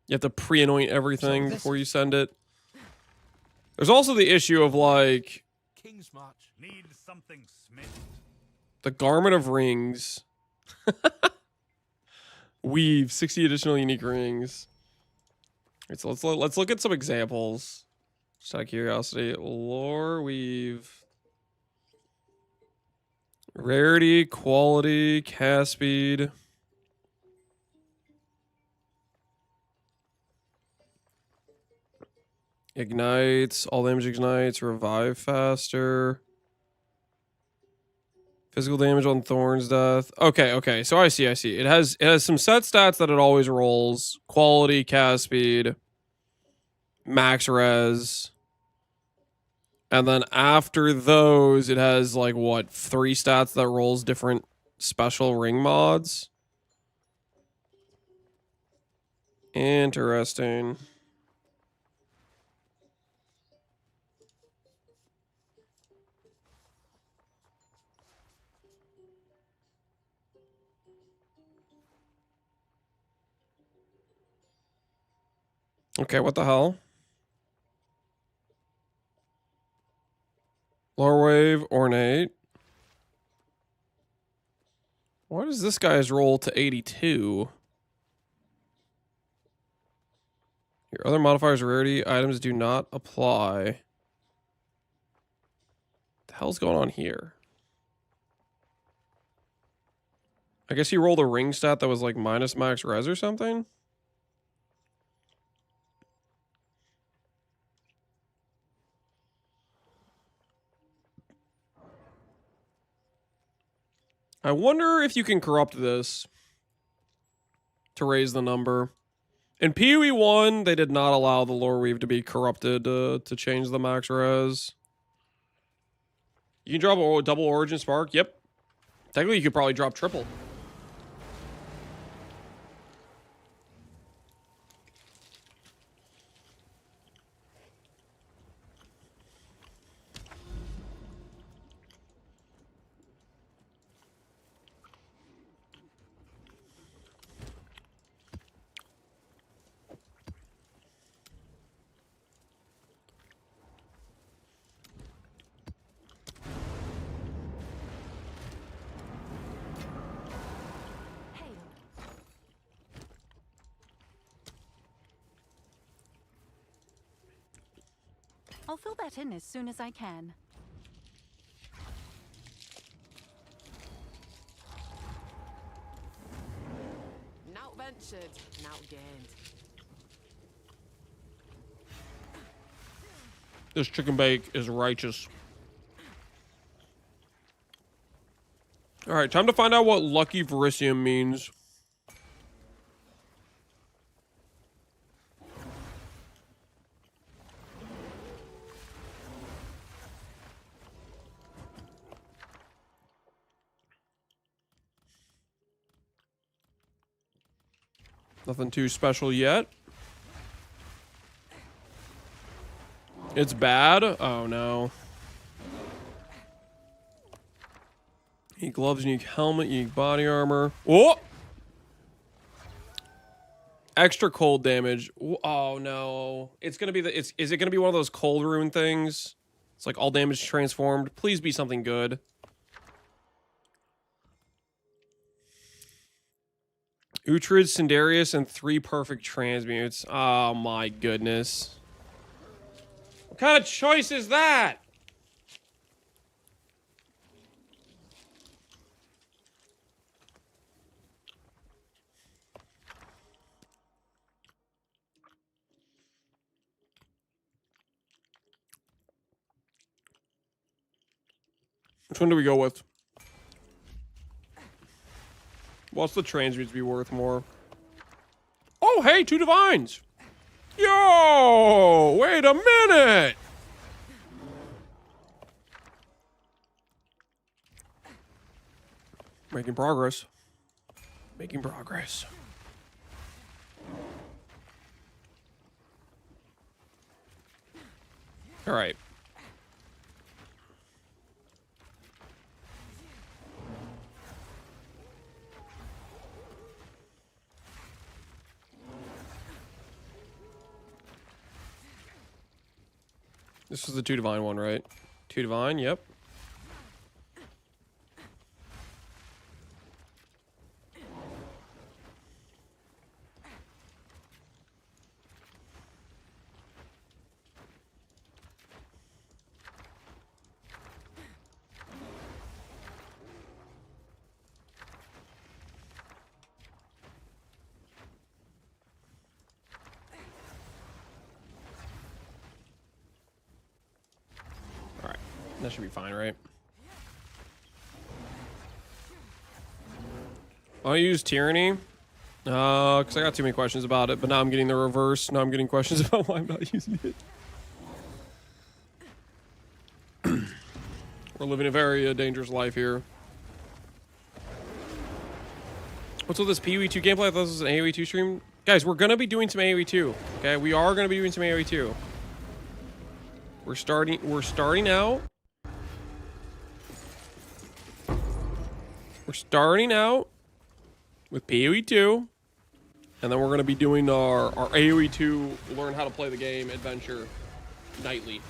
You have to pre-anoint everything before you send it. There's also the issue of, like... King's March. Need something smithed. The Garment of Rings. Weave 60 additional unique rings. Right, so let's look at some examples. Just out of curiosity. Lore weave. Rarity, quality, cast speed. Ignites, all damage ignites, revive faster. Physical damage on Thorn's death. Okay, okay. So I see. It has some set stats that it always rolls. Quality, cast speed, max res. And then after those, it has like what, 3 stats that rolls different special ring mods. Interesting. Okay, what the hell? Lore wave, ornate. Why does this guy's roll to 82? Your other modifiers, rarity items do not apply. What the hell's going on here? I guess he rolled a ring stat that was like minus max res or something? I wonder if you can corrupt this to raise the number. In PoE 1, they did not allow the lore weave to be corrupted to change the max res. You can drop a double origin spark. Yep. Technically, you could probably drop triple. I'll fill that in as soon as I can. Now ventured, now gained. This chicken bake is righteous. All right, time to find out what Lucky Verisium means. Nothing too special yet. It's bad? Oh no. Unique gloves, unique helmet, unique body armor. Oh! Extra cold damage. Oh no. It's gonna be is it gonna be one of those cold rune things? It's like all damage transformed. Please be something good. Uhtred, Cindarius, and 3 perfect transmutes. Oh my goodness. What kind of choice is that? Which one do we go with? What's the transmutes be worth more? Oh, hey, 2 divines. Yo, wait a minute. Making progress. Making progress. All right. This is the 2 divine one, right? 2 divine, yep. That should be fine, right? I'll use Tyranny. Because I got too many questions about it, but now I'm getting the reverse. Now I'm getting questions about why I'm not using it. We're living a very dangerous life here. What's with this PoE 2 gameplay? I thought this was an AoE 2 stream. Guys, we're going to be doing some AoE 2. Okay, we are going to be doing some AoE 2. We're starting out. We're starting out with PoE 2, and then we're going to be doing our AoE 2 learn how to play the game adventure nightly.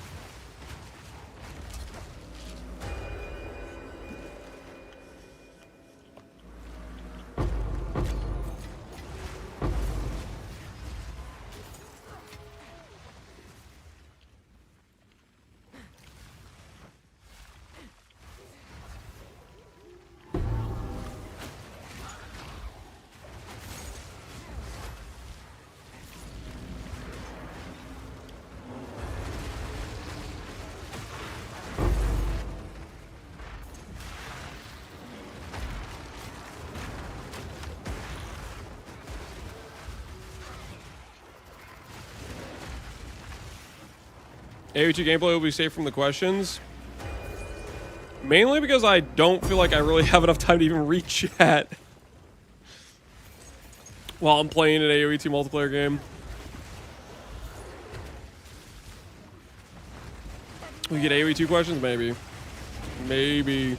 AoE 2 gameplay will be safe from the questions. Mainly because I don't feel like I really have enough time to even read chat while I'm playing an AoE 2 multiplayer game. We get AoE 2 questions? Maybe. Maybe.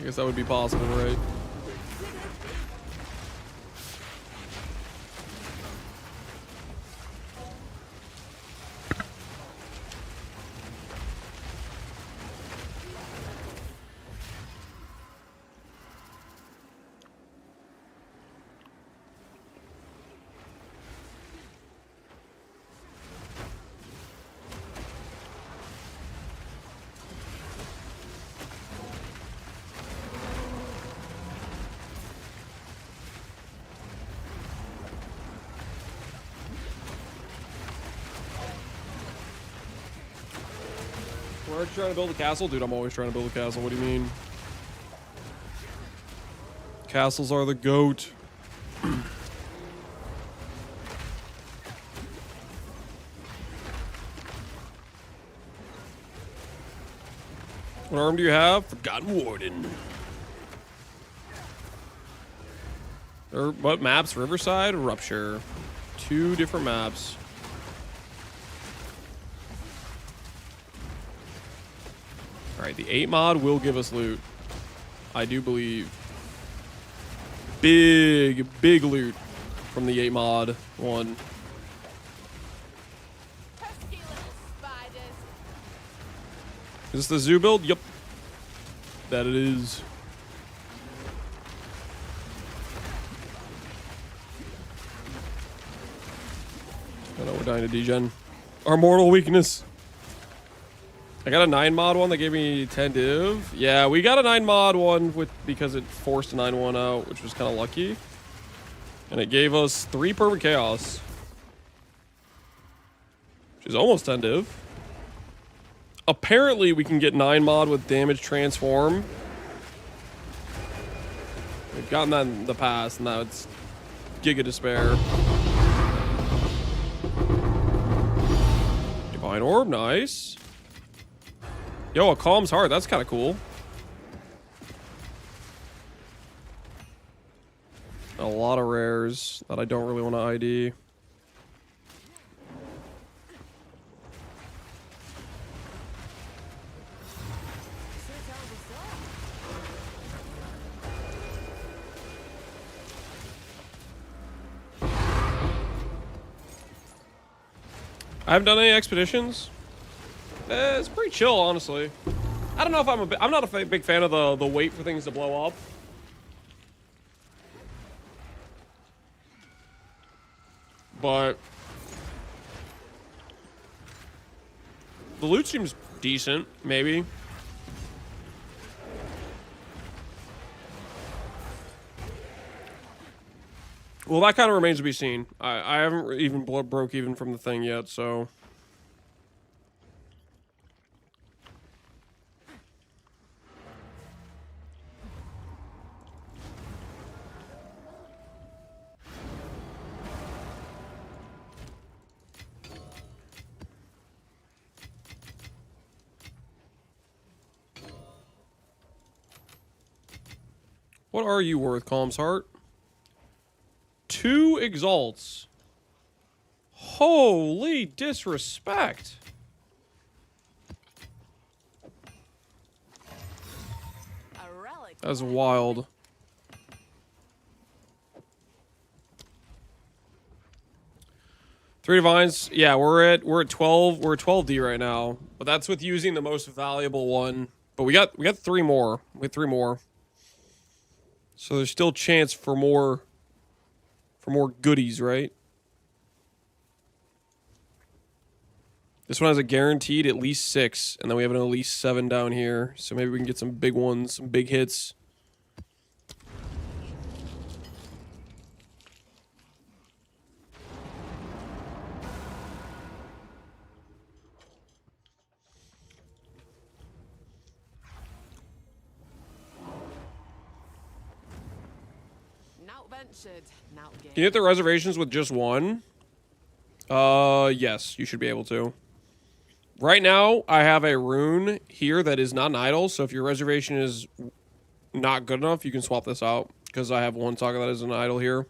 I guess that would be possible, right? We're trying to build a castle? Dude, I'm always trying to build a castle. What do you mean? Castles are the GOAT. What arm do you have? Forgotten Warden. Or what maps? Riverside, Rupture. 2 different maps. Alright, the 8 mod will give us loot. I do believe. Big loot from the 8 mod one. Pesky little spiders. Is this the zoo build? Yep. That it is. I know we're dying to degen. Our mortal weakness. I got a 9 mod one that gave me 10 div. Yeah, we got a 9 mod one because it forced a 9-1 out, which was kind of lucky. And it gave us 3 perfect chaos. Which is almost 10 div. Apparently we can get 9 mod with damage transform. We've gotten that in the past, and now it's Giga Despair. Divine Orb, nice. Yo, a Calm's Heart, that's kind of cool. A lot of rares that I don't really want to ID. I haven't done any expeditions. It's pretty chill, honestly. I don't know if I'm not a big fan of the wait for things to blow up. But the loot seems decent, maybe. Well, that kind of remains to be seen. I haven't even broke even from the thing yet, so. What are you worth, Calm's Heart? 2 exalts. Holy disrespect. That's wild. Three divines. Yeah, we're at 12. We're at 12D right now. But that's with using the most valuable one. But we got 3 more. We had 3 more. So there's still chance for more goodies, right? This one has a guaranteed at least 6, and then we have an at least 7 down here. So maybe we can get some big ones, some big hits. Can you hit the reservations with just 1? Yes, you should be able to. Right now, I have a rune here that is not an idol, so if your reservation is not good enough, you can swap this out, because I have one saga that is an idol here.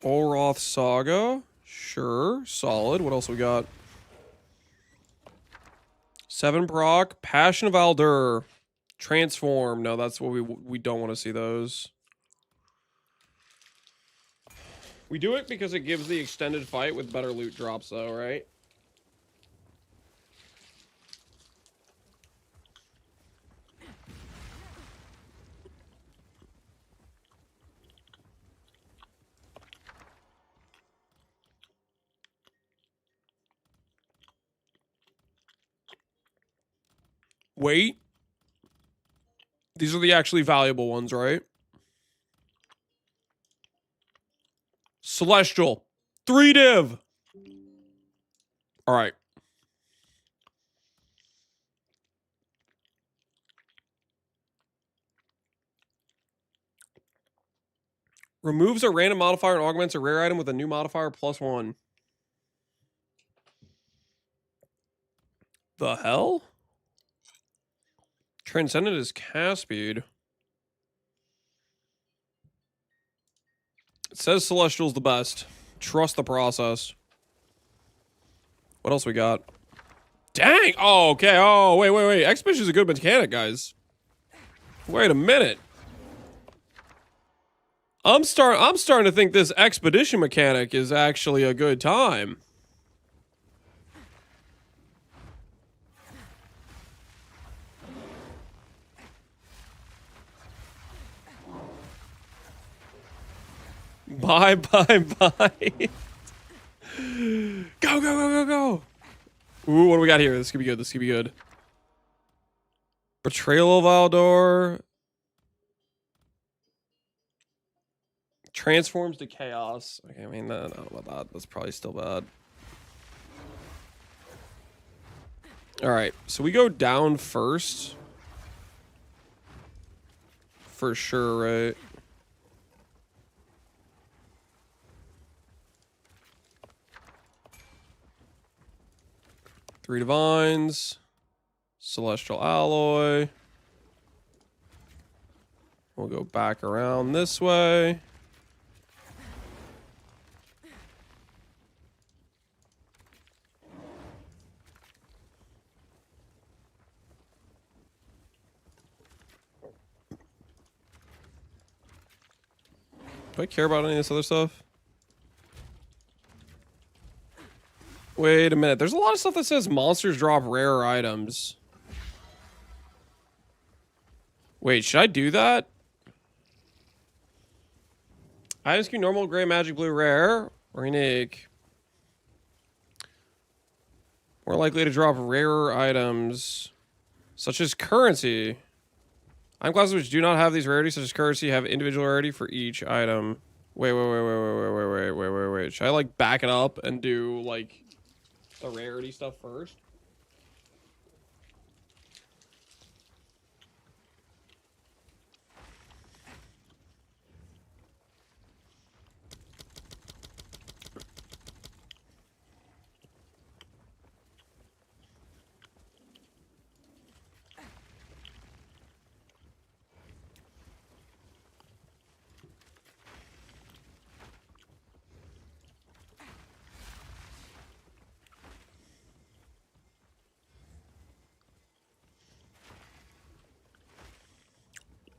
Olroth Saga. Sure, solid. What else we got? 7 proc, Passion of Aldur, Transform. No, that's what we don't want to see those. We do it because it gives the extended fight with better loot drops, though, right? Wait. These are the actually valuable ones, right? Celestial. 3 div. All right. Removes a random modifier and augments a rare item with a new modifier +1. The hell? Transcendent is cast speed. It says Celestial's the best. Trust the process. What else we got? Dang! Oh, okay. Oh, wait. Expedition is a good mechanic, guys. Wait a minute. I'm starting to think this expedition mechanic is actually a good time. Bye. Go. Ooh, what do we got here? This could be good. Betrayal of Aldor. Transforms to chaos. Okay, I mean, I don't know about that. That's probably still bad. All right, so we go down first. For sure, right? Three Divines. Celestial Alloy. We'll go back around this way. Do I care about any of this other stuff? Wait a minute. There's a lot of stuff that says monsters drop rare items. Wait, should I do that? Items can be normal, gray, magic, blue, rare, or unique. More likely to drop rarer items, such as currency. Item classes which do not have these rarities, such as currency, have individual rarity for each item. Wait. Should I like back it up and do like the rarity stuff first?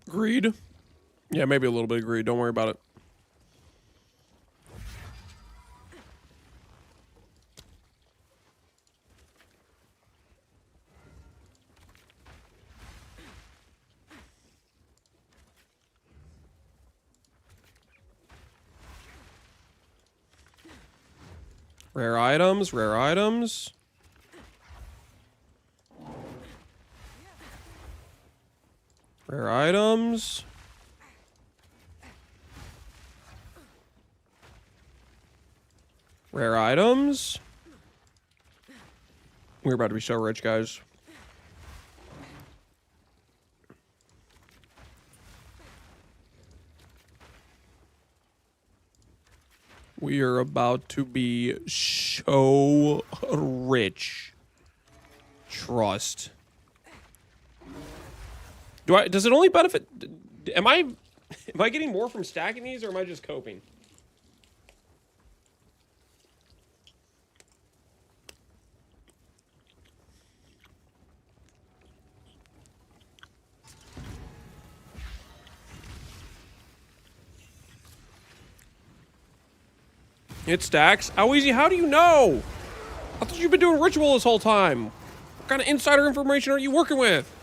Greed? Yeah, maybe a little bit of greed. Don't worry about it. Rare items. Rare items. Rare items. Rare items. We're about to be so rich, guys. We are about to be so rich. Trust. Does it only benefit? Am I getting more from stacking these, or am I just coping? It stacks. How easy? How do you know? I thought you've been doing ritual this whole time. What kind of insider information are you working with?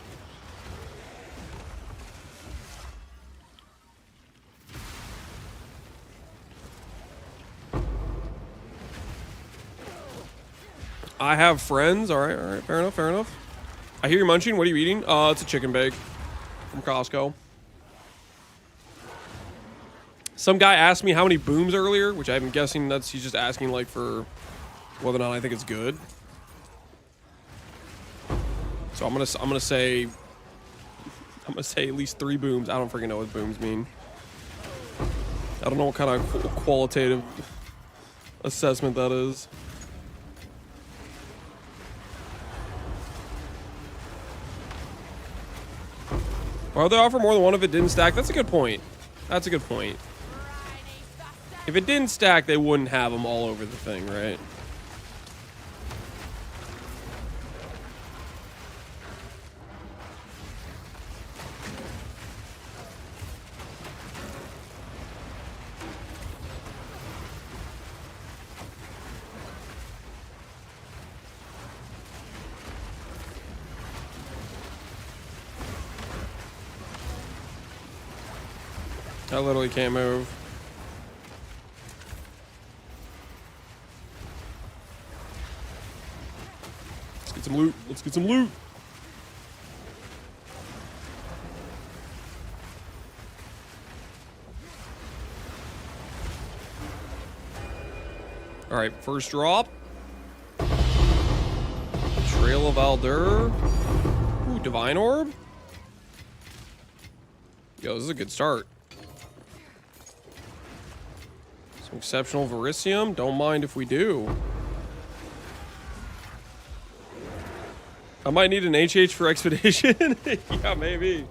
I have friends. All right. Fair enough. I hear you munching. What are you eating? It's a chicken bake from Costco. Some guy asked me how many booms earlier, which I'm guessing he's just asking like for whether or not I think it's good. So I'm gonna say at least 3 booms. I don't freaking know what booms mean. I don't know what kind of qualitative assessment that is. Why would they offer more than one if it didn't stack? That's a good point. That's a good point. If it didn't stack, they wouldn't have them all over the thing, right? I literally can't move. Let's get some loot. Let's get some loot. All right, first drop. Trail of Aldur. Ooh, Divine Orb. Yo, this is a good start. Some exceptional Verisium. Don't mind if we do. I might need an HH for Expedition. Yeah, maybe.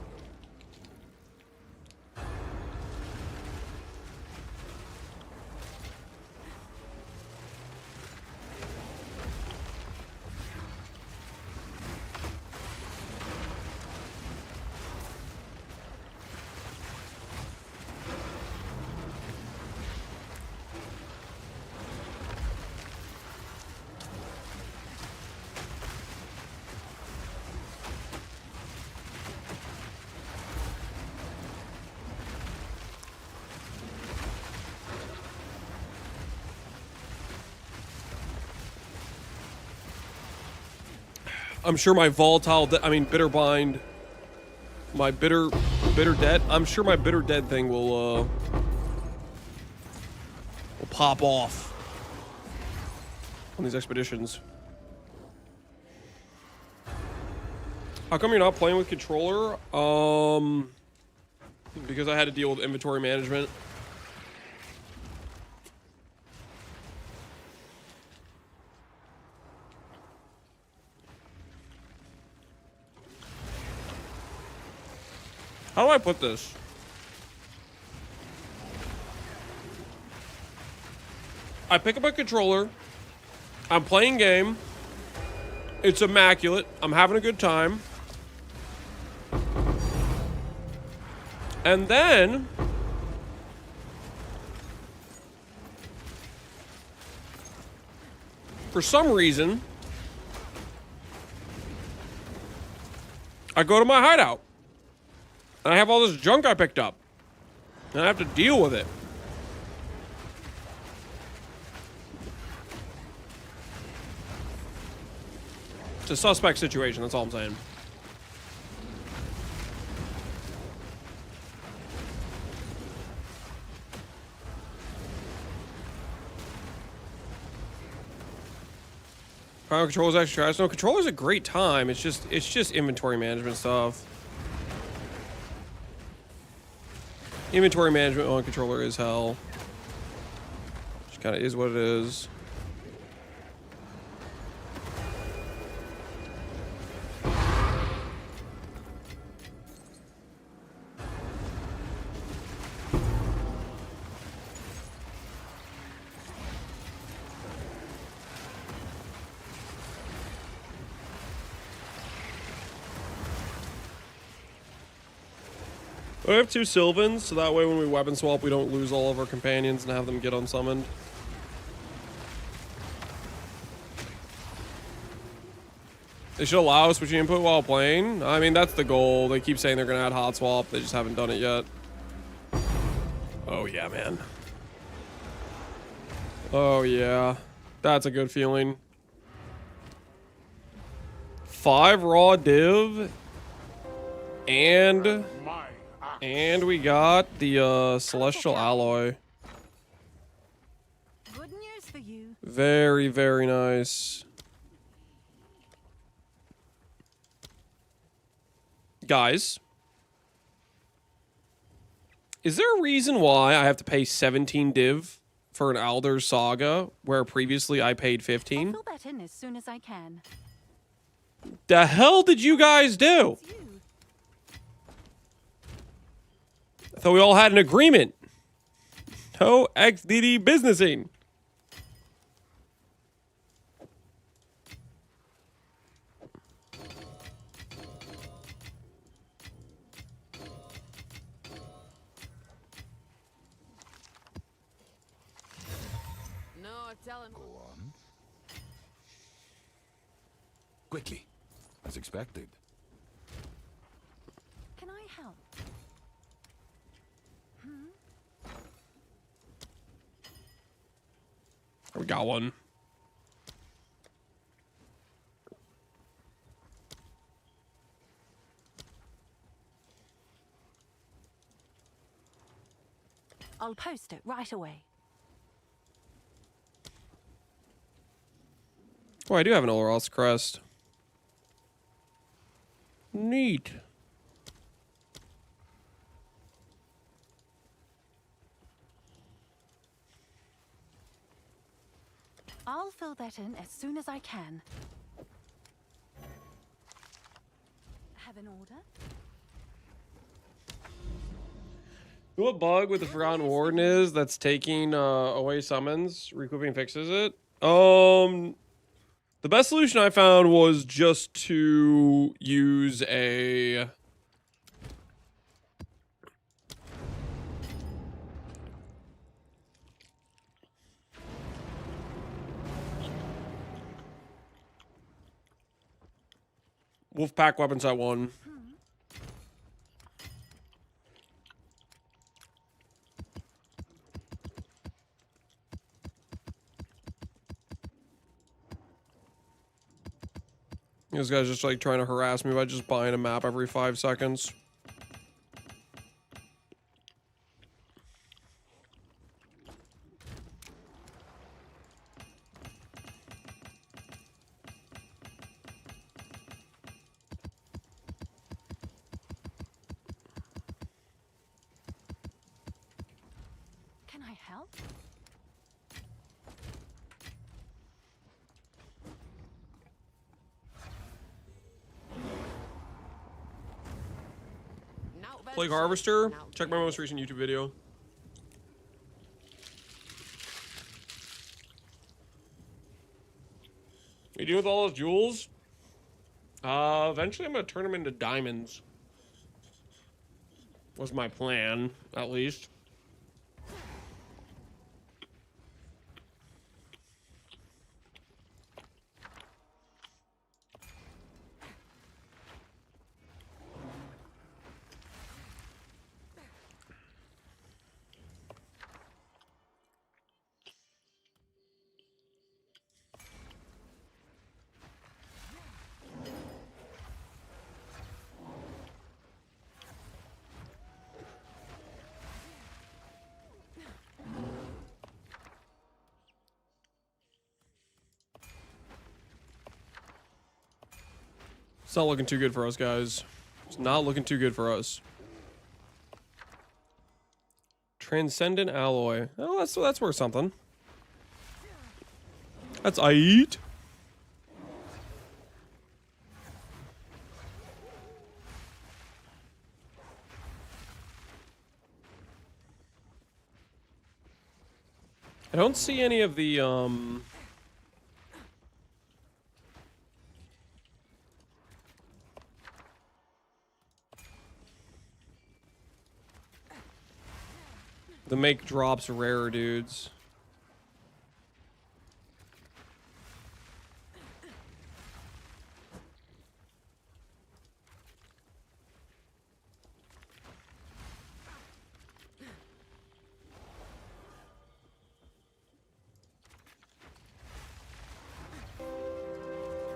I'm sure my bitter bind, my bitter dead. I'm sure my bitter dead thing will pop off on these expeditions. How come you're not playing with controller? Because I had to deal with inventory management. How do I put this? I pick up a controller. I'm playing game. It's immaculate. I'm having a good time. And then for some reason, I go to my hideout. And I have all this junk I picked up. And I have to deal with it. It's a suspect situation, that's all I'm saying. Final controller's actually trash. No, controller's a great time. It's just inventory management stuff. Inventory management on controller is hell. Just kind of is what it is. I have 2 Sylvans, so that way when we weapon swap, we don't lose all of our companions and have them get unsummoned. They should allow us switching input while playing. I mean, that's the goal. They keep saying they're going to add hot swap. They just haven't done it yet. Oh, yeah, man. Oh, yeah. That's a good feeling. 5 raw div. And... My And we got the celestial alloy. Good news for you. Very, very nice. Guys, is there a reason why I have to pay 17 div for an Alder Saga where previously I paid 15? I'll fill that in as soon as I can. The hell did you guys do? It's you. I thought we all had an agreement. No XDD businessing. No, tell him. Go on. Quickly, as expected. Can I help? We got one. I'll post it right away. Oh, I do have an Olros crest. Neat. I'll fill that in as soon as I can. Have an order? You know what bug with the Forgotten Warden is that's taking away summons? Recouping fixes it. The best solution I found was just to use a Wolfpack weapon set 1. This guy's just like trying to harass me by just buying a map every 5 seconds. Can I help? Plague Harvester, check my most recent YouTube video. You doing with all those jewels? Eventually I'm gonna turn them into diamonds. Was my plan, at least. It's not looking too good for us, guys. It's not looking too good for us. Transcendent alloy. Oh, that's worth something. That's aight. I don't see any of the make drops rarer dudes.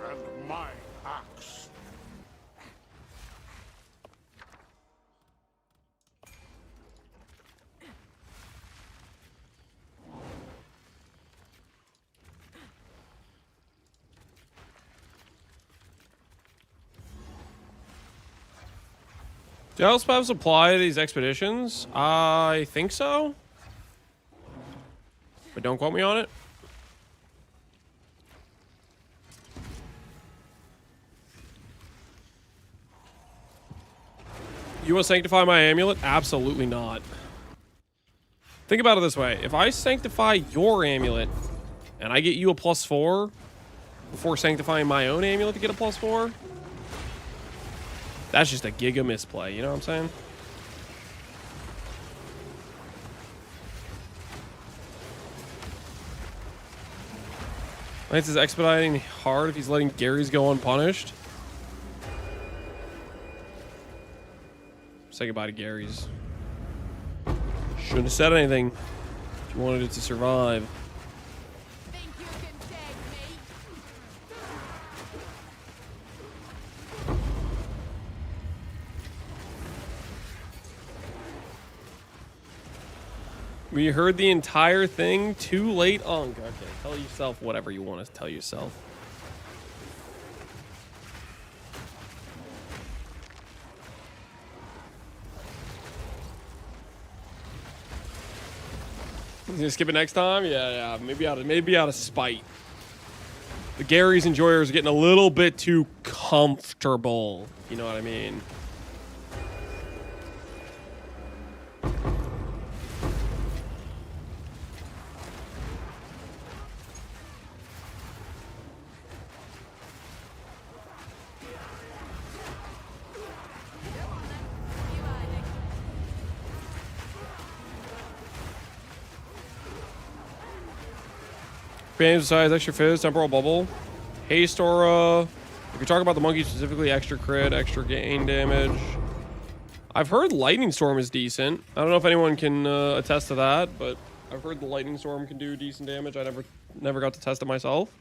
And my axe. Do Elspeths apply to these expeditions? I think so. But don't quote me on it. You will sanctify my amulet? Absolutely not. Think about it this way. If I sanctify your amulet and I get you a +4 before sanctifying my own amulet to get a +4, that's just a giga misplay, you know what I'm saying? Lance is expediting hard if he's letting Gary's go unpunished. Say goodbye to Gary's. Shouldn't have said anything if you wanted it to survive. Think you can tag me? We heard the entire thing too late on. Okay, tell yourself whatever you want to tell yourself. You gonna skip it next time? Yeah, maybe out of spite. The Gary's enjoyers are getting a little bit too comfortable. You know what I mean? Bands besides extra fizz, temporal bubble, haste aura. If you're talking about the monkey specifically, extra crit, extra gain damage. I've heard lightning storm is decent. I don't know if anyone can attest to that, but I've heard the lightning storm can do decent damage. I never got to test it myself.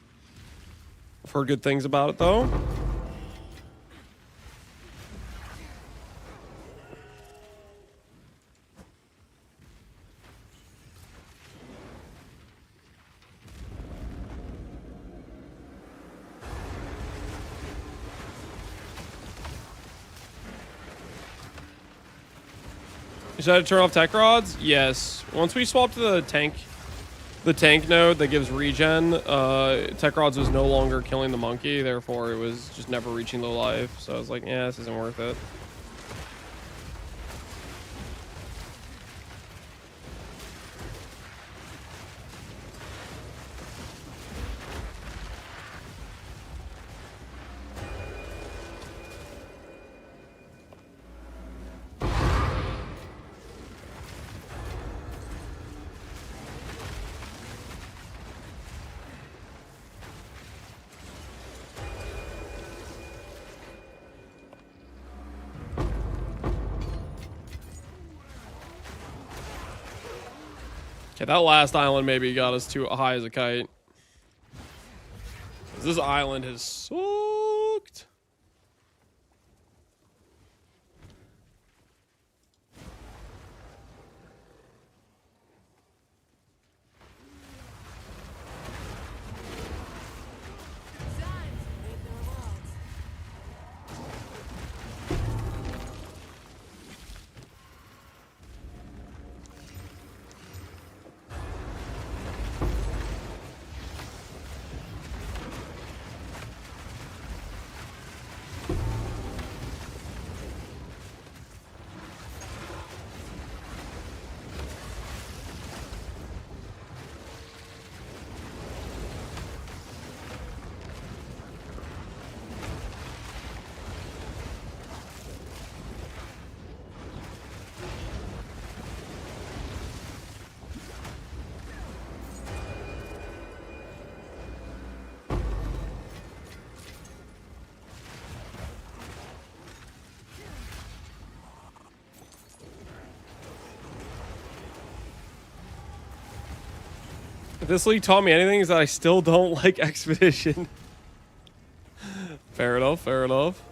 I've heard good things about it though. You decided to turn off tech rods? Yes. Once we swapped to the tank node that gives regen, tech rods was no longer killing the monkey, therefore it was just never reaching low life. So I was like, yeah, this isn't worth it. Okay, that last island maybe got us too high as a kite. This island has sucked. If this league taught me anything, is that I still don't like Expedition. Fair enough, fair enough.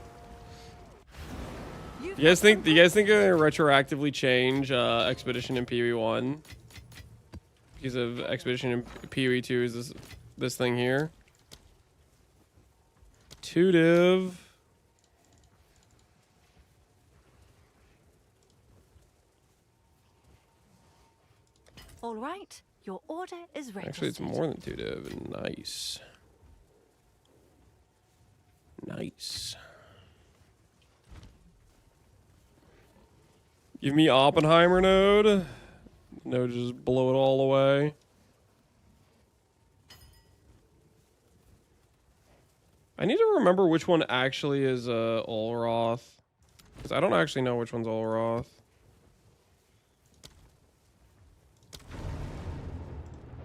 Do you guys think they're gonna retroactively change Expedition in PoE1? Because of Expedition in PoE2 is this thing here. 2 div. All right, your order is registered. Actually, it's more than 2 div. Nice. Nice. Give me Oppenheimer node. Node just blow it all away. I need to remember which one actually is Olroth. Because I don't actually know which one's Olroth.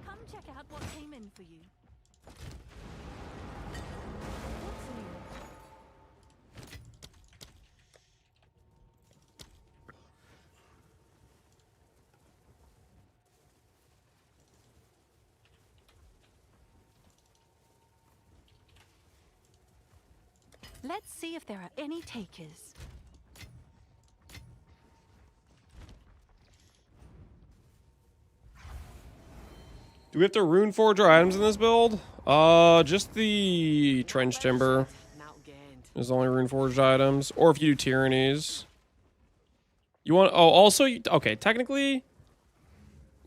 Come check out what came in for you. Let's see if there are any takers. Do we have to rune forge our items in this build? Just the trench timber is only rune forged items. Or if you do tyrannies. You want, oh, also, okay, technically,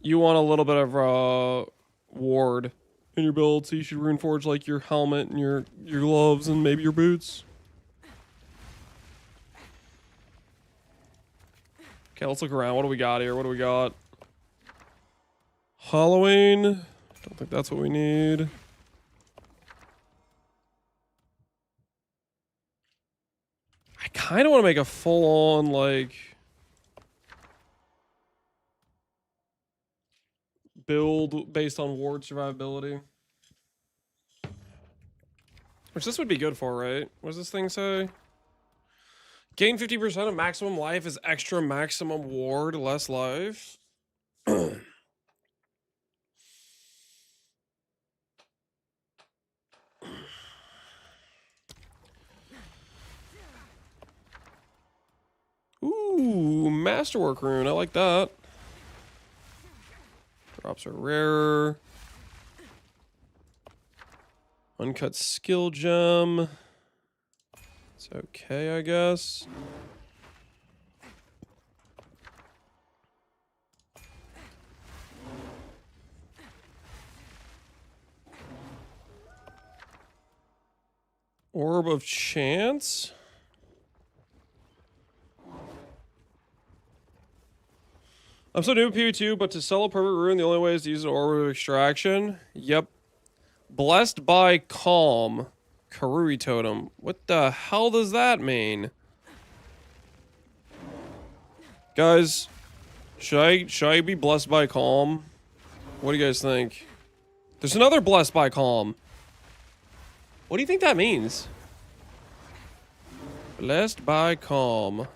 you want a little bit of ward in your build, so you should rune forge like your helmet and your gloves and maybe your boots. Okay, let's look around. What do we got here? What do we got? Halloween. Don't think that's what we need. I kind of want to make a full-on, like, build based on ward survivability. Which this would be good for, right? What does this thing say? Gain 50% of maximum life is extra maximum ward, less life. Ooh, masterwork rune. I like that. Drops are rarer. Uncut skill gem. It's okay, I guess. Orb of Chance. I'm so new at PvE2, but to sell a perfect rune, the only way is to use an Orb of Extraction. Yep. Blessed by Calm. Karui Totem. What the hell does that mean? Guys, should I be blessed by Calm? What do you guys think? There's another blessed by Calm. What do you think that means? Blessed by Calm.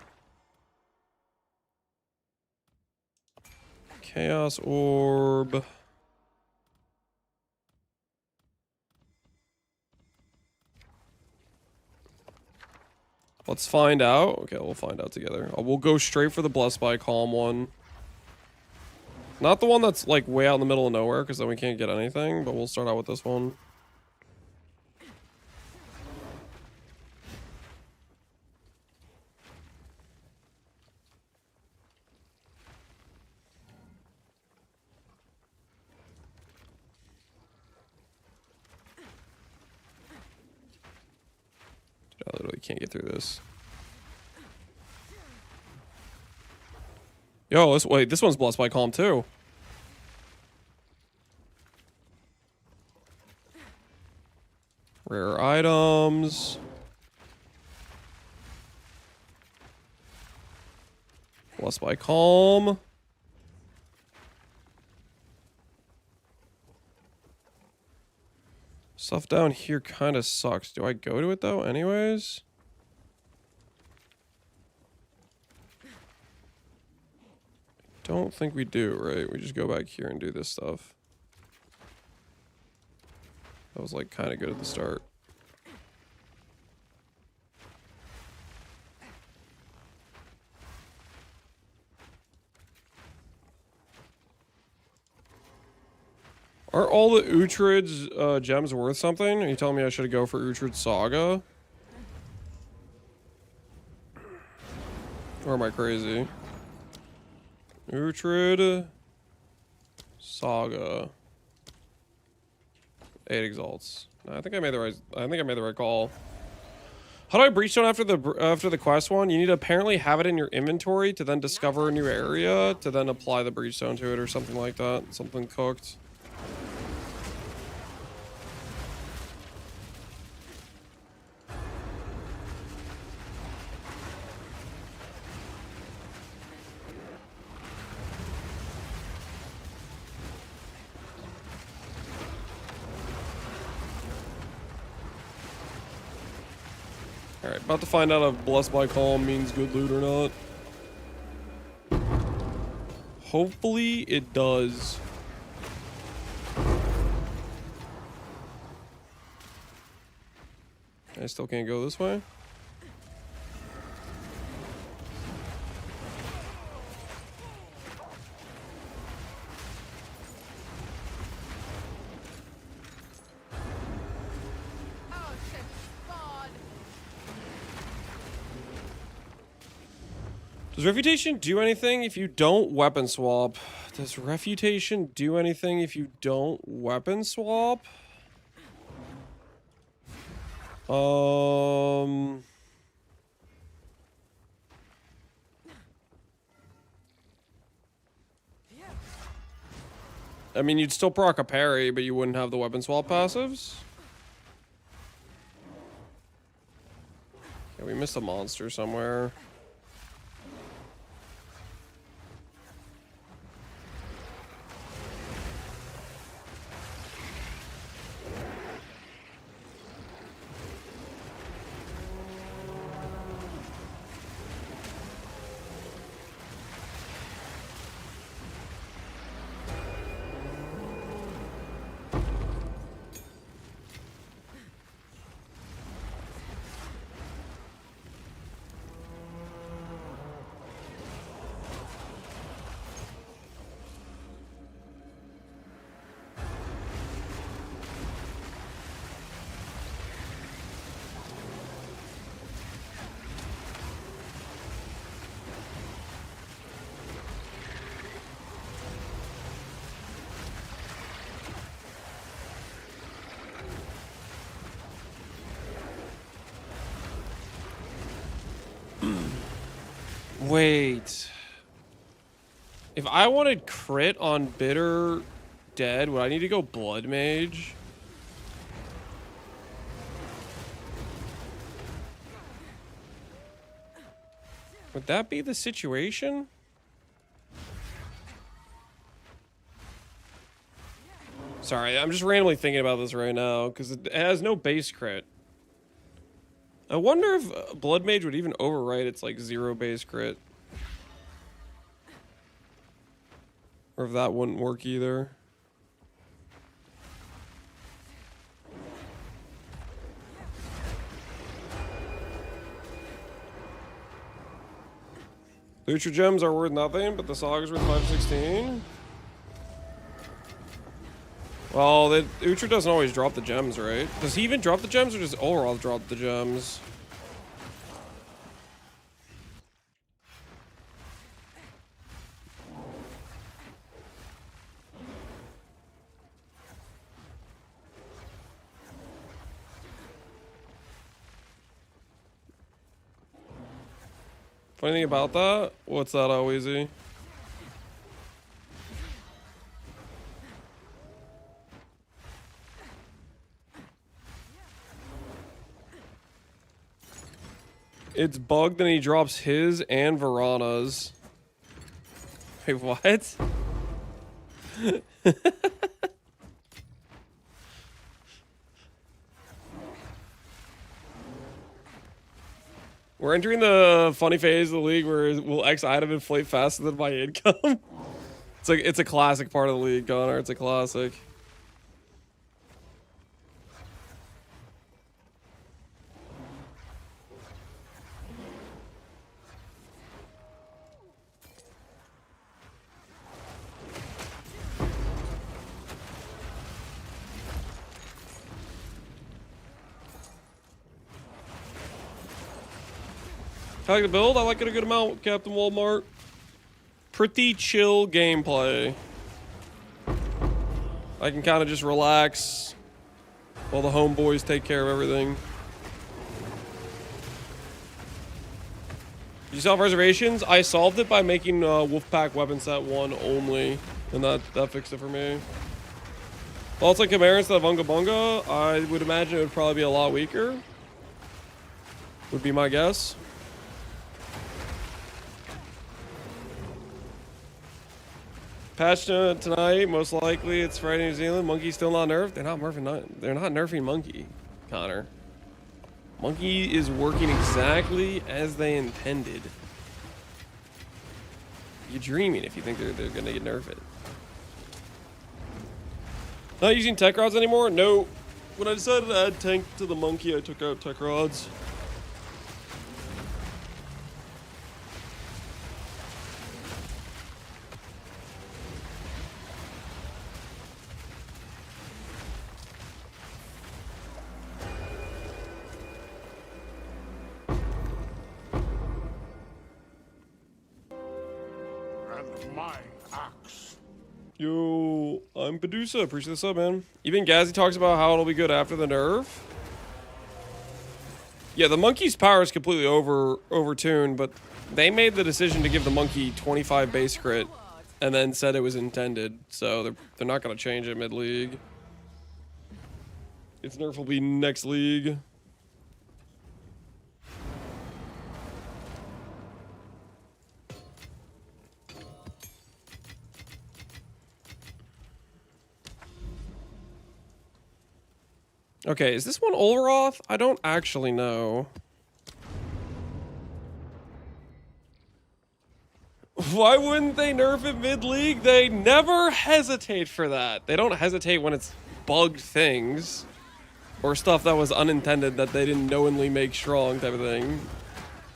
Chaos Orb. Let's find out. Okay, we'll find out together. We'll go straight for the Blessed by Calm one. Not the one that's like way out in the middle of nowhere, because then we can't get anything, but we'll start out with this one. I literally can't get through this. Yo, wait, this one's blessed by Calm too. Rare items. Blessed by Calm. Stuff down here kind of sucks. Do I go to it though anyways? Don't think we do, right? We just go back here and do this stuff. That was like kind of good at the start. Are all the Uhtred's gems worth something? Are you telling me I should go for Uhtred Saga? Or am I crazy? Uhtred Saga. 8 exalts. I think I made the right call. How do I breachstone after the quest one? You need to apparently have it in your inventory to then discover a new area to then apply the breachstone to it or something like that. Something cooked. Alright, about to find out if Blessed by Calm means good loot or not. Hopefully it does. I still can't go this way. Does Refutation do anything if you don't weapon swap? Does Refutation do anything if you don't weapon swap? I mean, you'd still proc a parry, but you wouldn't have the weapon swap passives. Yeah, we missed a monster somewhere. Wait. If I wanted crit on Bitter Dead, would I need to go Blood Mage? Would that be the situation? Sorry, I'm just randomly thinking about this right now because it has no base crit. I wonder if Blood Mage would even overwrite its like 0 base crit. Or if that wouldn't work either. The Ultra Gems are worth nothing, but the Saga's worth 516. Well, the Uhtred doesn't always drop the gems, right? Does he even drop the gems, or does Olroth drop the gems? Funny thing about that? What's that, AoE? It's bugged and he drops his and Verana's. Wait, what? We're entering the funny phase of the league where will X item inflate faster than my income? It's a classic part of the league, Connor. It's a classic. I like the build. I like it a good amount, Captain Walmart. Pretty chill gameplay. I can kind of just relax while the homeboys take care of everything. Did you solve reservations? I solved it by making Wolfpack weapon set 1 only, and that fixed it for me. Well, it's like Chimera instead of Unga Bunga. I would imagine it would probably be a lot weaker. Would be my guess. Patch tonight, most likely it's Friday, New Zealand. Monkey's still not nerfed. They're not nerfing Monkey, Connor. Monkey is working exactly as they intended. You're dreaming if you think they're gonna get nerfed. Not using tech rods anymore? No. When I decided to add tank to the Monkey, I took out tech rods. And my axe. Yo, I'm Padusa. Appreciate the sub, man. Even Gazzy talks about how it'll be good after the nerf. Yeah, the Monkey's power is completely overtuned, but they made the decision to give the Monkey 25 base crit and then said it was intended, so they're not going to change it mid-league. Its nerf will be next league. Okay, is this one Olroth? I don't actually know. Why wouldn't they nerf it mid-league? They never hesitate for that. They don't hesitate when it's bugged things or stuff that was unintended that they didn't knowingly make strong type of thing.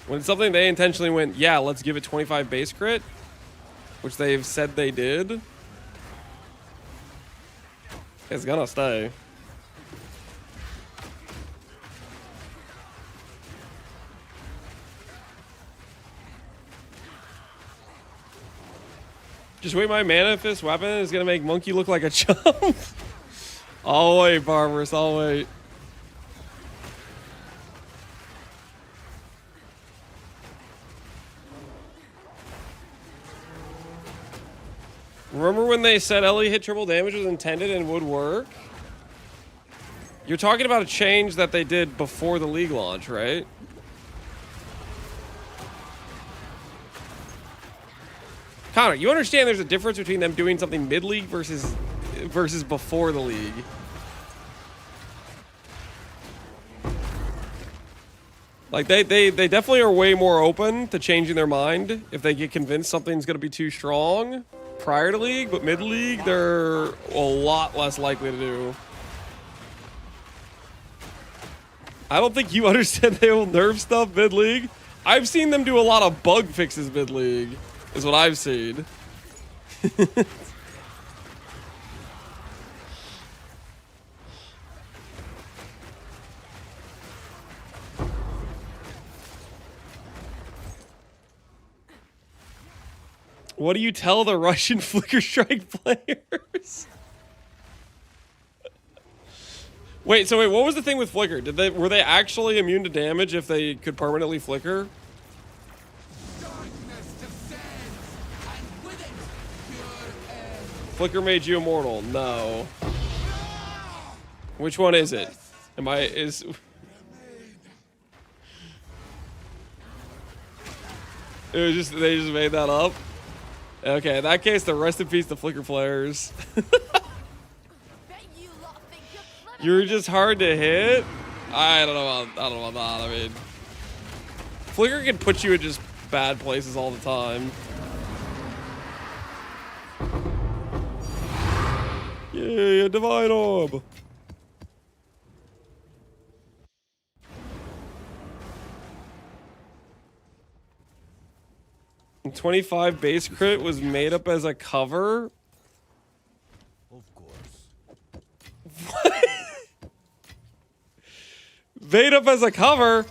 When it's something they intentionally went, yeah, let's give it 25 base crit, which they've said they did, it's gonna stay. Just wait, my Mana Fist weapon is gonna make Monkey look like a chump. I'll wait, Barbarous, I'll wait. Remember when they said Ellie hit triple damage was intended and would work? You're talking about a change that they did before the league launch, right? Connor, you understand there's a difference between them doing something mid-league versus before the league. Like, they definitely are way more open to changing their mind if they get convinced something's going to be too strong prior to league, but mid-league, they're a lot less likely to do. I don't think you understand they will nerf stuff mid-league. I've seen them do a lot of bug fixes mid-league. Is what I've seen. What do you tell the Russian Flicker Strike players? Wait, what was the thing with Flicker? Were they actually immune to damage if they could permanently flicker? Flicker made you immortal. No. Which one is it? They just made that up? Okay, in that case, the rest in peace to Flicker players. You're just hard to hit? I don't know about that. I mean, Flicker can put you in just bad places all the time. Yay, a Divine Orb! And 25 base crit was made up as a cover? Of course. What? Made up as a cover?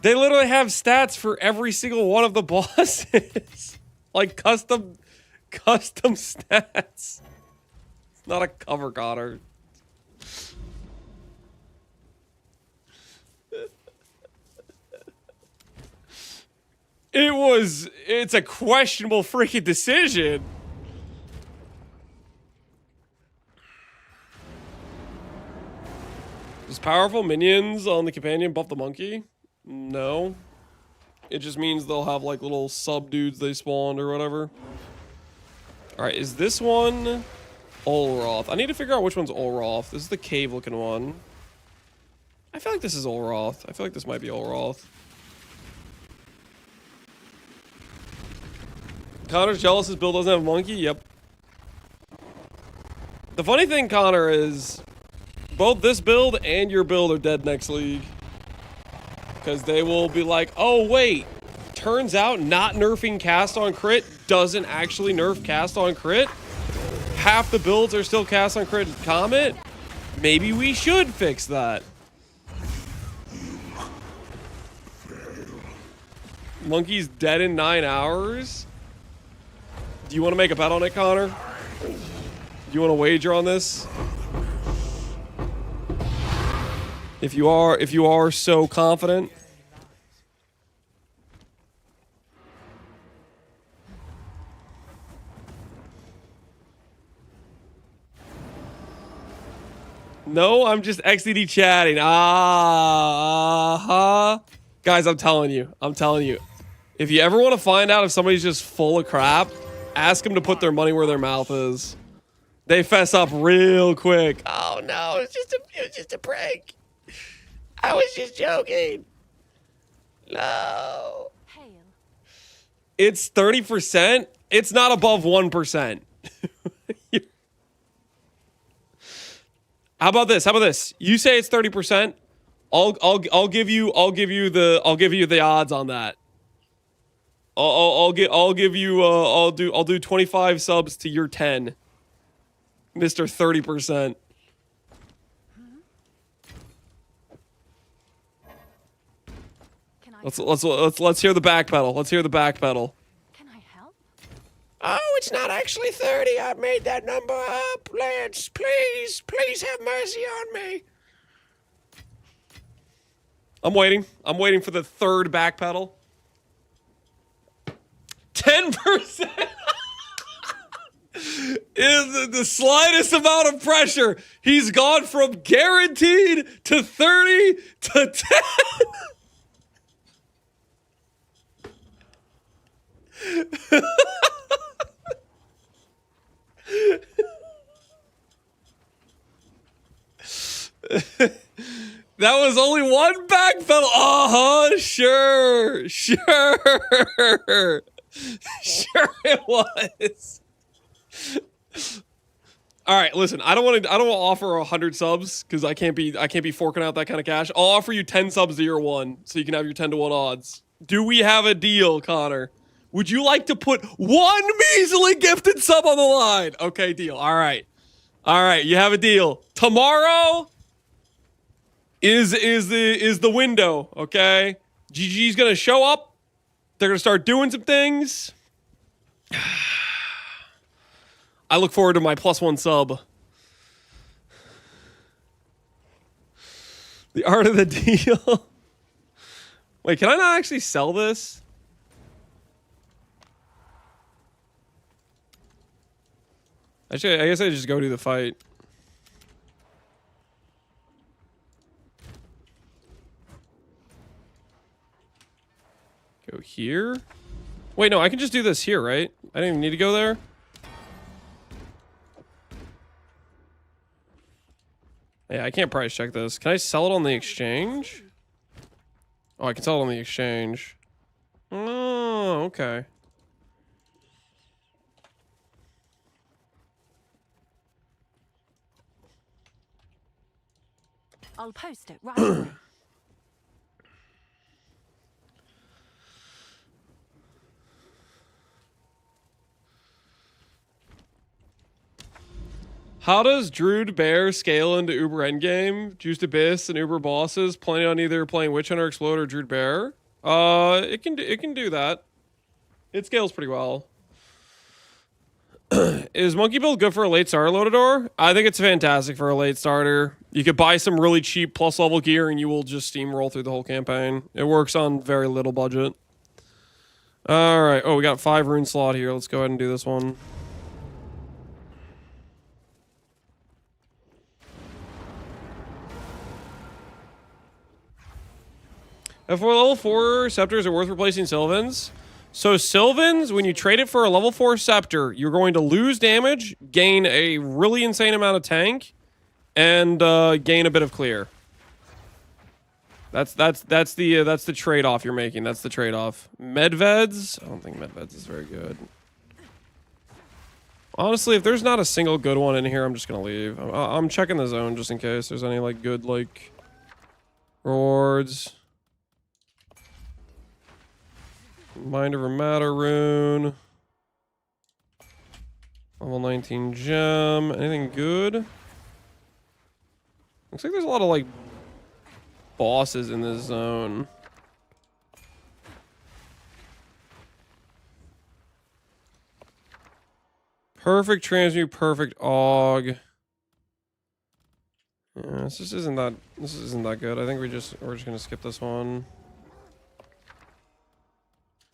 They literally have stats for every single one of the bosses. Like custom stats. Not a cover, Connor. It's a questionable freaking decision. Does powerful minions on the companion buff the monkey? No. It just means they'll have like little sub dudes they spawned or whatever. Alright, is this one Olroth? I need to figure out which one's Olroth. This is the cave looking one. I feel like this is Olroth. I feel like this might be Olroth. Connor's jealous his build doesn't have a monkey? Yep. The funny thing, Connor, is both this build and your build are dead next league. Because they will be like, oh wait, turns out not nerfing cast on crit doesn't actually nerf cast on crit. Half the builds are still cast on crit and comet. Maybe we should fix that. Monkey's dead in 9 hours. Do you want to make a bet on it, Connor? Do you want to wager on this? If you are so confident. No, I'm just XDD chatting. Guys, I'm telling you. If you ever want to find out if somebody's just full of crap, ask them to put their money where their mouth is. They fess up real quick. Oh no, it was just a prank. I was just joking. No. It's 30%. It's not above 1%. How about this? You say it's 30%. I'll give you the odds on that. I'll do 25 subs to your 10. Mr. 30%. Let's hear the back pedal. Let's hear the back pedal. Can I help? Oh, it's not actually 30. I made that number up. Lance, please have mercy on me. I'm waiting for the third back pedal. 10% is the slightest amount of pressure. He's gone from guaranteed to 30 to 10. That was only one back pedal. Sure it was. All right, listen. I don't want to offer 100 subs because I can't be forking out that kind of cash. I'll offer you 10 subs to your 1 so you can have your 10 to 1 odds. Do we have a deal, Connor? Would you like to put 1 measly gifted sub on the line? Okay, deal. All right, you have a deal. Tomorrow is the window, okay? GG's gonna show up. They're gonna start doing some things. I look forward to my +1 sub. The art of the deal. Wait, can I not actually sell this? Actually, I guess I just go do the fight. Go here? Wait, no, I can just do this here, right? I didn't even need to go there. Yeah, I can't price check this. Can I sell it on the exchange? Oh, I can sell it on the exchange. Oh, okay. I'll post it right away. How does Druid Bear scale into Uber Endgame? Juiced BiS and Uber bosses planning on either playing Witch Hunter, Explode, or Druid Bear? It can do that. It scales pretty well. Is Monkey Build good for a late starter, Lotador? I think it's fantastic for a late starter. You could buy some really cheap plus level gear and you will just steamroll through the whole campaign. It works on very little budget. Alright, oh, we got 5 rune slot here. Let's go ahead and do this one. For level 4 scepters are worth replacing Sylvans. So Sylvans, when you trade it for a level 4 scepter, you're going to lose damage, gain a really insane amount of tank, and gain a bit of clear. That's the trade-off you're making. That's the trade-off. Medveds? I don't think Medveds is very good. Honestly, if there's not a single good one in here, I'm just gonna leave. I'm checking the zone just in case there's any like good like rewards. Mind over Matter rune. Level 19 gem. Anything good? Looks like there's a lot of like bosses in this zone. Perfect transmute, perfect aug. Yeah, this just isn't that good. I think we're just gonna skip this one.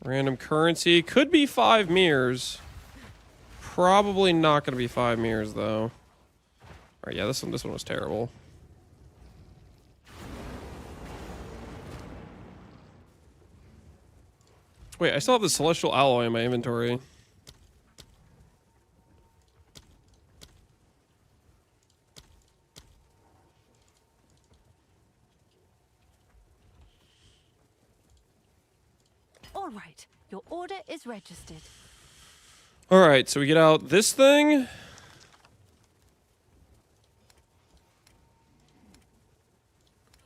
Random currency. Could be 5 mirrors. Probably not going to be 5 mirrors, though. Alright, yeah, this one was terrible. Wait, I still have the Celestial Alloy in my inventory. All right, your order is registered. All right, so we get out this thing.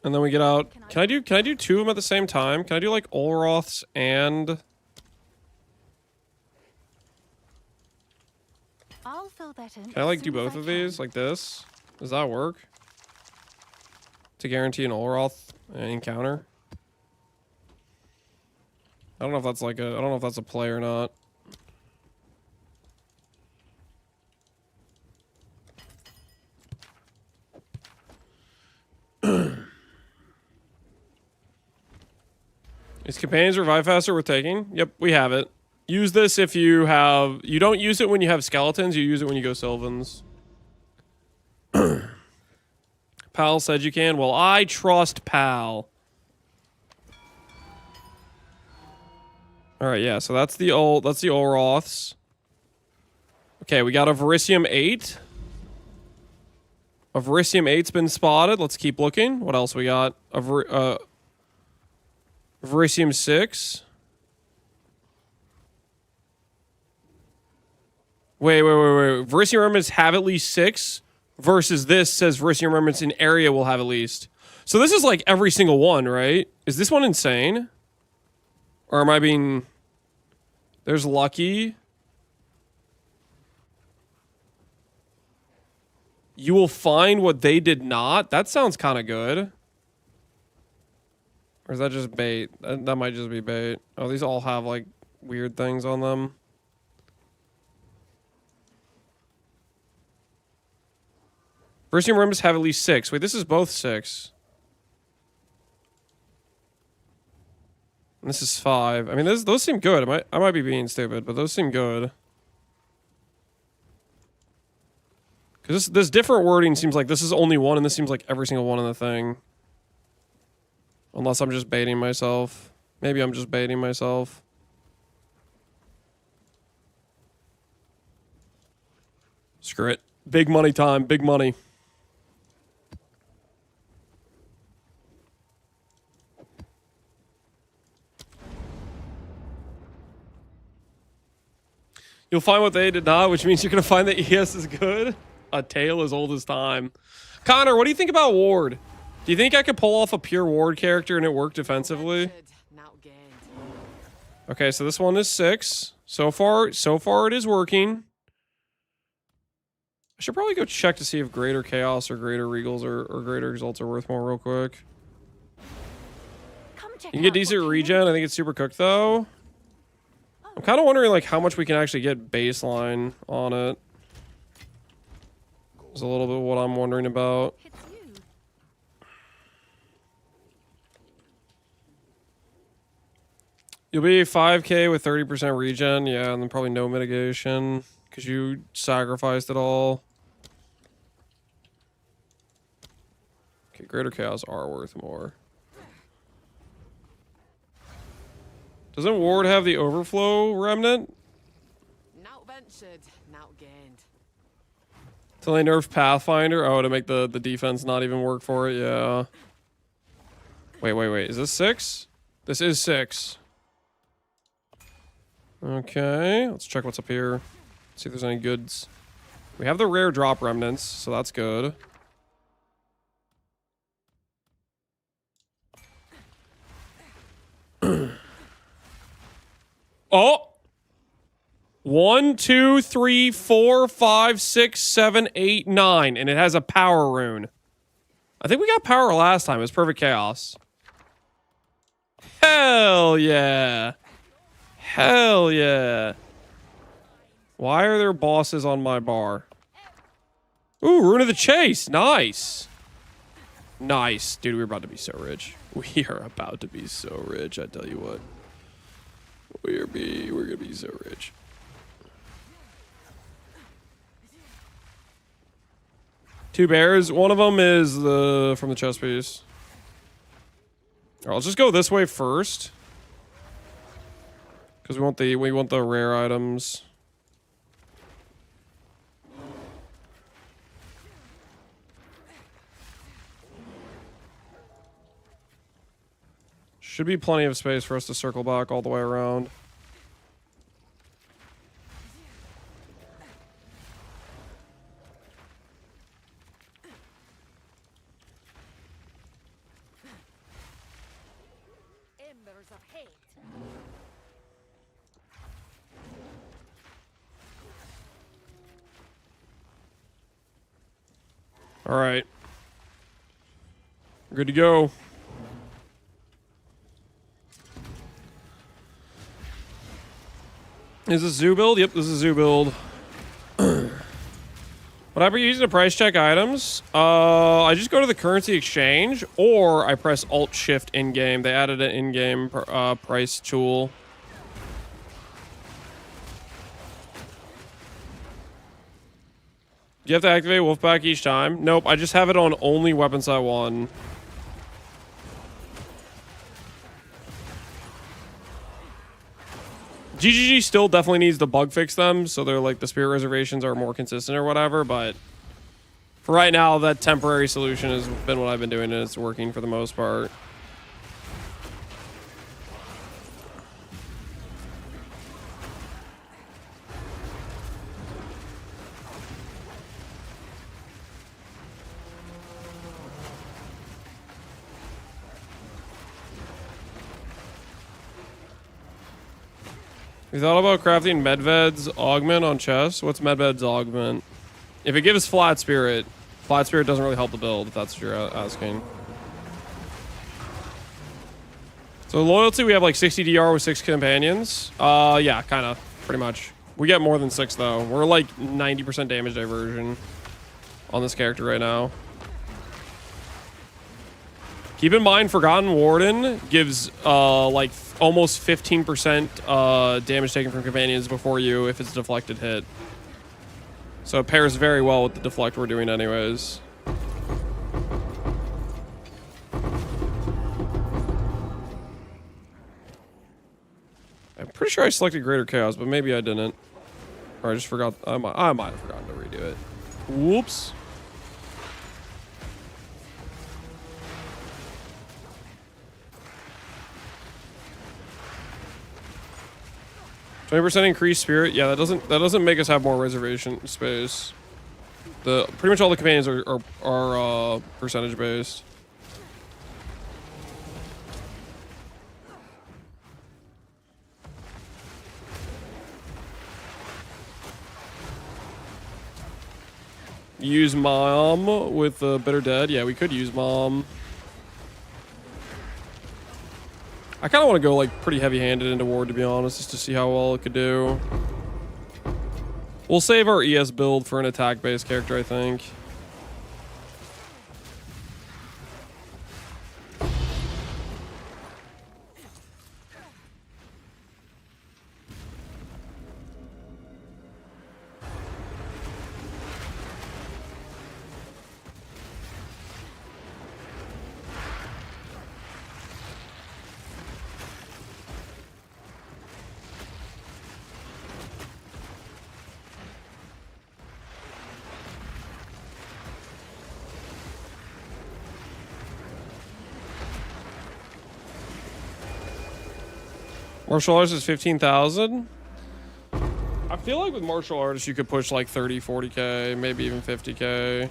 And then we get out. Can I do 2 of them at the same time? Can I do like Olroths and I'll fill that in. can I like do both of these like this? Does that work? To guarantee an Olroth encounter? I don't know if that's like I don't know if that's a play or not. Is companions revive faster worth taking? Yep, we have it. Use this if you don't use it when you have skeletons, you use it when you go Sylvans. Pal said you can. Well, I trust Pal. All right, yeah. So that's the Olroths. Okay, we got a Verisium 8. A Verisium 8's been spotted. Let's keep looking. What else we got? Verisium 6. Wait. Verisium remnants have at least 6 versus this says Verisium remnants in area will have at least. So this is like every single one, right? Is this one insane? Or am I being... There's Lucky. You will find what they did not? That sounds kind of good. Or is that just bait? That might just be bait. Oh, these all have like weird things on them. Verisium remnants have at least 6. Wait, this is both 6. And this is 5. I mean, those seem good. I might be being stupid, but those seem good. Because this different wording seems like this is only one, and this seems like every single one in the thing. Unless I'm just baiting myself. Maybe I'm just baiting myself. Screw it. Big money time. Big money. You'll find what they did not, which means you're going to find that ES is good. A tale as old as time. Connor, what do you think about Ward? Do you think I could pull off a pure Ward character and it work defensively? Okay, so this one is 6. So far it is working. I should probably go check to see if Greater Chaos or Greater Regals or Greater Exalts are worth more real quick. You can get decent regen. I think it's super cooked though. Oh, I'm kind of wondering like how much we can actually get baseline on it. Is a little bit what I'm wondering about. You'll be 5k with 30% regen, yeah, and then probably no mitigation because you sacrificed it all. Okay, Greater Chaos are worth more. Doesn't Ward have the Overflow Remnant? Not ventured, not gained. Till they nerf Pathfinder? Oh, to make the defense not even work for it, yeah. Wait. Is this 6? This is 6. Okay, let's check what's up here. See if there's any goods. We have the rare drop remnants, so that's good. Oh! 1, 2, 3, 4, 5, 6, 7, 8, 9, and it has a power rune. I think we got power last time. It was Perfect Chaos. Hell yeah! Hell yeah! Why are there bosses on my bar? Ooh, Rune of the Chase! Nice! Nice. Dude, we're about to be so rich. We are about to be so rich, I tell you what. We're gonna be so rich. Two bears. One of them is from the chest piece. Alright, let's just go this way first. Because we want the rare items. Should be plenty of space for us to circle back all the way around. Embers of hate. All right. We're good to go. Is this zoo build? Yep, this is zoo build. Whenever you're using to price check items, I just go to the currency exchange, or I press Alt Shift in game. They added an in-game price tool. Do you have to activate Wolfpack each time? Nope, I just have it on only weapon set 1. GGG still definitely needs to bug fix them, so they're like the spirit reservations are more consistent or whatever, but for right now, that temporary solution has been what I've been doing, and it's working for the most part. You thought about crafting Medved's augment on chest? What's Medved's augment? If it gives flat spirit doesn't really help the build, if that's what you're asking. So loyalty, we have like 60 DR with 6 companions. Yeah, kind of, pretty much. We get more than 6 though. We're like 90% damage diversion on this character right now. Keep in mind, Forgotten Warden gives like almost 15% damage taken from companions before you if it's a deflected hit. So it pairs very well with the deflect we're doing anyways. I'm pretty sure I selected Greater Chaos, but maybe I didn't. Or I just forgot. I might have forgotten to redo it. Whoops. %20 increased spirit. Yeah, that doesn't make us have more reservation space. Pretty much all the companions are percentage based. Use Mom with the Bitter Dead. Yeah, we could use Mom. I kind of want to go like pretty heavy-handed into ward, to be honest, just to see how well it could do. We'll save our ES build for an attack-based character, I think. Martial arts is 15,000. I feel like with martial arts you could push like 30, 40k, maybe even 50k.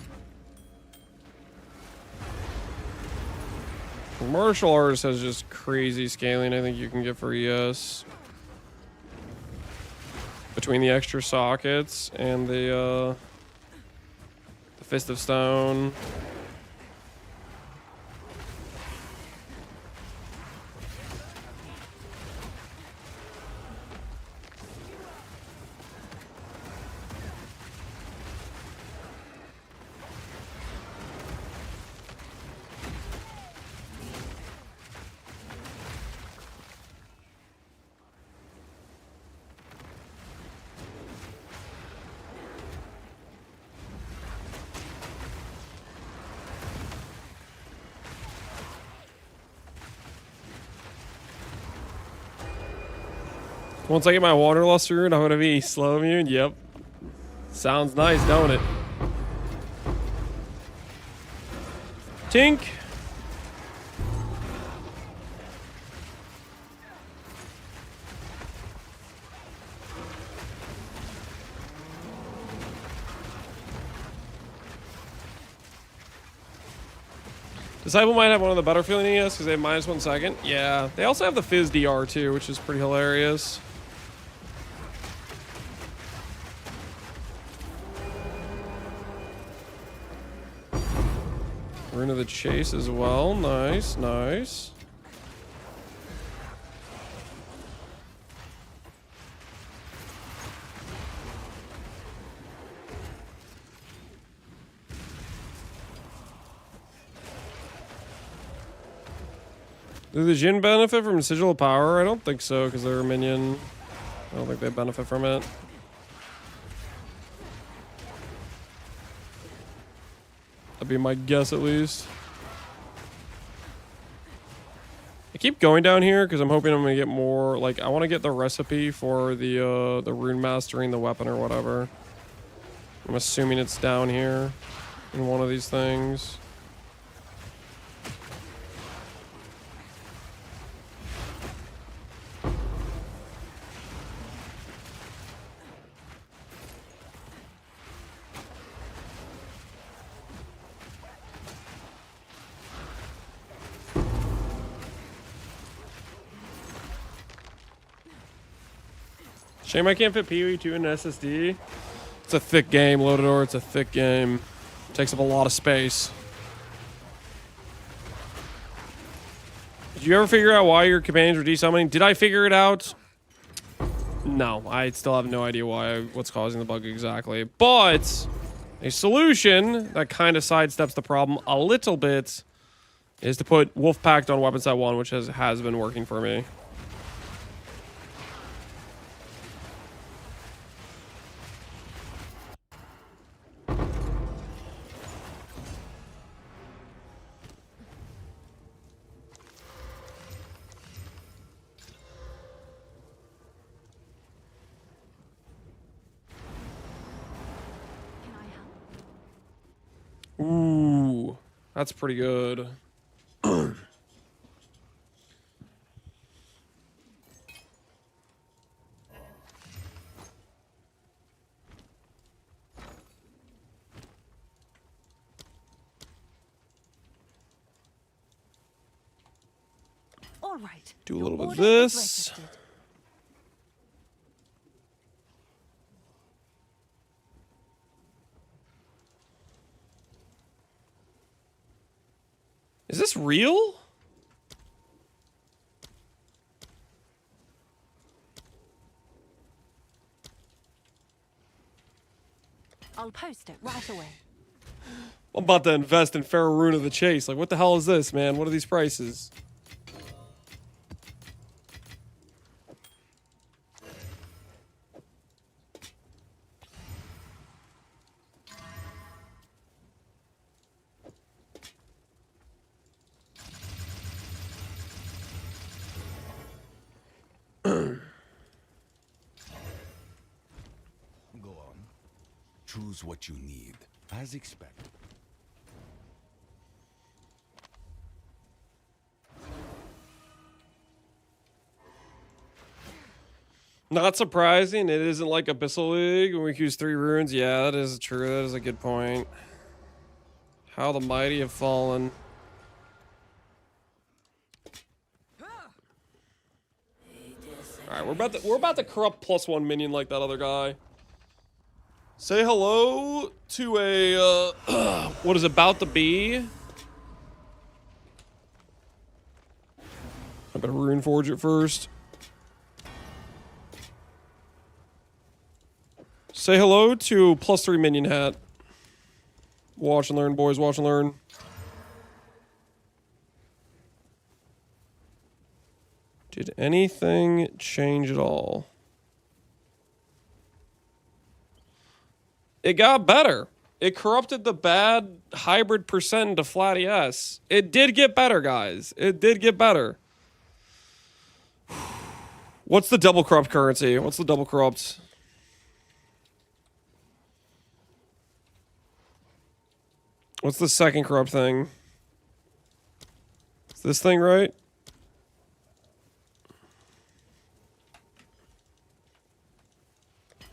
Martial arts has just crazy scaling I think you can get for ES. Between the extra sockets and the Fist of Stone. Once I get my Wanderlust rune, I'm gonna be slow immune. Yep. Sounds nice, don't it? Tink. Disciple might have one of the better feeling ES because they have -1 second. Yeah. They also have the Fizz DR too, which is pretty hilarious. Rune of the Chase as well. Nice, nice. Do the Jin benefit from Sigil of Power? I don't think so, because they're a minion. I don't think they benefit from it. That'd be my guess, at least. I keep going down here because I'm hoping I'm gonna get more. Like, I want to get the recipe for the rune mastering the weapon or whatever. I'm assuming it's down here in one of these things. Shame I can't fit PoE 2 in an SSD. It's a thick game, Lotador. It's a thick game. It takes up a lot of space. Did you ever figure out why your companions were desummoning? Did I figure it out? No, I still have no idea what's causing the bug exactly. But a solution that kind of sidesteps the problem a little bit is to put Wolf Pact on weapon set 1, which has been working for me. Ooh, that's pretty good. All right. Do a little bit of Order is this. registered. Is this real? I'll post it right away. I'm about to invest in Pharaoh Rune of the Chase. Like, what the hell is this, man? What are these prices? Go on. Choose what you need, as expected. Not surprising. It isn't like Abyssal League when we use 3 runes. Yeah, that is true. That is a good point. How the mighty have fallen. All right, we're about to corrupt +1 minion like that other guy. Say hello to a what is about to be. I better rune forge it first. Say hello to +3 minion hat. Watch and learn, boys. Watch and learn. Did anything change at all? It got better. It corrupted the bad hybrid percent into flat ES. It did get better, guys. It did get better. What's the double corrupt currency? What's the double corrupt? What's the second corrupt thing? Is this thing right?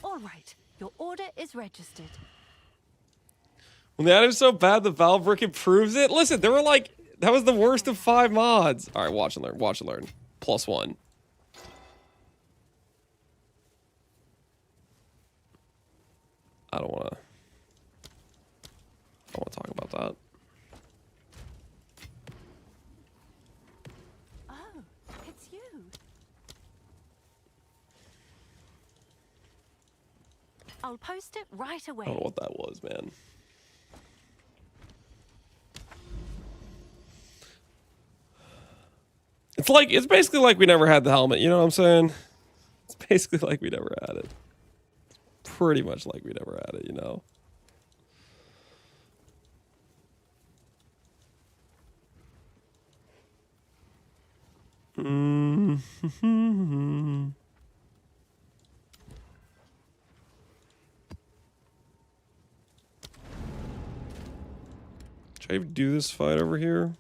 All right, your order is registered. When the item's so bad, the Valve brick improves it. Listen, they were like, that was the worst of 5 mods. All right, watch and learn. Watch and learn. +1. I don't want to talk about that. Oh, it's you. I'll post it right away. I don't know what that was, man. It's basically like we never had the helmet, you know what I'm saying? It's basically like we never had it. It's pretty much like we never had it, you know? Should I even do this fight over here?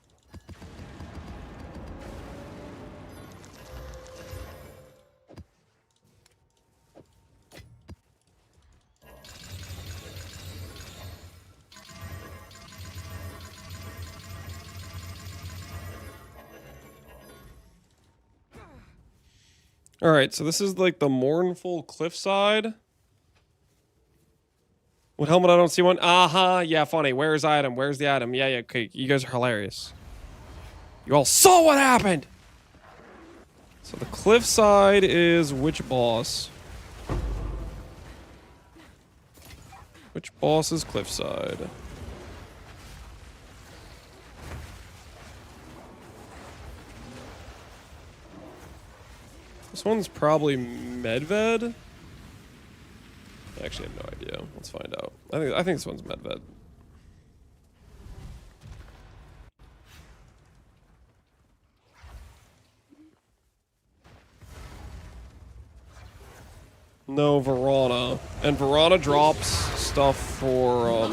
All right, so this is like the mournful cliffside. What helmet? I don't see one. Yeah, funny. Where's item? Where's the item? Yeah, okay. You guys are hilarious. You all saw what happened. So the cliffside is which boss? Which boss is cliffside? This one's probably Medved. I actually have no idea. Let's find out. I think this one's Medved. No, Verana. And Verana drops stuff for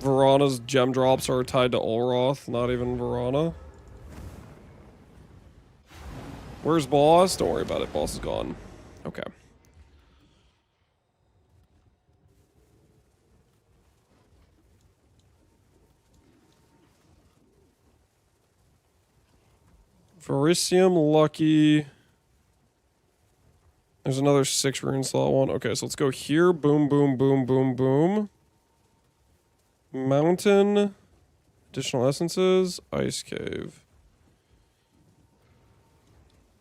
Verana's gem drops are tied to Olroth, not even Verana. Where's boss? Don't worry about it. Boss is gone. Okay. Verisium, Lucky. There's another 6 rune slot one. Okay, so let's go here. Boom, boom, boom, boom, boom. Mountain. Additional essences. Ice cave.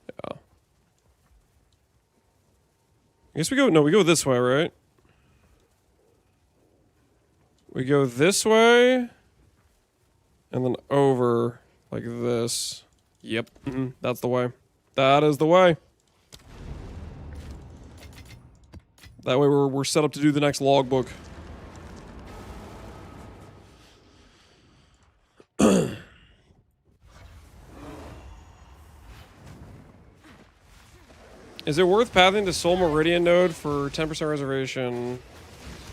Yeah. I guess we go... No, we go this way, right? We go this way. And then over like this. Yep. That's the way. That is the way. That way we're set up to do the next logbook. Is it worth pathing to Soul Meridian node for 10% reservation?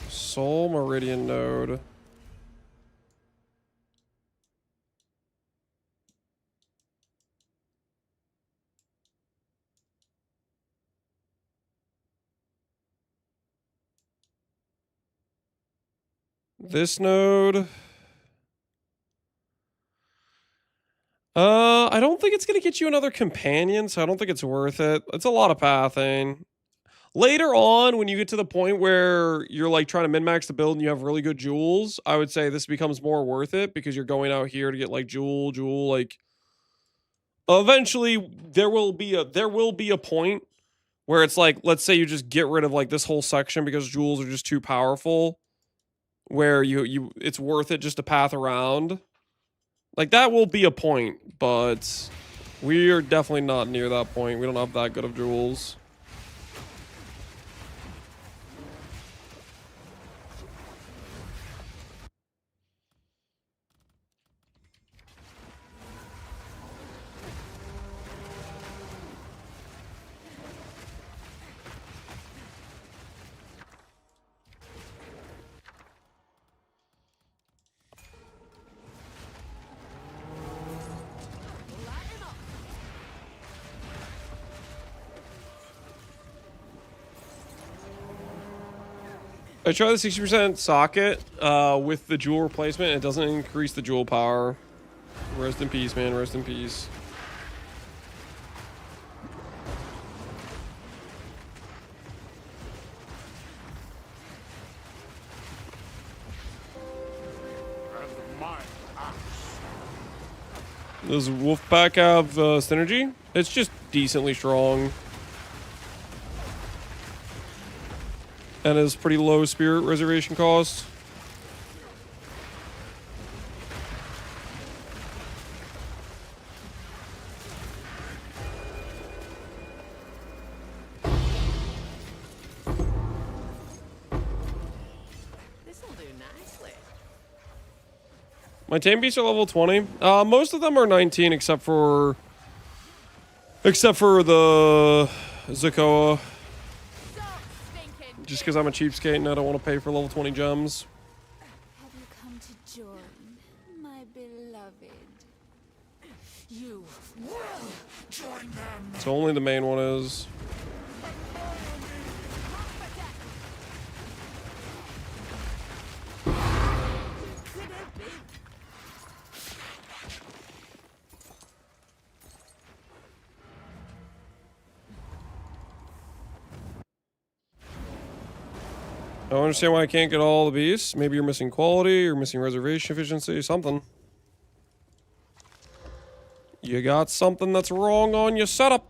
Soul Meridian node. This node. I don't think it's gonna get you another companion, so I don't think it's worth it. It's a lot of pathing. Later on, when you get to the point where you're like trying to min-max the build and you have really good jewels, I would say this becomes more worth it because you're going out here to get like jewel, like. Eventually, there will be a point where it's like, let's say you just get rid of like this whole section because jewels are just too powerful, where it's worth it just to path around. Like, that will be a point, but we are definitely not near that point. We don't have that good of jewels. I tried the 60% socket with the jewel replacement. It doesn't increase the jewel power. Rest in peace, man. Rest in peace. Does Wolfpack have synergy? It's just decently strong. And is pretty low spirit reservation cost. This'll do nicely. My tame beasts are level 20. Most of them are 19 except for the Zakoa. Just because I'm a cheapskate and I don't want to pay for level 20 gems. Have you come to join, my beloved? You will join them. So only the main one is. I don't understand why I can't get all the beasts. Maybe you're missing quality, you're missing reservation efficiency, something. You got something that's wrong on your setup.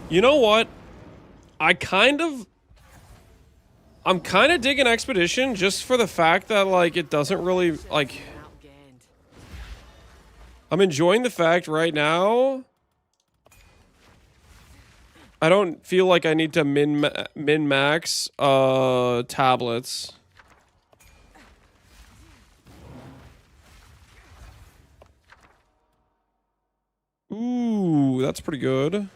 You know what? I'm kind of digging Expedition just for the fact that, like, it doesn't really, like... I'm enjoying the fact right now I don't feel like I need to min-max tablets. Ooh, that's pretty good.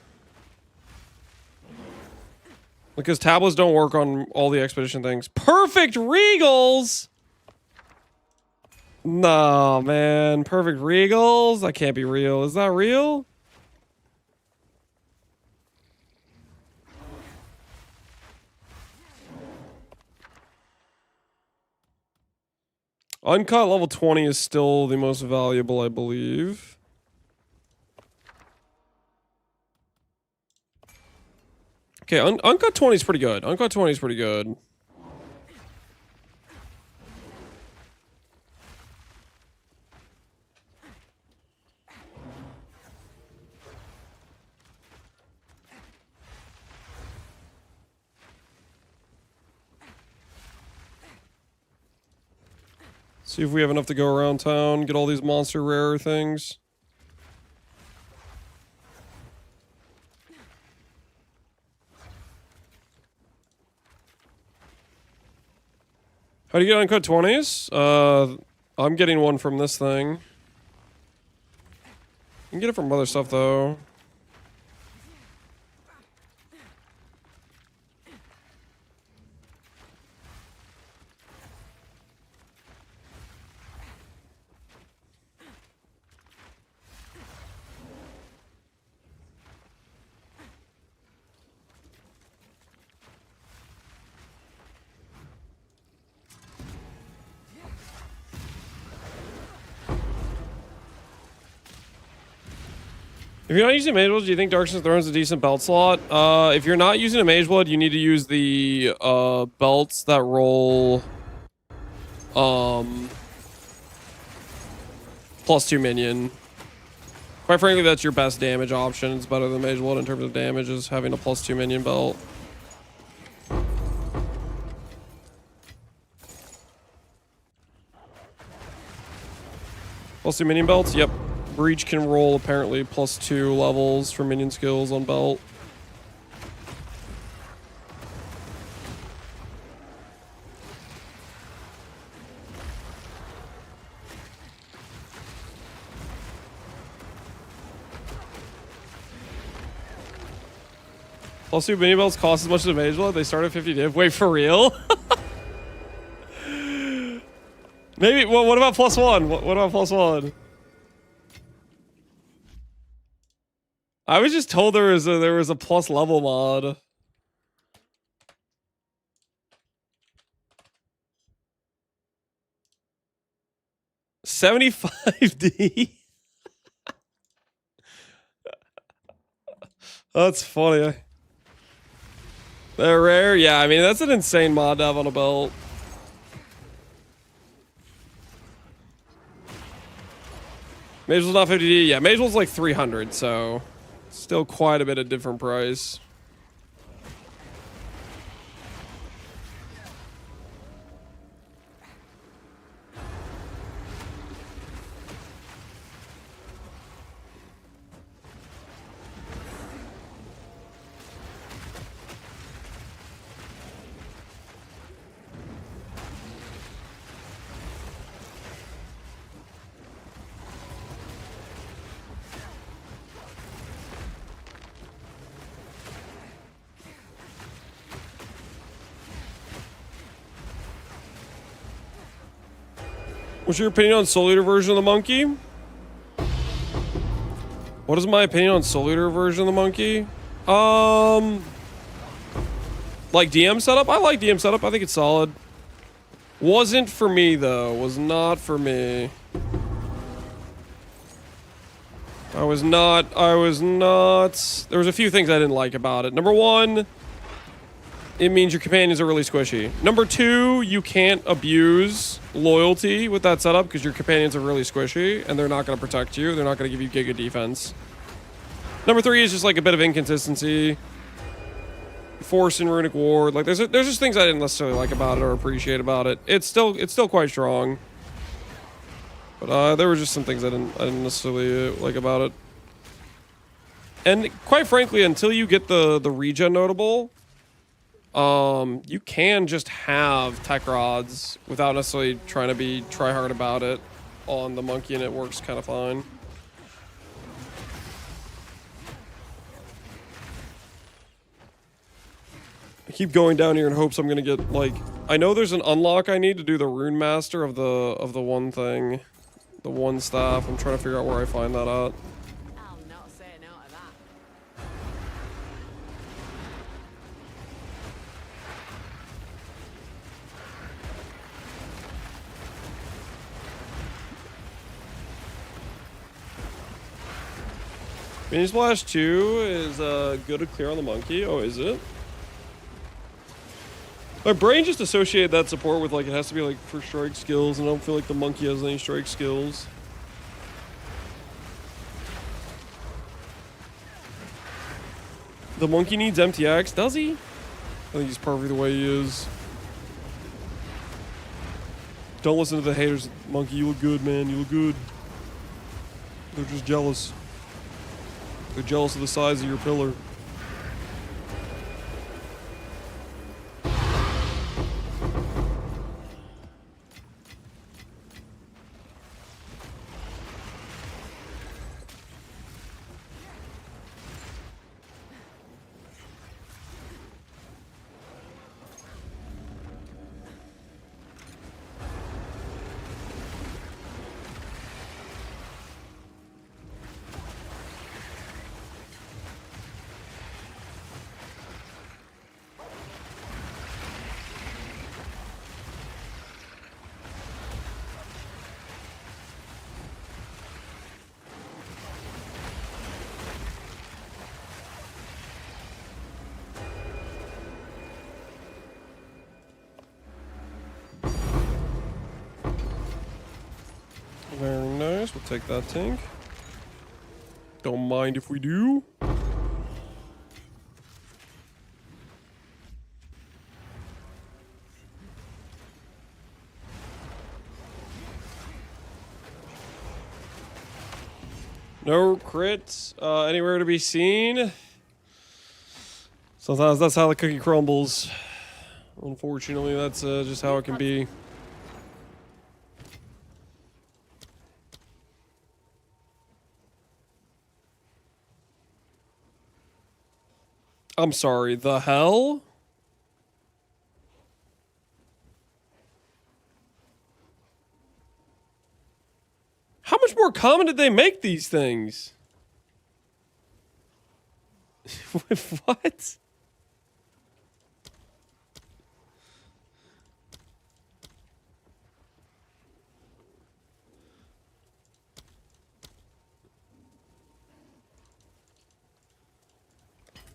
Because tablets don't work on all the expedition things. Perfect Regals! Nah, man. Perfect Regals? That can't be real. Is that real? Uncut level 20 is still the most valuable, I believe. Okay, Uncut 20 is pretty good. Uncut 20 is pretty good. See if we have enough to go around town, get all these monster rare things. How do you get uncut 20s? I'm getting one from this thing. You can get it from other stuff, though. If you're not using Mage Blood, do you think Darkness Thrones is a decent belt slot? If you're not using a Mage Blood, you need to use the belts that roll +2 minion. Quite frankly, that's your best damage option. It's better than Mage Blood in terms of damage, is having a +2 minion belt. +2 minion belts? Yep. Breach can roll apparently +2 levels for minion skills on belt. +2 minion belts cost as much as a Mage Blood. They start at 50 div. Wait, for real? Maybe. Well, what about +1? What about +1? I was just told there was a plus level mod. $75D. That's funny. They're rare, yeah. I mean, that's an insane mod to have on a belt. Mage Blood's not 50D. Yeah, Mage Blood's like 300, so still quite a bit of different price. What's your opinion on Soul Eater version of the monkey? What is my opinion on Soul Eater version of the monkey? Like DM setup? I like DM setup. I think it's solid. Wasn't for me though. Was not for me. I was not. There was a few things I didn't like about it. Number one, it means your companions are really squishy. Number two, you can't abuse loyalty with that setup because your companions are really squishy and they're not going to protect you. They're not going to give you giga defense. Number three is just like a bit of inconsistency. Force and Runic Ward. Like there's just things I didn't necessarily like about it or appreciate about it. It's still quite strong. But there were just some things I didn't necessarily like about it. And quite frankly, until you get the regen notable, you can just have tech rods without necessarily trying to try hard about it on the monkey, and it works kind of fine. I keep going down here in hopes I'm gonna get like, I know there's an unlock I need to do the Rune Master of the one thing, the one staff. I'm trying to figure out where I find that at. Mini Splash 2 is good to clear on the monkey. Oh, is it? My brain just associated that support with like it has to be like for strike skills, and I don't feel like the monkey has any strike skills. The monkey needs MTX, does he? I think he's perfect the way he is. Don't listen to the haters, Monkey. You look good, man. You look good. They're just jealous. They're jealous of the size of your pillar. Very nice. We'll take that tank. Don't mind if we do. No crits anywhere to be seen. Sometimes that's how the cookie crumbles. Unfortunately, that's just how it can be. I'm sorry, the hell? How much more common did they make these things? What?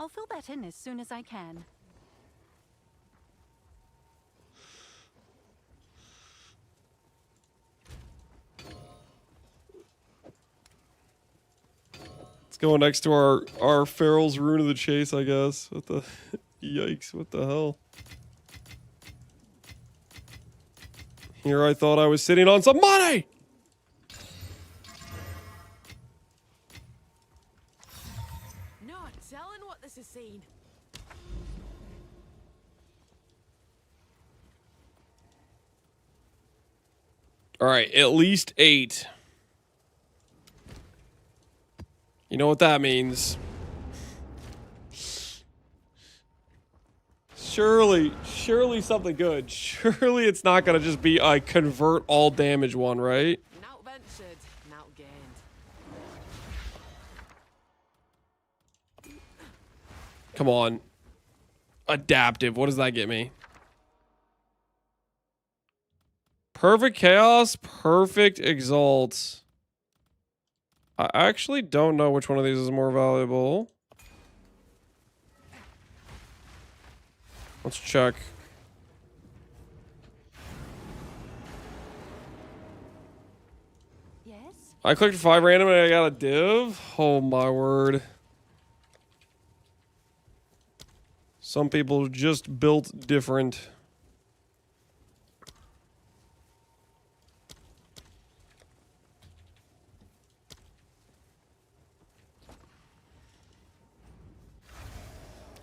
I'll fill that in as soon as I can. Let's go next to our Farrell's Rune of the Chase, I guess. What the yikes, what the hell? Here I thought I was sitting on some money! Not telling what this is saying. Alright, at least 8. You know what that means. Surely something good. Surely it's not gonna just be a convert all damage one, right? Now ventured, now gained. Come on. Adaptive, what does that get me? Perfect Chaos, Perfect Exalt. I actually don't know which one of these is more valuable. Let's check. Yes? I clicked 5 random and I got a div? Oh my word. Some people just built different.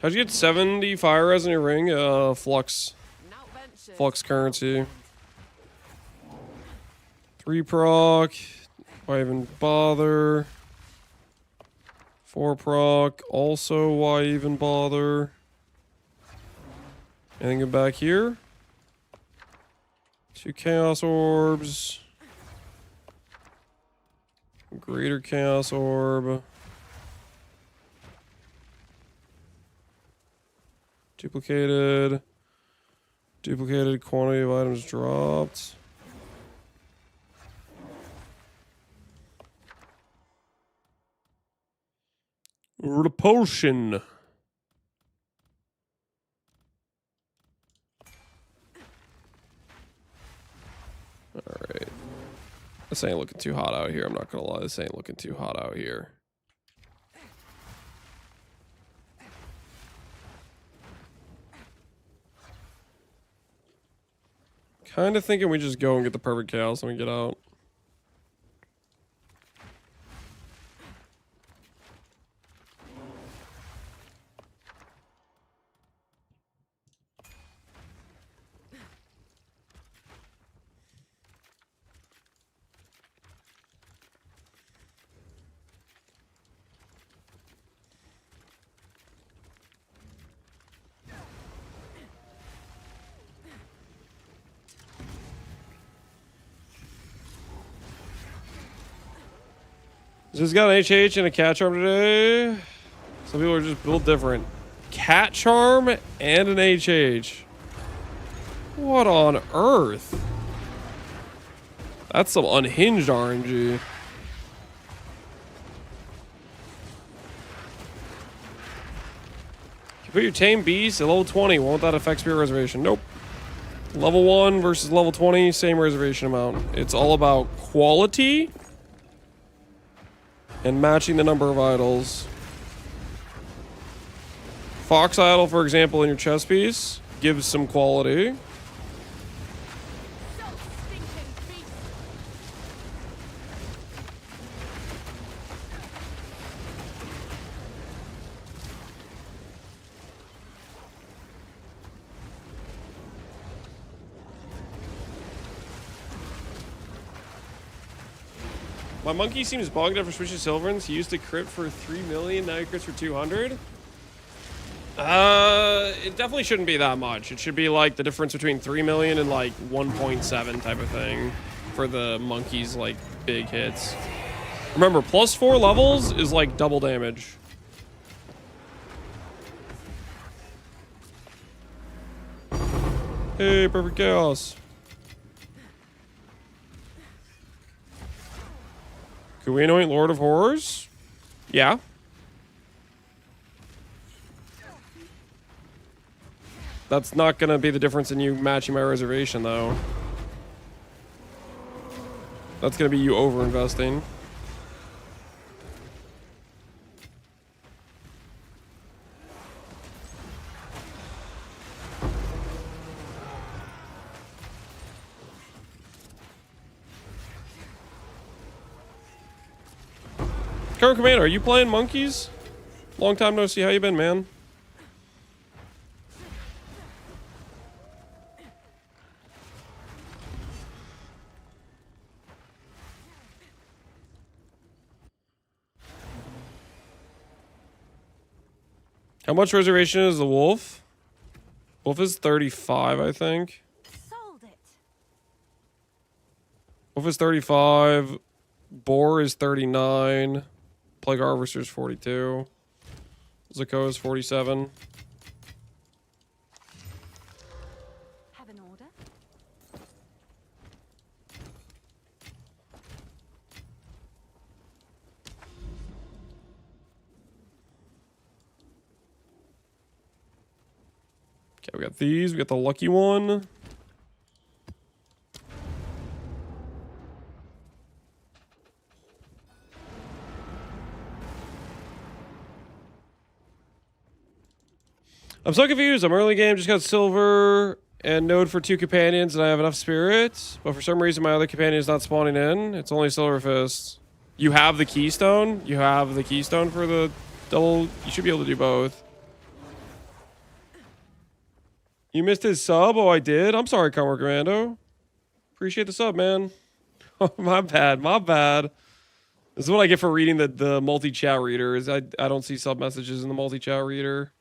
How'd you get 70 fire res in your ring? Flux. Flux currency. 3 proc. Why even bother? 4 proc. Also, why even bother? Anything back here? 2 chaos orbs. Greater chaos orb. Duplicated quantity of items dropped. Repulsion. Alright. This ain't looking too hot out here. I'm not gonna lie. This ain't looking too hot out here. Kind of thinking we just go and get the perfect chaos when we get out. Just got an HH and a cat charm today. Some people are just built different. Cat charm and an HH. What on earth? That's some unhinged RNG. You put your tame beast at level 20. Won't that affect Spirit Reservation? Nope. Level 1 versus level 20, same reservation amount. It's all about quality and matching the number of idols. Fox idol, for example, in your chess piece gives some quality. My monkey seems bugged after switching Silverins. He used to crit for 3 million, now he crits for 200. It definitely shouldn't be that much. It should be like the difference between 3 million and like 1.7 type of thing for the monkey's like big hits. Remember, +4 levels is like double damage. Hey, perfect chaos. Could we anoint Lord of Horrors? Yeah. That's not gonna be the difference in you matching my reservation, though. That's gonna be you over-investing. Current Commander, are you playing monkeys? Long time no see. How you been, man? How much reservation is the wolf? Wolf is 35, I think. Sold it. Wolf is 35. Boar is 39. Plague Harvester's 42. Zako is 47. Have an order? Okay, we got these. We got the lucky one. I'm so confused. I'm early game, just got silver and node for 2 companions, and I have enough spirits. But for some reason, my other companion is not spawning in. It's only silver fist. You have the keystone. You have the keystone for the double. You should be able to do both. You missed his sub? Oh, I did? I'm sorry, Comrade Commando. Appreciate the sub, man. Oh, my bad. My bad. This is what I get for reading the multi-chat reader. Is I don't see sub messages in the multi-chat reader.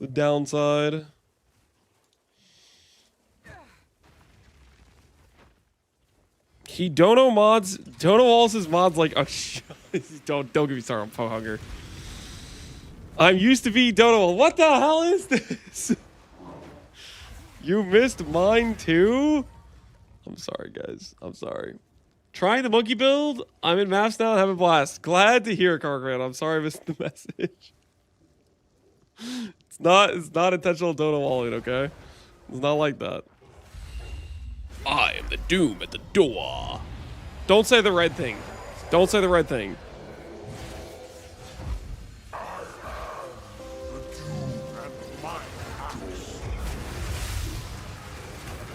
The downside. He Dono mods. Dono Wallace's mods like oh don't get me started on Po Hunger. I'm used to be Dono. What the hell is this? You missed mine too? I'm sorry, guys. I'm sorry. Trying the monkey build. I'm in maps now and having a blast. Glad to hear it, Cargran. I'm sorry I missed the message. It's not intentional Dono walling, okay? It's not like that. I am the doom at the door. Don't say the red thing. Don't say the red thing.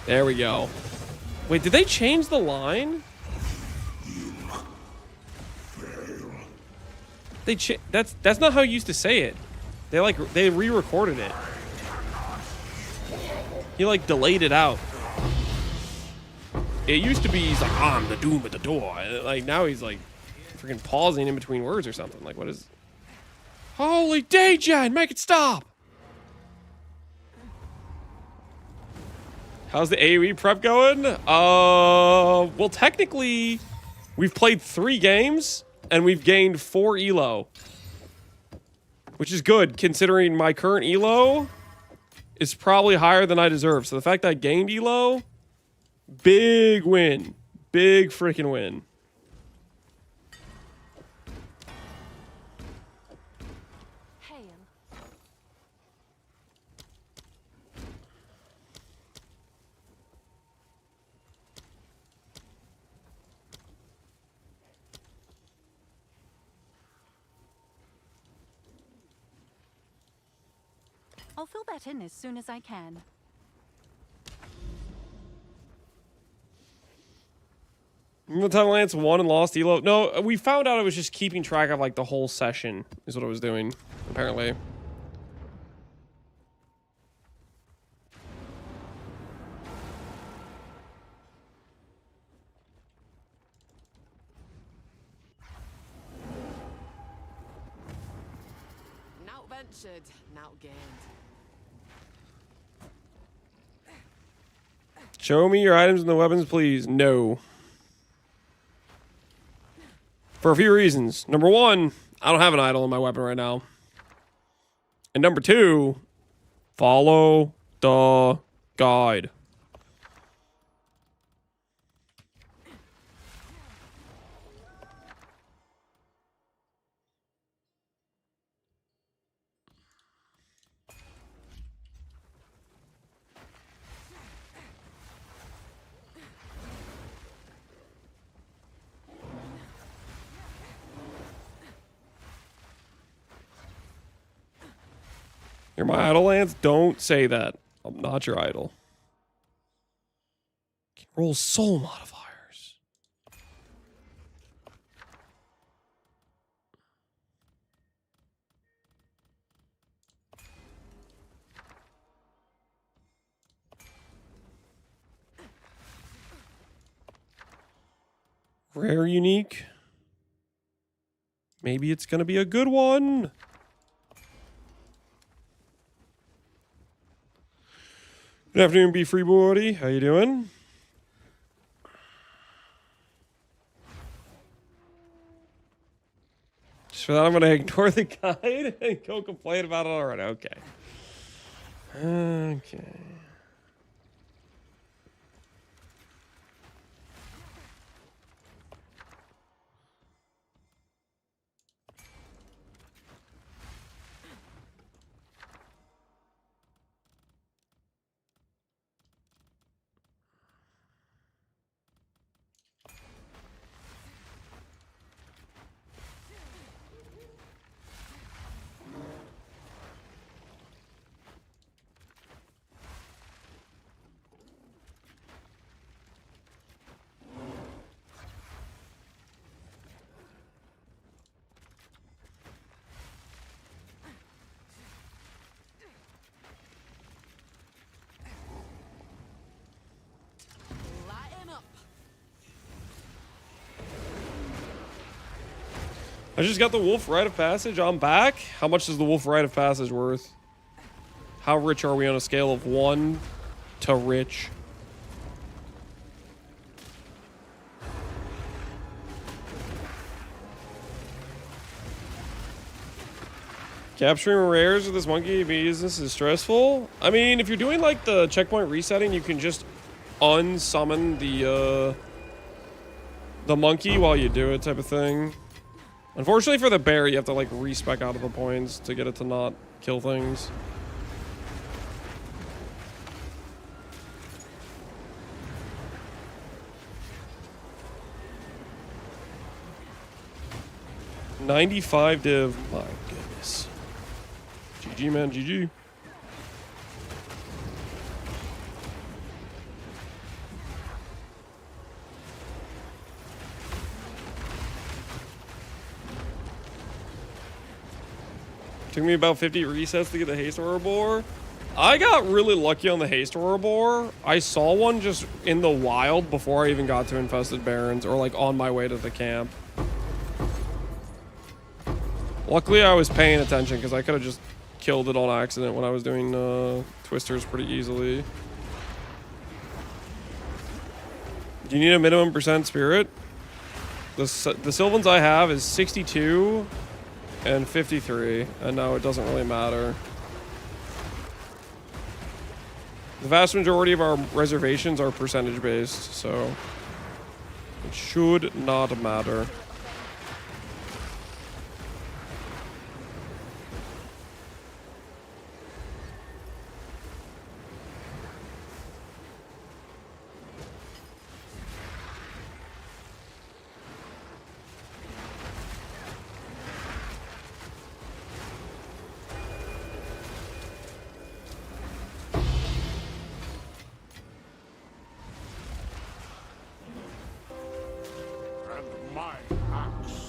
There we go. Wait, did they change the line? That's not how you used to say it. They re-recorded it. He like delayed it out. It used to be he's like, I'm the doom at the door. Like now he's like freaking pausing in between words or something. Like what is? Holy Degen, make it stop. How's the AoE prep going? Well, technically, we've played 3 games, and we've gained 4 elo. Which is good, considering my current elo is probably higher than I deserve. So the fact that I gained elo, big win. Big freaking win. I'll fill that in as soon as I can. The time Lance won and lost elo. No, we found out it was just keeping track of like the whole session is what it was doing, apparently. Now ventured, now gained. Show me your items and the weapons, please. No. For a few reasons. Number 1, I don't have an idol in my weapon right now. And number 2, follow the guide. You're my idol, Lance? Don't say that. I'm not your idol. Roll soul modifiers. Rare unique. Maybe it's gonna be a good one. Good afternoon, B Free Buddy. How you doing? Just for that, I'm gonna ignore the guide and go complain about it already. Okay. Okay. I just got the Wolf Rite of Passage. I'm back. How much is the Wolf Rite of Passage worth? How rich are we on a scale of 1 to rich? Capturing rares with this monkey business is stressful. I mean, if you're doing like the checkpoint resetting, you can just unsummon the monkey while you do it type of thing. Unfortunately for the bear, you have to like respec out of the points to get it to not kill things. $95 div. My goodness. GG, man. GG. Took me about 50 resets to get the haste Ouroboros. I got really lucky on the haste Ouroboros. I saw one just in the wild before I even got to Infested Barrens, or like on my way to the camp. Luckily, I was paying attention because I could have just killed it on accident when I was doing twisters pretty easily. Do you need a minimum percent spirit? The Sylvans I have is 62 and 53, and no, it doesn't really matter. The vast majority of our reservations are percentage based, so it should not matter.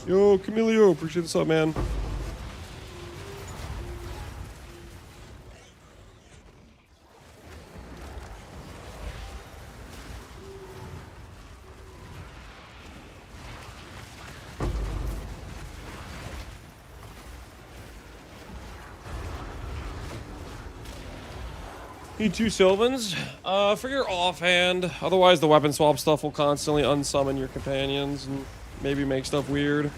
Yo, Camilio, appreciate the sub, man. Need 2 Sylvans? For your offhand. Otherwise, the weapon swap stuff will constantly unsummon your companions and maybe make stuff weird.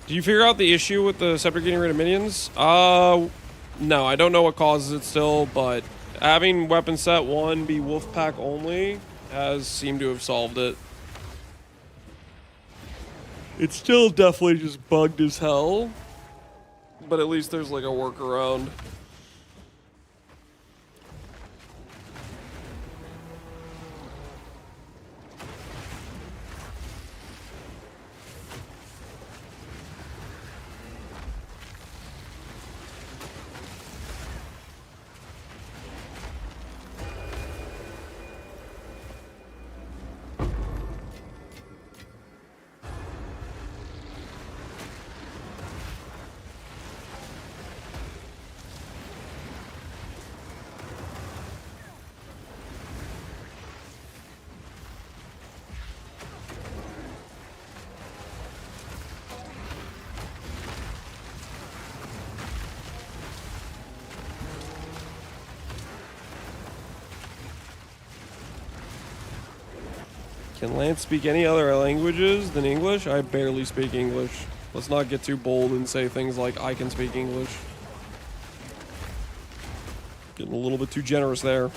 Did you figure out the issue with the Scepter getting rid of minions? No, I don't know what causes it still, but having weapon set 1 be Wolfpack only has seemed to have solved it. It's still definitely just bugged as hell, but at least there's like a workaround. Can Lance speak any other languages than English? I barely speak English. Let's not get too bold and say things like, I can speak English. Getting a little bit too generous there.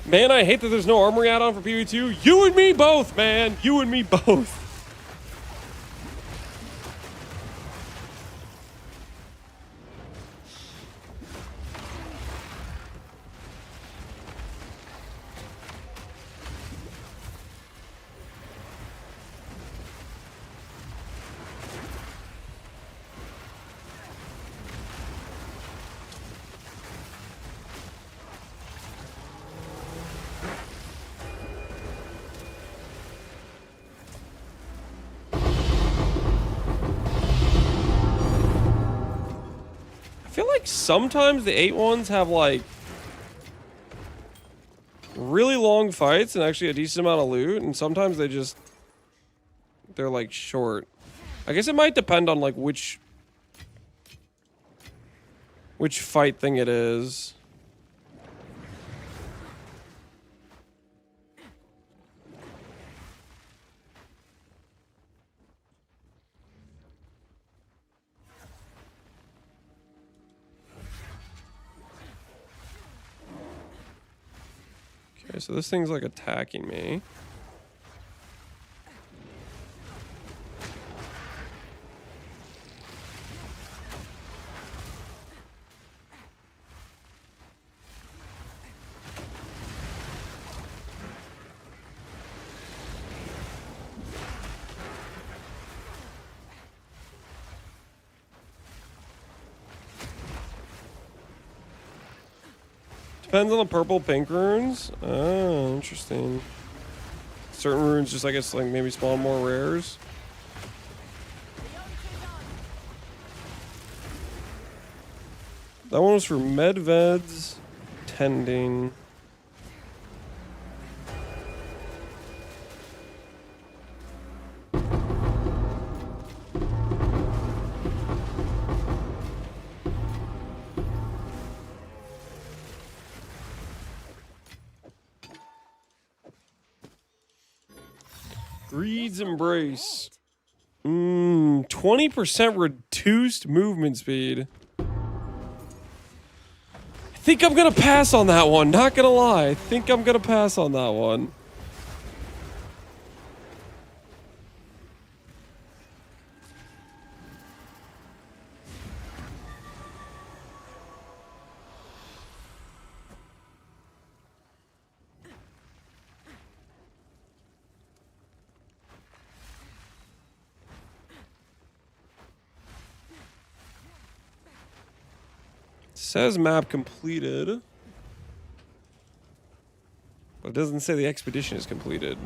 Man, I hate that there's no armory add-on for PvE2. You and me both, man. You and me both. I feel like sometimes the 8 ones have like really long fights and actually a decent amount of loot, and sometimes they're like short. I guess it might depend on like which fight thing it is. Okay, so this thing's like attacking me. Depends on the purple pink runes. Oh, interesting. Certain runes just, I guess, like maybe spawn more rares. That one was for Medved's tending. Greed's Embrace. 20% reduced movement speed. I think I'm gonna pass on that one, not gonna lie. I think I'm gonna pass on that one. Says map completed. But it doesn't say the expedition is completed.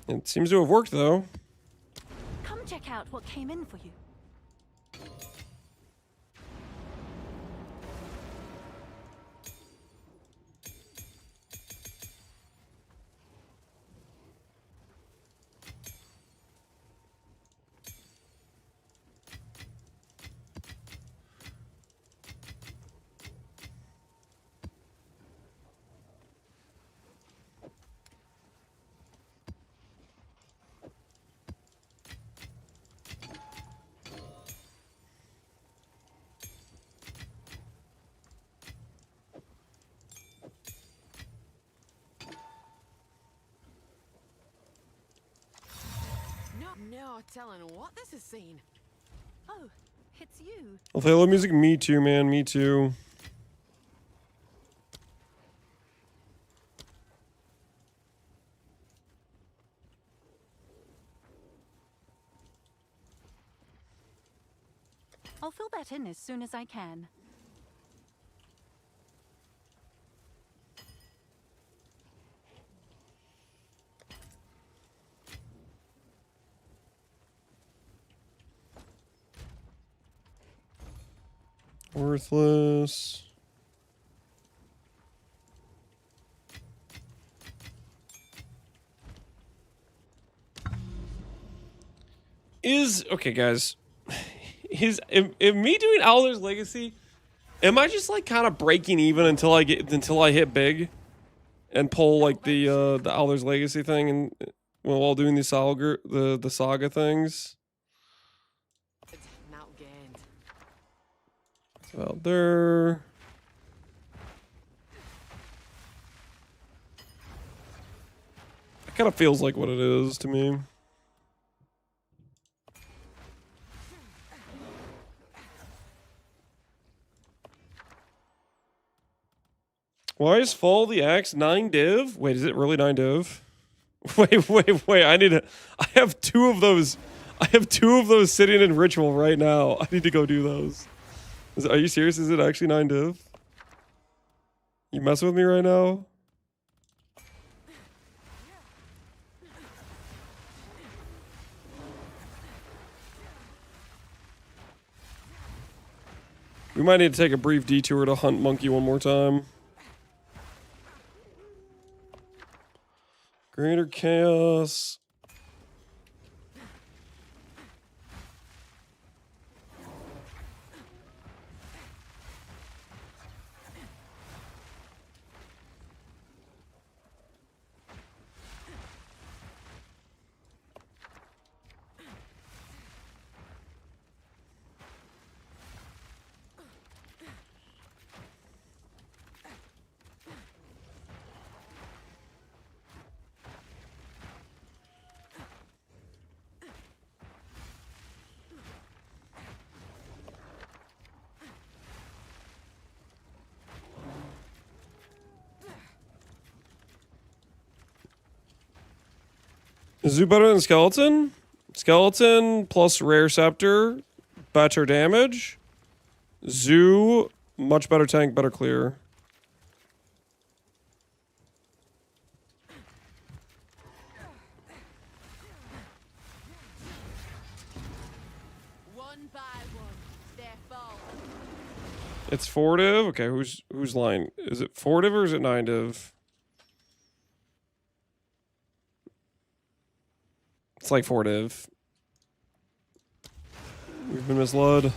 It seems to have worked though. Come check out what came in for you. No telling what this is seen. Oh, it's you. Othello music, me too, man, me too. I'll fill that in as soon as I can. Worthless. Okay, guys. If me doing Owler's Legacy, am I just like kind of breaking even until I hit big and pull like the Owler's Legacy thing and while doing the saga things? Now gained. It's about there. It kind of feels like what it is to me. Why is Fall the Axe 9 div? Wait, is it really 9 div? Wait. I have two of those. I have two of those sitting in ritual right now. I need to go do those. Are you serious? Is it actually 9 div? You messing with me right now? We might need to take a brief detour to hunt Monkey one more time. Greater Chaos. Is Zoo better than Skeleton? Skeleton plus Rare Scepter, better damage. Zoo Much better tank, better clear. One by one, they fall. It's 4 div? Okay, whose line? Is it 4 div or is it 9 div? It's like 4 div. We've been misled.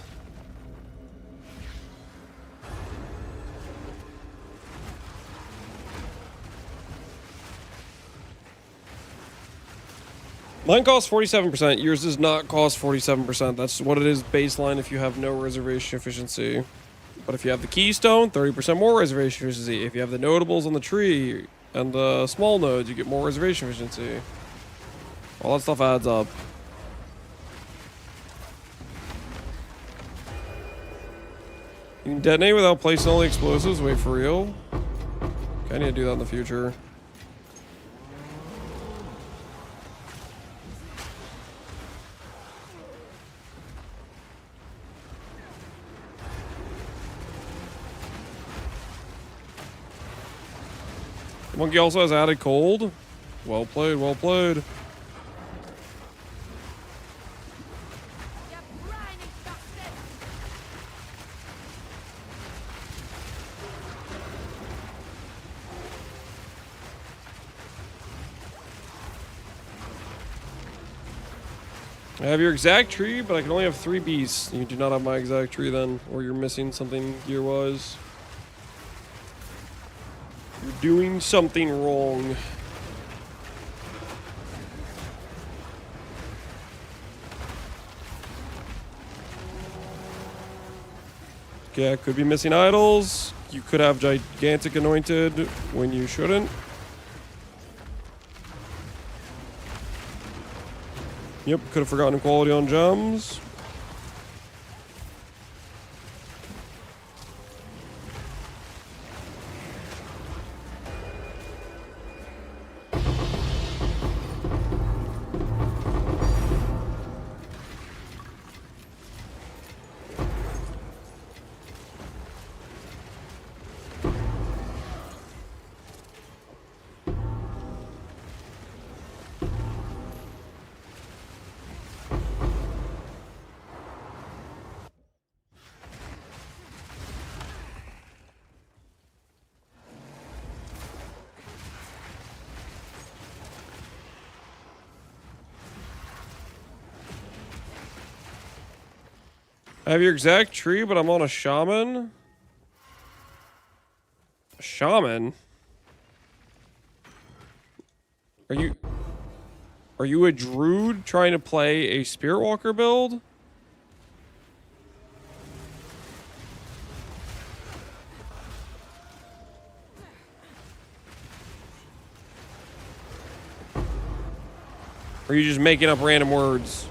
Mine costs 47%. Yours does not cost 47%. That's what it is baseline if you have no reservation efficiency. But if you have the keystone, 30% more reservation efficiency. If you have the notables on the tree and the small nodes, you get more reservation efficiency. All that stuff adds up. You can detonate without placing all the explosives. Wait, for real? Okay, I need to do that in the future. The monkey also has added cold. Well played, well played. I have your exact tree, but I can only have 3 beasts. You do not have my exact tree then, or you're missing something gear-wise. You're doing something wrong. Okay, I could be missing idols. You could have gigantic anointed when you shouldn't. Yep, could have forgotten quality on gems. I have your exact tree, but I'm on a shaman. A shaman? Are you a druid trying to play a spirit walker build? Or are you just making up random words?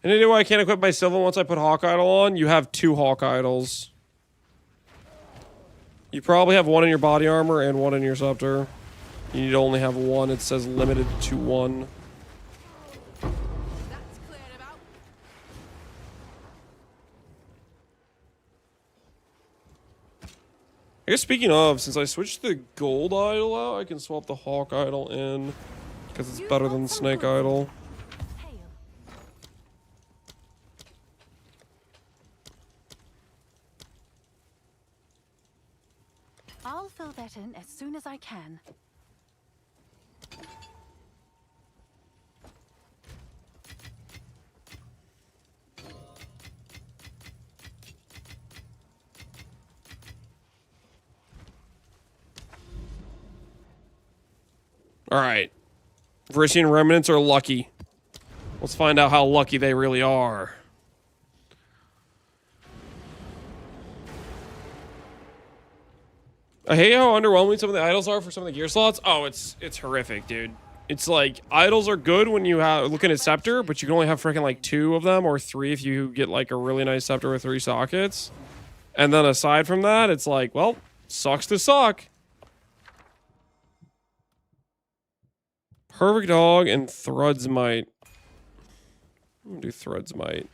Any idea why I can't equip my Sylvan once I put Hawk Idol on? You have 2 Hawk Idols. You probably have 1 in your body armor and 1 in your scepter. You need to only have 1. It says limited to 1. That's cleared about. I guess speaking of, since I switched the gold idol out, I can swap the Hawk Idol in. Because it's better than Snake Idol. I'll fill that in as soon as I can. Alright. Vrisian remnants are lucky. Let's find out how lucky they really are. I hate how underwhelming some of the idols are for some of the gear slots. Oh, it's horrific, dude. It's like, idols are good when you have looking at Scepter, but you can only have freaking like 2 of them or 3 if you get like a really nice Scepter with 3 sockets. And then aside from that, it's like, well, sucks to suck. Perfect Dog and Thruds Might. I'm gonna do Thruds Might.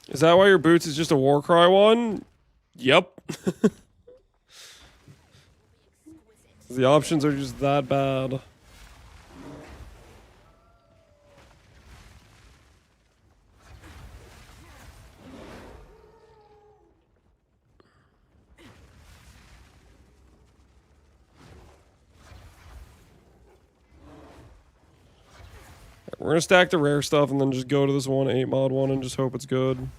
Is that why your boots is just a Warcry one? Yep. The options are just that bad. We're gonna stack the rare stuff and then just go to this 1/8 mod one and just hope it's good.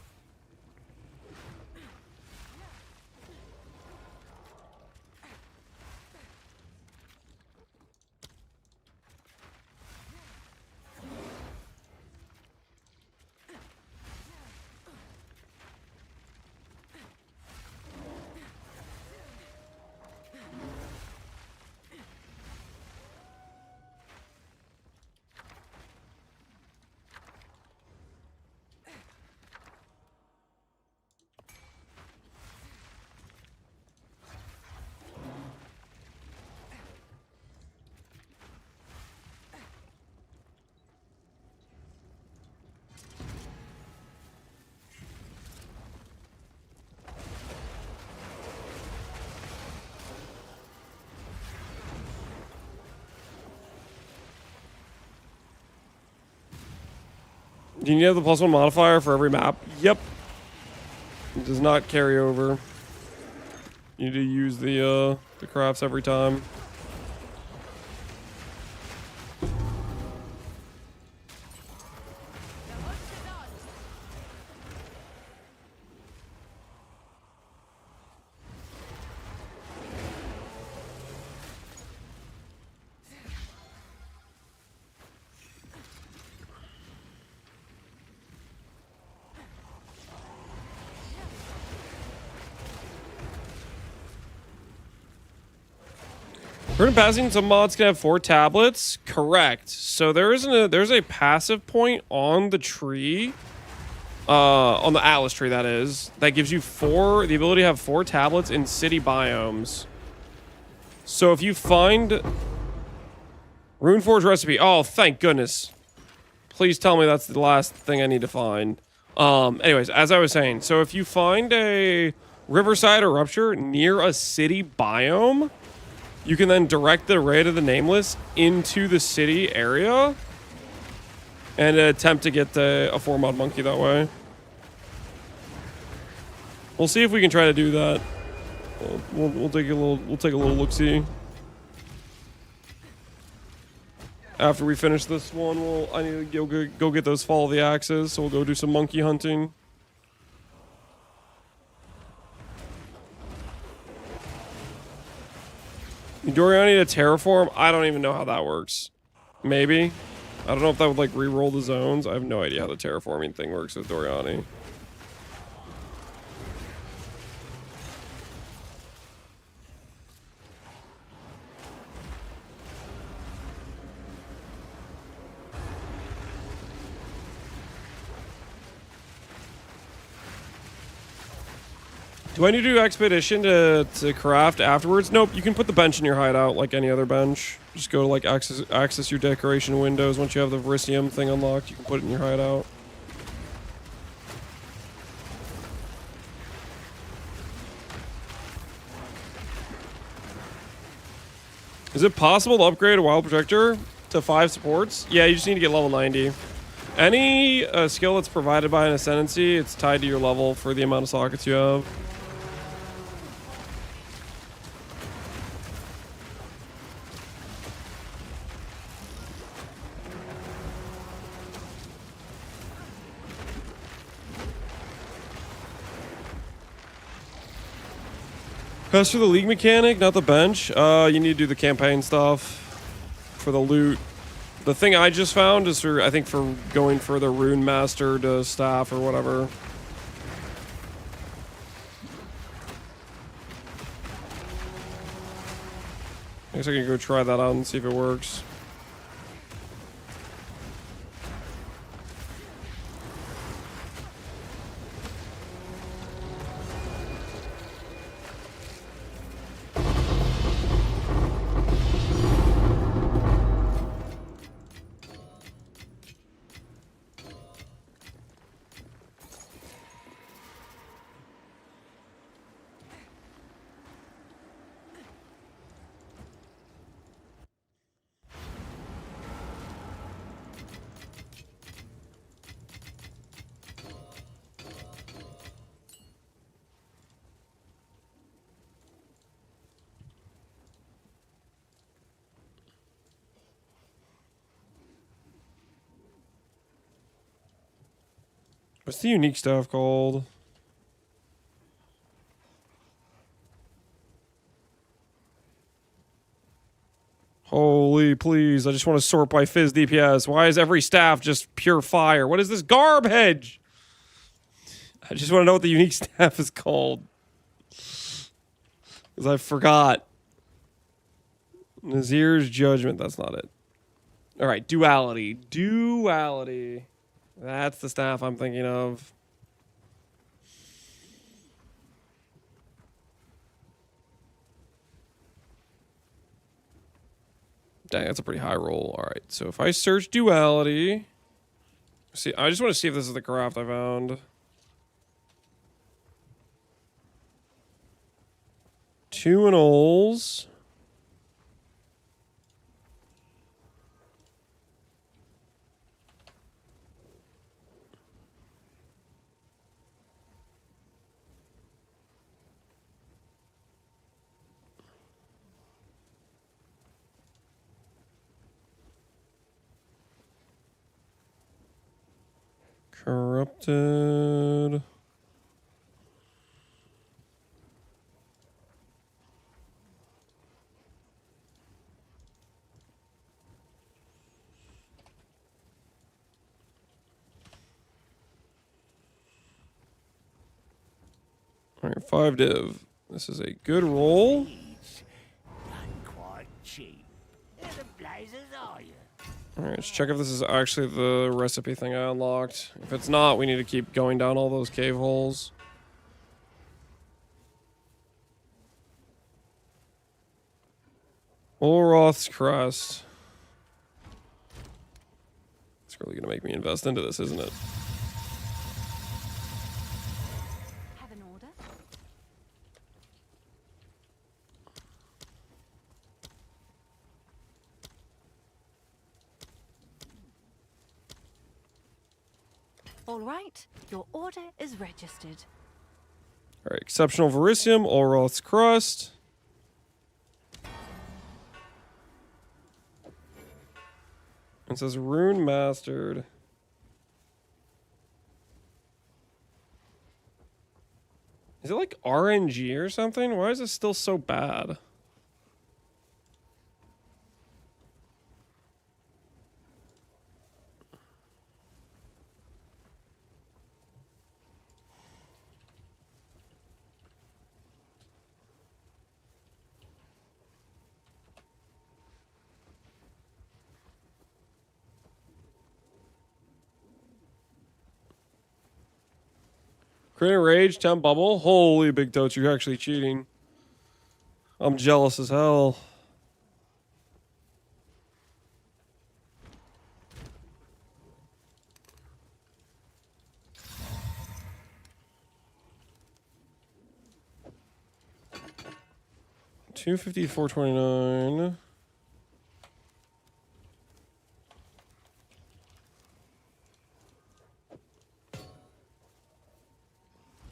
Do you need to have the +1 modifier for every map? Yep. It does not carry over. You need to use the crafts every time. Rune passing, some mods can have 4 tablets. Correct. So there's a passive point on the tree, on the Atlas tree that is, that gives you the ability to have 4 tablets in city biomes. So if you find Runeforge recipe, oh thank goodness. Please tell me that's the last thing I need to find. Anyways, as I was saying, so if you find a Riverside or Rupture near a city biome, you can then direct the Raid of the Nameless into the city area and attempt to get a 4-mod monkey that way. We'll see if we can try to do that. We'll take a little look-see. After we finish this one, I need to go get those Fall of the Axes, so we'll go do some monkey hunting. Doriani to terraform? I don't even know how that works. Maybe. I don't know if that would like re-roll the zones. I have no idea how the terraforming thing works with Doriani. Do I need to do expedition to craft afterwards? Nope, you can put the bench in your hideout like any other bench. Just go to like access your decoration windows. Once you have the Verisium thing unlocked, you can put it in your hideout. Is it possible to upgrade a Wild Projector to 5 supports? Yeah, you just need to get level 90. Any skill that's provided by an Ascendancy, it's tied to your level for the amount of sockets you have. As for the league mechanic, not the bench, you need to do the campaign stuff for the loot. The thing I just found is for, I think, for going for the Rune Master to staff or whatever. I guess I can go try that out and see if it works. What's the unique stuff called? Holy please, I just want to sort by Fizz DPS. Why is every staff just pure fire? What is this garbage? I just want to know what the unique staff is called. Because I forgot. Nazir's Judgment, that's not it. Alright, Duality. Duality. That's the staff I'm thinking of. Dang, that's a pretty high roll. Alright, so if I search Duality... See, I just want to see if this is the craft I found. Two and Ols. Corrupted. Alright, 5 div. This is a good roll. Quite cheap. Where the blazes are you? Alright, let's check if this is actually the recipe thing I unlocked. If it's not, we need to keep going down all those cave holes. Olroth's Crest. It's really gonna make me invest into this, isn't it? Have an order? All right, your order is registered. Alright, Exceptional Verisium, Olroth's Crust. It says Rune Mastered. Is it like RNG or something? Why is it still so bad? Create a rage, 10 bubble. Holy big totes, you're actually cheating. I'm jealous as hell. $250, $429.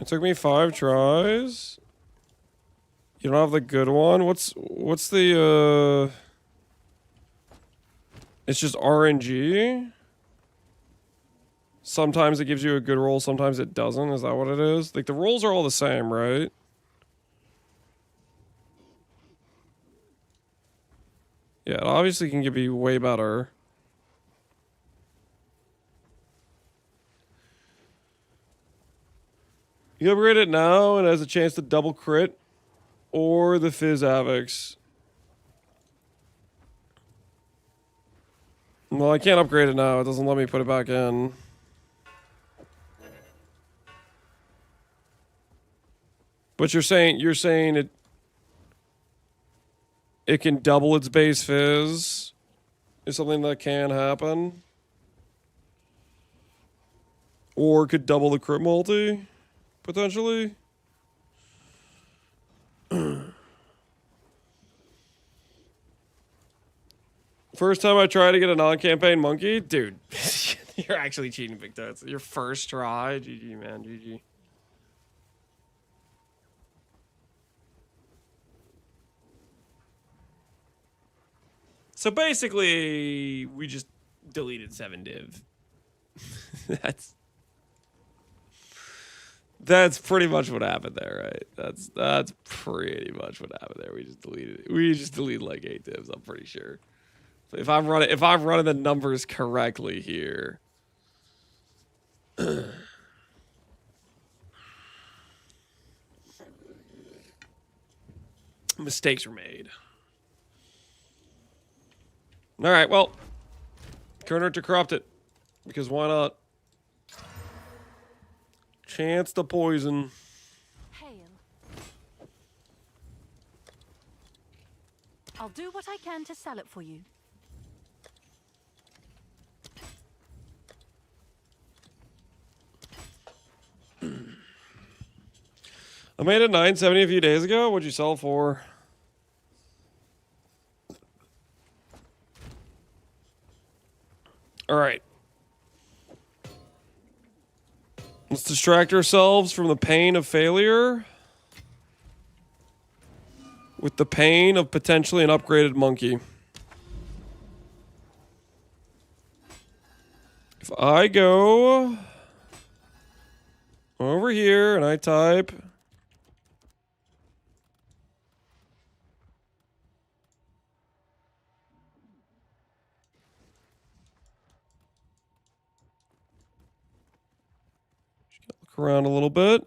It took me 5 tries. You don't have the good one? What's the It's just RNG? Sometimes it gives you a good roll, sometimes it doesn't. Is that what it is? Like the rolls are all the same, right? Yeah, it obviously can give you way better. You upgrade it now and it has a chance to double crit or the Fizz Avix. Well, I can't upgrade it now. It doesn't let me put it back in. But you're saying it can double its base Fizz is something that can happen. Or could double the crit multi, potentially. First time I tried to get a non-campaign monkey, dude, you're actually cheating, Big Totes. Your first try, GG, man, GG. So basically, we just deleted 7 div. That's pretty much what happened there, right? That's pretty much what happened there. We just deleted it. We just deleted like 8 divs, I'm pretty sure. So if I'm running the numbers correctly here. Mistakes were made. All right, well, Kerner to corrupt it, because why not? Chance to poison. Hail. I'll do what I can to sell it for you. I made a 970 a few days ago. What'd you sell for? All right. Let's distract ourselves from the pain of failure with the pain of potentially an upgraded monkey. If I go over here and I type look around a little bit.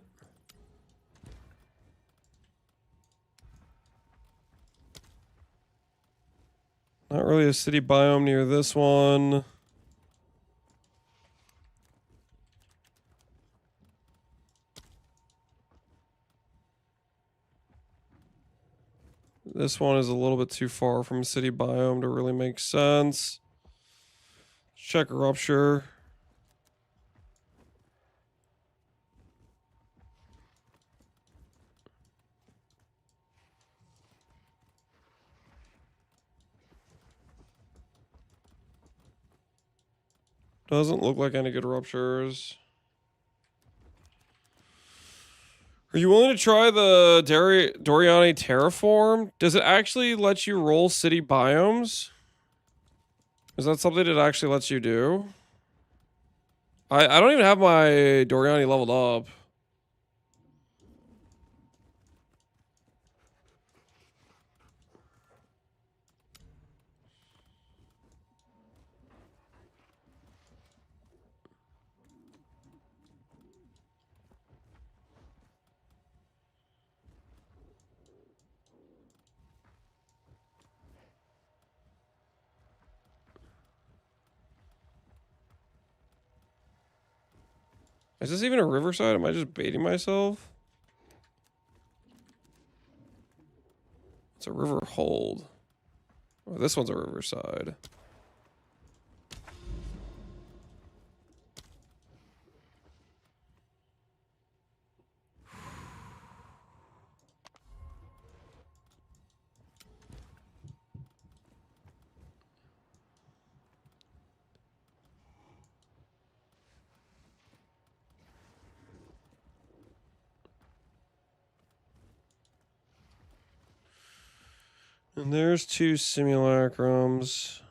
Not really a city biome near this one. This one is a little bit too far from city biome to really make sense. Check rupture. Doesn't look like any good ruptures. Are you willing to try the Doriani Terraform? Does it actually let you roll city biomes? Is that something it actually lets you do? I don't even have my Doriani leveled up. Is this even a riverside? Am I just baiting myself? It's a river hold. Oh, this one's a riverside. And there's 2 simulacrums.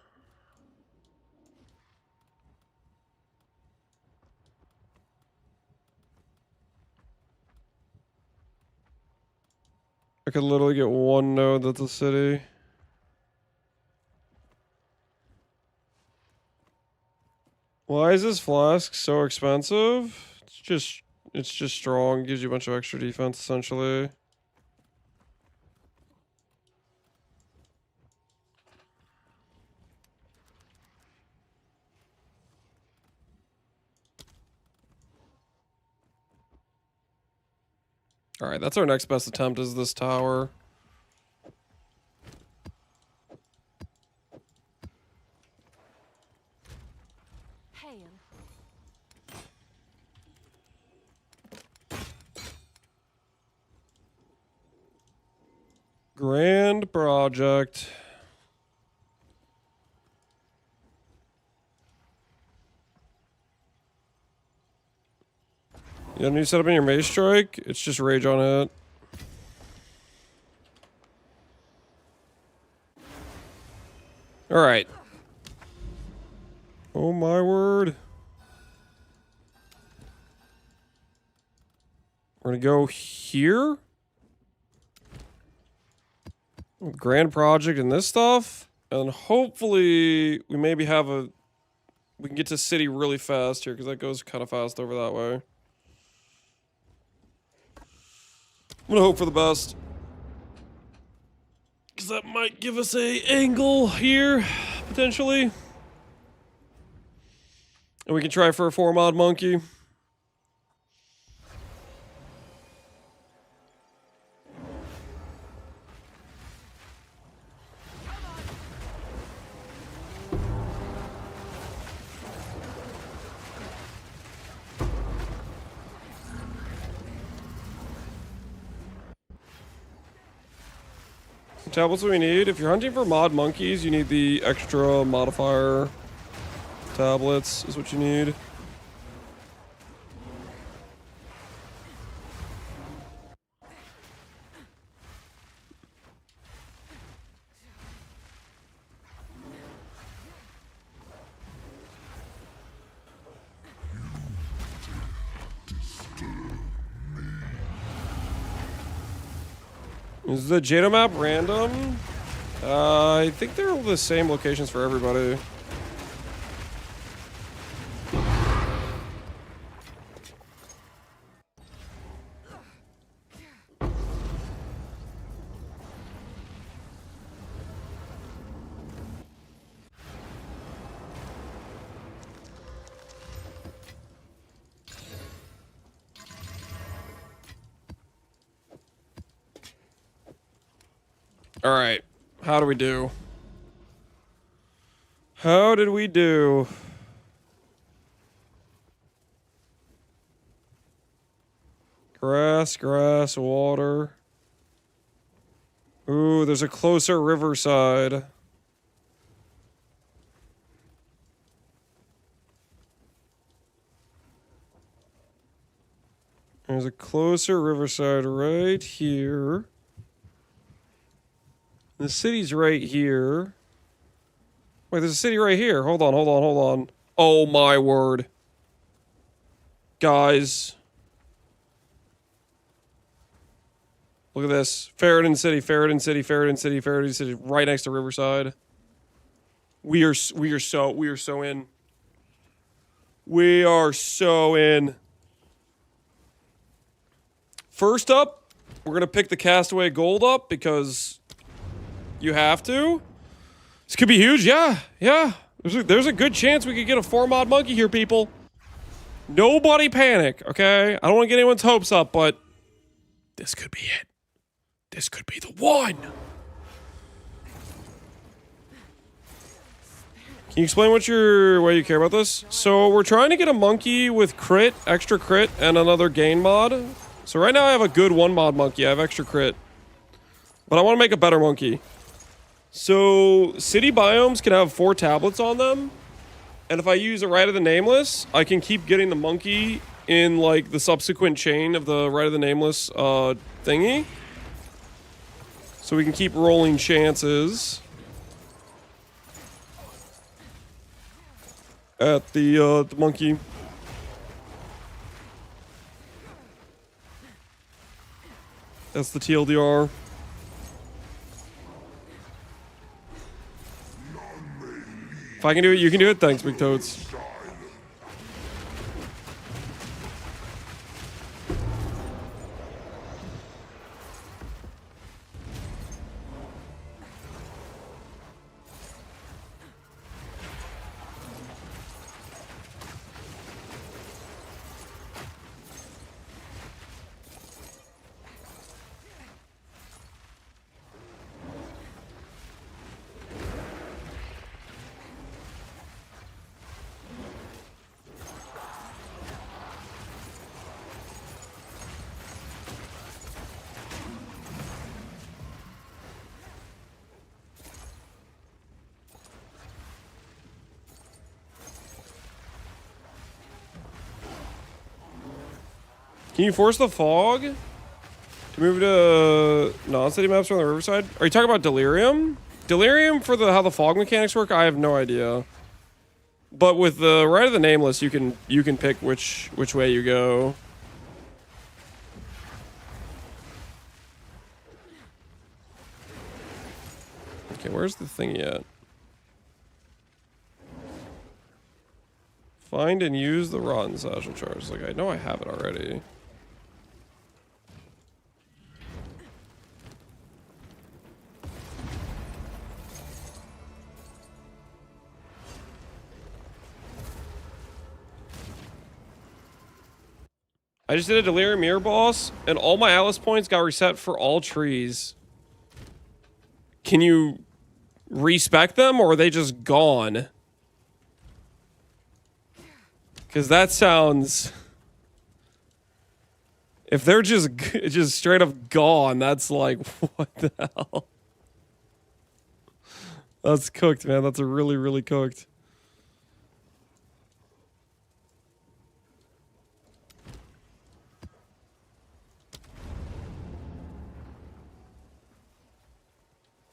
I could literally get 1 node that's a city. Why is this flask so expensive? It's just strong, gives you a bunch of extra defense essentially. All right, that's our next best attempt is this tower. Hail. Grand project. You have any setup in your Maze Strike? It's just rage on it. All right. Oh, Oh my word. We're gonna go here. Grand project and this stuff. And hopefully we maybe have a... We can get to city really fast here because that goes kind of fast over that way. I'm gonna hope for the best. Because that might give us a angle here, potentially. And we can try for a 4-mod monkey. Tablets we need. If you're hunting for mod monkeys, you need the extra modifier tablets is what you need. Is the Jado map random? I think they're all the same locations for everybody. All right, how do we do? How did we do? Grass, grass, water. Ooh, there's a closer riverside. There's a closer riverside right here. The city's right here. Wait, there's a city right here. Hold on, hold on, hold on. Oh my word. Guys. Look at this. Ferryton City, Ferryton City, Ferryton City, Ferryton City, right next to Riverside. We are so in. We are so in. First up, we're gonna pick the Castaway Gold up because you have to. This could be huge, yeah. There's a good chance we could get a 4-mod monkey here, people. Nobody panic, okay? I don't want to get anyone's hopes up, but this could be it. This could be the one. Can you explain why you care about this? So we're trying to get a monkey with crit, extra crit, and another gain mod. So right now I have a good 1-mod monkey. I have extra crit. But I want to make a better monkey. So city biomes can have 4 tablets on them. And if I use a Rite of the Nameless, I can keep getting the monkey in like the subsequent chain of the Rite of the Nameless thingy. So we can keep rolling chances at the monkey. That's the TLDR. If I can do it, you can do it. Thanks, Big Toads. Can you force the fog to move to non-city maps from the riverside? Are you talking about Delirium? Delirium for how the fog mechanics work? I have no idea. But with the Rite of the Nameless, you can pick which way you go. Okay, where's the thing yet? Find and use the rotten satchel charge. Like, I know I have it already. I just did a Delirium Mirror boss, and all my Atlas points got reset for all trees. Can you respec them, or are they just gone? Because that sounds... If they're just straight up gone, that's like, what the hell? That's cooked, man. That's a really, really cooked.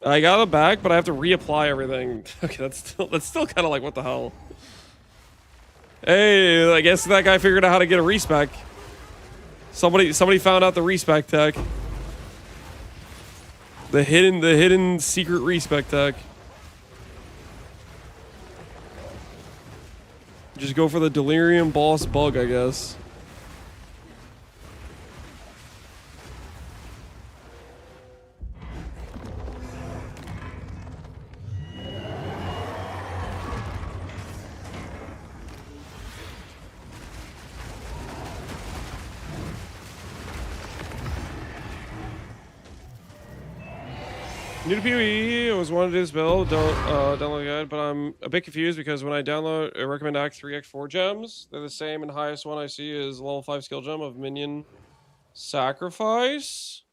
I got it back, but I have to reapply everything. Okay, that's still kind of like, what the hell? Hey, I guess that guy figured out how to get a respec. Somebody found out the respec tech. The hidden secret respec tech. Just go for the Delirium boss bug, I guess. New to PoE, I was wanting to do this build, don't download the guide, but I'm a bit confused because when I download, I recommend Act 3, Act 4 gems. They're the same, and highest one I see is level 5 skill gem of Minion Sacrifice.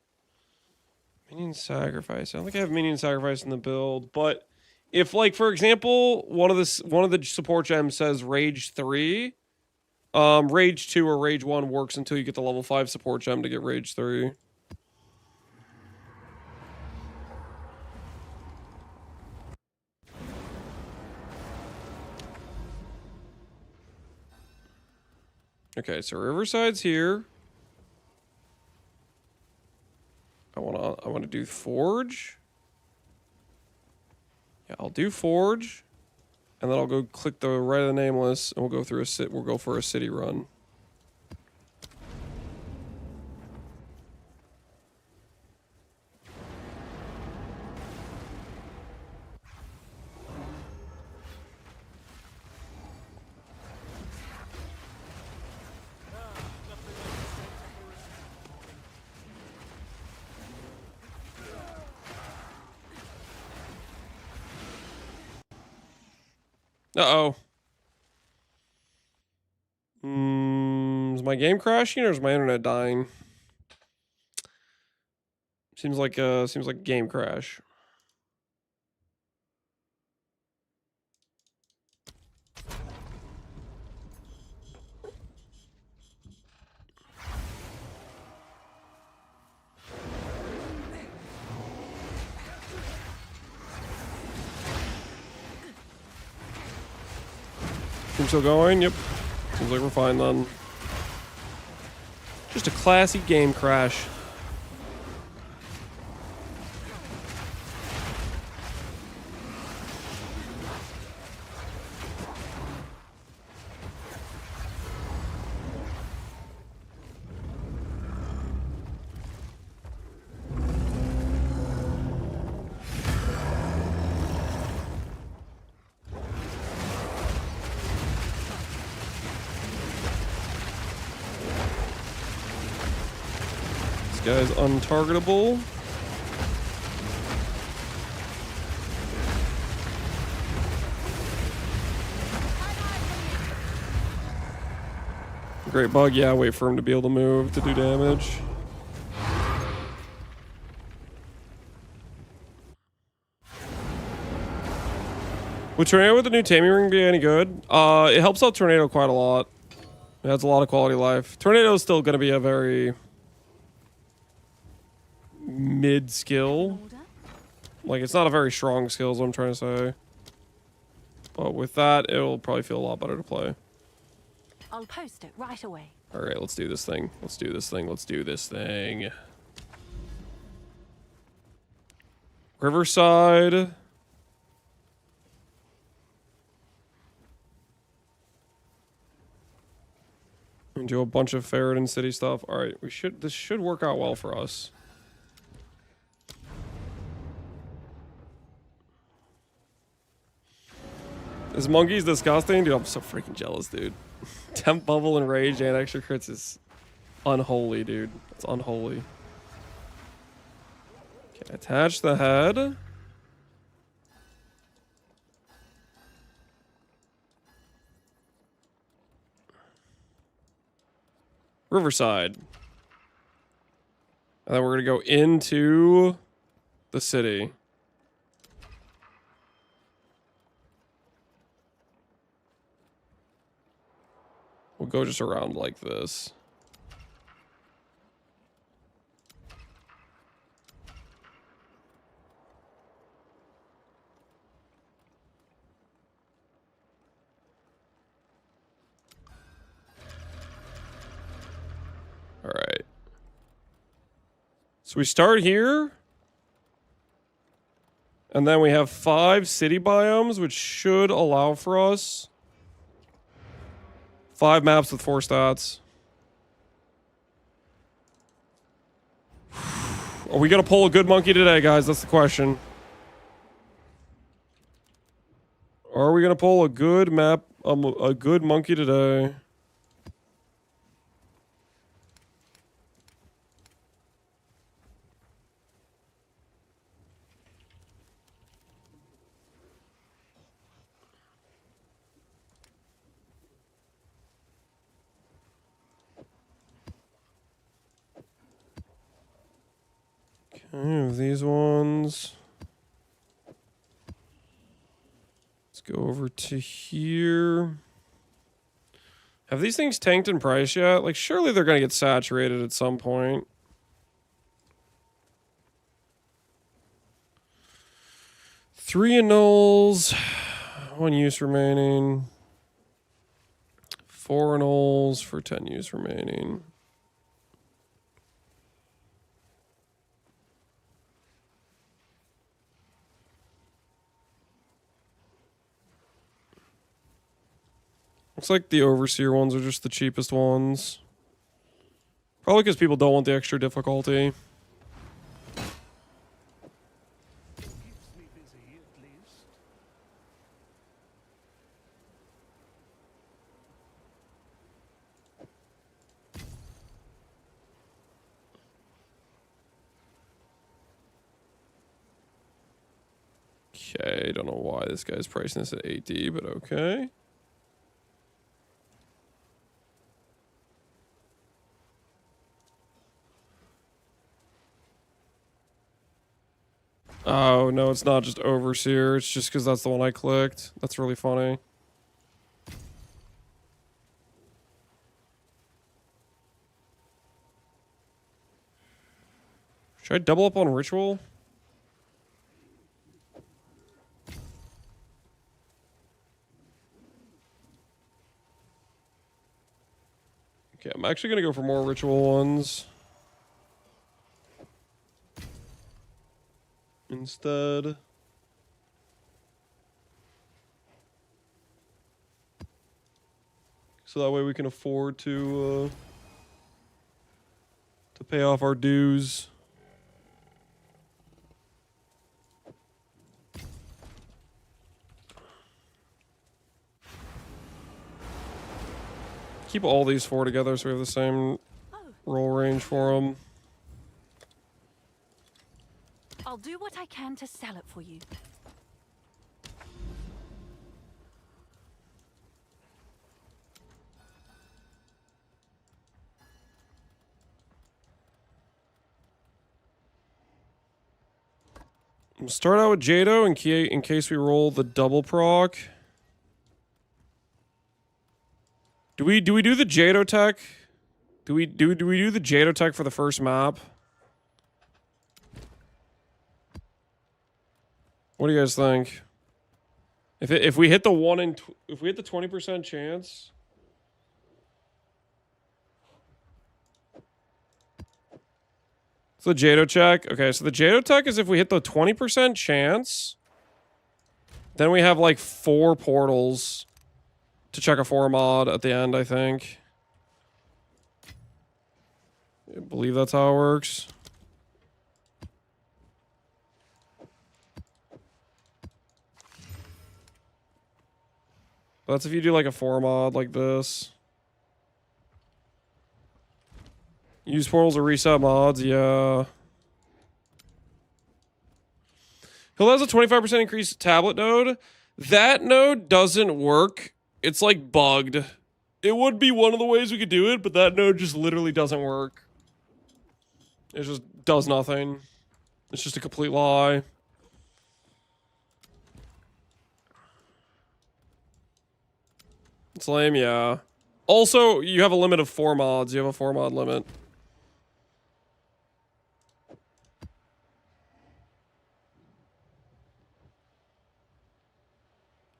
Minion Sacrifice. I don't think I have Minion Sacrifice in the build, but if, like, for example, one of the support gems says Rage 3, Rage 2 or Rage 1 works until you get the level 5 support gem to get Rage 3. Okay, so Riverside's here. I wanna do Forge. Yeah, I'll do Forge, and then I'll go click the right of the Nameless, and we'll go through we'll go for a city run. Uh-oh. Is my game crashing or is my internet dying? Seems like game crash. Team still going? Yep. Seems like we're fine then. Just a classy game crash. Guy's untargetable. Great bug, yeah, wait for him to be able to move to do damage. Would Tornado with the new taming ring be any good? It helps out Tornado quite a lot. It adds a lot of quality of life. Tornado is still going to be a very mid skill. Like, it's not a very strong skill, is what I'm trying to say. But with that, it'll probably feel a lot better to play. I'll post it right away. Alright, let's do this thing. Let's do this thing. Let's do this thing. Riverside. Do a bunch of Ferrodin City stuff. All right, this should work out well for us. This monkey's disgusting, dude. I'm so freaking jealous, dude. Temp bubble and rage and extra crits is unholy, dude. It's unholy. Okay, attach the head. Riverside. And then we're gonna go into the city. We'll go just around like this. All right. So we start here. And then we have 5 city biomes, which should allow for us 5 maps with 4 stats. Are we going to pull a good monkey today, guys? That's the question. Are we going to pull a good map, a good monkey today? Okay, these ones. Let's go over to here. Have these things tanked in price yet? Like, surely they're going to get saturated at some point. Three annuls. 1 use remaining. 4 annuls for 10 use remaining. Looks like the Overseer ones are just the cheapest ones. Probably because people don't want the extra difficulty. Okay, don't know why this guy's pricing this at 8D, but okay. Oh, no, it's not just Overseer. It's just because that's the one I clicked. That's really funny. Should I double up on Ritual? Okay, I'm actually going to go for more Ritual ones. Instead. So that way we can afford to pay off our dues. Keep all these 4 together so we have the same roll range for them. I'll do what I can to sell it for you. We'll start out with Jado in case we roll the double proc. Do we do the Jado tech? Do we do the Jado tech for the first map? What do you guys think? If we hit the 20% chance. So the Jado check. Okay, so the Jado tech is if we hit the 20% chance, then we have like 4 portals to check a 4 mod at the end, I think. I believe that's how it works. That's if you do like a 4 mod like this. Use portals to reset mods, yeah. Hill has a 25% increased tablet node. That node doesn't work. It's like bugged. It would be one of the ways we could do it, but that node just literally doesn't work. It just does nothing. It's just a complete lie. It's lame, yeah. Also, you have a limit of 4 mods. You have a 4 mod limit.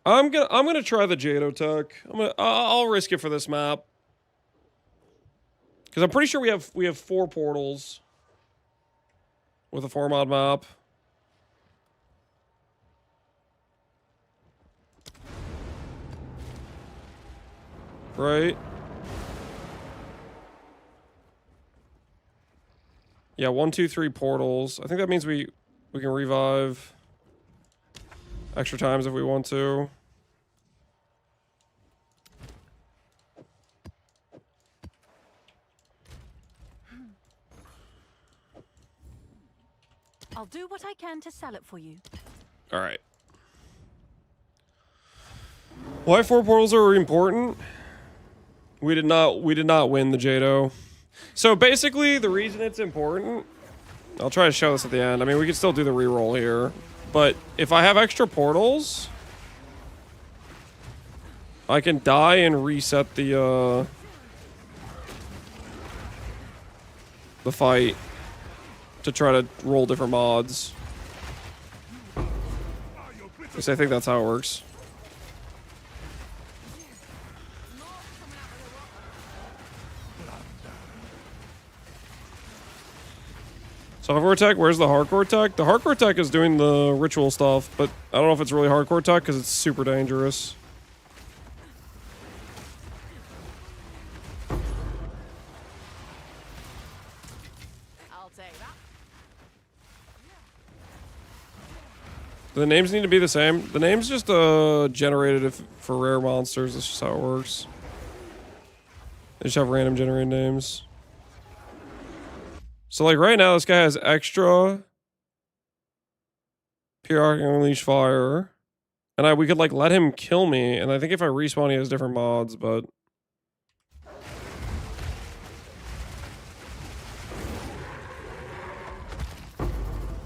I'm gonna try the Jado Tech. I'll risk it for this map. Because I'm pretty sure we have 4 portals with a 4 mod map. Right? Yeah, 1, 2, 3 portals. I think that means we can revive extra times if we want to. I'll do what I can to sell it for you. All right. Why 4 portals are important? We did not win the Jado. So basically, the reason it's important, I'll try to show this at the end. I mean, we can still do the reroll here, but if I have extra portals, I can die and reset the fight to try to roll different mods. Because I think that's how it works. Software tech, where's the hardcore tech? The hardcore tech is doing the ritual stuff, but I don't know if it's really hardcore tech because it's super dangerous. I'll take that. The names need to be the same. The name's just generated for rare monsters. That's just how it works. They just have random generated names. So like right now, this guy has extra Pure Arc and Unleash Fire. And we could like let him kill me. And I think if I respawn, he has different mods, but...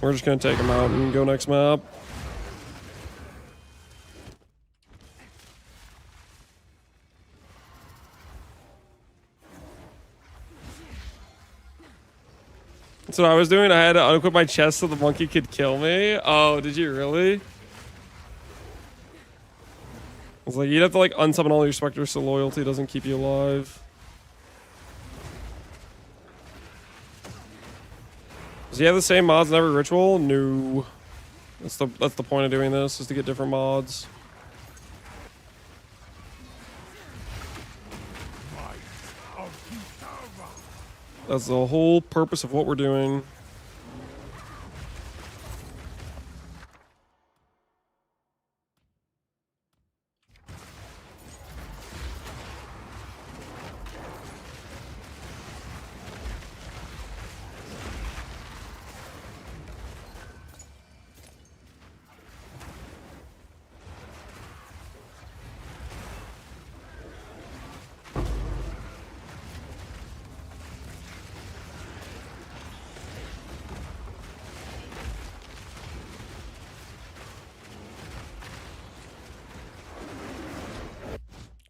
we're just gonna take him out and go next map. That's what I was doing. I had to unequip my chest so the monkey could kill me. Oh, did you really? I was like, you'd have to like unsummon all your specters so loyalty doesn't keep you alive. Does he have the same mods in every ritual? No. That's the point of doing this, is to get different mods. That's the whole purpose of what we're doing.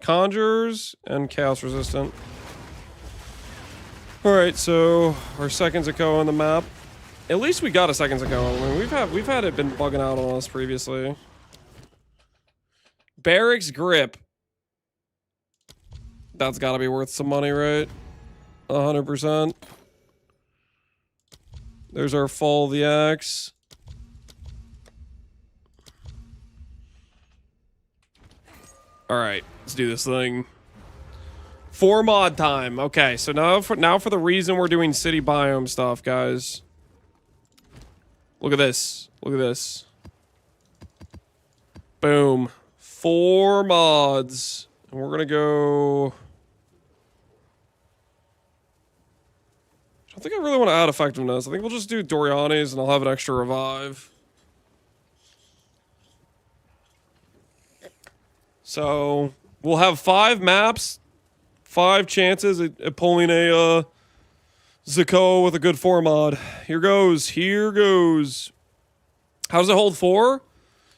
Conjures and chaos resistant. Alright, so our seconds echo on the map. At least we got a seconds echo. I mean, we've had it been bugging out on us previously. Barracks grip. That's gotta be worth some money, right? 100%. There's our fall of the axe. Alright, let's do this thing. 4 mod time. Okay, so now for the reason we're doing city biome stuff, guys. Look at this. Look at this. Boom. 4 mods. And we're gonna go... I don't think I really want to add effectiveness. I think we'll just do Doriani's and I'll have an extra revive. So, we'll have 5 maps, 5 chances at pulling a Zakoa with a good 4 mod. Here goes. Here goes. How does it hold 4?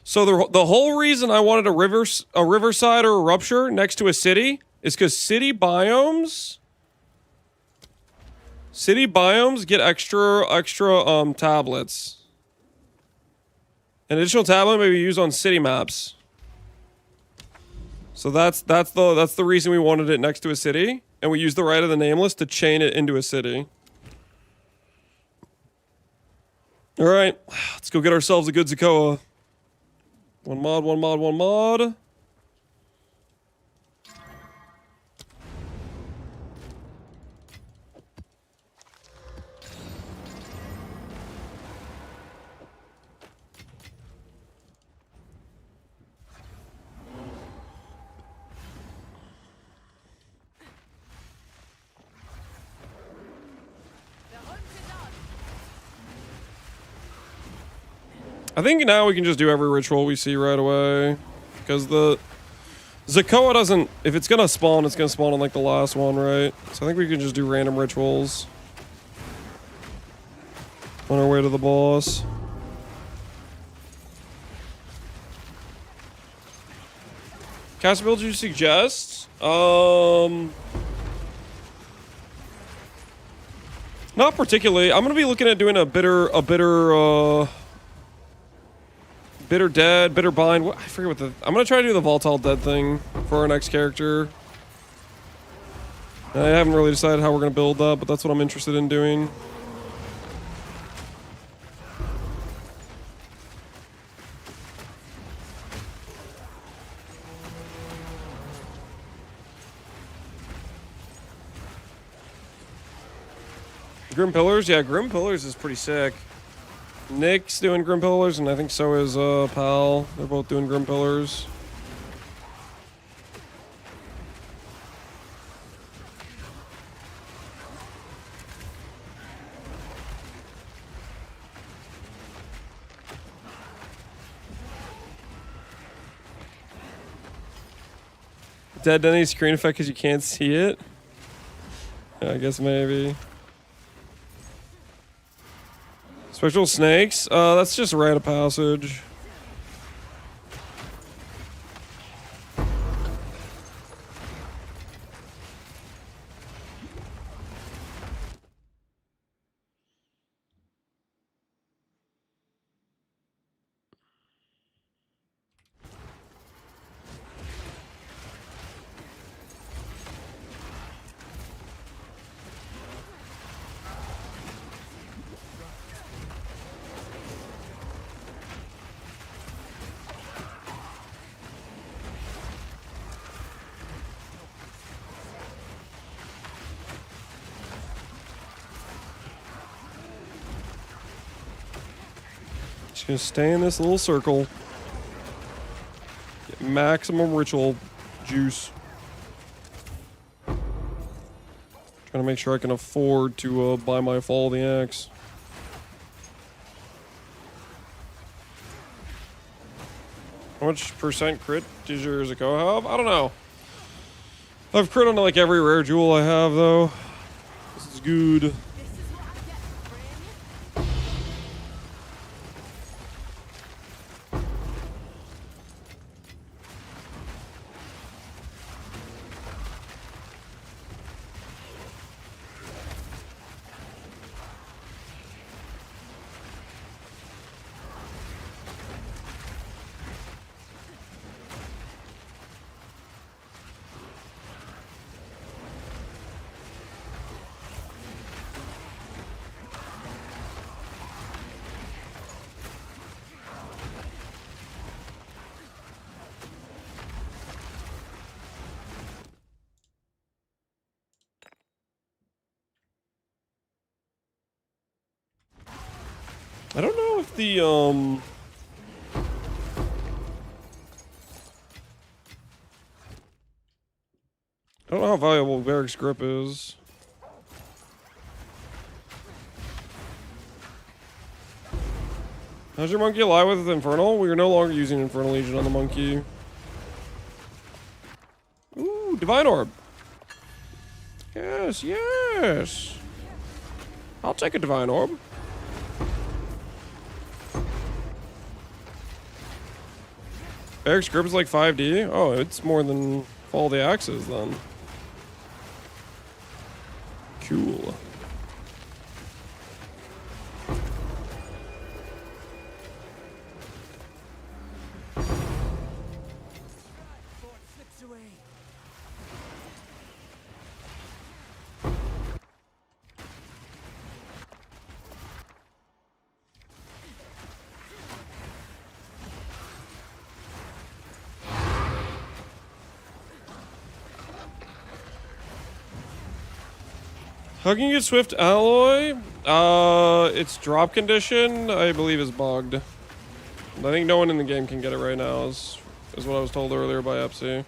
So the whole reason I wanted a riverside or a rupture next to a city is because city biomes get extra tablets. An additional tablet may be used on city maps. So that's the reason we wanted it next to a city, and we used the right of the nameless to chain it into a city. All right, let's go get ourselves a good Zakoa. 1 mod, 1 mod, 1 mod. I think now we can just do every ritual we see right away. Because the Zakoa doesn't... If it's gonna spawn, it's gonna spawn on like the last one, right? So I think we can just do random rituals. On our way to the boss. Cast build you suggest? Not particularly. I'm gonna be looking at doing a bitter dead, bitter bind. What, I forget what the... I'm gonna try to do the volatile dead thing for our next character. I haven't really decided how we're gonna build that, but that's what I'm interested in doing. Grim Pillars? Yeah, Grim Pillars is pretty sick. Nick's doing Grim Pillars, and I think so is Pal. They're both doing Grim Pillars. Dead Denny screen effect because you can't see it? Yeah, I guess maybe. Spectral snakes? That's just a rite of passage. Just gonna stay in this little circle. Get maximum ritual juice. Trying to make sure I can afford to buy my Fall of the Axe. How much percent crit does your Zakoa have? I don't know. I've crit on like every rare jewel I have though. This is good. I don't know if the I don't know how valuable Varric's grip is. How's your monkey alive with Infernal? We are no longer using Infernal Legion on the monkey. Ooh, Divine Orb. Yes, yes. I'll take a Divine Orb. Eric's grip is like 5D? Oh, it's more than Fall the Axes then. Cool. How can you get Swift Alloy? Its drop condition, I believe, is bugged. I think no one in the game can get it right now, is what I was told earlier by Epsy.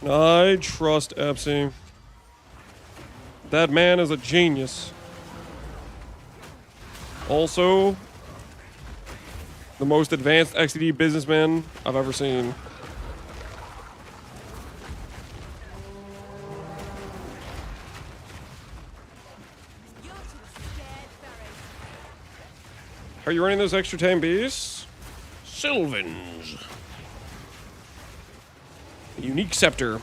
I trust Epsy. That man is a genius. Also, the most advanced XD businessman I've ever seen. Are you running those extra tame beasts? Sylvans. Unique scepter.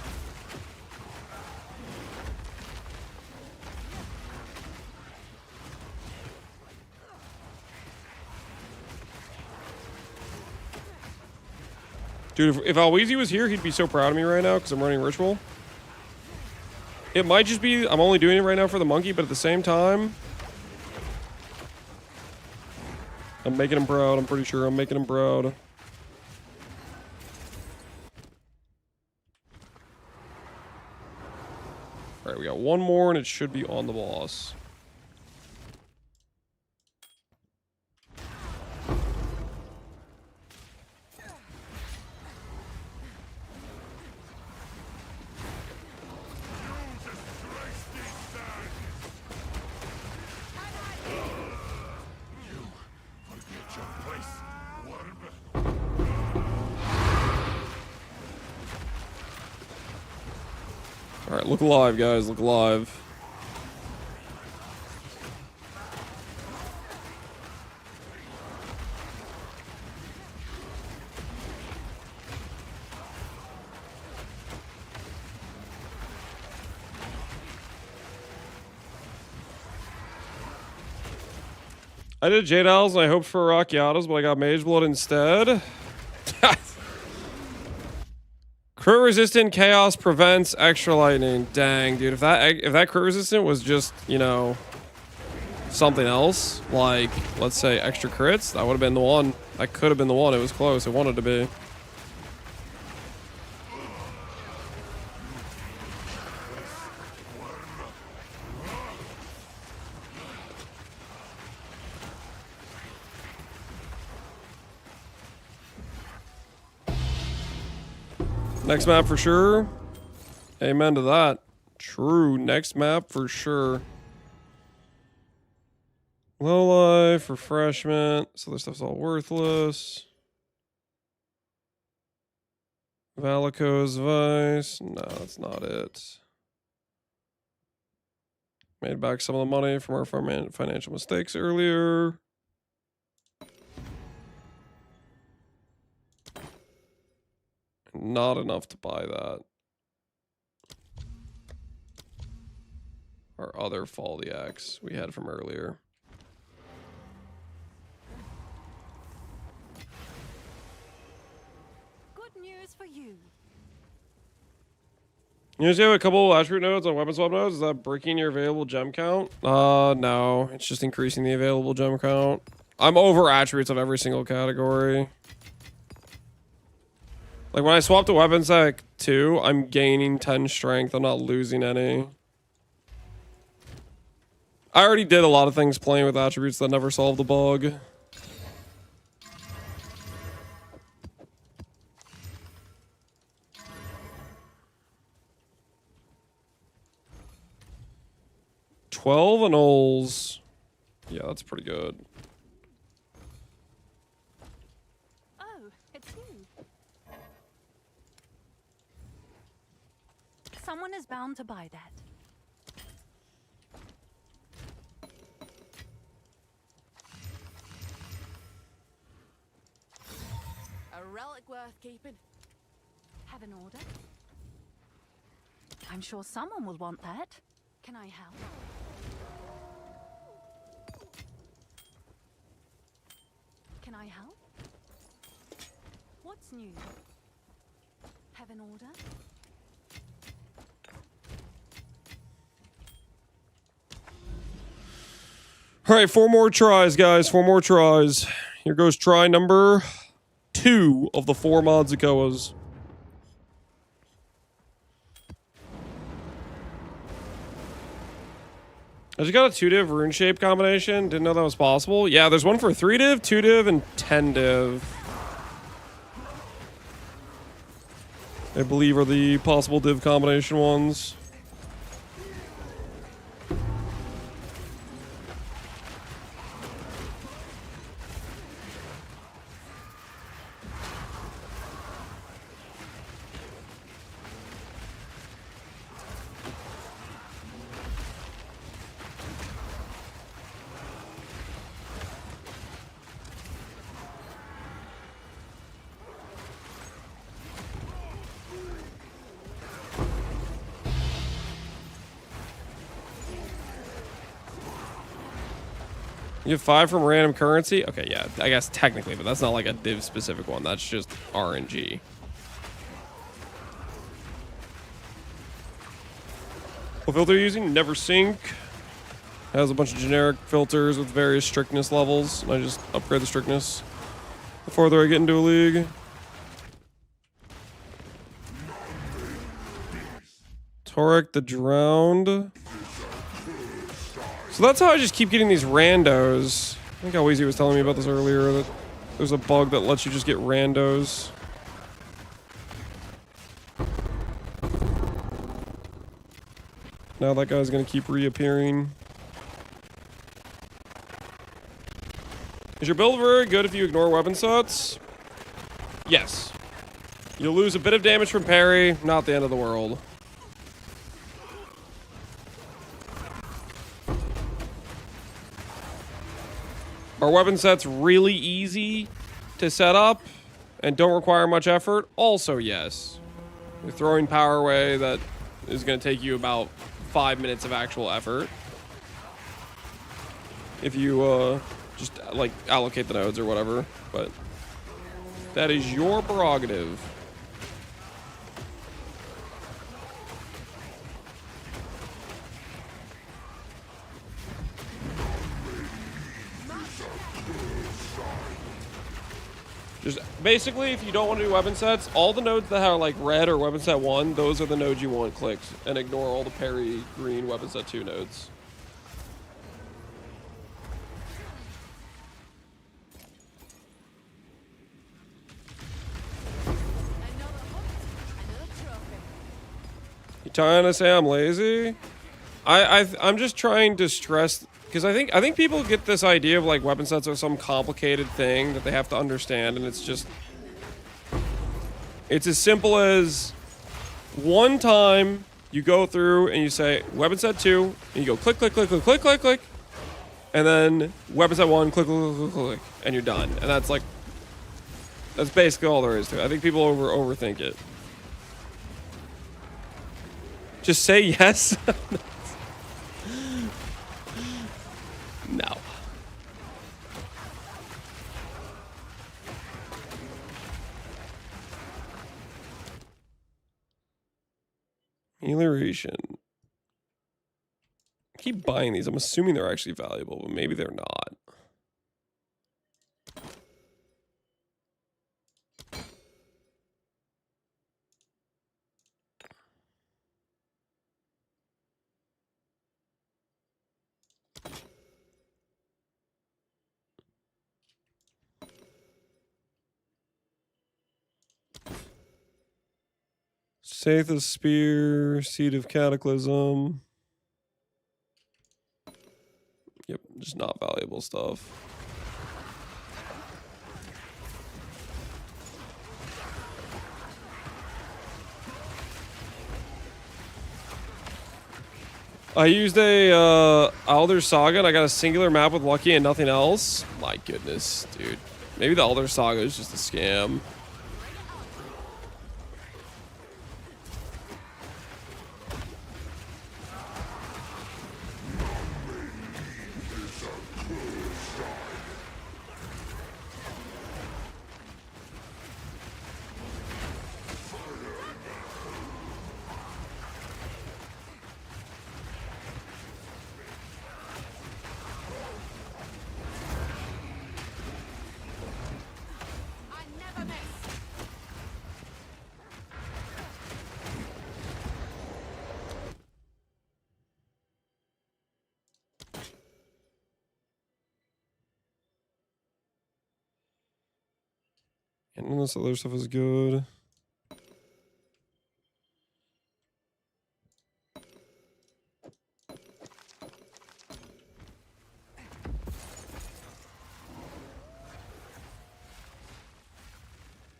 Dude, if Alweezy was here, he'd be so proud of me right now because I'm running Ritual. It might just be I'm only doing it right now for the monkey, but at the same time, I'm making him proud. I'm pretty sure I'm making him proud. Alright, we got one more and it should be on the boss. Alright, look alive, guys. Look alive. I did Jade Owls and I hoped for Rockiatas, but I got Mage Blood instead. Crit resistant chaos prevents extra lightning. Dang, dude. If that crit resistant was just, you know, something else, like let's say extra crits, that would have been the one. That could have been the one. It was close. It wanted to be. Next map for sure. Amen to that. True. Next map for sure. Low life, refreshment. This other stuff's all worthless. Valico's Vice. No, that's not it. Made back some of the money from our financial mistakes earlier. Not enough to buy that. Our other Fall the Axe we had from earlier. Good news for you. You just have a couple attribute nodes on weapon swap nodes. Is that breaking your available gem count? No. It's just increasing the available gem count. I'm over attributes of every single category. Like when I swap to weapons at 2, I'm gaining 10 strength. I'm not losing any. I already did a lot of things playing with attributes that never solved the bug. $12 anoles. Yeah, that's pretty good. Oh, it's you. Someone is bound to buy that. A relic worth keeping. Have an order? I'm sure someone will want that. Can I help? Can I help? What's new? Have an order? All right, 4 more tries, guys. 4 more tries. Here goes try number 2 of the 4 Modzikoas. I just got a 2-div rune shape combination. Didn't know that was possible. Yeah, there's one for 3-div, 2-div, and 10-div. I believe are the possible div combination ones. You have 5 from random currency? Okay, yeah, I guess technically, but that's not like a div specific one. That's just RNG. What filter are you using? Never Sync. Has a bunch of generic filters with various strictness levels, and I just upgrade the strictness the farther I get into a league. Torek the Drowned. So that's how I just keep getting these randos. I think Alweezy was telling me about this earlier, that there's a bug that lets you just get randos. Now that guy's gonna keep reappearing. Is your build very good if you ignore weapon sets? Yes. You'll lose a bit of damage from parry, not the end of the world. Are weapon sets really easy to set up and don't require much effort? Also, yes. You're throwing power away that is going to take you about 5 minutes of actual effort. If you just like allocate the nodes or whatever, but that is your prerogative. Just basically, if you don't want to do weapon sets, all the nodes that are like red or weapon set 1, those are the nodes you want clicked, and ignore all the parry green weapon set 2 nodes. You trying to say I'm lazy? I'm just trying to stress, because I think people get this idea of like weapon sets are some complicated thing that they have to understand, and it's as simple as one time you go through and you say weapon set 2, and you go click, click, click, click, click, click, click, and then weapon set 1, click, click, click, click, click, and you're done. And that's basically all there is to it. I think people overthink it. Just say yes. No. Amelioration. I keep buying these. I'm assuming they're actually valuable, but maybe they're not. Tathus Spear, Seed of Cataclysm. Yep, just not valuable stuff. I used a Elder Saga and I got a singular map with Lucky and nothing else. My goodness, dude. Maybe the Elder Saga is just a scam. And none of this other stuff is good.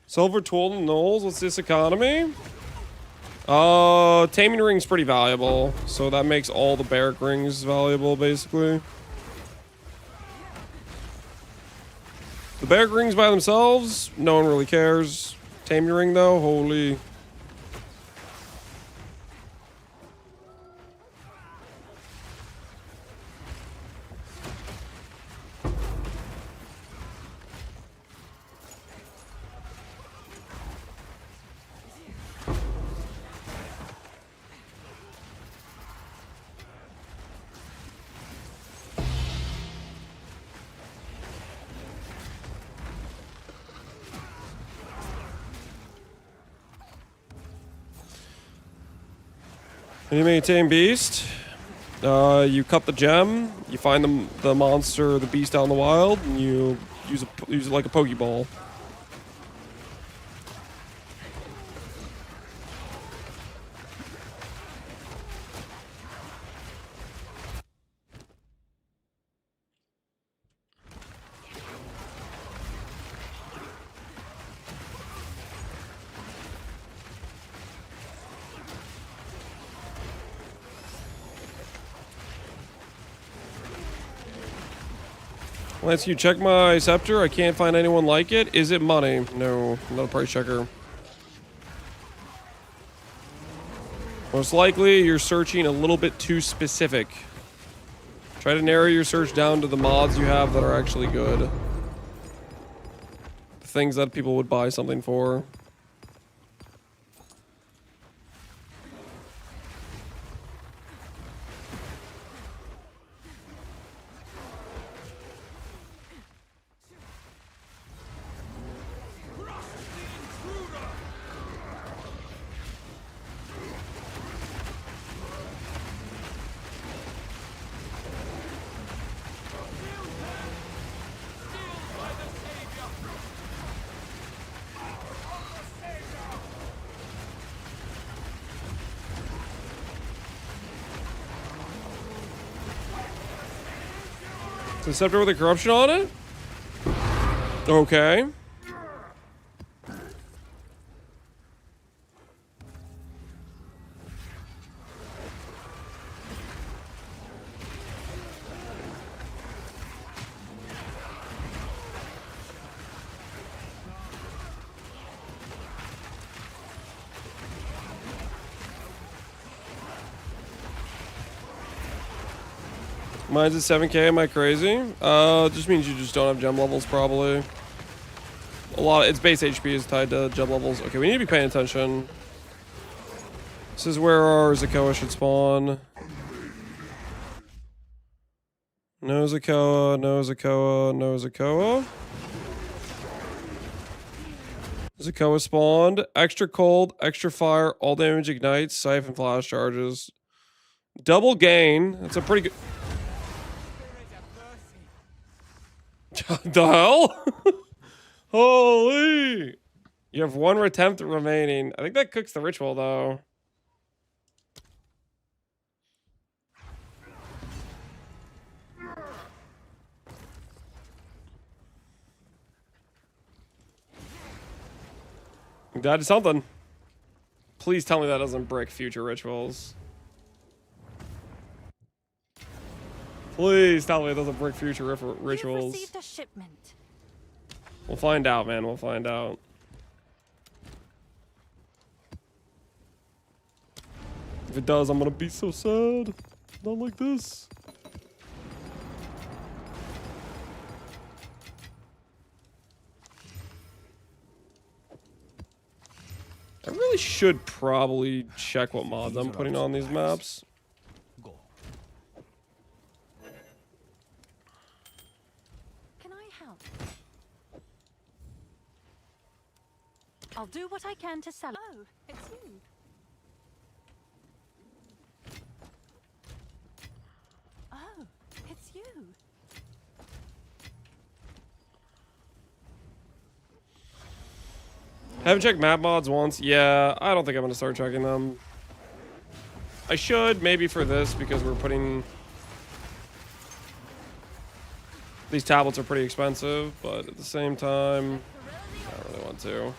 Silver Tool and Knolls, what's this economy? Taming Ring's pretty valuable, so that makes all the Barrack Rings valuable, basically. The Barrack Rings by themselves, no one really cares. Taming Ring, though, holy... When you maintain beast, you cut the gem, you find the monster, the beast out in the wild, and you use it like a Pokeball. Lance, you check my scepter. I can't find anyone like it. Is it money? No, not a price checker. Most likely, you're searching a little bit too specific. Try to narrow your search down to the mods you have that are actually good. The things that people would buy something for. The scepter with a corruption on it? Okay. Mine's at 7k, am I crazy? Just means you just don't have gem levels, probably. Its base HP is tied to gem levels. Okay, we need to be paying attention. This is where our Zakoa should spawn. No Zakoa, no Zakoa, no Zakoa. Zakoa spawned. Extra cold, extra fire, all damage ignites, siphon flash charges. Double gain. That's a pretty good... The hell? Holy! You have one attempt remaining. I think that cooks the ritual, though. That is something. Please tell me that doesn't break future rituals. Please tell me it doesn't break future rituals. You've received a shipment. We'll find out, man. We'll find out. If it does, I'm gonna be so sad. Not like this. I really should probably check what mods I'm putting on these maps. Can I help? I'll do what I can to sell. Oh, it's you. Oh, it's you. Haven't checked map mods once. Yeah, I don't think I'm gonna start checking them. I should, maybe for this, because we're putting... These tablets are pretty expensive, but at the same time, I don't really want to.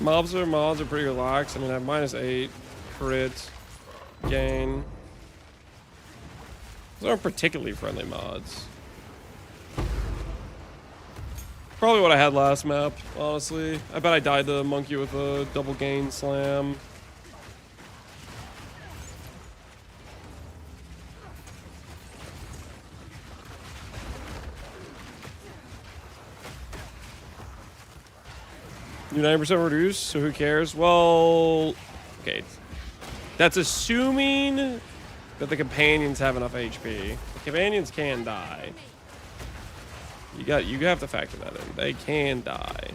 Mods are pretty relaxed. I mean, I have -8 crit gain. Those aren't particularly friendly mods. Probably what I had last map, honestly. I bet I died the monkey with a double gain slam. You 90% reduce, so who cares? Well, okay. That's assuming that the companions have enough HP. The companions can die. You have to factor that in. They can die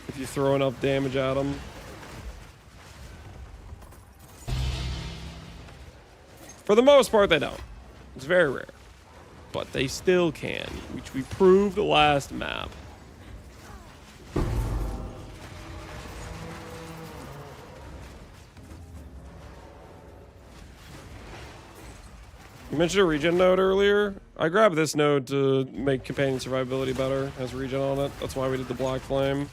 if you throw enough damage at them. For the most part, they don't. It's very rare, but they still can, which we proved last map. You mentioned a regen node earlier. I grabbed this node to make companion survivability better. It has regen on it. That's why we did the black flame.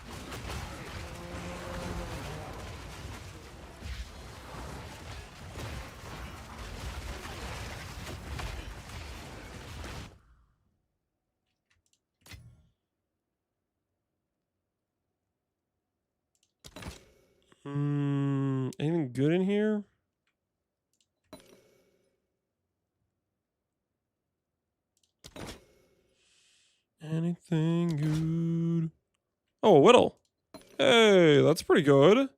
Anything good in here? Anything good? Oh, a whittle. Hey, that's pretty good. I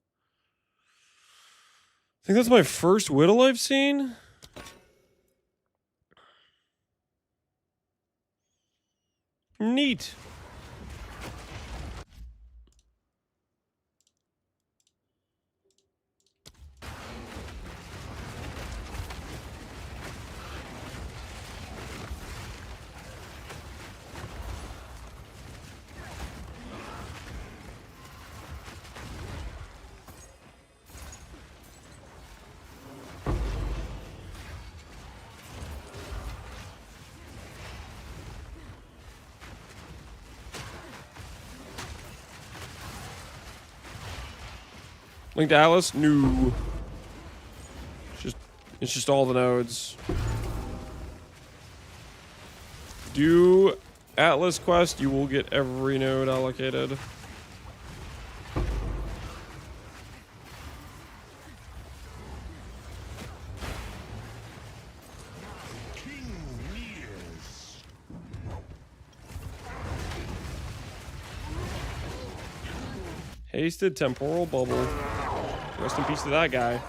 think that's my first whittle I've seen. Neat. Linked Atlas? No. It's just all the nodes. Do Atlas quest, you will get every node allocated. Hasted temporal bubble. Rest in peace to that guy.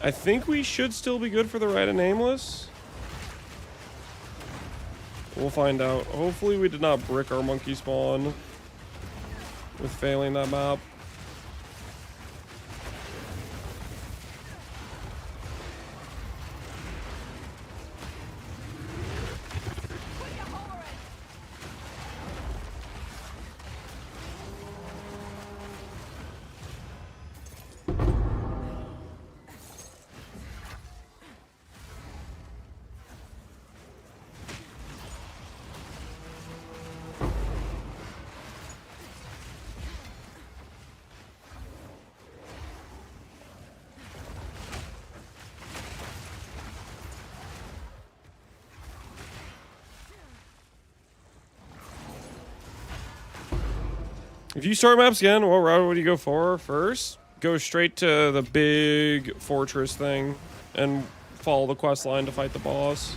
I think we should still be good for the Rite of Nameless. We'll find out. Hopefully we did not brick our monkey spawn with failing that map. If you start maps again, what route would you go for first? Go straight to the big fortress thing and follow the quest line to fight the boss.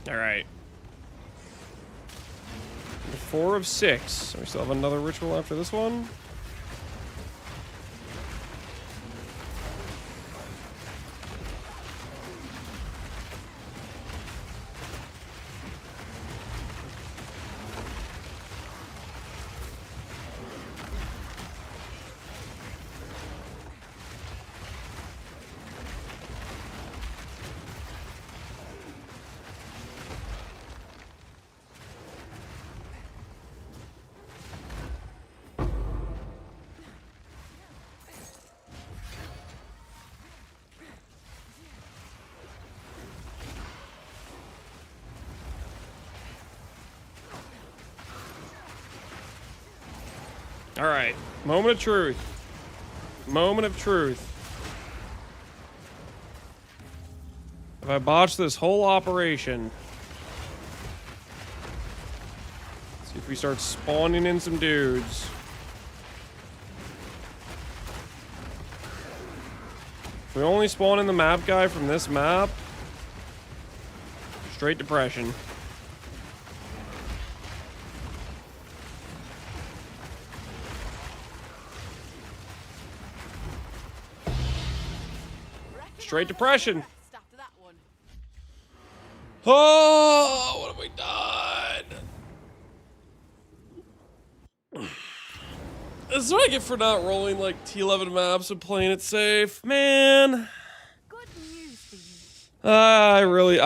Alright. 4 of 6. We still have another ritual after this one. Alright, moment of truth. Moment of truth. If I botch this whole operation, see if we start spawning in some dudes. If we only spawn in the map guy from this map, straight depression. Straight depression. Oh, what have we done? This is what I get for not rolling like T11 maps and playing it safe, man. Good news for you. I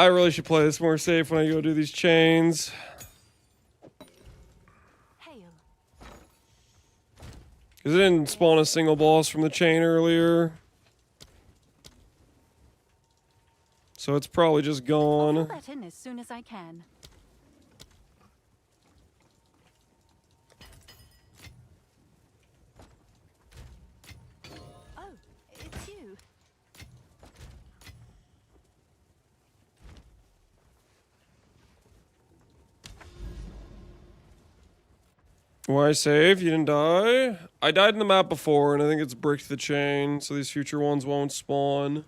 really should play this more safe when I go do these chains. Hail. Cause it didn't spawn a single boss from the chain earlier. So it's probably just I'll gone. fill that in as soon as I can. Oh, it's you. Why save? You didn't die? I died in the map before, and I think it's bricked the chain, so these future ones won't spawn.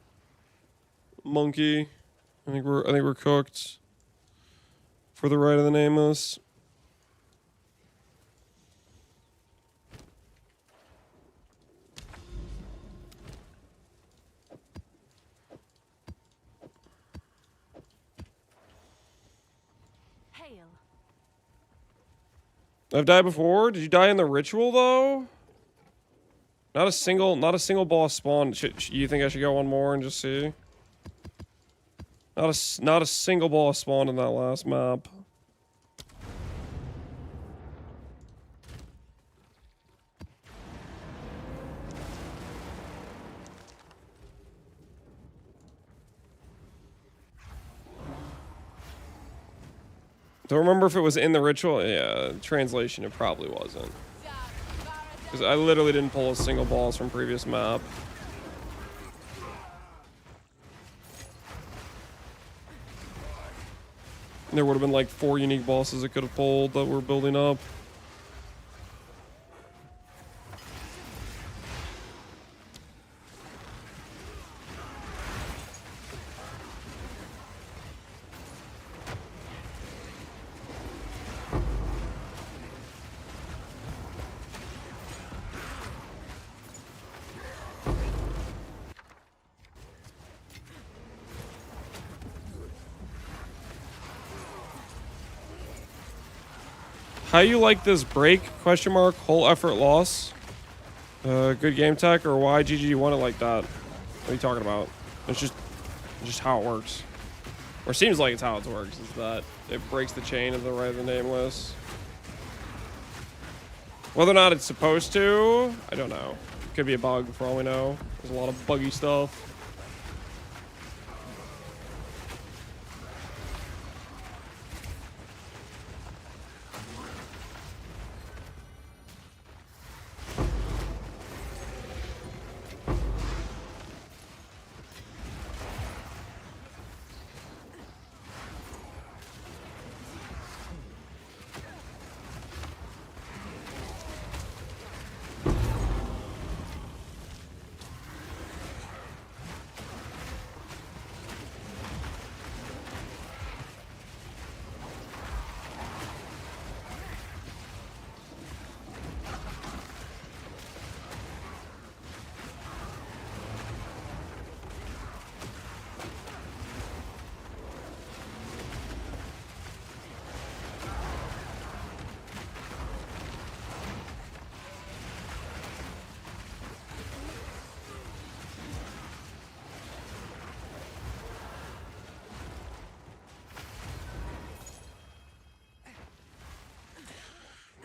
Monkey. I think we're cooked. For the Rite of the Nameless. Hail. I've died before. Did you die in the ritual though? Not a single boss spawn. You think I should go one more and just see? Not a single boss spawned in that last map. Don't remember if it was in the ritual. Yeah, translation, it probably wasn't. Because I literally didn't pull a single boss from previous map. There would have been like 4 unique bosses it could have pulled that were building up. How you like this break? Question mark. Whole effort loss. Good game tech, or why GG won it like that? What are you talking about? It's just how it works. Or seems like it's how it works. Is that it breaks the chain of the right of the nameless. Whether or not it's supposed to, I don't know. It could be a bug for all we know. There's a lot of buggy stuff.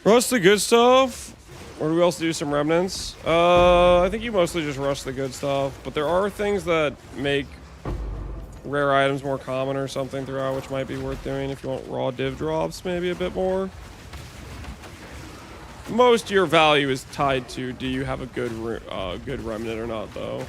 Rush the good stuff, or do we also do some remnants? I think you mostly just rush the good stuff, but there are things that make rare items more common or something throughout, which might be worth doing if you want raw div drops maybe a bit more. Most of your value is tied to do you have a good remnant or not, though.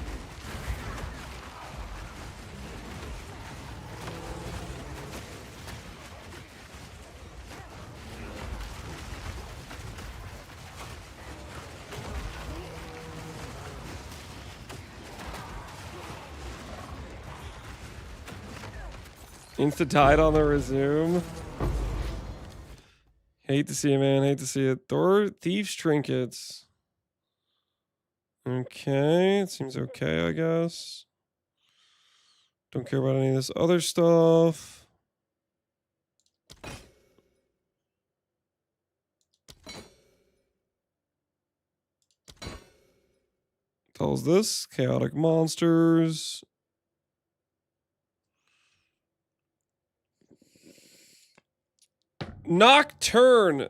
Insta-died on the resume. Hate to see it, man. Hate to see it. Thor Thieves Trinkets. Okay. It seems okay, I guess. Don't care about any of this other stuff. Tells this. Chaotic monsters. Nocturne.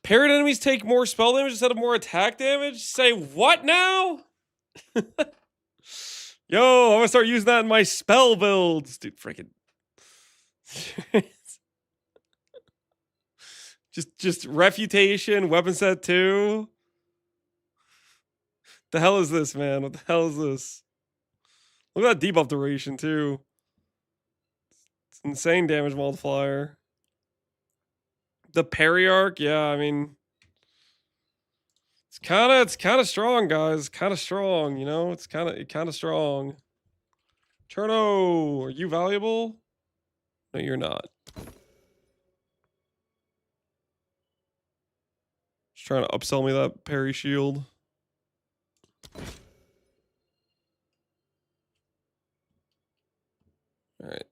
Parried enemies take more spell damage instead of more attack damage? Say what now? Yo, I'm gonna start using that in my spell builds. Dude, freaking. just refutation, weapon set 2. The hell is this, man? What the hell is this? Look at that debuff duration too. It's insane damage multiplier. The parry arc, yeah, I mean, it's kind of strong, guys. Kind of strong, you know. It's kind of strong. Cherno, are you valuable? No, you're not. Just trying to upsell me that parry shield. All right,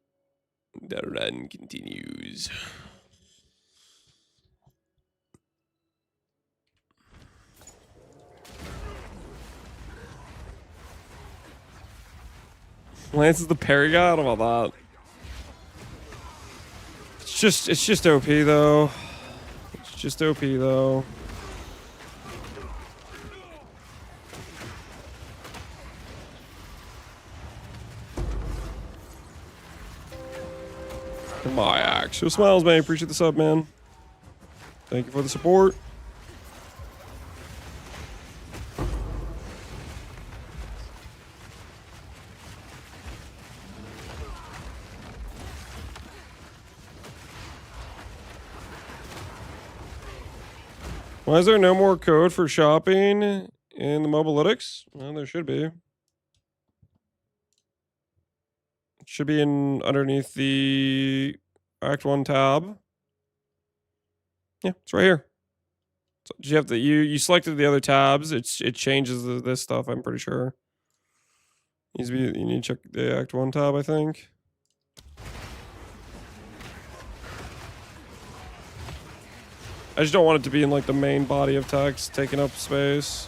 the run continues. Lance is the parry guy? I don't know about that. It's just OP though. It's just OP though. My axe. Show smiles, man. Appreciate the sub, man. Thank you for the support. Why is there no more code for shopping in the Mobalytics? Well, there should be. It should be in underneath the Act 1 tab. Yeah, it's right here. So you have you selected the other tabs. It changes this stuff, I'm pretty sure. You need to check the Act 1 tab, I think. I just don't want it to be in like the main body of text, taking up space.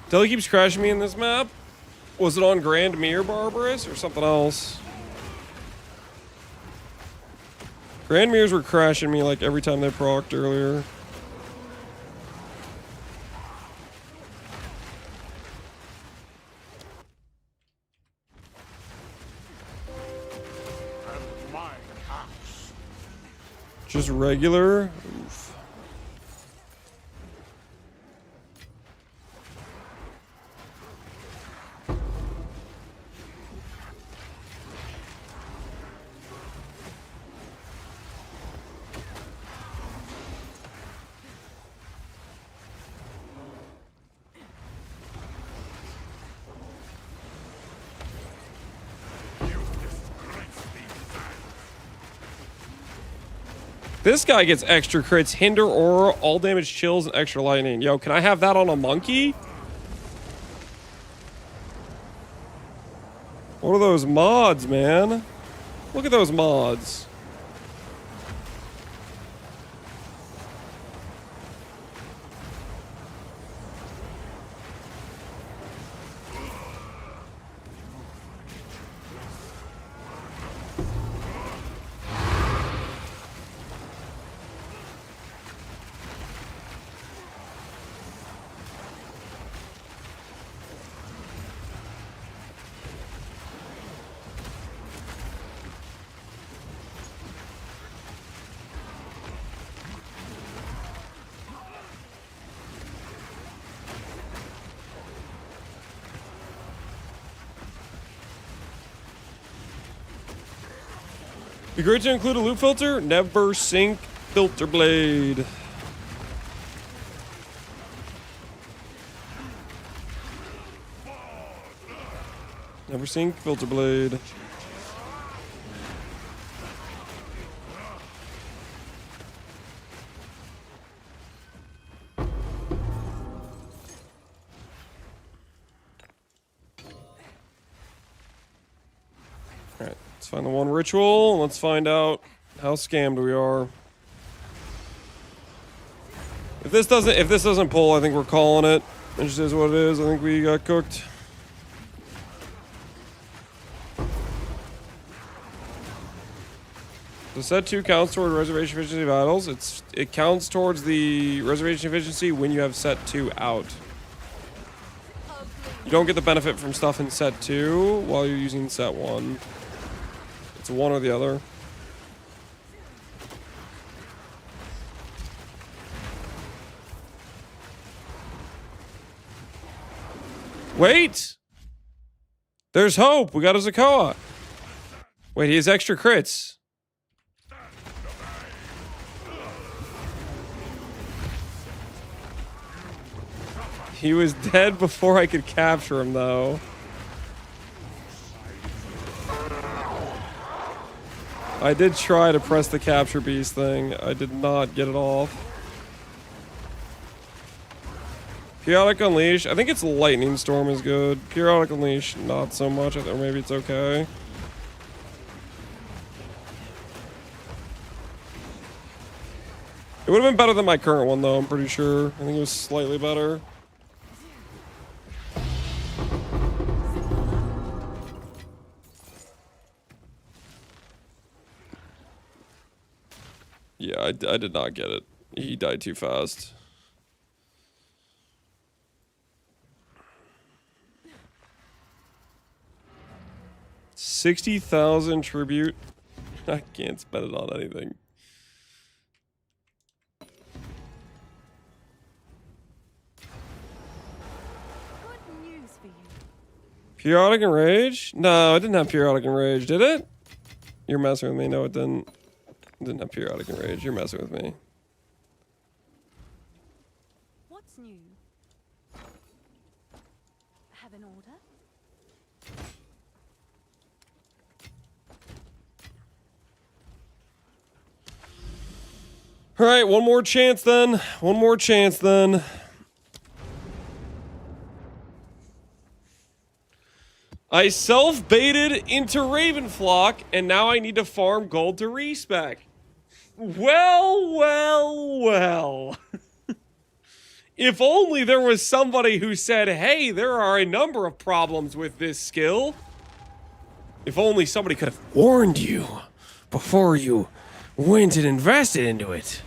Deli keeps crashing me in this map. Was it on Grand Mir Barbarous or something else? Grand Mirs were crashing me like every time they procced earlier. Just regular? Oof. This guy gets extra crits, hinder aura, all damage chills, and extra lightning. Yo, can I have that on a monkey? What are those mods, man? Look at those mods. Be great to include a loop filter. Never sink filter blade. Never sink filter blade. Alright, let's find the one ritual. And let's find out how scammed we are. If this doesn't pull, I think we're calling it. It just is what it is. I think we got cooked. The set 2 counts toward reservation efficiency vitals. It counts towards the reservation efficiency when you have set 2 out. You don't get the benefit from stuff in set 2 while you're using set 1. It's one or the other. Wait! There's hope! We got a Zakoa! Wait, he has extra crits. He was dead before I could capture him, though. I did try to press the capture beast thing. I did not get it off. Periodic Unleash. I think it's Lightning Storm is good. Periodic Unleash, not so much. Or maybe it's okay. It would have been better than my current one, though, I'm pretty sure. I think it was slightly better. Yeah, I did not get it. He died too fast. $60,000 tribute. I can't spend it on anything. Good news for you. Periodic Enrage? No, it didn't have Periodic Enrage, did it? You're messing with me. No, it didn't. It didn't have Periodic Enrage. You're messing with me. What's new? Have an order? All right, one more chance then. One more chance then. I self-baited into Ravenflock, and now I need to farm gold to respec. Well, well, well. If only there was somebody who said, hey, there are a number of problems with this skill. If only somebody could have warned you before you went and invested into it.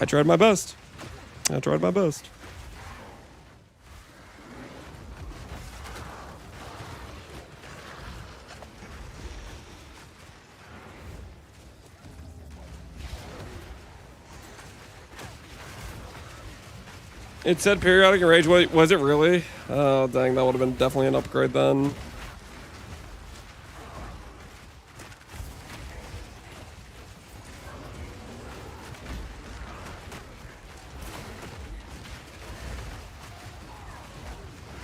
I tried my best. I tried my best. It said periodic enrage. Was it really? Oh, dang, that would have been definitely an upgrade then.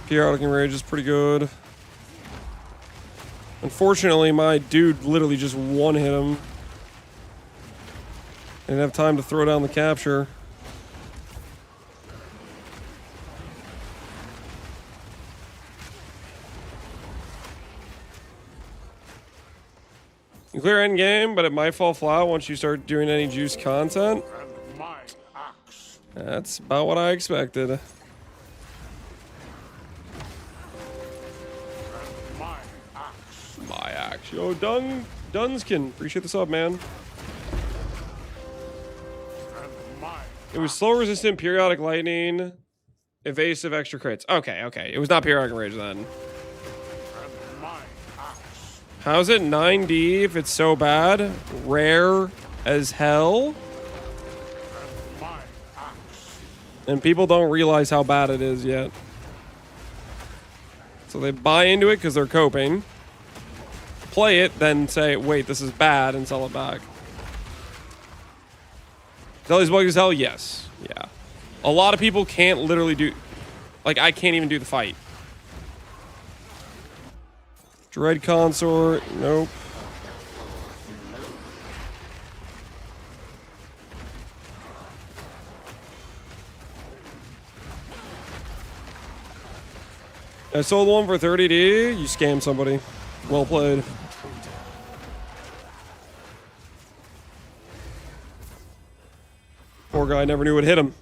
Periodic enrage is pretty good. Unfortunately, my dude literally just one-hit him. Didn't have time to throw down the capture. You clear endgame, but it might fall flat once you start doing any juice content. And my axe. That's about what I expected. And my axe. My axe. Yo, Dunskin. Appreciate the sub, man. And my It was slow resistant, periodic lightning, evasive extra crits. Okay, okay. It was not periodic rage then. and my axe. How's it 9D if it's so bad? Rare as hell. And my axe. And people don't realize how bad it is yet. So they buy into it because they're coping. Play it, then say, wait, this is bad, and sell it back. Zelly's bug as hell? Yes. Yeah. A lot of people can't literally do... Like, I can't even do the fight. Dread Consort. Nope. I sold one for 30D. You scammed somebody. Well played. Poor guy never knew what hit him.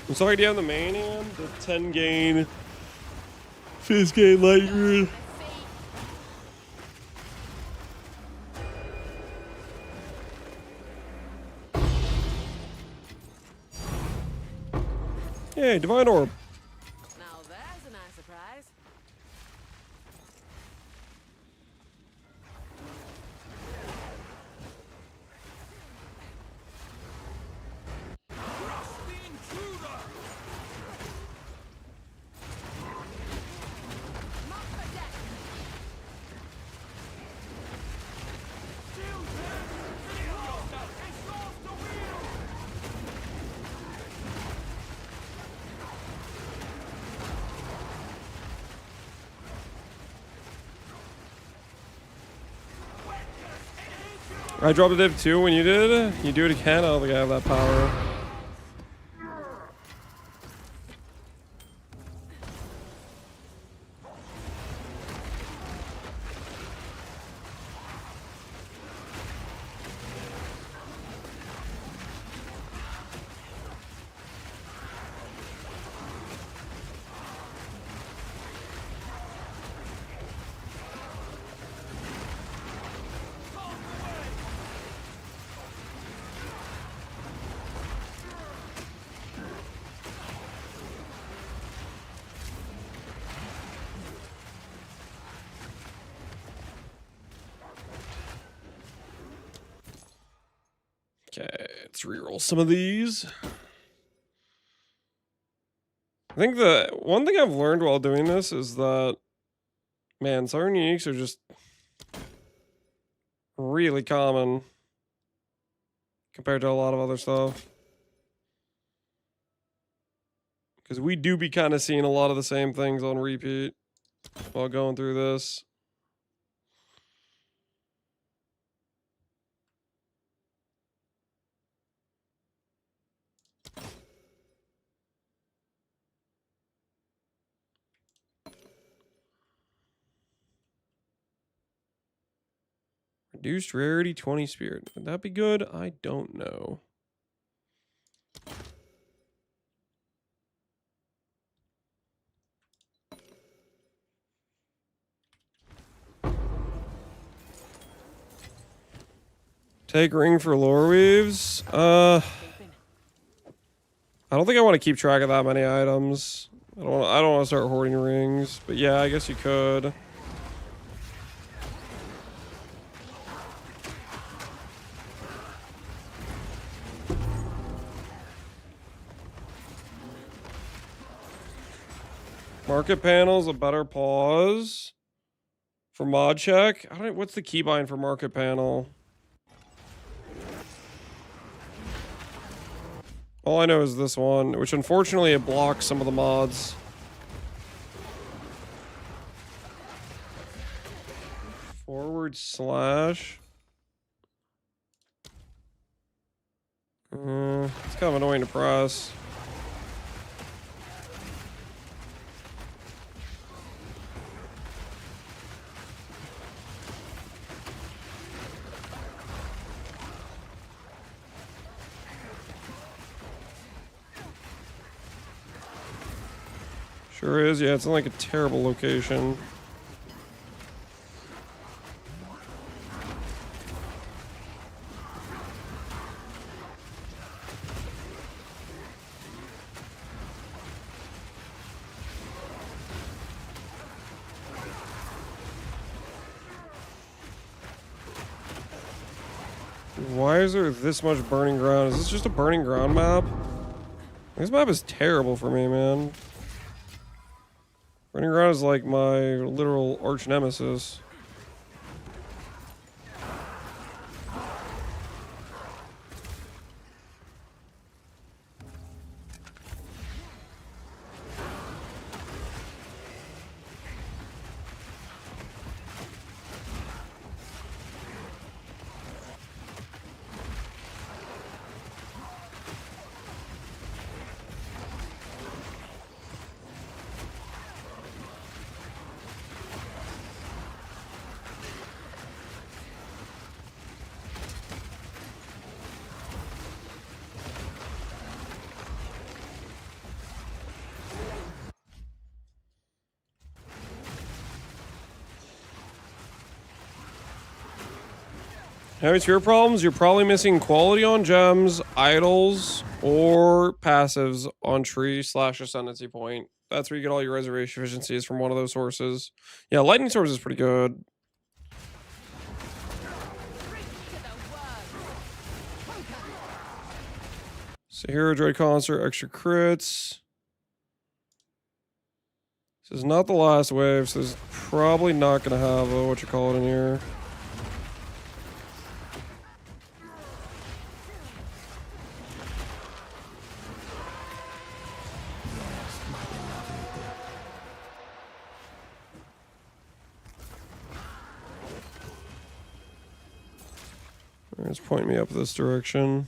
I'm sorry, do you have the main hand? The 10 gain, fizz gain, light grid. Hey, Divine Orb. Now there's a nice surprise. I dropped a div too when you did. You do it again. I don't think I have that power. Okay, let's reroll some of these. I think the one thing I've learned while doing this is that, man, Siren Uniques are just really common compared to a lot of other stuff. Because we do be kind of seeing a lot of the same things on repeat while going through this. Reduced rarity 20 spirit. Would that be good? I don't know. Take ring for lore weaves. I don't think I want to keep track of that many items. I don't want to start hoarding rings, but yeah, I guess you could. Market panel's a better pause for mod check. I don't. What's the keybind for market panel? All I know is this one, which unfortunately it blocks some of the mods. Forward slash. It's kind of annoying to press. Sure is, yeah, it's in like a terrible location. Why is there this much burning ground? Is this just a burning ground map? This map is terrible for me, man. Burning ground is like my literal arch nemesis. Now, it's your problems. You're probably missing quality on gems, idols, or passives on tree / ascendancy point. That's where you get all your reservation efficiencies from one of those sources. Yeah, lightning source is pretty good. So hero droid concert, extra crits. This is not the last wave, so this is probably not going to have a what-you-call-it in here. It's pointing me up this direction.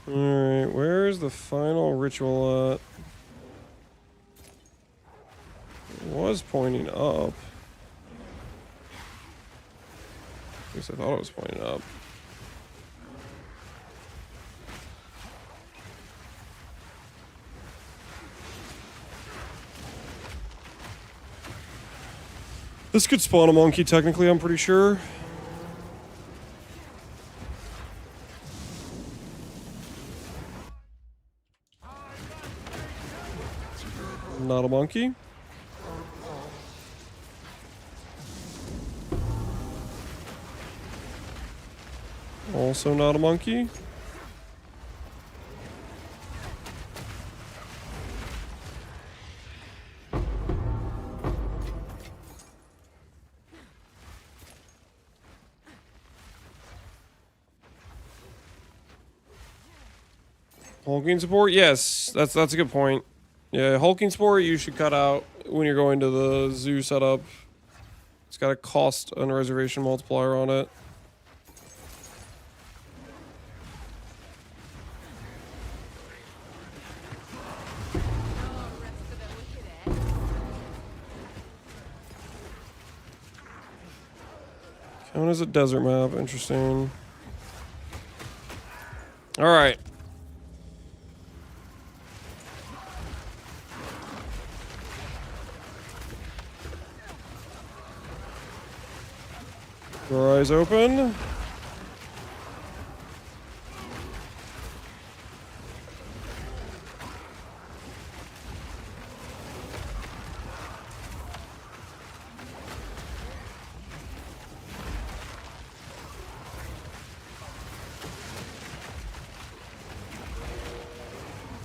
Alright, where's the final ritual at? It was pointing up. At least I thought it was pointing up. This could spawn a monkey, technically, I'm pretty sure. Not a monkey. Also not a monkey. Hulking support? Yes, that's a good point. Yeah, hulking support you should cut out when you're going to the zoo setup. It's got a cost and reservation multiplier on it. Count as a desert map. Interesting. All right. Your eyes open.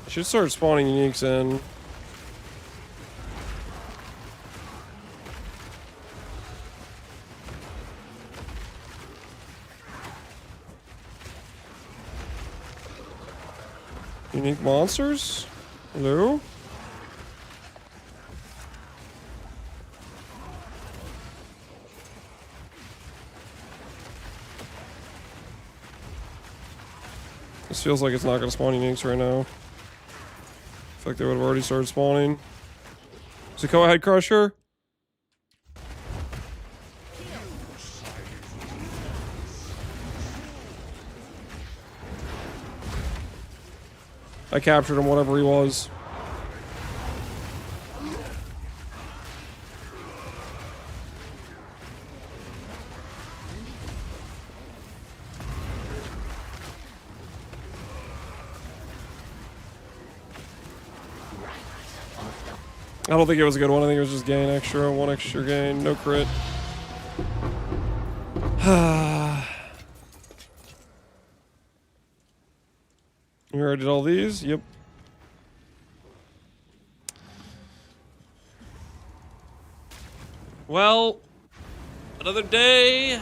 Should start spawning uniques in. Unique monsters? Hello? This feels like it's not going to spawn uniques right now. I feel like they would have already started spawning. Zakoa Head Crusher? I captured him, whatever he was. I don't think it was a good one. I think it was just gain extra. One extra gain. No crit. We already did all these. Yep. Well, another day.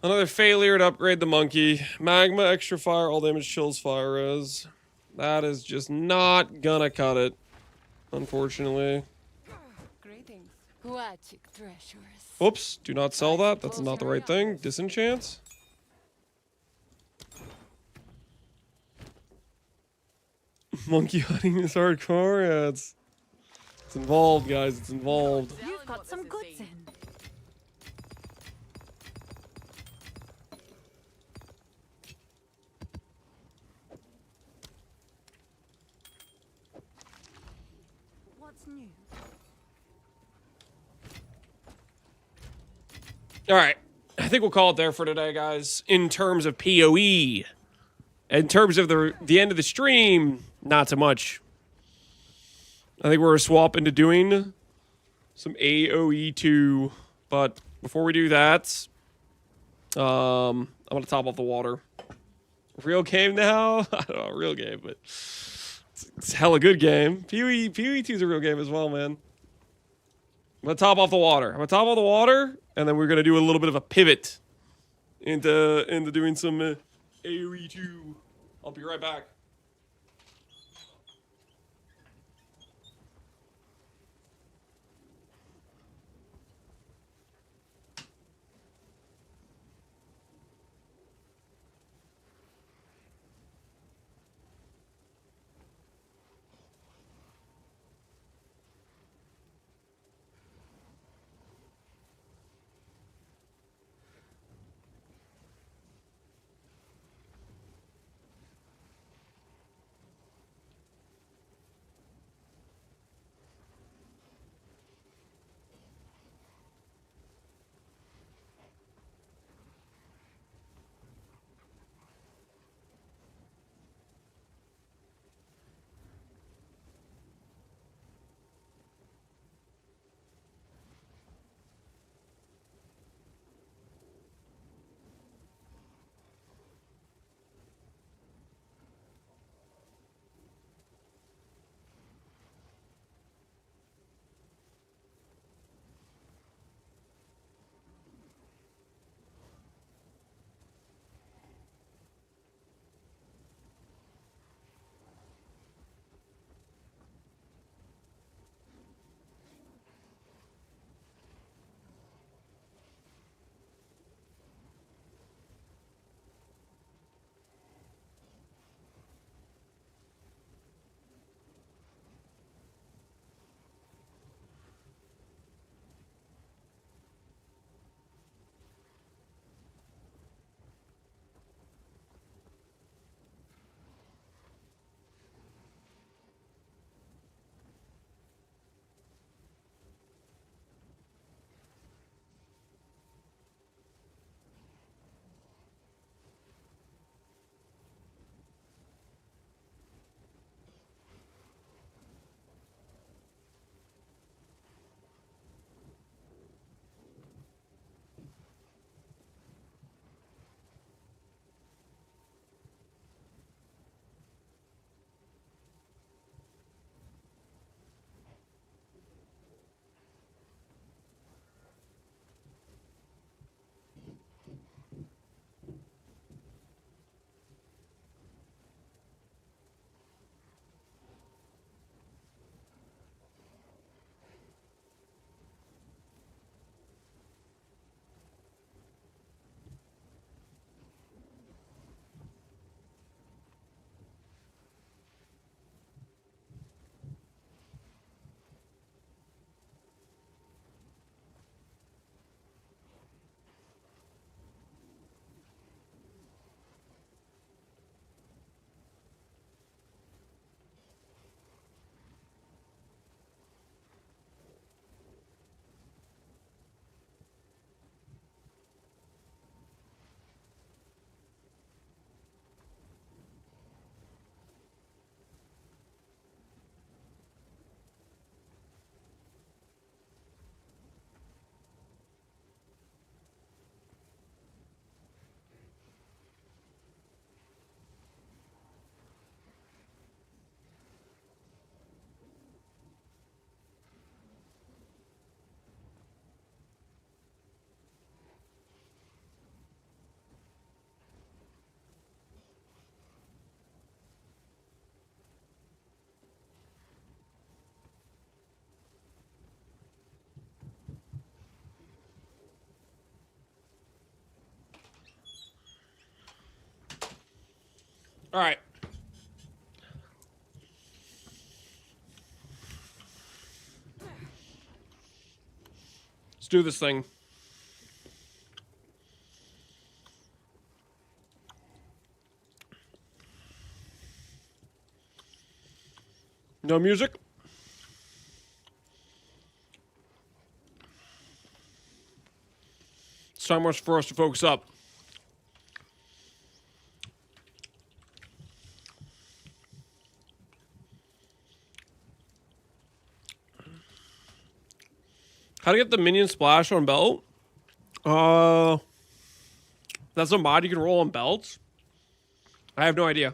Another failure to upgrade the monkey. Magma, extra fire, all damage, chills, fire res. That is just not gonna cut it, unfortunately. Greetings. Watching treasures. Whoops, do not sell that. That's not the right thing. Disenchant. Monkey hunting is hardcore. Yeah, it's involved, guys. It's involved. You've got some goods in. What's new? All right. I think we'll call it there for today, guys. In terms of PoE. In terms of the end of the stream, not so much. I think we're going to swap into doing some AoE 2. But before we do that, I'm going to top off the water. Real game now? I don't know, real game, but it's a hella good game. PoE 2 is a real game as well, man. I'm going to top off the water. I'm going to top off the water, and then we're going to do a little bit of a pivot into doing some AoE 2. I'll be right back. All right. Let's do this thing. No music? It's time for us to focus up. How to get the minion splash on belt? That's a mod you can roll on belts? I have no idea.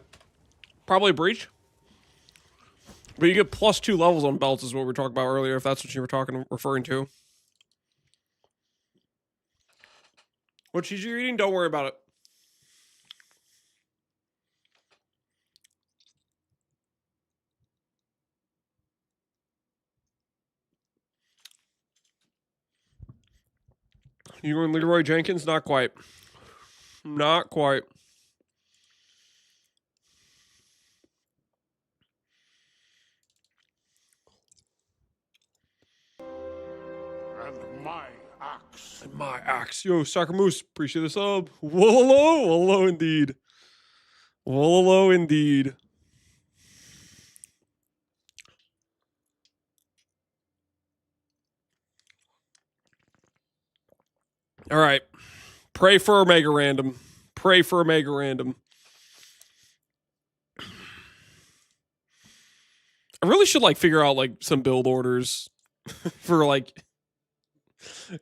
Probably breach. But you get +2 levels on belts is what we were talking about earlier, if that's what you were referring to. What cheese you're eating? Don't worry about it. You and Leroy Jenkins? Not quite. Not quite. And my axe. And my axe. Yo, Soccer Moose. Appreciate the sub. Whoa, whoa, indeed. Whoa, indeed. All right. Pray for a mega random. Pray for a mega random. I really should like figure out like some build orders for like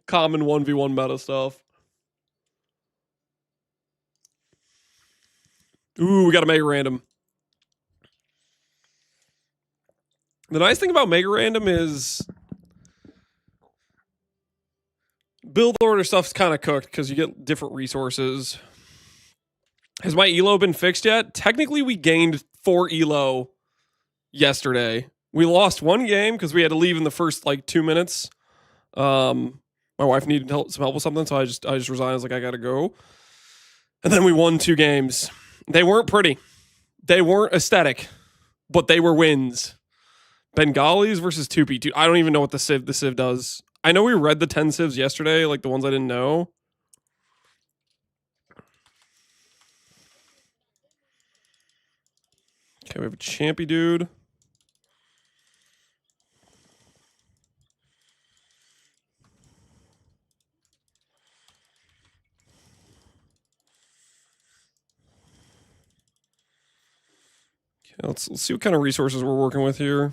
common 1v1 meta stuff. Ooh, we got a mega random. The nice thing about mega random is build order stuff's kind of cooked because you get different resources. Has my elo been fixed yet? Technically, we gained 4 elo yesterday. We lost one game because we had to leave in the first like 2 minutes. My wife needed some help with something, so I just resigned. I was like, I gotta go. And then we won 2 games. They weren't pretty. They weren't aesthetic, but they were wins. Bengalis versus 2P. Dude, I don't even know what the Civ does. I know we read the 10 civs yesterday, like the ones I didn't know. Okay, we have a champy dude. Okay, let's see what kind of resources we're working with here.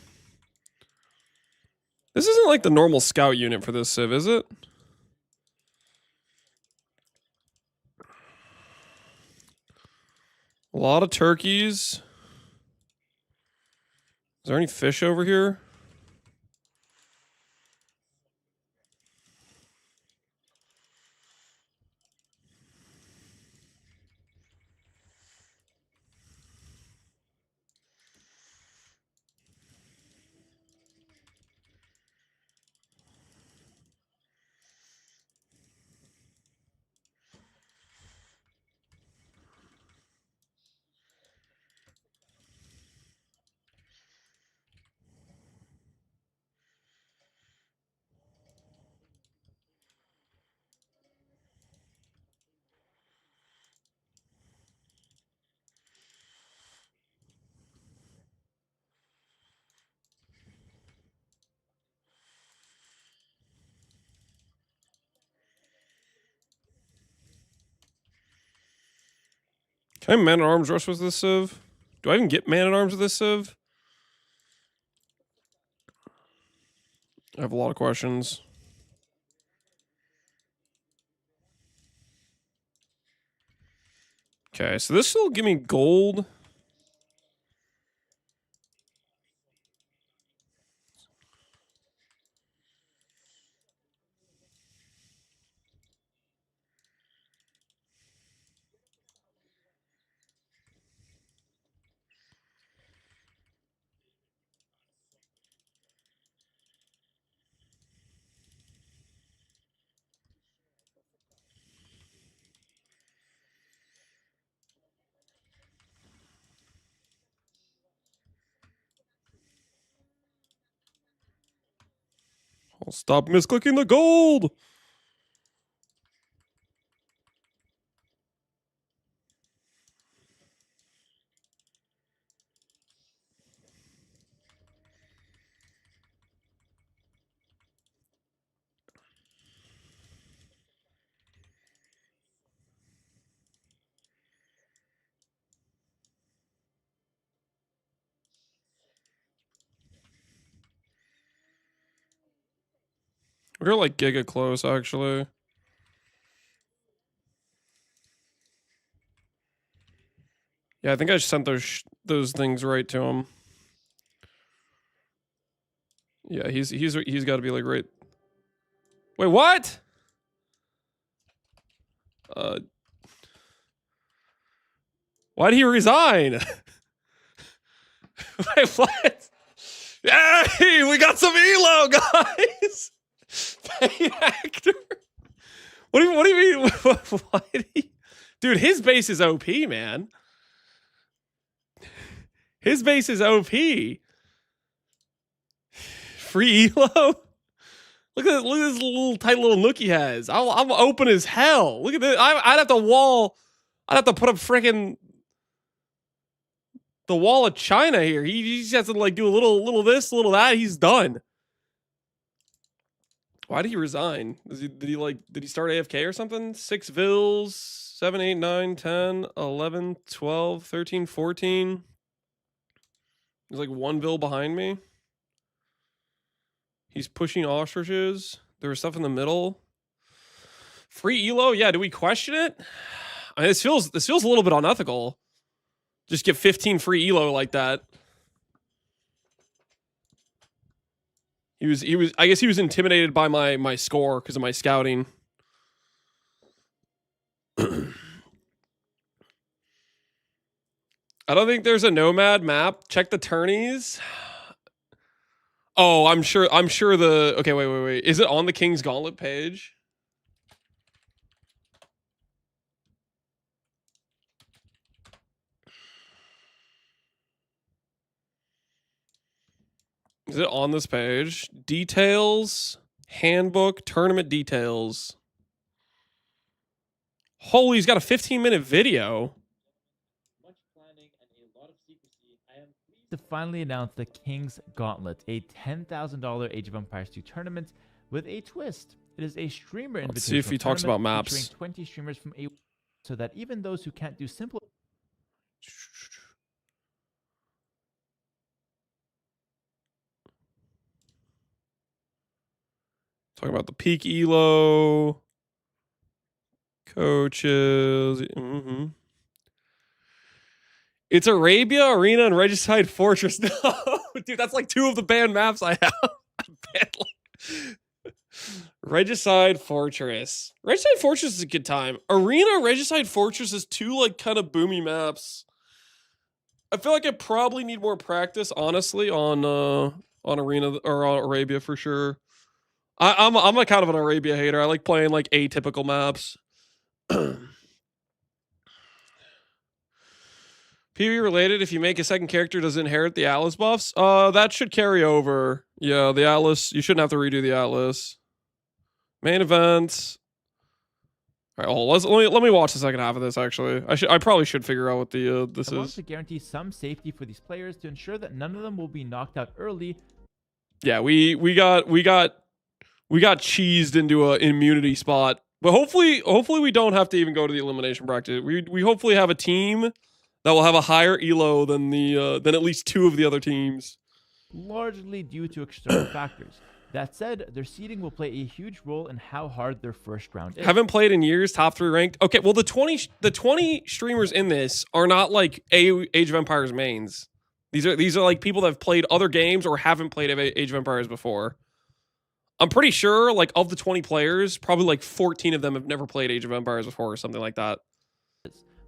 This isn't like the normal scout unit for this civ, is it? A lot of turkeys. Is there any fish over here? Can I man-at-arms rush with this civ? Do I even get man-at-arms with this civ? I have a lot of questions. Okay, so this will give me gold. I'll stop misclicking the gold. We're like giga close, actually. Yeah, I think I sent those things right to him. Yeah, he's got to be like right. Wait, what? Why did he resign? Wait, what? Hey, we got some elo, guys. Paid actor. What do you mean? Why did he? Dude, his base is OP, man. His base is OP. Free elo. Look at this little tight little nook he has. I'm open as hell. Look at this. I'd have to wall. I'd have to put up freaking the wall of China here. He just has to like do a little this, a little that. He's done. Why did he resign? Did he start AFK or something? 6 vills, 7, 8, 9, 10, 11, 12, 13, 14. There's like 1 vill behind me. He's pushing ostriches. There was stuff in the middle. Free elo? Yeah, do we question it? I mean, this feels a little bit unethical. Just get 15 free elo like that. I guess he was intimidated by my score because of my scouting. I don't think there's a nomad map. Check the tourneys. Oh, I'm sure the okay, wait. Is it on the King's Gauntlet page? Is it on this page? Details, handbook, tournament details. Holy, he's got a 15-minute video. To finally announce the King's Gauntlet, a $10,000 Age of Empires 2 tournament with a twist. It is a streamer invitation. Let's see if he talks about maps. Featuring 20 streamers from AoE, so that even those who can't do simple. Talking about the peak elo, coaches. It's Arabia, Arena, and Regicide Fortress. No, dude, that's like 2 of the banned maps I have. Regicide Fortress. Regicide Fortress is a good time. Arena, Regicide Fortress is 2 like kind of boomy maps. I feel like I probably need more practice, honestly, on Arena or on Arabia for sure. I'm a kind of an Arabia hater. I like playing like atypical maps. PvE related, if you make a second character, does it inherit the Atlas buffs? That should carry over. Yeah, the Atlas, you shouldn't have to redo the Atlas. Main events. All right, let me watch the second half of this actually. I probably should figure out what the this I want is. to guarantee some safety for these players to ensure that none of them will be knocked out early. Yeah, we got cheesed into an immunity spot. But hopefully we don't have to even go to the elimination bracket. We hopefully have a team that will have a higher elo than at least 2 of the other teams. Largely due to external factors. That said, their seeding will play a huge role in how hard their first round is. Haven't played in years, top 3 ranked. Okay, well the 20 streamers in this are not like Age of Empires mains. These are like people that have played other games or haven't played Age of Empires before. I'm pretty sure like of the 20 players, probably like 14 of them have never played Age of Empires before or something like that.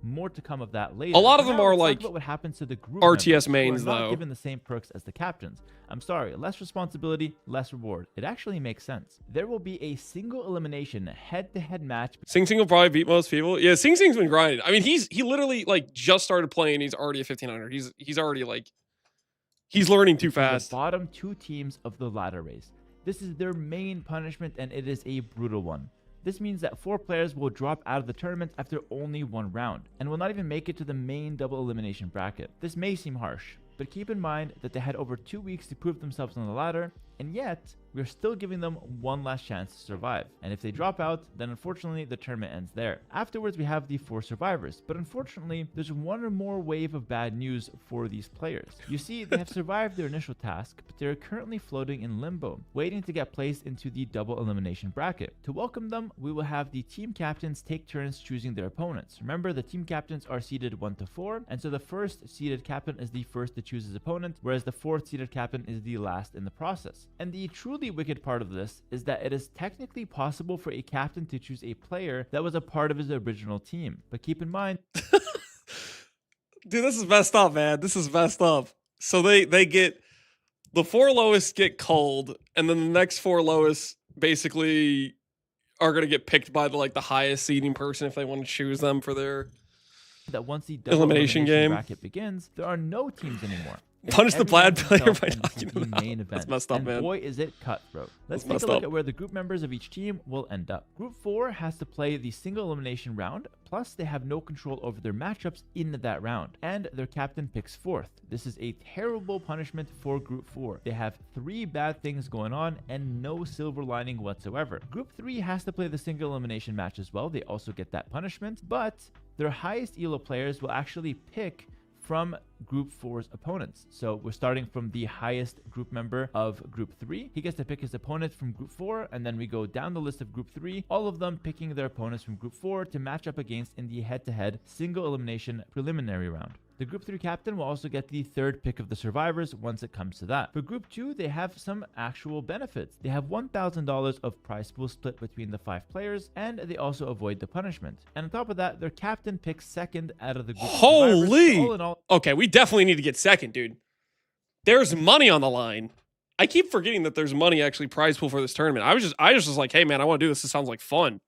More to come of that later. A lot of them are like what happens to the group RTS mains who are not though. Given the same perks as the captains. I'm sorry, less responsibility, less reward. It actually makes sense. There will be a single elimination head-to-head match. Sing Sing will probably beat most people. Yeah, Sing Sing's been grinding. I mean, he literally like just started playing. He's already at 1500. He's already like he's learning too fast. The bottom 2 teams of the ladder race. This is their main punishment, and it is a brutal one. This means that 4 players will drop out of the tournament after only 1 round, and will not even make it to the main double elimination bracket. This may seem harsh, but keep in mind that they had over 2 weeks to prove themselves on the ladder, and yet, we're still giving them one last chance to survive. And if they drop out, then unfortunately the tournament ends there. Afterwards, we have the 4 survivors, but unfortunately, there's one or more wave of bad news for these players. You see, they have survived their initial task, but they're currently floating in limbo, waiting to get placed into the double elimination bracket. To welcome them, we will have the team captains take turns choosing their opponents. Remember, the team captains are seeded 1 to 4, and so the first seeded captain is the first to choose his opponent, whereas the 4th seeded captain is the last in the process. players. And the truly wicked part of this is that it is technically possible for a captain to choose a player that was a part of his original team. But keep in mind, dude, this is messed up, man. This is messed up. So they get the 4 lowest get culled, and then the next 4 lowest basically are gonna get picked by the highest seeding person if they want to choose them for their that once the double elimination game bracket begins, there are no teams anymore. Punish the bad player by knocking the them out. main event. That's messed up, and man. Boy, is it cutthroat. Let's take a look at where the group members of each team will end up. Group 4 has to play the single elimination round, plus they have no control over their matchups in that round, and their captain picks 4th. This is a terrible punishment for Group 4. They have 3 bad things going on and no silver lining whatsoever. Group 3 has to play the single elimination match as well. They also get that punishment, but their highest elo players will actually pick from Group 4's opponents. So we're starting from the highest group member of Group 3. He gets to pick his opponent from Group 4, and then we go down the list of Group 3, all of them picking their opponents from Group 4 to match up against in the head-to-head single elimination preliminary round. The Group 3 captain will also get the 3rd pick of the survivors once it comes to that. For Group 2, they have some actual benefits. They have $1,000 of prize pool split between the 5 players, and they also avoid the punishment. And on top of that, their captain picks 2nd out of the group. Holy! So all in all, okay, we definitely need to get 2nd, dude. There's money on the line. I keep forgetting that there's money actually prize pool for this tournament. I just was like, hey man, I want to do this. This sounds like fun.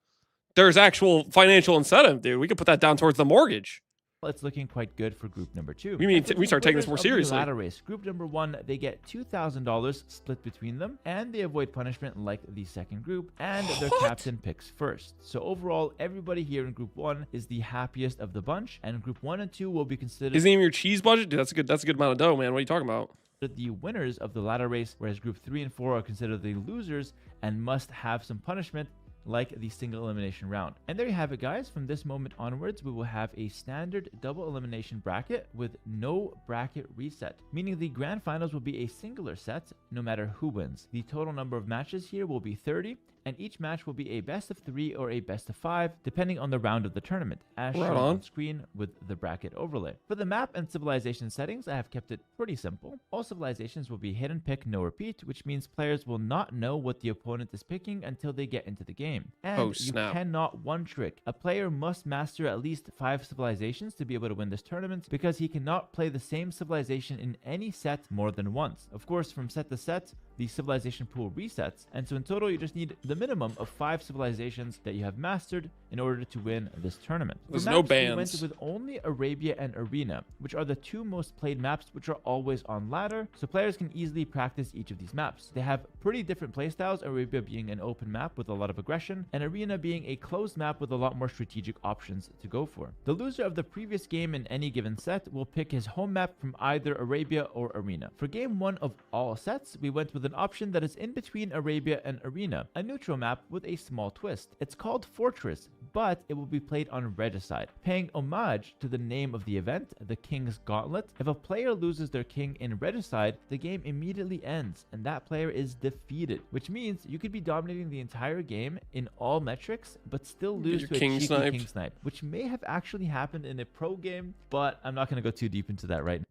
There's actual financial incentive, dude. We could put that down towards the mortgage. It's looking quite good for group number 2. We mean we start taking this more seriously. Ladder race. Group number 1, they get $2,000 split between them, and they avoid punishment like the 2nd group, and their captain picks 1st. So overall, everybody here in Group 1 is the happiest of the bunch, and Group 1 and 2 will be considered. Isn't even your cheese budget? Dude, that's a good amount of dough, man. What are you talking about? The winners of the ladder race, whereas Group 3 and 4 are considered the losers and must have some punishment like the single elimination round. And there you have it, guys. From this moment onwards, we will have a standard double elimination bracket with no bracket reset, meaning the grand finals will be a singular set no matter who wins. The total number of matches here will be 30, and each match will be a best of 3 or a best of 5, depending on the round of the tournament, as shown on screen with the bracket overlay. For the map and civilization settings, I have kept it pretty simple. All civilizations will be hit and pick, no repeat, which means players will not know what the opponent is picking until they get into the game. And you cannot one-trick. A player must master at least 5 civilizations to be able to win this tournament, because he cannot play the same civilization in any set more than once. Of course, from set to set, the civilization pool resets, and so in total you just need the minimum of 5 civilizations that you have mastered in order to win this tournament. There's no bans. We went with only Arabia and Arena, which are the 2 most played maps, which are always on ladder, so players can easily practice each of these maps. They have pretty different playstyles, Arabia being an open map with a lot of aggression, and Arena being a closed map with a lot more strategic options to go for. The loser of the previous game in any given set will pick his home map from either Arabia or Arena. For game 1 of all sets, we went with an option that is in between Arabia and Arena, a neutral map with a small twist. It's called Fortress, but it will be played on Regicide, paying homage to the name of the event, the King's Gauntlet. If a player loses their king in Regicide, the game immediately ends, and that player is defeated, which means you could be dominating the entire game in all metrics, but still lose to a cheeky king snipe, which may have actually happened in a pro game, but I'm not going to go too deep into that right now.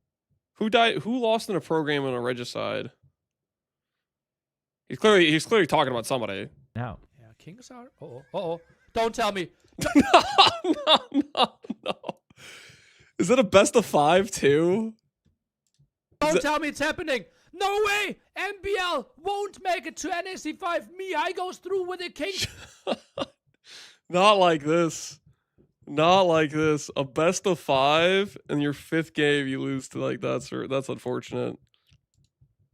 Who died? Who lost in a pro game on a Regicide? He's clearly talking about somebody. Now. Yeah, kings are. Oh. Don't tell me. No. Is it a best of 5 too? Don't tell me it's happening. No way. MBL won't make it to NAC 5. I goes through with the king. Not like this. Not like this. A best of 5 and your 5th game you lose to like that's unfortunate.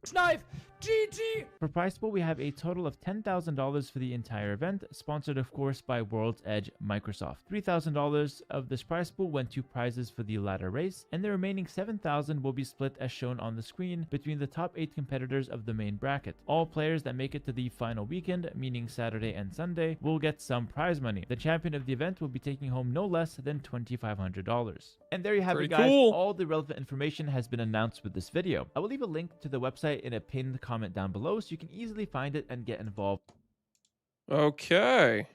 Snipe. GG! For prize pool, we have a total of $10,000 for the entire event, sponsored of course by World's Edge Microsoft. $3,000 of this prize pool went to prizes for the ladder race, and the remaining $7,000 will be split as shown on the screen between the top 8 competitors of the main bracket. All players that make it to the final weekend, meaning Saturday and Sunday, will get some prize money. The champion of the event will be taking home no less than $2,500. And there you have it, guys. Cool. All the relevant information has been announced with this video. I will leave a link to the website in a pinned comment down below so you can easily find it and get involved. Okay.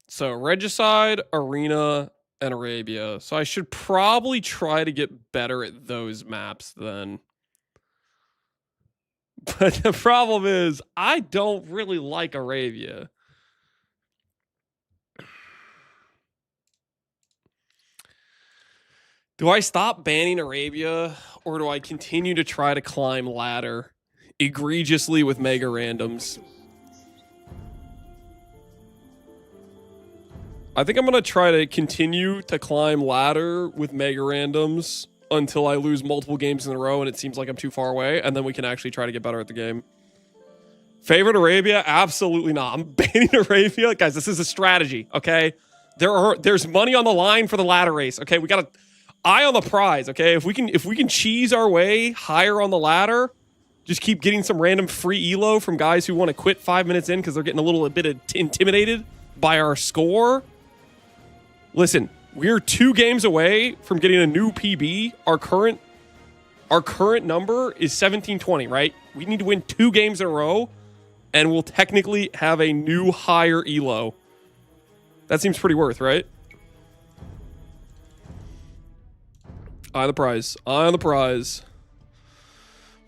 So Regicide, Arena, and Arabia. So I should probably try to get better at those maps then. But the problem is, I don't really like Arabia. Do I stop banning Arabia, or do I continue to try to climb ladder egregiously with mega randoms? I think I'm going to try to continue to climb ladder with mega randoms until I lose multiple games in a row and it seems like I'm too far away, and then we can actually try to get better at the game. Favorite Arabia? Absolutely not. I'm banning Arabia. Guys, this is a strategy, okay? There's money on the line for the ladder race, okay? We got to eye on the prize, okay? If we can cheese our way higher on the ladder, just keep getting some random free elo from guys who want to quit 5 minutes in because they're getting a little bit intimidated by our score. Listen, we're 2 games away from getting a new PB. Our current number is 1720, right? We need to win 2 games in a row, and we'll technically have a new higher elo. That seems pretty worth, right? Eye on the prize. Eye on the prize.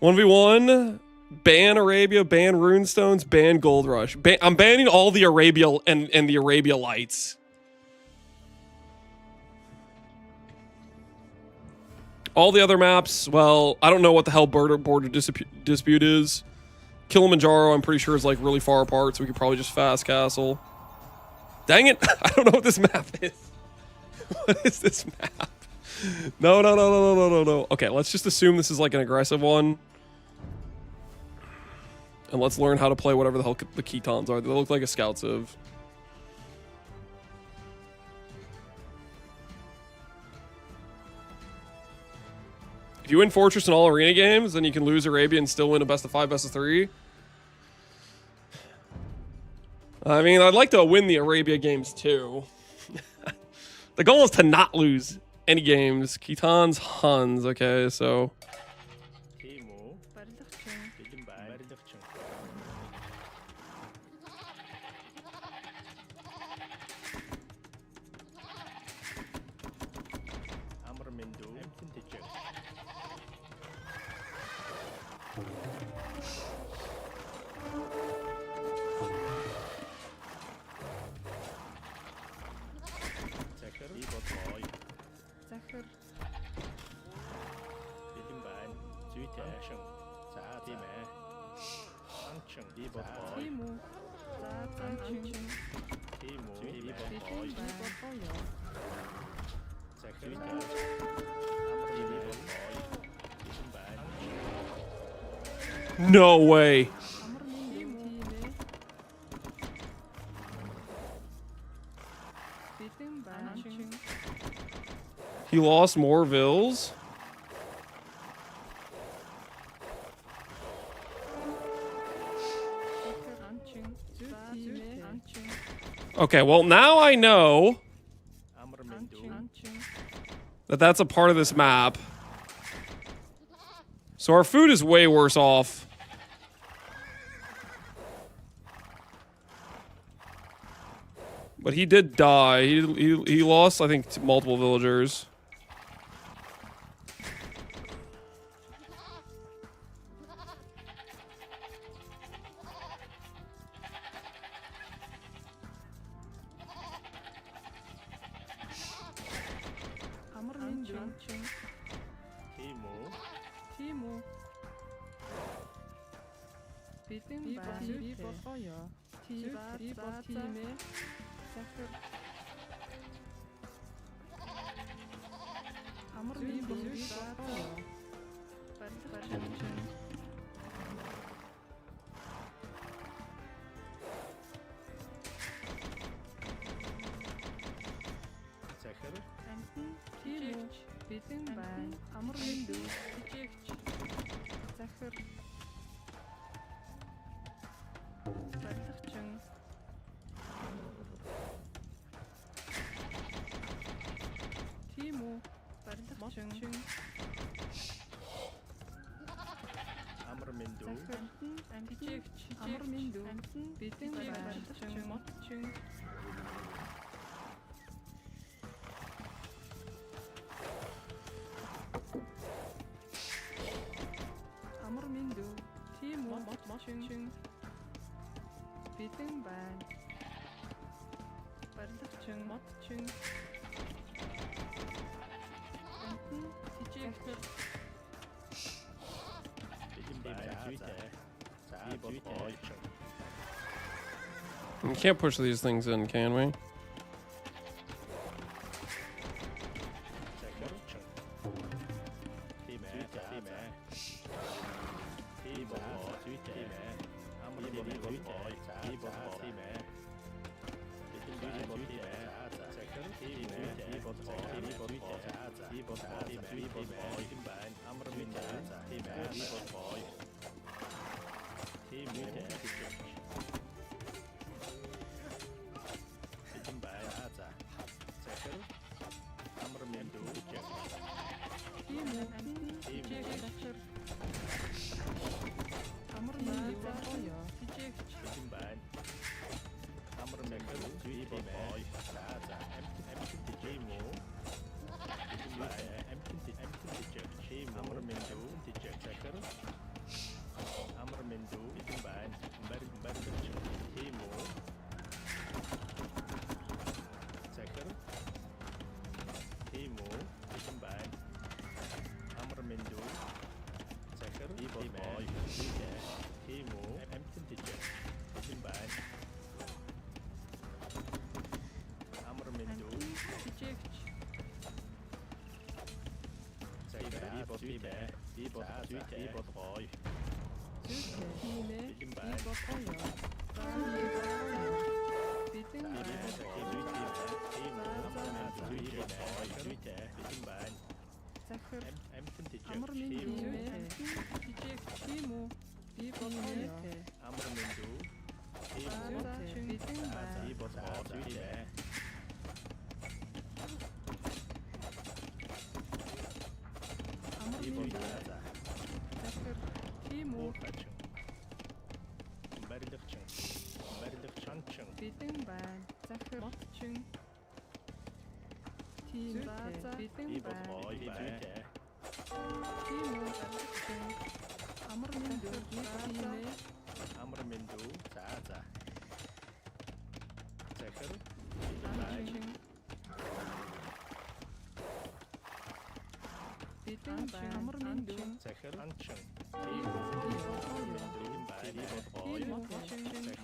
1v1. Ban Arabia. Ban Runestones. Ban Gold Rush. I'm banning all the Arabia and the Arabia Lights. All the other maps, well, I don't know what the hell border dispute is. Kilimanjaro, I'm pretty sure, is like really far apart, so we could probably just fast castle. Dang it! I don't know what this map is. What is this map? No. Okay, let's just assume this is like an aggressive one. And let's learn how to play whatever the hell the Ketons are. They look like a scout civ. If you win Fortress in all arena games, then you can lose Arabia and still win a best of 5, best of 3. I mean, I'd like to win the Arabia games too. The goal is to not lose any games. Ketons, Huns, okay, so. No way. He lost more vills. Okay, well, now I know that that's a part of this map. So our food is way worse off. But he did die. He lost, I think, to multiple villagers. We can't push these things in, can we?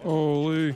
Holy.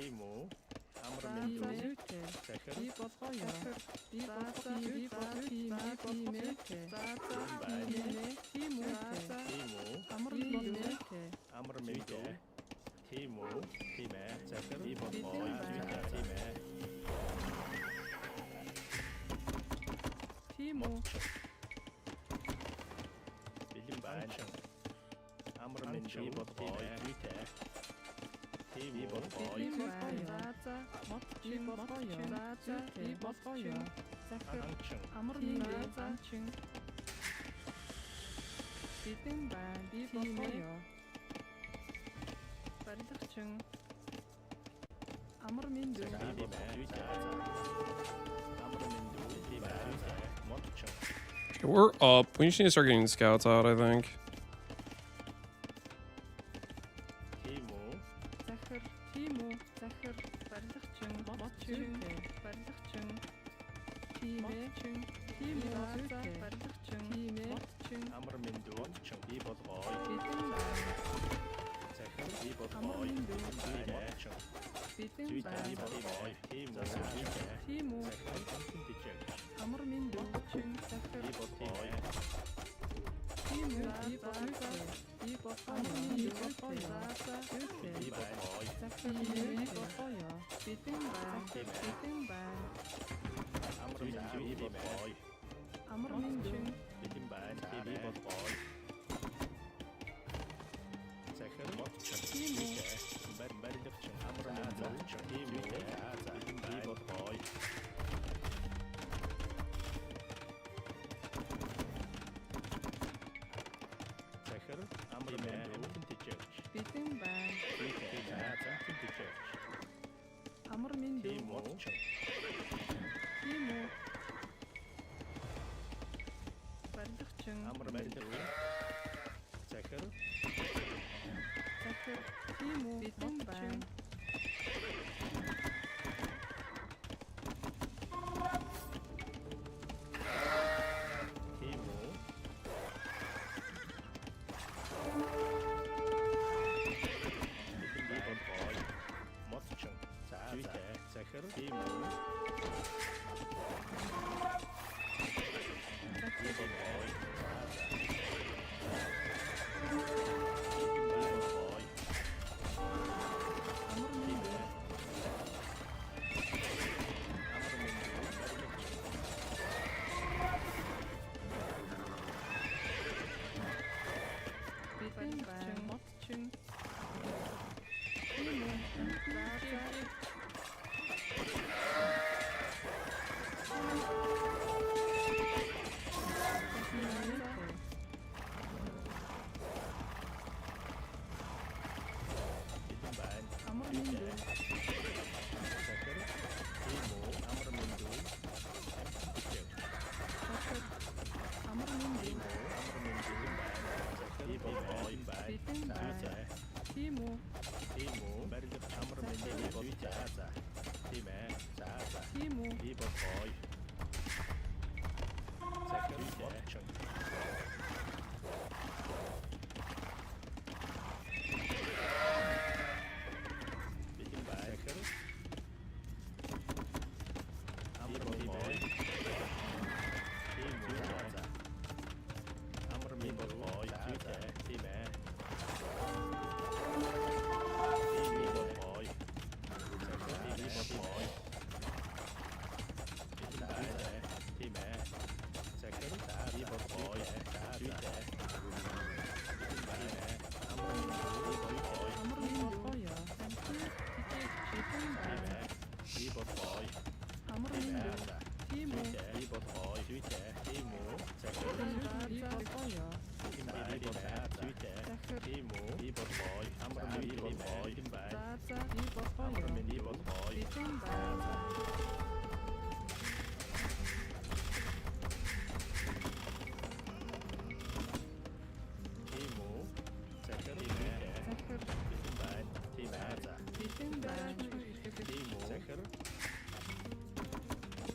We're up. We just need to start getting scouts out, I think.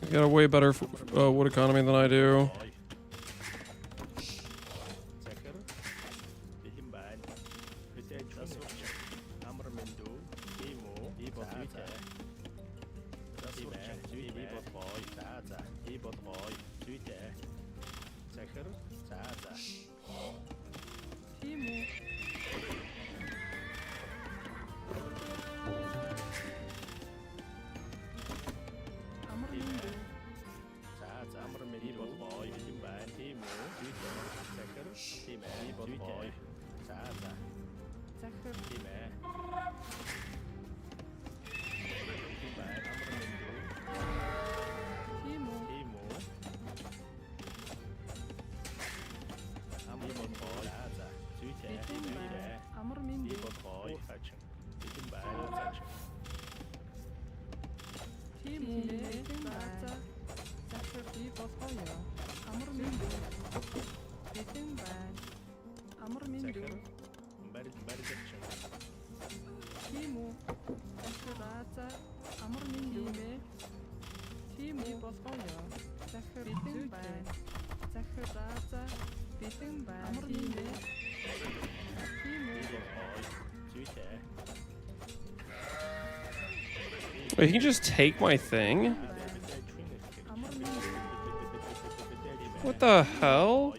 You got a way better wood economy than I do. Wait, he can just take my thing? What the hell?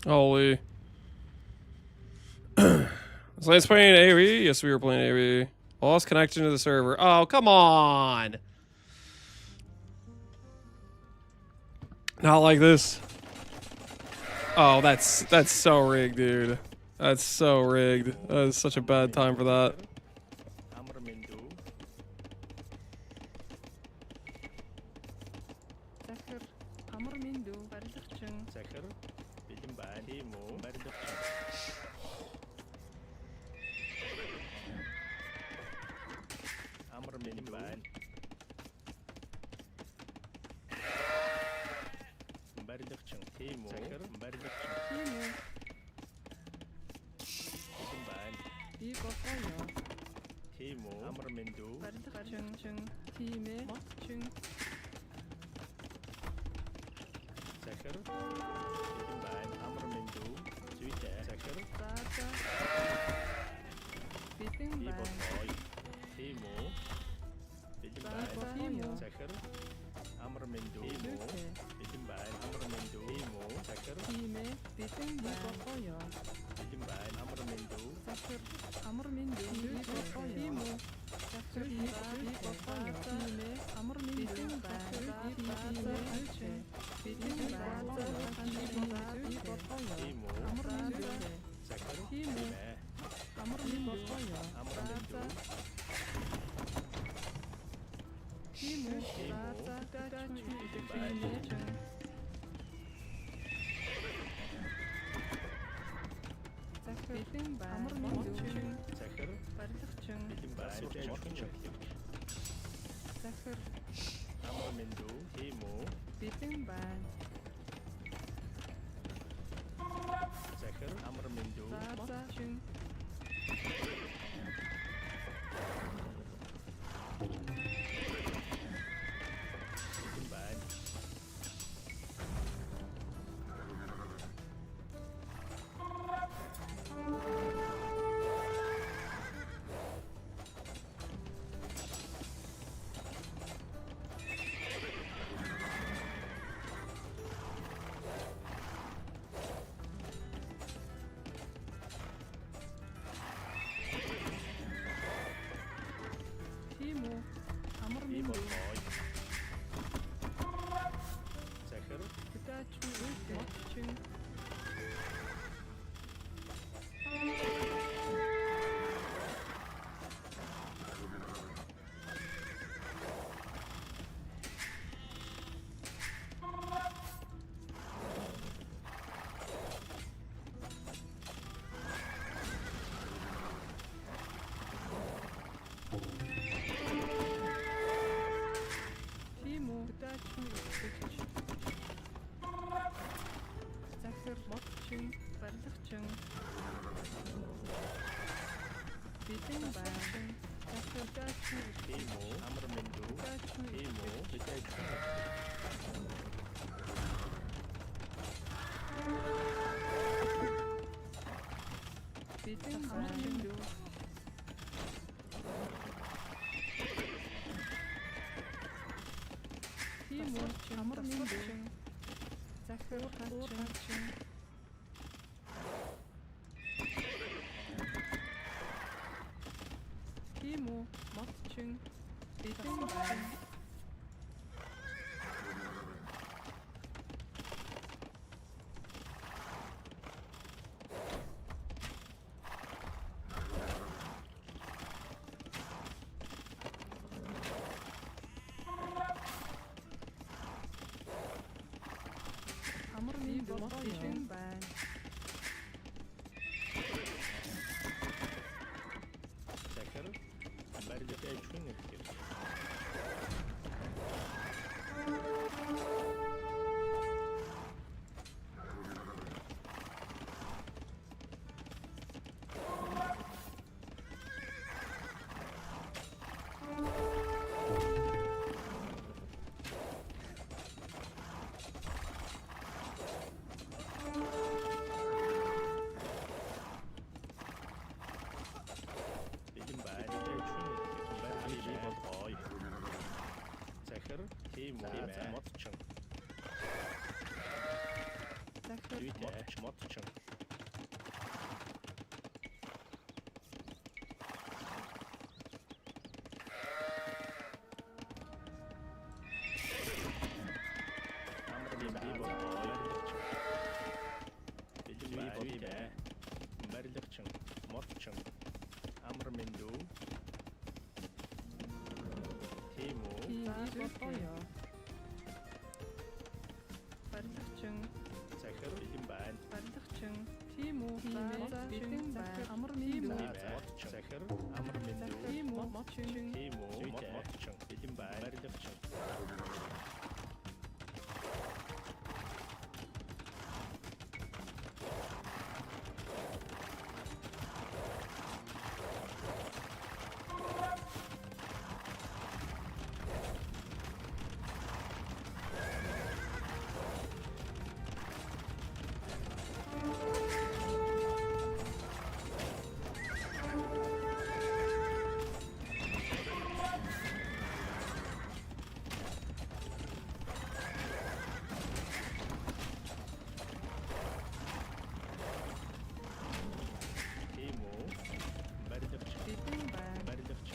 Holy. Was Lance playing AoE? Yes, we were playing AoE. Lost connection to the server. Oh, come on. Not like this. Oh, that's so rigged, dude. That's so rigged. That is such a bad time for that.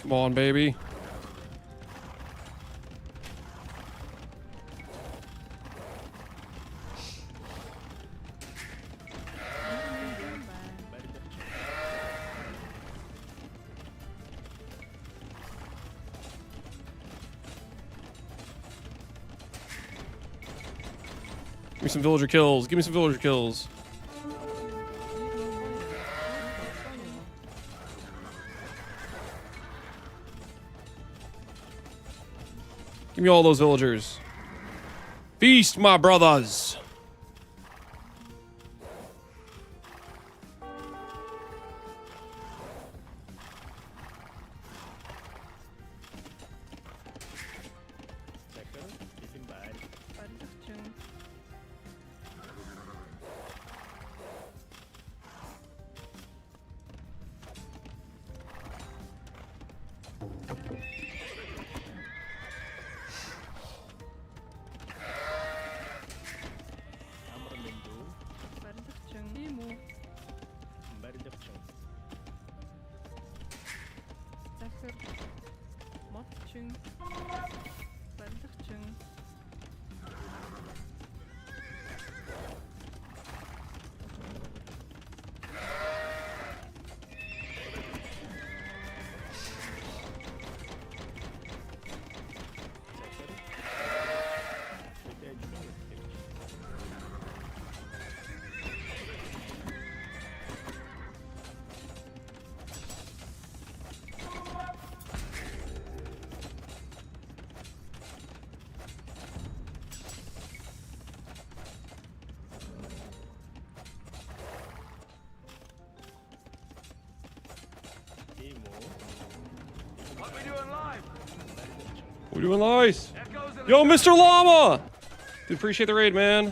Come on, baby. me some villager kills. Give me some villager kills. Give me all those villagers. Feast, my brothers. We're doing nice. Yo, Mr. Llama! Dude, appreciate the raid, man.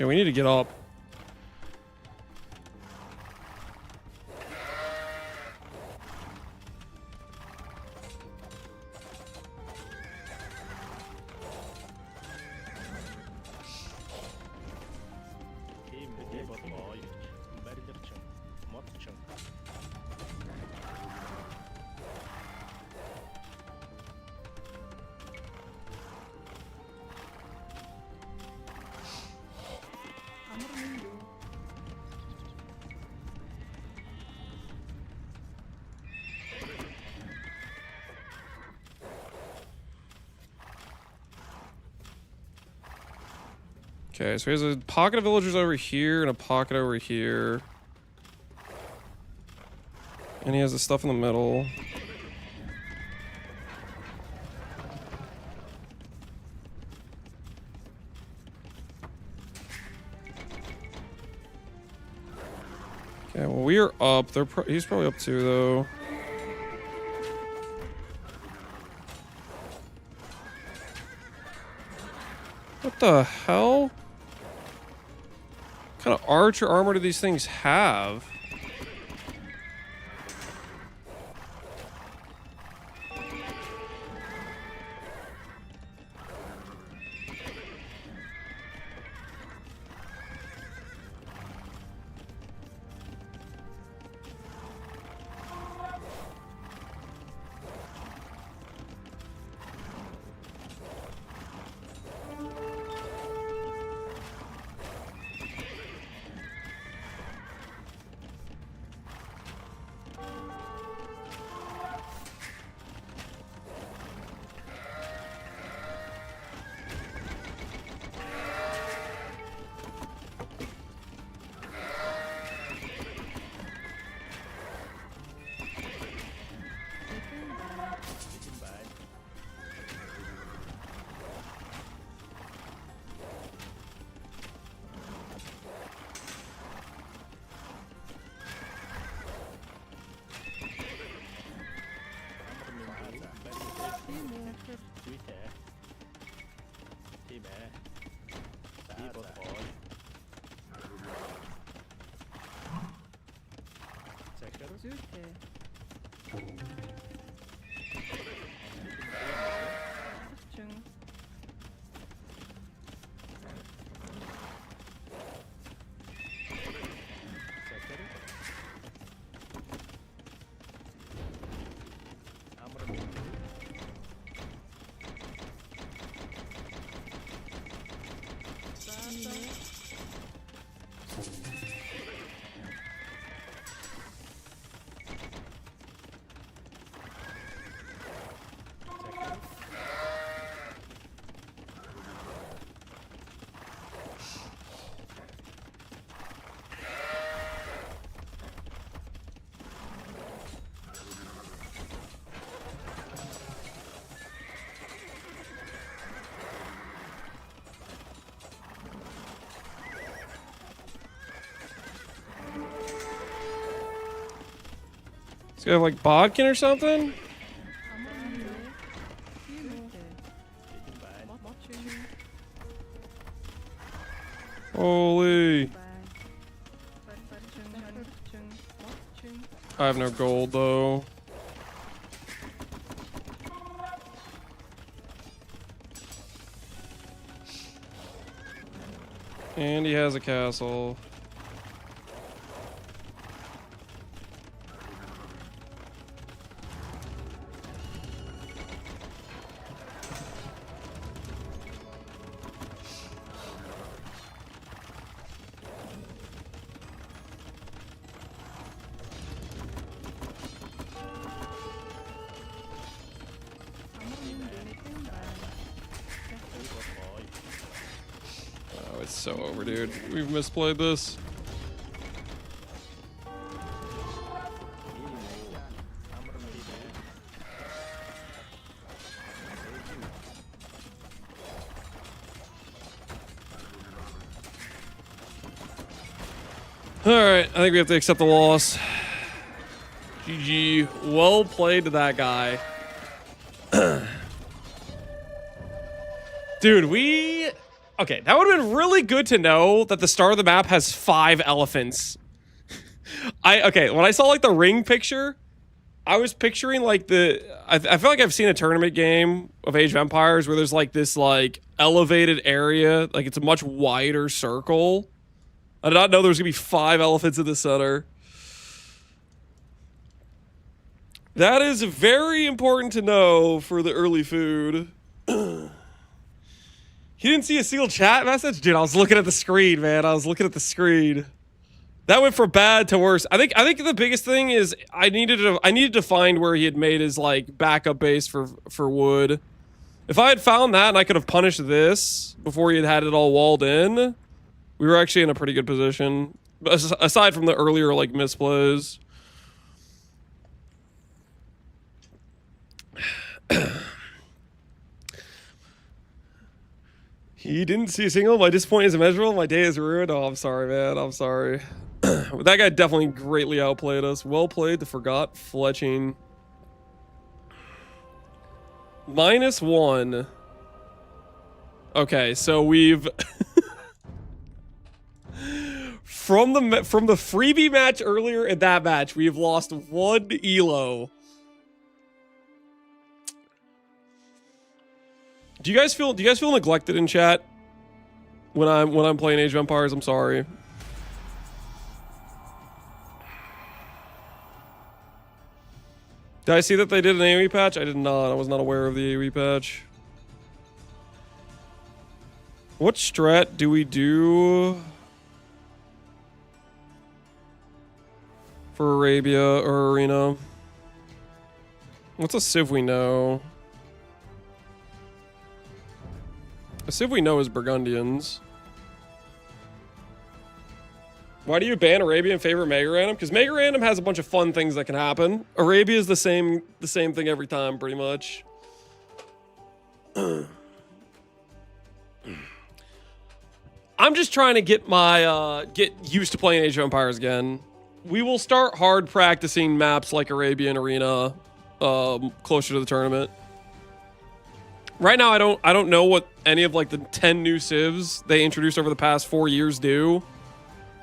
Okay, we need to get up. Okay, so here's a pocket of villagers over here and a pocket over here. And he has the stuff in the middle. Okay, well, we are up. He's probably up too, though. What the hell? What kind of archer armor do these things have? Does he have like bodkin or something? Holy. I have no gold though. And he has a castle. It's so over, dude. We've misplayed this. Alright, I think we have to accept the loss. GG. Well played to that guy. Dude, okay, that would have been really good to know that the start of the map has 5 elephants. Okay, when I saw like the ring picture, I was picturing like I feel like I've seen a tournament game of Age of Empires where there's like this like elevated area, like it's a much wider circle. I did not know there was gonna be 5 elephants in the center. That is very important to know for the early food. He didn't see a single chat message? Dude, I was looking at the screen, man. I was looking at the screen. That went from bad to worse. I think the biggest thing is I needed to find where he had made his like backup base for wood. If I had found that and I could have punished this before he had it all walled in, we were actually in a pretty good position. Aside from the earlier like misplays. He didn't see a single. My disappointment is immeasurable. My day is ruined. Oh, I'm sorry, man. I'm sorry. That guy definitely greatly outplayed us. Well played to forgot fletching. -1. Okay, so we've from the freebie match earlier in that match, we have lost 1 elo. Do you guys feel neglected in chat when I'm playing Age of Empires? I'm sorry. Did I see that they did an AoE patch? I did not. I was not aware of the AoE patch. What strat do we do for Arabia or Arena? What's a civ we know? A civ we know is Burgundians. Why do you ban Arabia in favor of Mega Random? Because Mega Random has a bunch of fun things that can happen. Arabia is the same thing every time, pretty much. I'm just trying to get used to playing Age of Empires again. We will start hard practicing maps like Arabia and Arena closer to the tournament. Right now, I don't know what any of like the 10 new civs they introduced over the past 4 years do.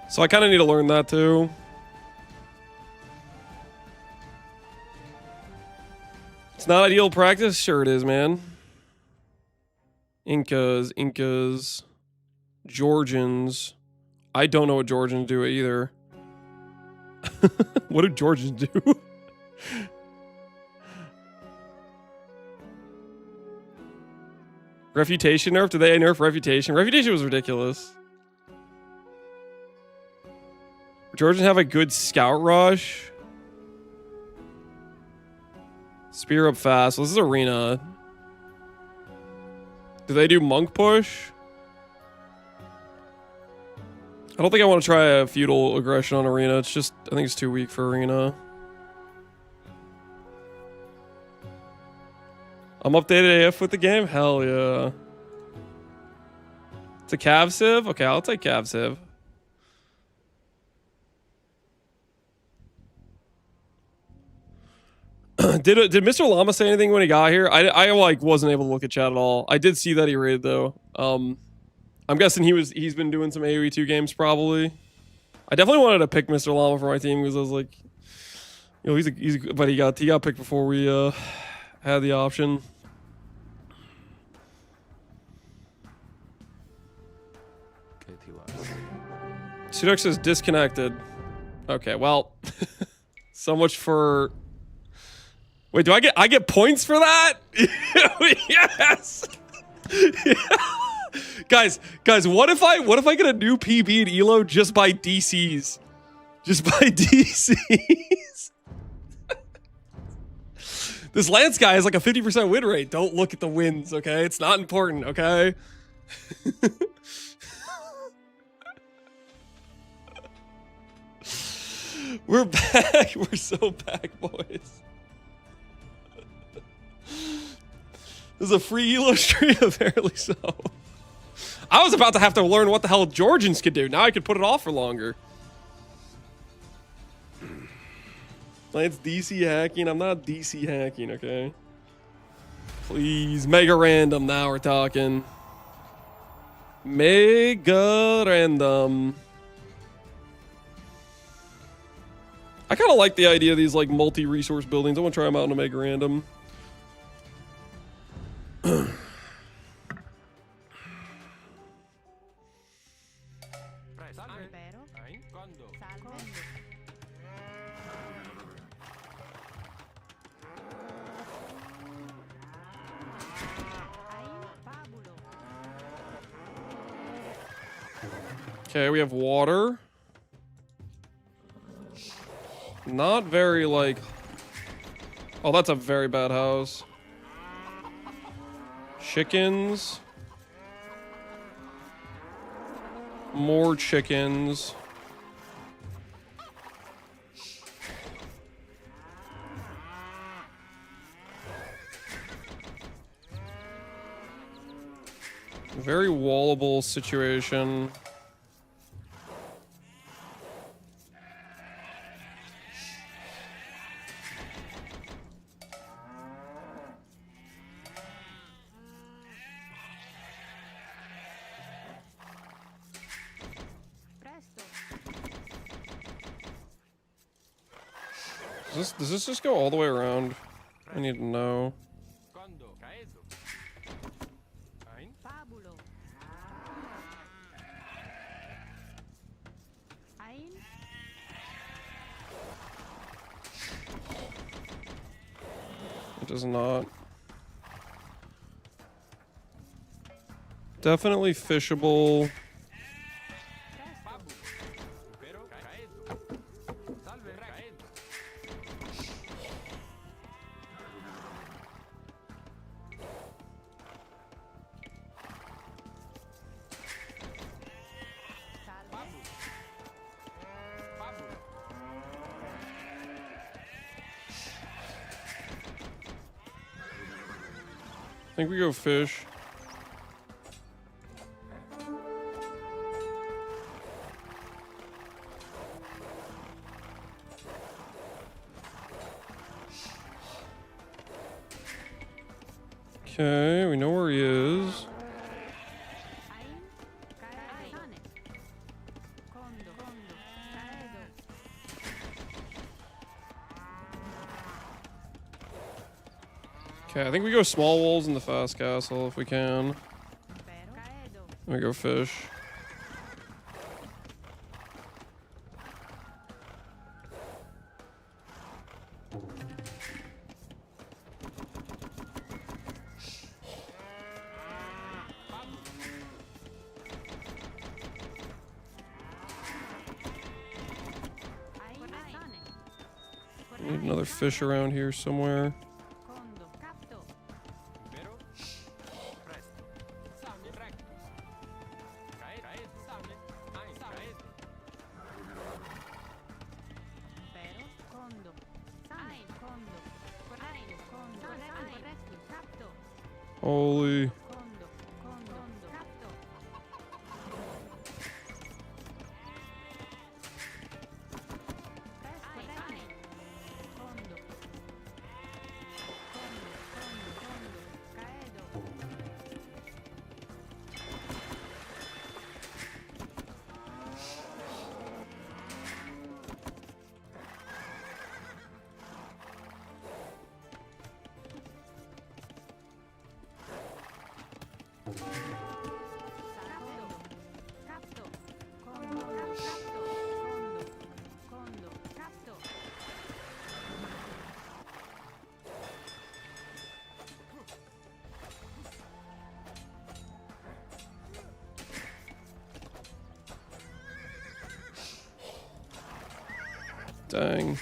So I kind of need to learn that too. It's not ideal practice? Sure it is, man. Incas, Georgians. I don't know what Georgians do either. What do Georgians do? Refutation nerf? Did they nerf Refutation? Refutation was ridiculous. Georgians have a good scout rush. Spear up fast. Well, this is arena. Do they do monk push? I don't think I want to try a feudal aggression on arena. It's just, I think it's too weak for arena. I'm updated AF with the game? Hell yeah. It's a Cav Civ? Okay, I'll take Cav Civ. Did Mr. Llama say anything when he got here? I like wasn't able to look at chat at all. I did see that he raided though. I'm guessing he's been doing some AoE 2 games probably. I definitely wanted to pick Mr. Llama for my team because I was like, you know, but he got picked before we had the option. Sudex is disconnected. Okay, well, so much for. Wait, do I get points for that? Yes. Guys, what if I get a new PB and ELO just by DCs? Just by DCs. This Lance guy has like a 50% win rate. Don't look at the wins, okay? It's not important, okay? We're back. We're so back, boys. This is a free elo stream, apparently so. I was about to have to learn what the hell Georgians could do. Now I could put it off for longer. It's DC hacking. I'm not DC hacking, okay? Please, mega random. Now we're talking. Mega random. I kind of like the idea of these like multi-resource buildings. I want to try them out in a mega random. Okay, we have water. Not very like... Oh, that's a very bad house. Chickens. More chickens. Very wallable situation. Does this just go all the way around? I need to know. It does not. Definitely fishable. I think we go fish. Okay, we know where he is. Okay, I think we go small wolves in the fast castle if we can. Then we go fish. Need another fish around here somewhere. Holy. Dang.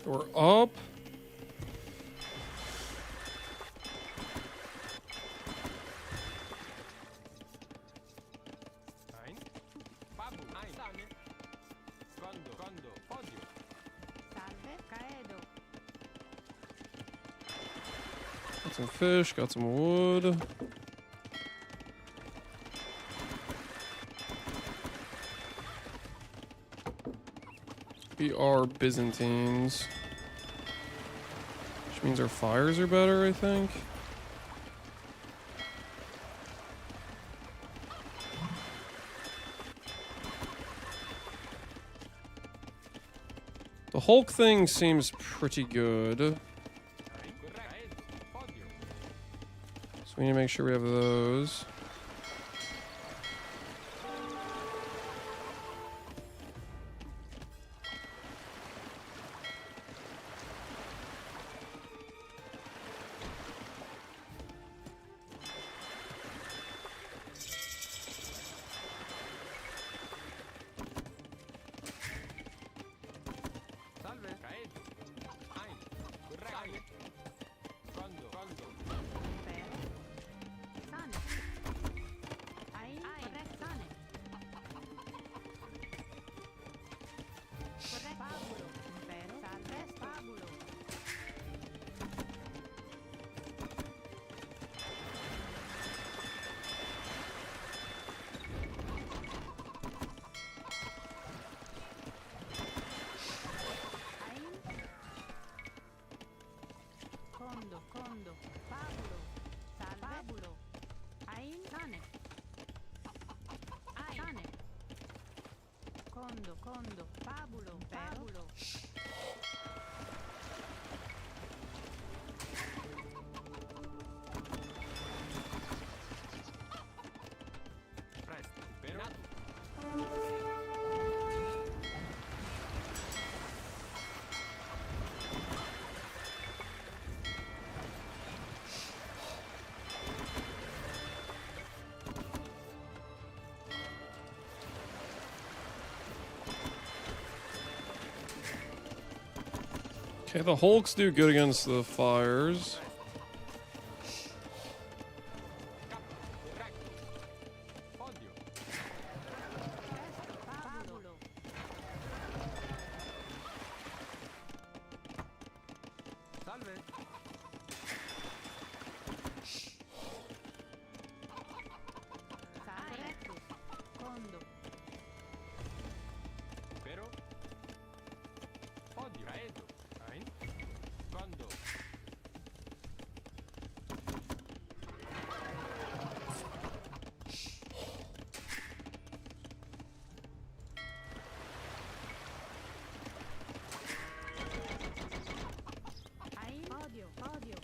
We're up. Got some fish, got some wood. We are Byzantines. Which means our fires are better, I think. The Hulk thing seems pretty good. So we need to make sure we have those. Condo, fabulo, fabulo. Presto, però. Okay, the Hulks do good against the fires. Salve. Condo. Però. Odio. Caedo. Ein. Condo. Ai, odio, odio.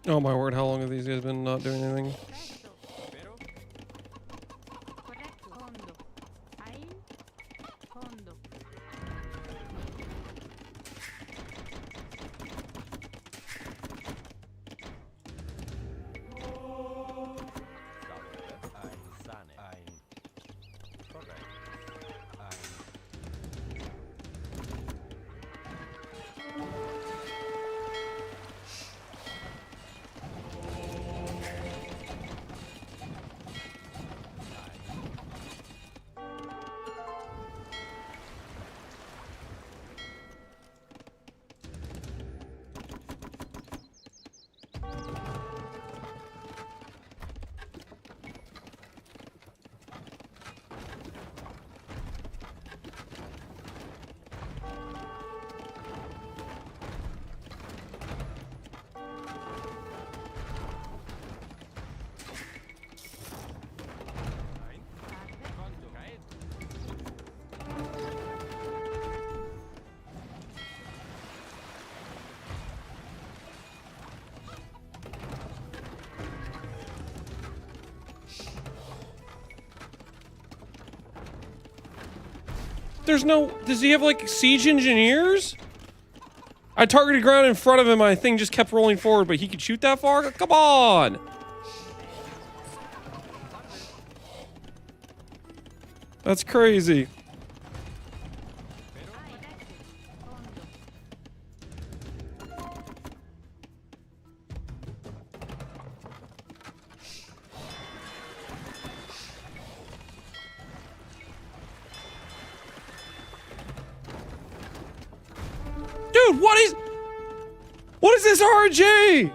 Oh my word, how long have these guys been not doing anything? There's no... Does he have, like, siege engineers? I targeted ground in front of him, my thing just kept rolling forward, but he could shoot that far? Come on! That's crazy. Dude, what is this RNG?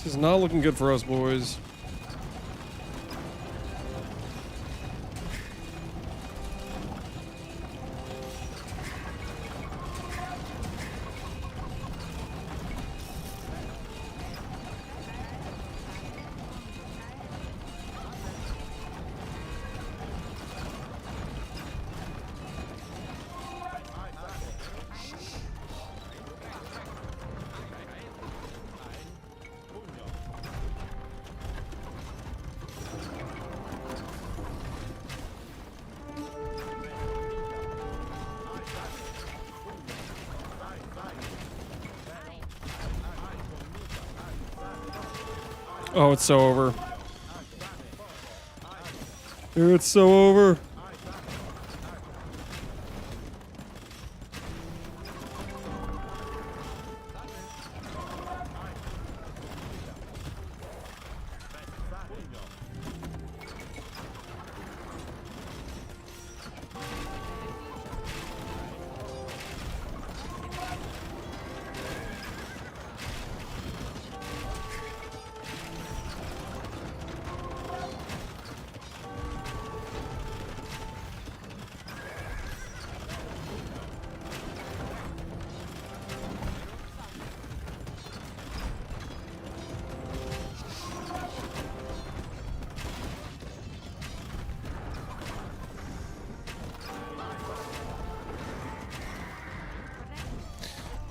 This is not looking good for us, boys. Oh, it's so over. It's so over.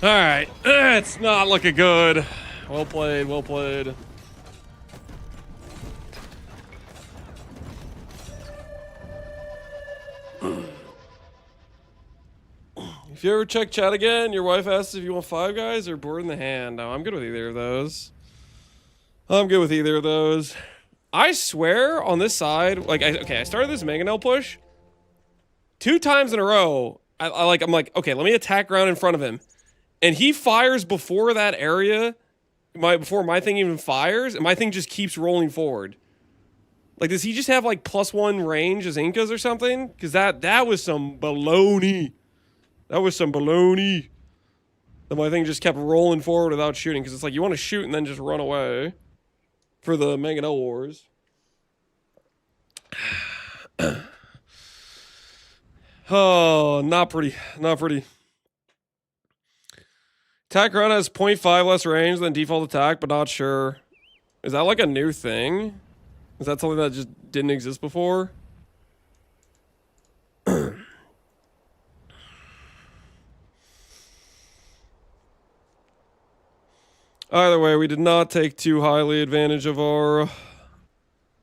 All right, it's not looking good. Well played, well played. If you ever check chat again, your wife asks if you want Five Guys or Bird in the Hand. No, I'm good with either of those. I'm good with either of those. I swear on this side, like, I started this mangonel push 2 times in a row. I'm like, okay, let me attack ground in front of him. And he fires before that area, before my thing even fires, and my thing just keeps rolling forward. Like, does he just have, like, +1 range as Incas or something? Because that was some baloney. That was some baloney. That my thing just kept rolling forward without shooting. Because it's like, you want to shoot and then just run away. For the Mangonel Wars. Oh, not pretty. Not pretty. Attack run has 0.5 less range than default attack, but not sure. Is that like a new thing? Is that something that just didn't exist before? Either way, we did not take too highly advantage of our...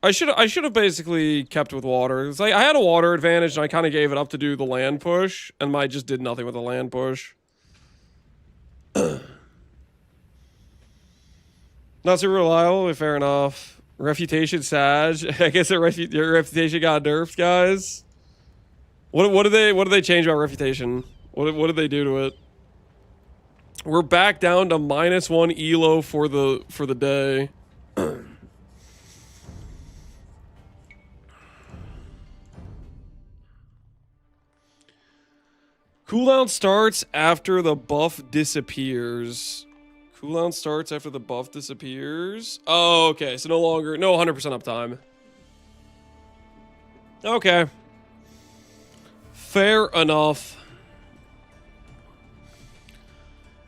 I should have basically kept with water. It's like I had a water advantage and I kind of gave it up to do the land push, and I just did nothing with the land push. Not super reliable, fair enough. Refutation Sag. I guess your reputation got nerfed, guys. What did they change about reputation? What did they do to it? We're back down to -1 elo for the day. Cooldown starts after the buff disappears. Cooldown starts after the buff disappears. Oh, okay. So no 100% uptime. Okay. Fair enough.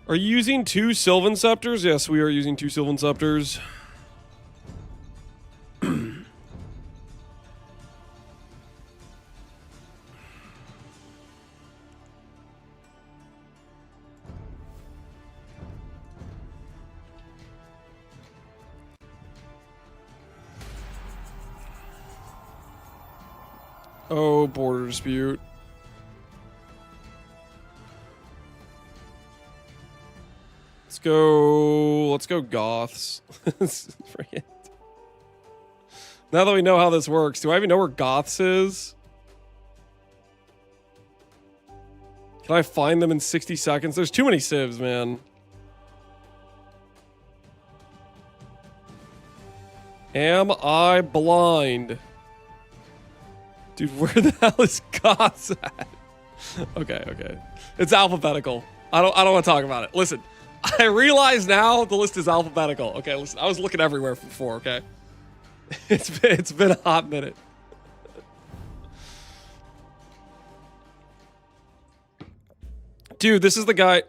Are you using 2 Sylvan Scepters? Yes, we are using 2 Sylvan Scepters. Oh, border dispute. Let's go Goths. Forget. Now that we know how this works, do I even know where Goths is? Can I find them in 60 seconds? There's too many civs, man. Am I blind? Dude, where the hell is Goths at? Okay. It's alphabetical. I don't want to talk about it. Listen, I realize now the list is alphabetical. Okay, listen, I was looking everywhere before, okay? It's been a hot minute. Dude, this is the guy.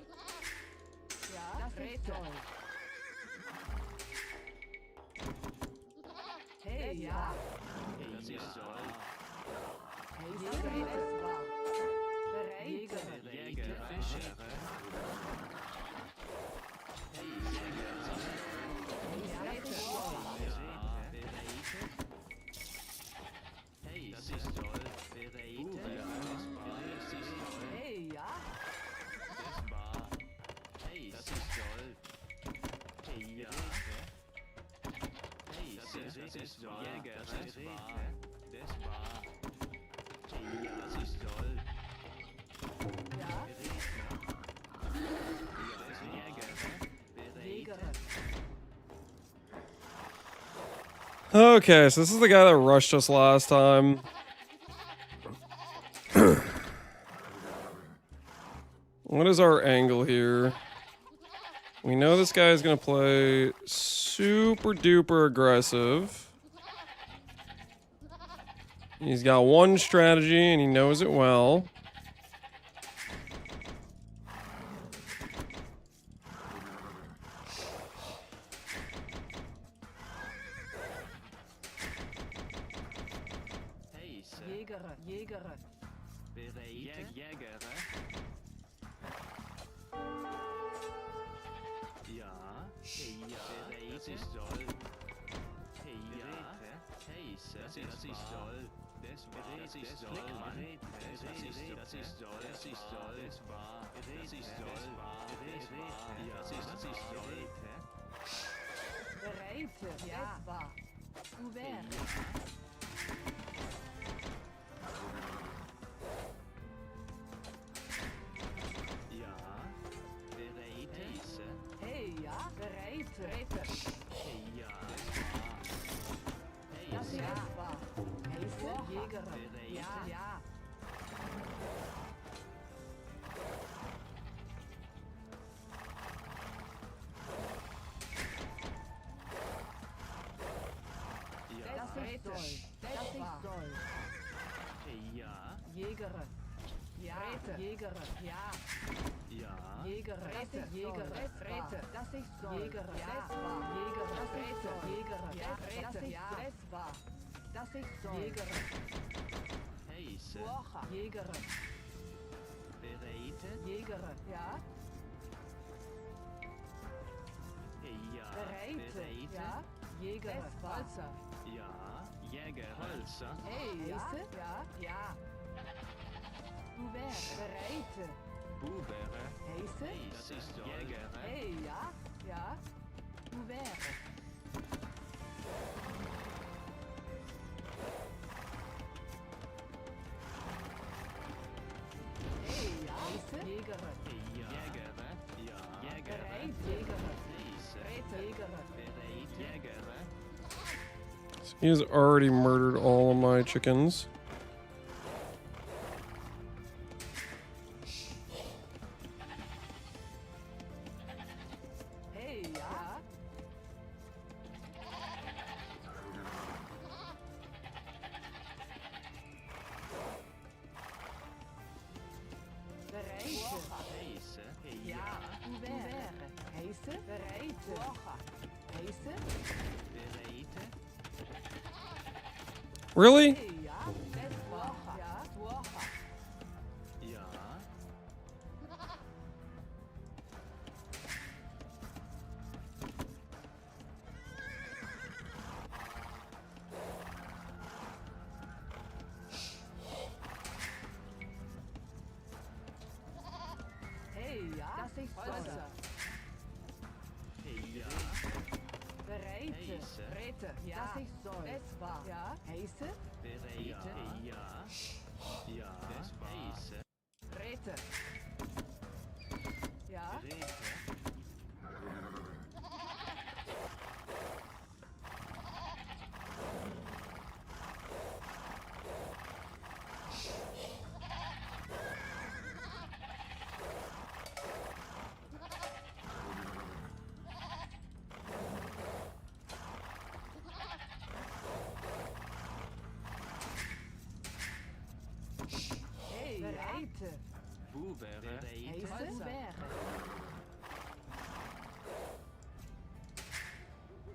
Okay, so this is the guy that rushed us last time. What is our angle here? We know this guy is going to play super duper aggressive. He's got one strategy and he knows it well. He has already murdered all of my chickens. Really?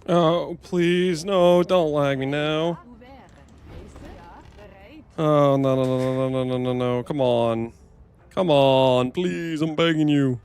Oh, please, no, don't lag me now. Oh, no, no, no, no, no, no, no, no, come on. Come on, please, I'm begging you.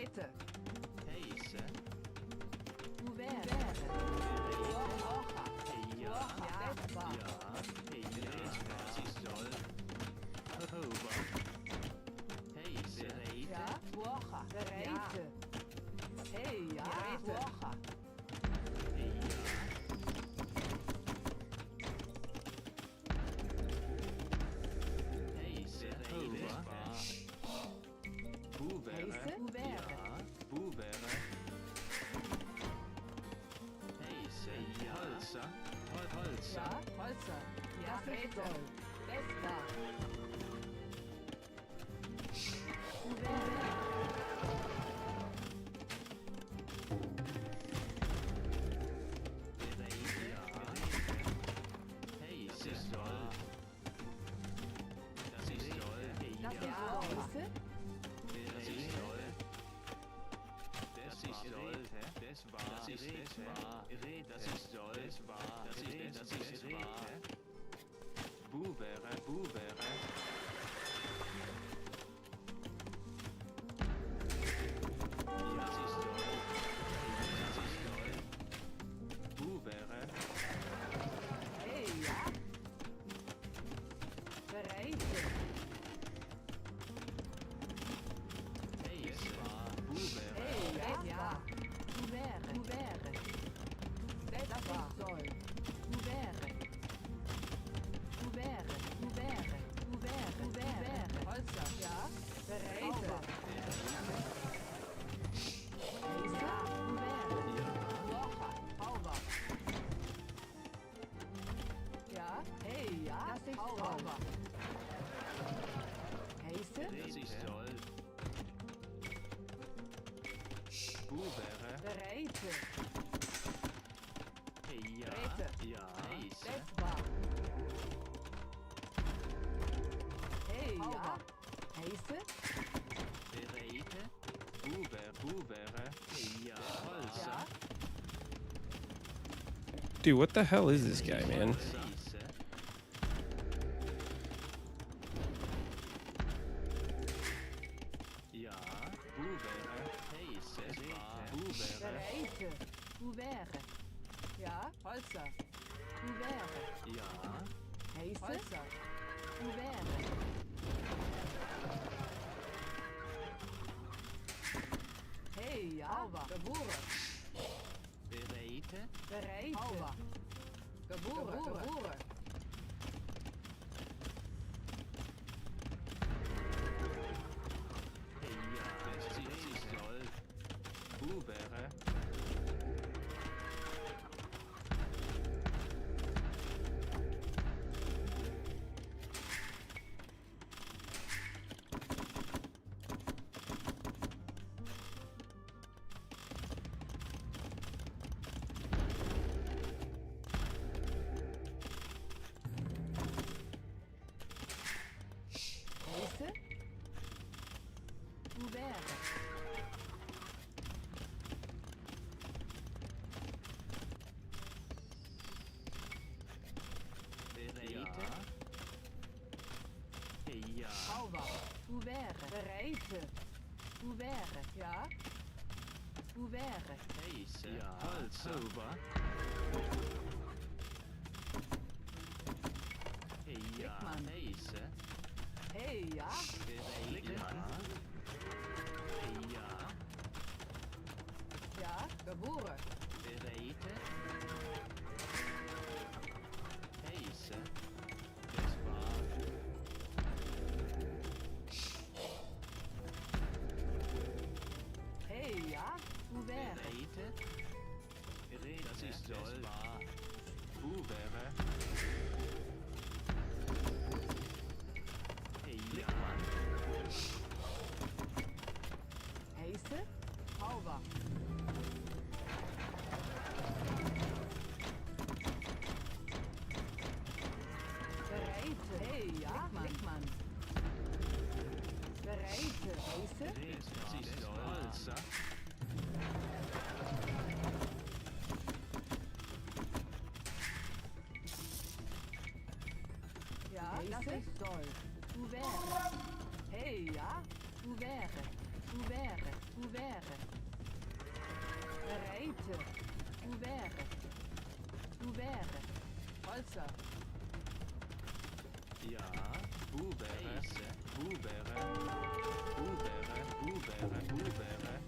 Bereite. Heise. Uvere. Wocha. Ja. Setba. Ja. Sistol. Hova. Heise. Ja. Wocha. Bereite. Hey, ja. Wocha. Heise. Hova. Buvere. Heise. Uvere. Ja. Buvere. Heise. Holzer. Holzer. Ja. Holzer. Ja. Setol. Besta. Uvere. Bereite. Ja. Ja. Setba. Hey, ja. Heise. Bereite. Buvere. Ja. Holzer. Dude, what the hell is this guy, man? Ja. Buvere. Heise. Buvere. Bereite. Uvere. Ja. Holzer. Uvere. Ja. Heise. Holzer. Uvere. Hey, ja. Hauber. Geboren. Bereite. Bereite. Hauber. Geboren. Sistol. Buvere. Heise. Uvere. Bereite. Ja. Hauber. Uvere. Bereite. Uvere. Ja. Uvere. Heise. Ja. Holzer. Ja. Heise. Hey, ja. Bereite. Ja. Ja. Geboren. Bereite. Heise. Das war. Hey, ja. Uvere. Bereite. Das ist das war. Buvere. Ja. Heise. Hauber. Bereite. Hey, ja. Blickmann. Bereite. Heise. Das ist Holzer. Ja, das ist soll. Uvere. Hey, ja. Uvere. Uvere. Uvere. Ouvert. Bereite. Ouvert. Ouvert. Holzer. Ja, Bubere, Bubere, Bubere, Bubere, Bubere.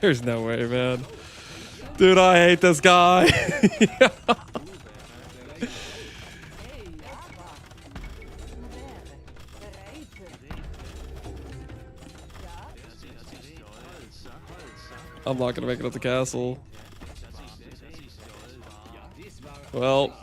There's no way, man. Dude, I hate this guy. I'm not gonna make it up the castle. Well.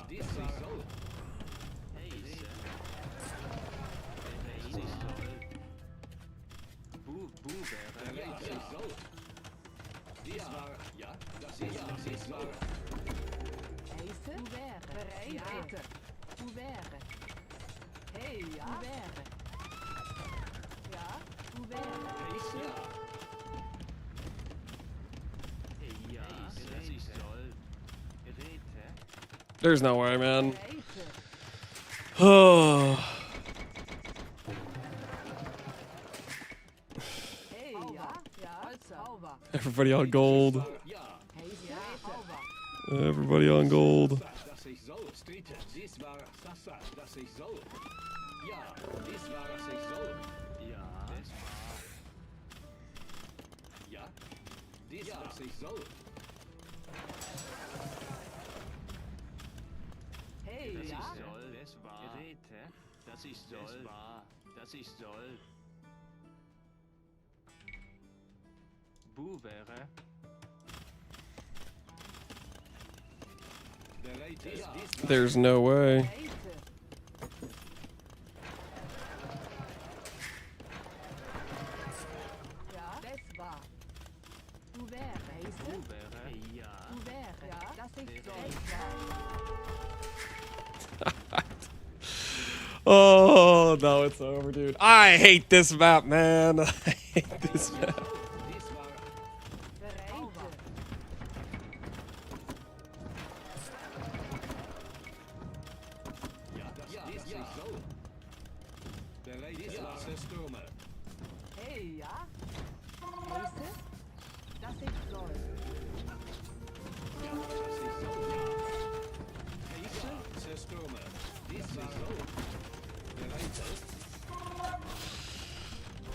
There's no way, man. Oh. Everybody on gold. Everybody on gold. There's no way. Oh, no, it's over, dude. I hate this map, man. I hate this map.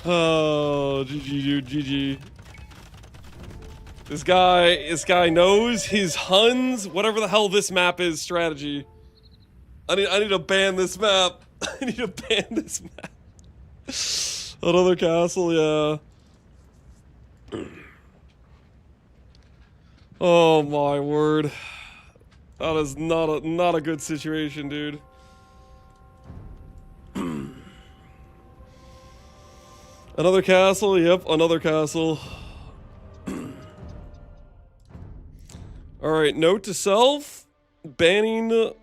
Oh, GG, dude, GG. This guy knows his Huns, whatever the hell this map is, strategy. I need to ban this map. I need to ban this map. Another castle, yeah. Oh my word. That is not a good situation, dude. Another castle, yep, another castle. Alright, note to self, unbanning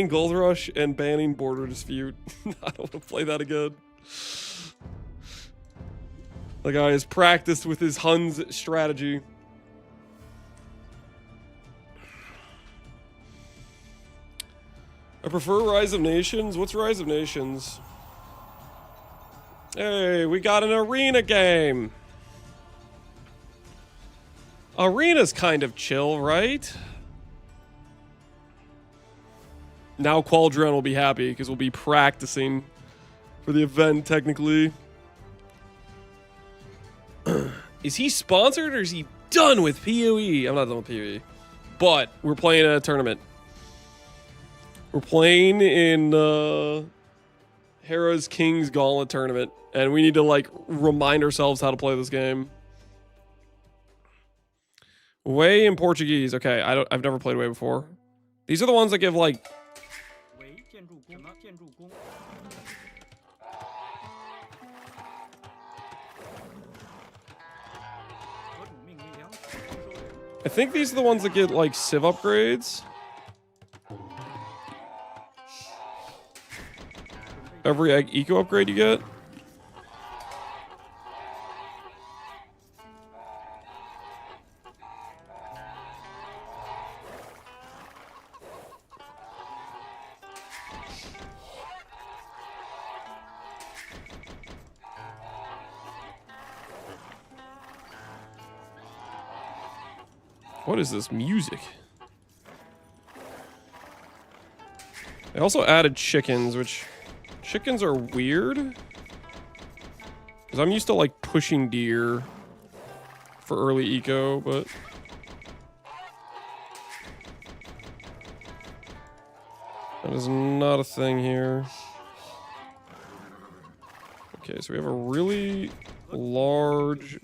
Gold Rush and banning Border Dispute. I don't want to play that again. The guy has practiced with his Huns strategy. I prefer Rise of Nations. What's Rise of Nations? Hey, we got an arena game. Arena's kind of chill, right? Now Qualdron will be happy because we'll be practicing for the event, technically. Is he sponsored or is he done with PoE? I'm not done with PoE. but we're playing a tournament. We're playing in Hera's King's Gauntlet tournament, and we need to like remind ourselves how to play this game. Way in Portuguese. Okay, I've never played Way before. These are the ones that give like. I think these are the ones that get like civ upgrades. Every eco upgrade you get. What is this music? They also added chickens, which chickens are weird. Because I'm used to like pushing deer for early eco, but that is not a thing here. Okay, so we have a really large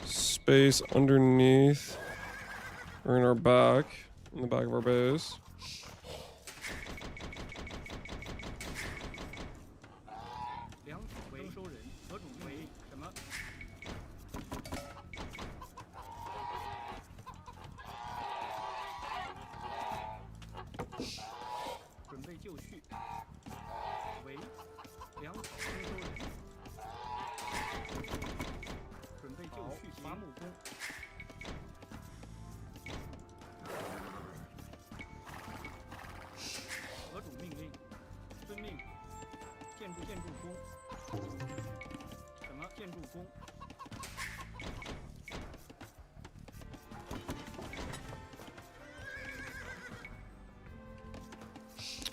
space underneath or in our back, in the back of our base.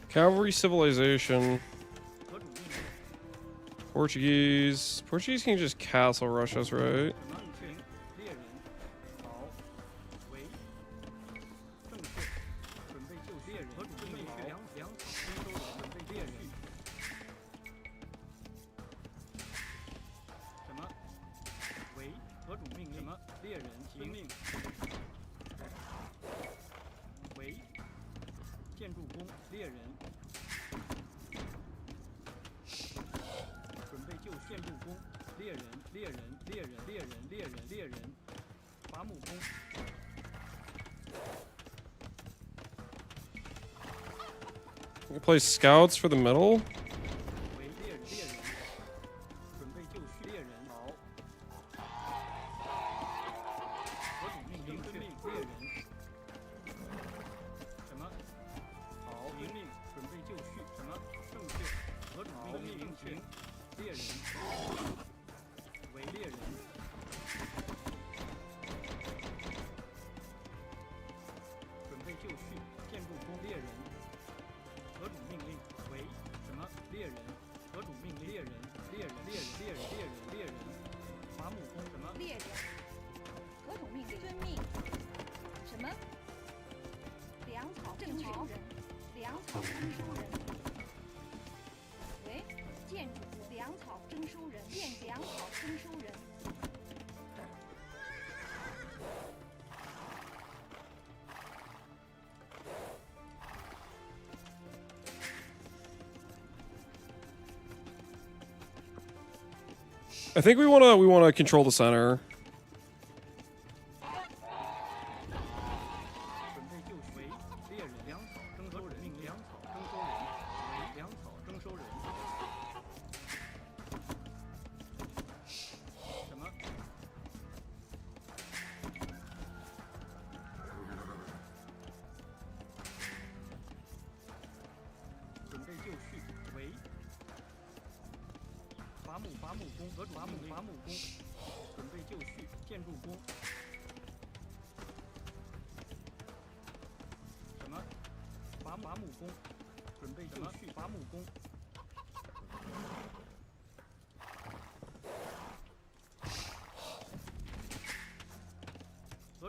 Cavalry civilization. Portuguese. Portuguese can just castle rush us, right? We can play scouts for the middle. I think we wanna control the center.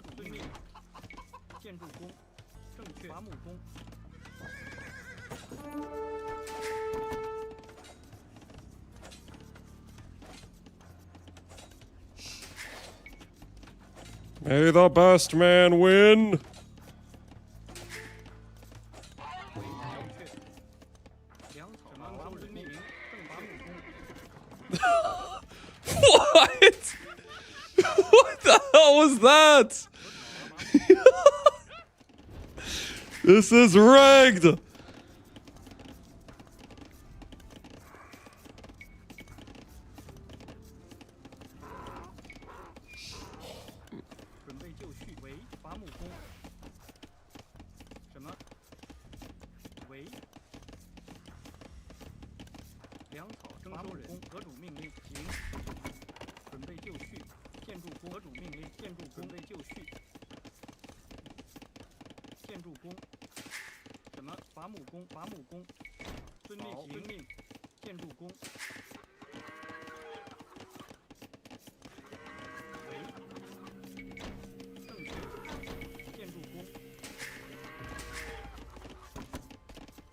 主命令。建筑工，正确。伐木工。 May the best man win. What? What the hell was that? This is rigged.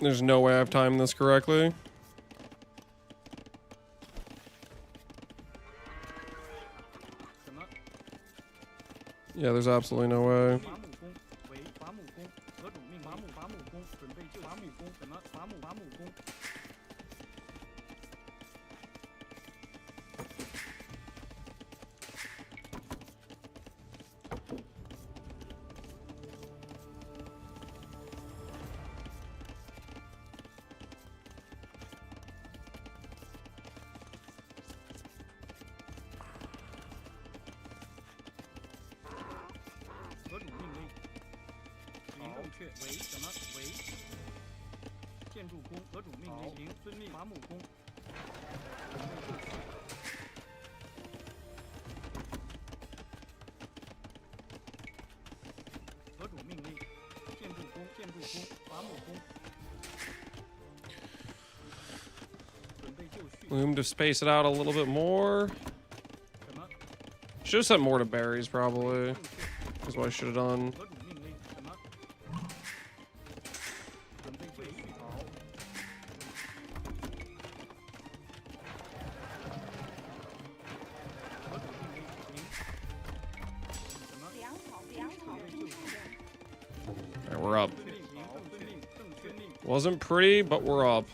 There's no way I've timed this correctly. Yeah, there's absolutely no way. Loom to space it out a little bit more. Should have sent more to berries, probably. That's what I should have done. Alright, we're up. Wasn't pretty, but we're up.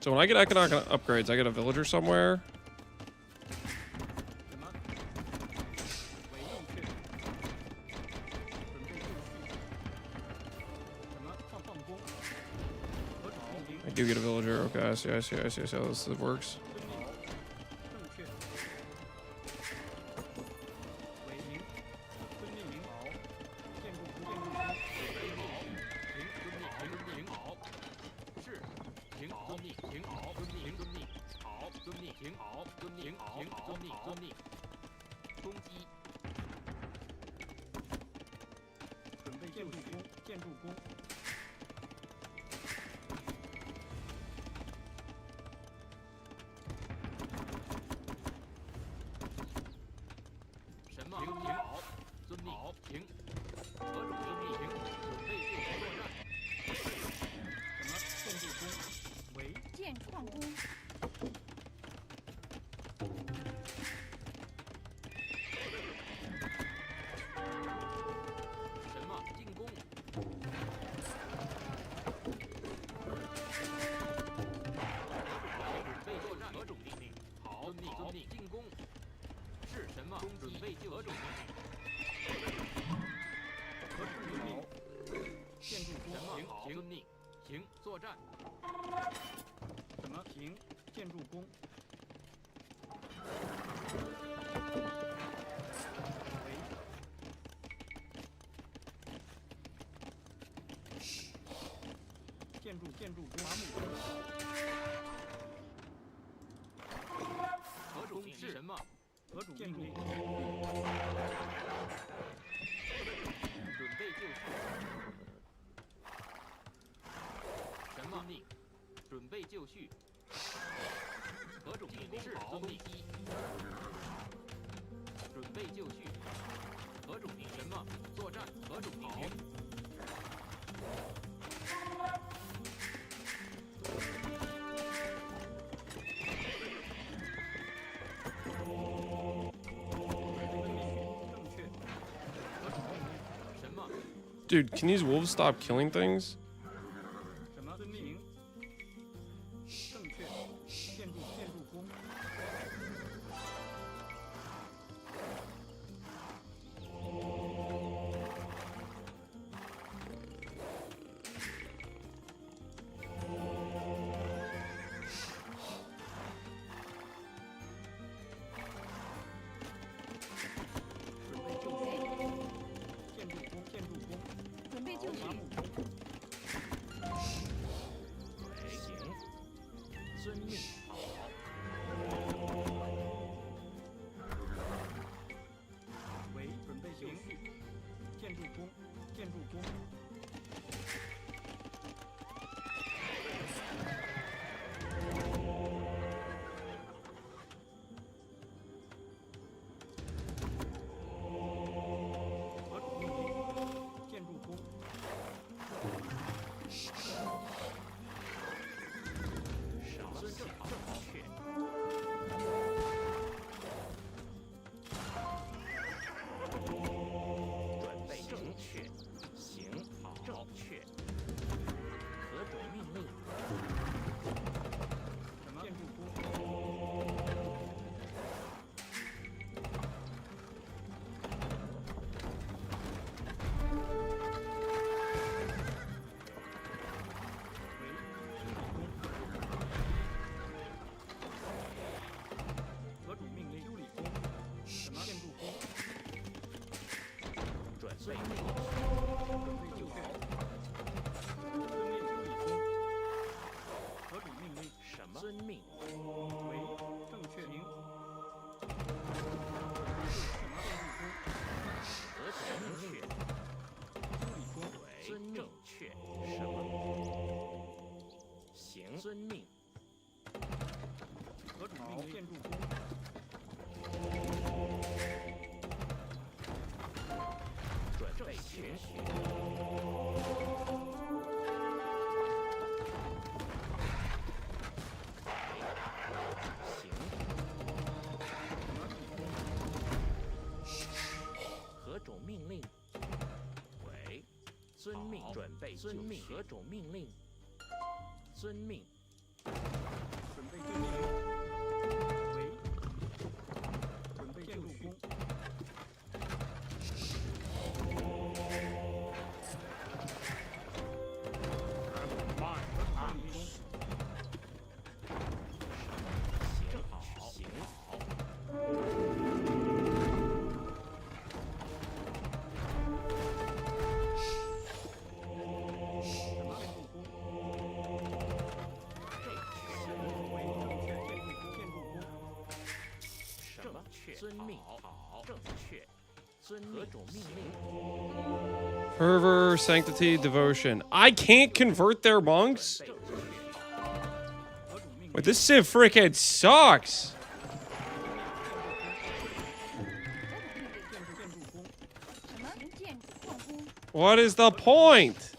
So when I get economic upgrades, I get a villager somewhere. I do get a villager. Okay, I see how this works. Dude, can these wolves stop killing things?遵命，何种命令？遵命。准备遵命。为。准备就绪。Fervor, sanctity, devotion. I can't convert their monks? Wait, this Civ freaking sucks. What is the point?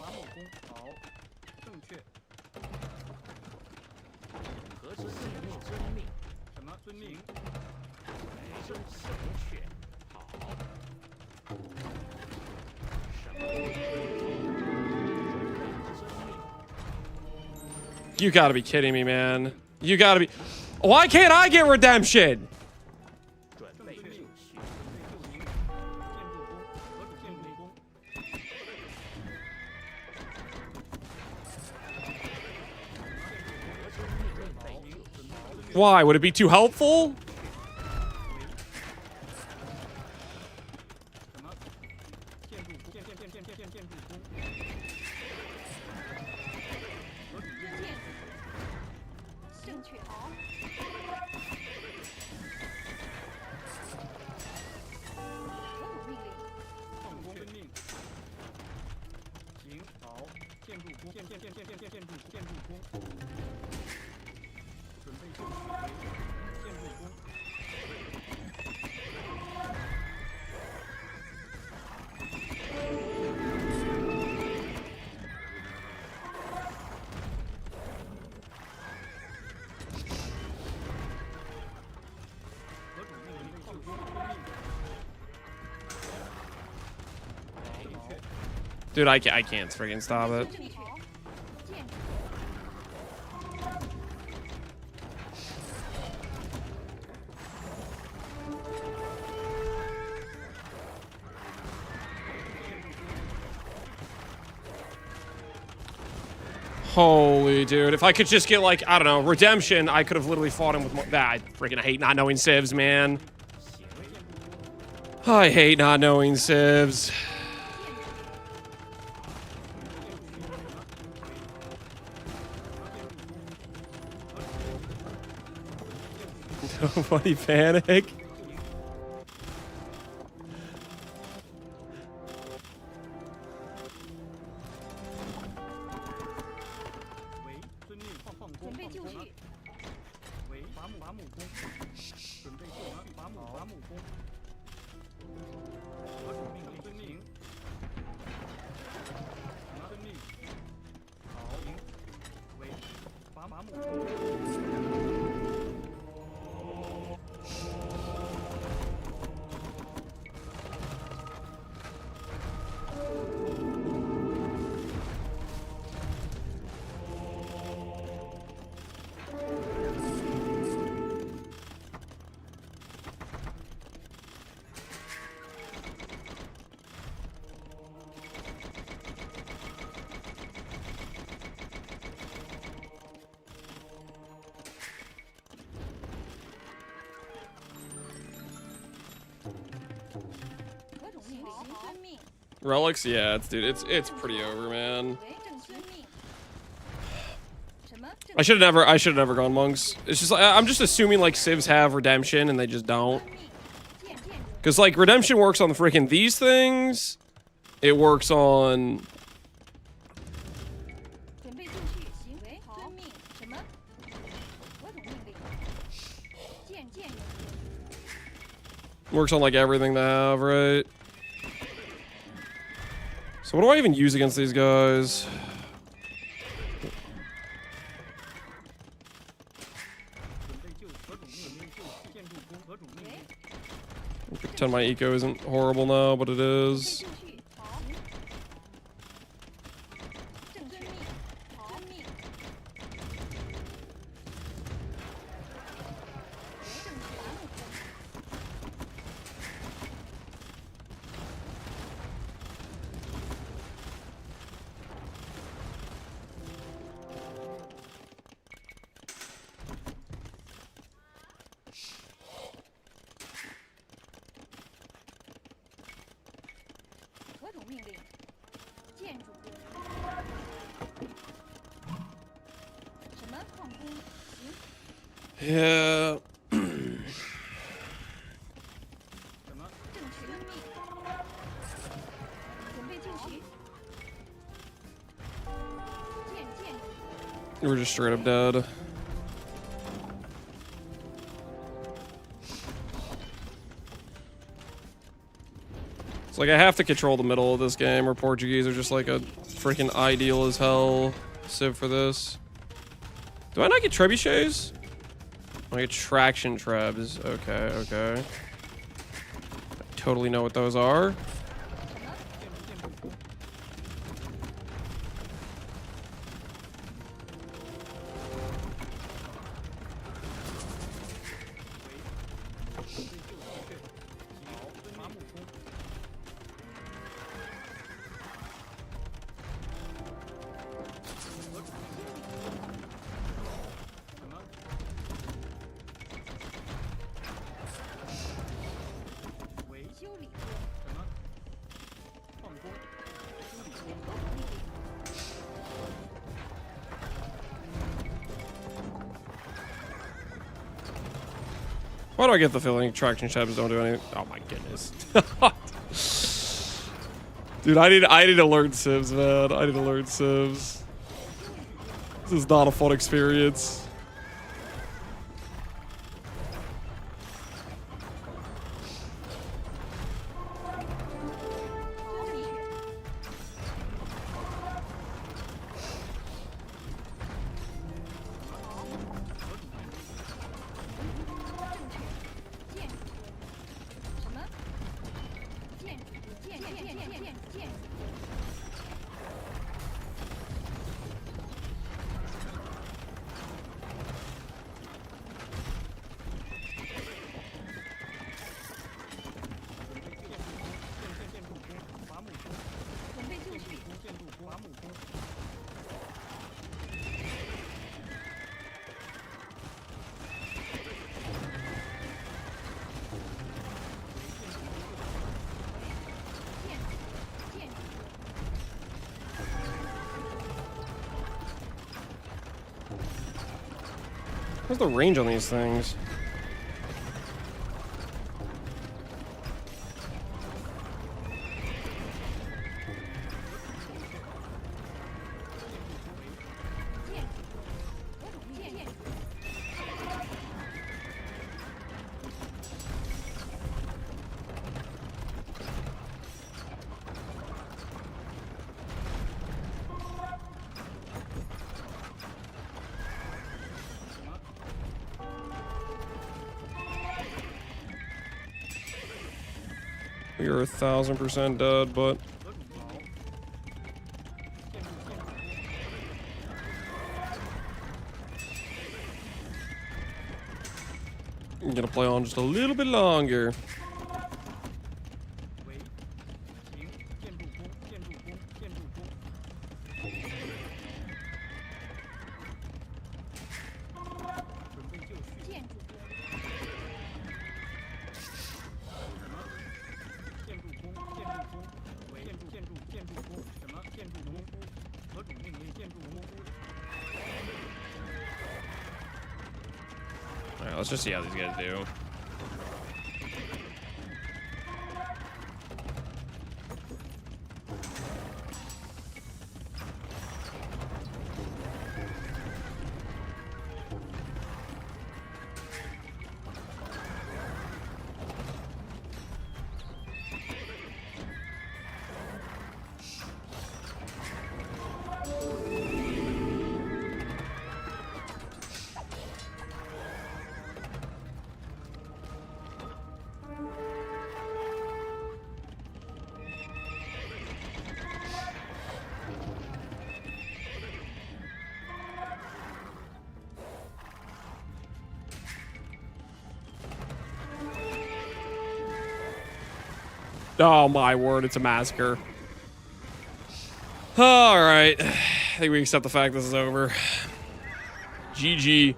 You gotta be kidding me, man. You gotta be. Why can't I get redemption? Why? Would it be too helpful? Dude, I can't freaking stop it. Holy dude, if I could just get like, I don't know, redemption, I could have literally fought him with more. I freaking hate not knowing civs, man. I hate not knowing civs. Nobody panic. Relics, yeah, it's pretty over, man. I should have never gone monks. It's just like, I'm just assuming like civs have redemption and they just don't. Cause like redemption works on the freaking these things. It works on like everything they have, right? So what do I even use against these guys? Pretend my eco isn't horrible now, but it is. Yeah. We're just straight up dead. It's like I have to control the middle of this game, or Portuguese are just like a freaking ideal as hell civ for this. Do I not get trebuchets? I get traction trebs. Okay. I totally know what those are. Why do I get the feeling traction shafts don't do anything? Oh my goodness. Dude, I need to learn civs, man. I need to learn civs. This is not a fun experience. What's the range on these things? You're 1000% dead, but I'm gonna play on just a little bit longer. Alright, let's just see how these guys do. Oh my word, it's a massacre. Alright. I think we accept the fact this is over. GG.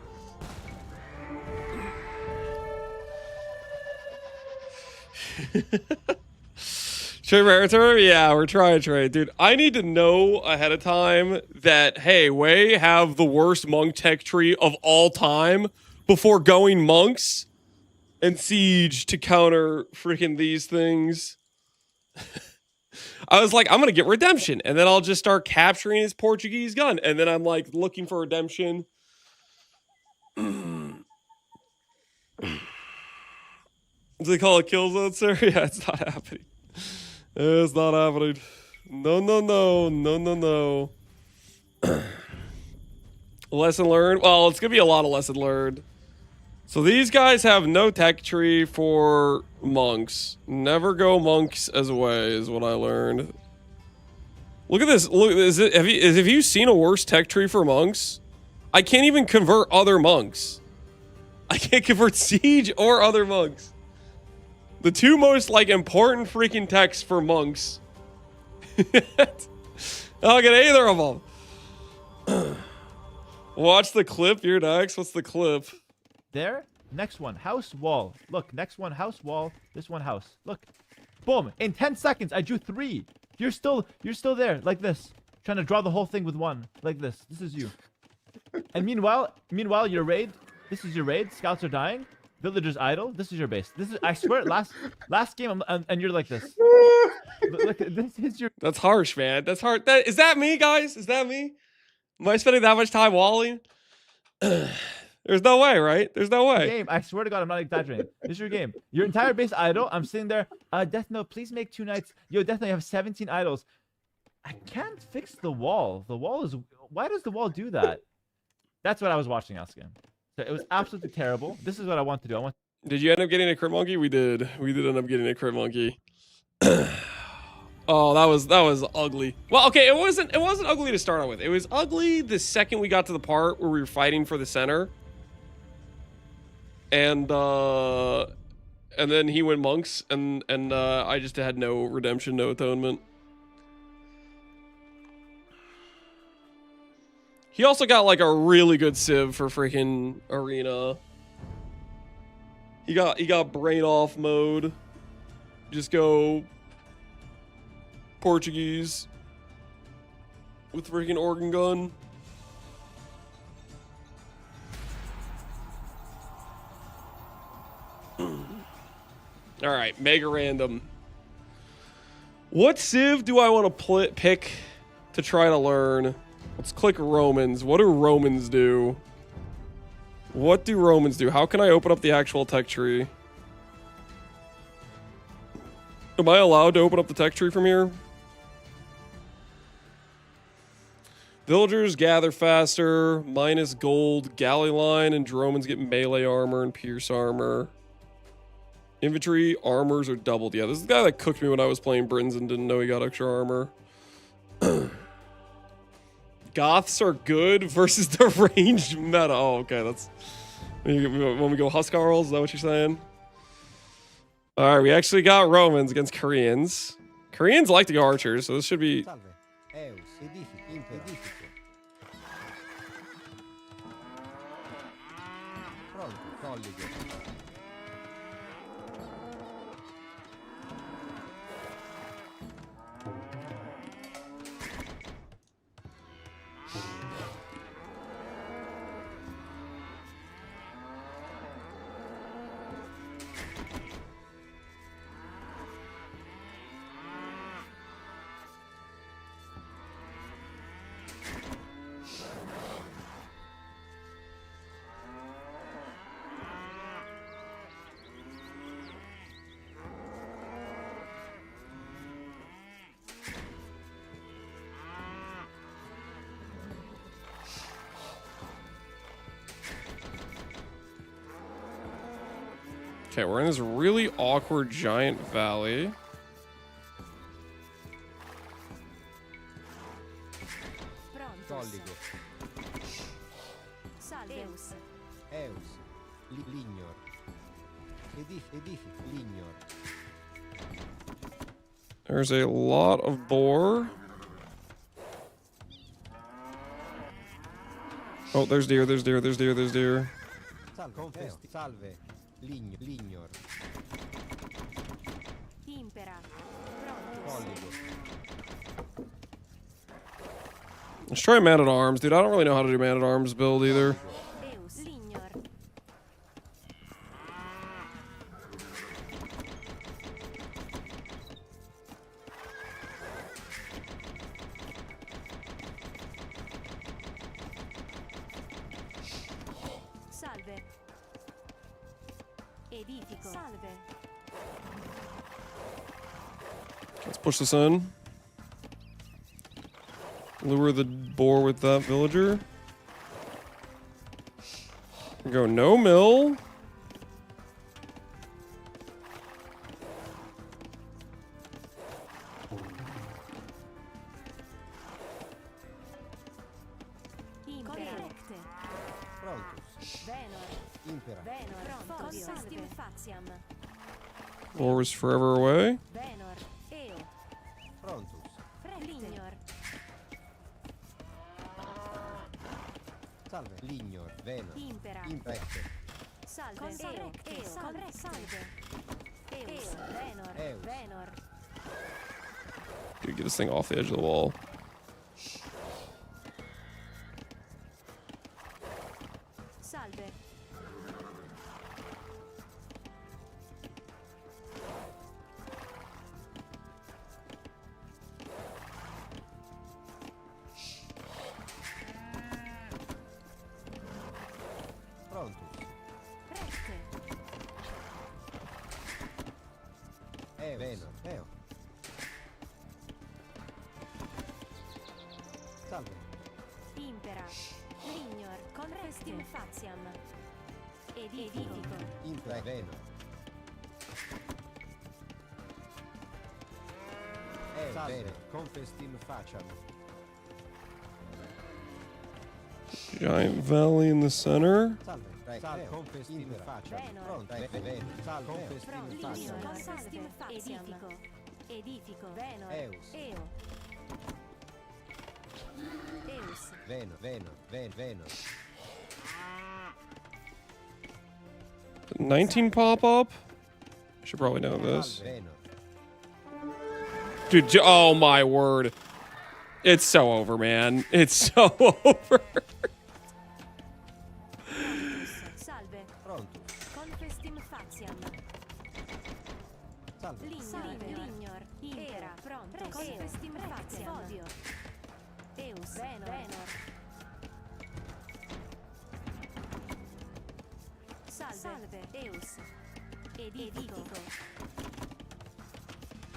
Trade Marathon? Yeah, we're trying to trade. Dude, I need to know ahead of time that, hey, Wei have the worst monk tech tree of all time before going monks and siege to counter freaking these things. I was like, I'm going to get redemption, and then I'll just start capturing his Portuguese gun, and then I'm like looking for redemption. Do they call it kill zone, sir? Yeah, it's not happening. It's not happening. No, no, no. No, no, no. Lesson learned? Well, it's going to be a lot of lesson learned. So these guys have no tech tree for monks. Never go monks as a way is what I learned. Look at this. Look, have you seen a worse tech tree for monks? I can't even convert other monks. I can't convert siege or other monks. The two most like important freaking techs for monks. I'll get either of them. Watch the clip. You're next. What's the clip? There. Next one. House wall. Look. Next one. House wall. This one house. Look. Boom. In 10 seconds, I drew 3. You're still there. Like this. Trying to draw the whole thing with 1. Like this. This is you. And meanwhile, your raid. This is your raid. Scouts are dying. Villagers idle. This is your base. This is. I swear. Last game, and you're like this. Look. This is your. That's harsh, man. That's hard. Is that me, guys? Is that me? Am I spending that much time walling? There's no way, right? There's no way. Game. I swear to God, I'm not exaggerating. This is your game. Your entire base idle. I'm sitting there. Death Note, please make 2 knights. Yo, Death Note, you have 17 idols. I can't fix the wall. The wall is. Why does the wall do that? That's what I was watching last game. So it was absolutely terrible. This is what I want to do. Did you end up getting a crit monkey? We did. We did end up getting a crit monkey. Oh, that was ugly. Well, okay, it wasn't ugly to start out with. It was ugly the second we got to the part where we were fighting for the center. And then he went monks, and I just had no redemption, no atonement. He also got like a really good civ for freaking arena. He got brain off mode. Just go Portuguese with freaking organ gun. All right, mega random. What civ do I want to pick to try to learn? Let's click Romans. What do Romans do? What do Romans do? How can I open up the actual tech tree? Am I allowed to open up the tech tree from here? Villagers gather faster, minus gold, galley line, and Romans get melee armor and pierce armor. Infantry armors are doubled. Yeah, this is the guy that cooked me when I was playing Britons and didn't know he got extra armor. Goths are good versus the ranged meta. Oh, okay, that's... When we go Huskarls, is that what you're saying? Alright, we actually got Romans against Koreans. Koreans like to go archers, so this should be... Okay, we're in this really awkward giant valley. There's a lot of boar. Oh, there's deer, there's deer, there's deer, there's deer. Let's try man-at-arms. Dude, I don't really know how to do man-at-arms build either. Let's push this in. Lure the boar with that villager. Go no mill. Boar was forever away. Dude, get this thing off the edge of the wall. Giant valley in the center. Did 19 pop up? I should probably know this. Dude, oh my word. It's so over, man. It's so over. faciam. Salve. Lignor. Impera. Pronto. Confestim faciam. Fodio. Eus. Venor. Salve. Eus. Edifico.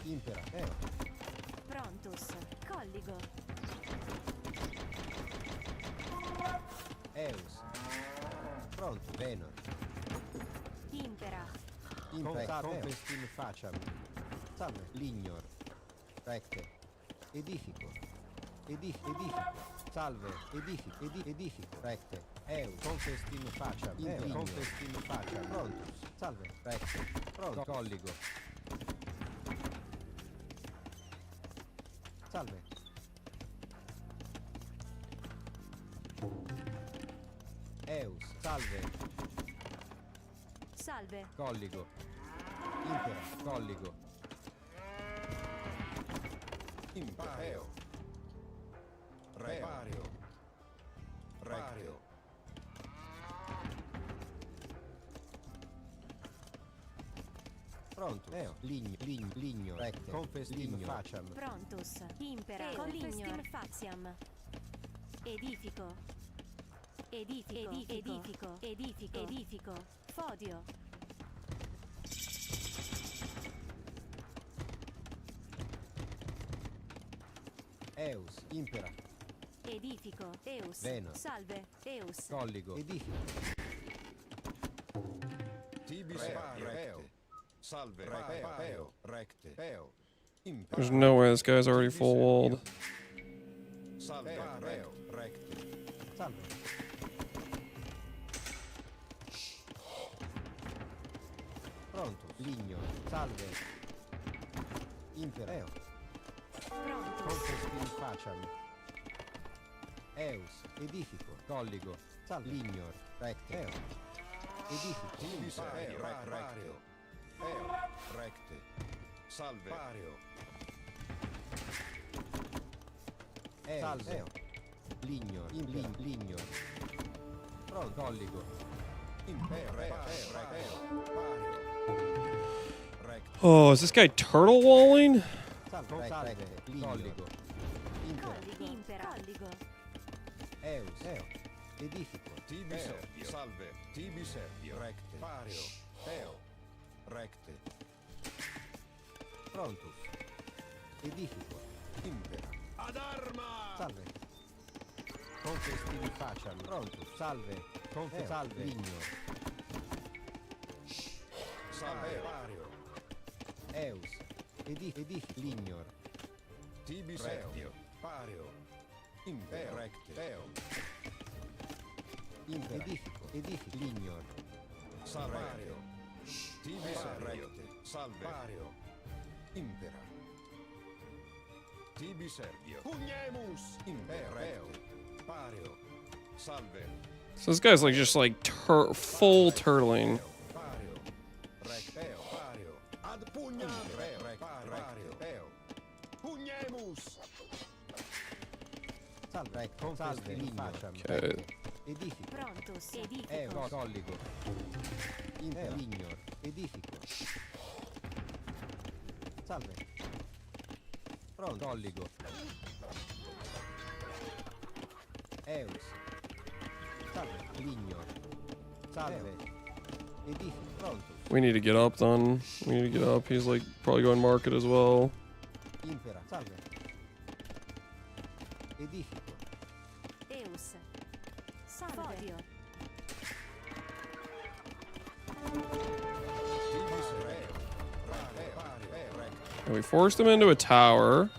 Impera. Prontus. Colligo. Eus. Pronto. Venor. Impera. Impera. Confestim faciam. Salve. Lignor. Recte. Edifico. Edifico. Salve. Edifico. Recte. Eus. Confestim faciam. Confestim faciam. Prontus. Salve. Recte. Pronto. Colligo. Salve. Eus. Salve. Salve. Colligo. Impera. Colligo. Impareo. Repario. Recteo. Pronto. Ligno. Recte. Confestim faciam. Prontus. Impera. Confestim faciam. Edifico. Edifico. Fodio. Eus. Impera. Edifico. Eus. Venor. Salve. Eus. Colligo. Edifico. Tibis recte. Salve. Peo. Recte. Peo. There's no way this guy's already full walled. Salve. Peo. Recte. Salve. Pronto. Ligno. Salve. Impereo. Pronto. Confestim faciam. Eus. Edifico. Colligo. Salve. Lignor. Recte. Eo. Edifico. Tibis recte. Eo. Recte. Salve. Pareo. Salve. Eo. Lignor. Lignor. Pronto. Colligo. Impero. Oh, is this guy turtle walling? Salve. Colligo. Impera. Colligo. Eus. Edifico. Tibi servio. Salve. Tibi servio. Recte. Pareo. Eo. Recte. Prontus. Edifico. Impera. Ad arma! Salve. Confestim faciam. Prontus. Salve. Salve. Ligno. Salve. Pareo. Eus. Edifico. Lignor. Tibi servio. Pareo. Impera. Recte. Eo. Edifico. Lignor. Salve. Tibi recte. Salve. Pareo. Impera. Tibi servio. Pugnemus. Impereo. Pareo. Salve. So this guy's like just like full turtling. Pareo. Recteo. Pareo. Ad pugnam. Recteo. Pugnemus. Salve. Salve. Okay. Edifico. Prontus. Edifico. Colligo. Lignor. Edifico. Salve. Pronto. Colligo. Eus. Salve. Lignor. Salve. Edifico. Pronto. We need to get up then. We need to get up. He's like probably going market as well. Impera. Salve. Edifico. Eus. Salve. And we forced him into a tower.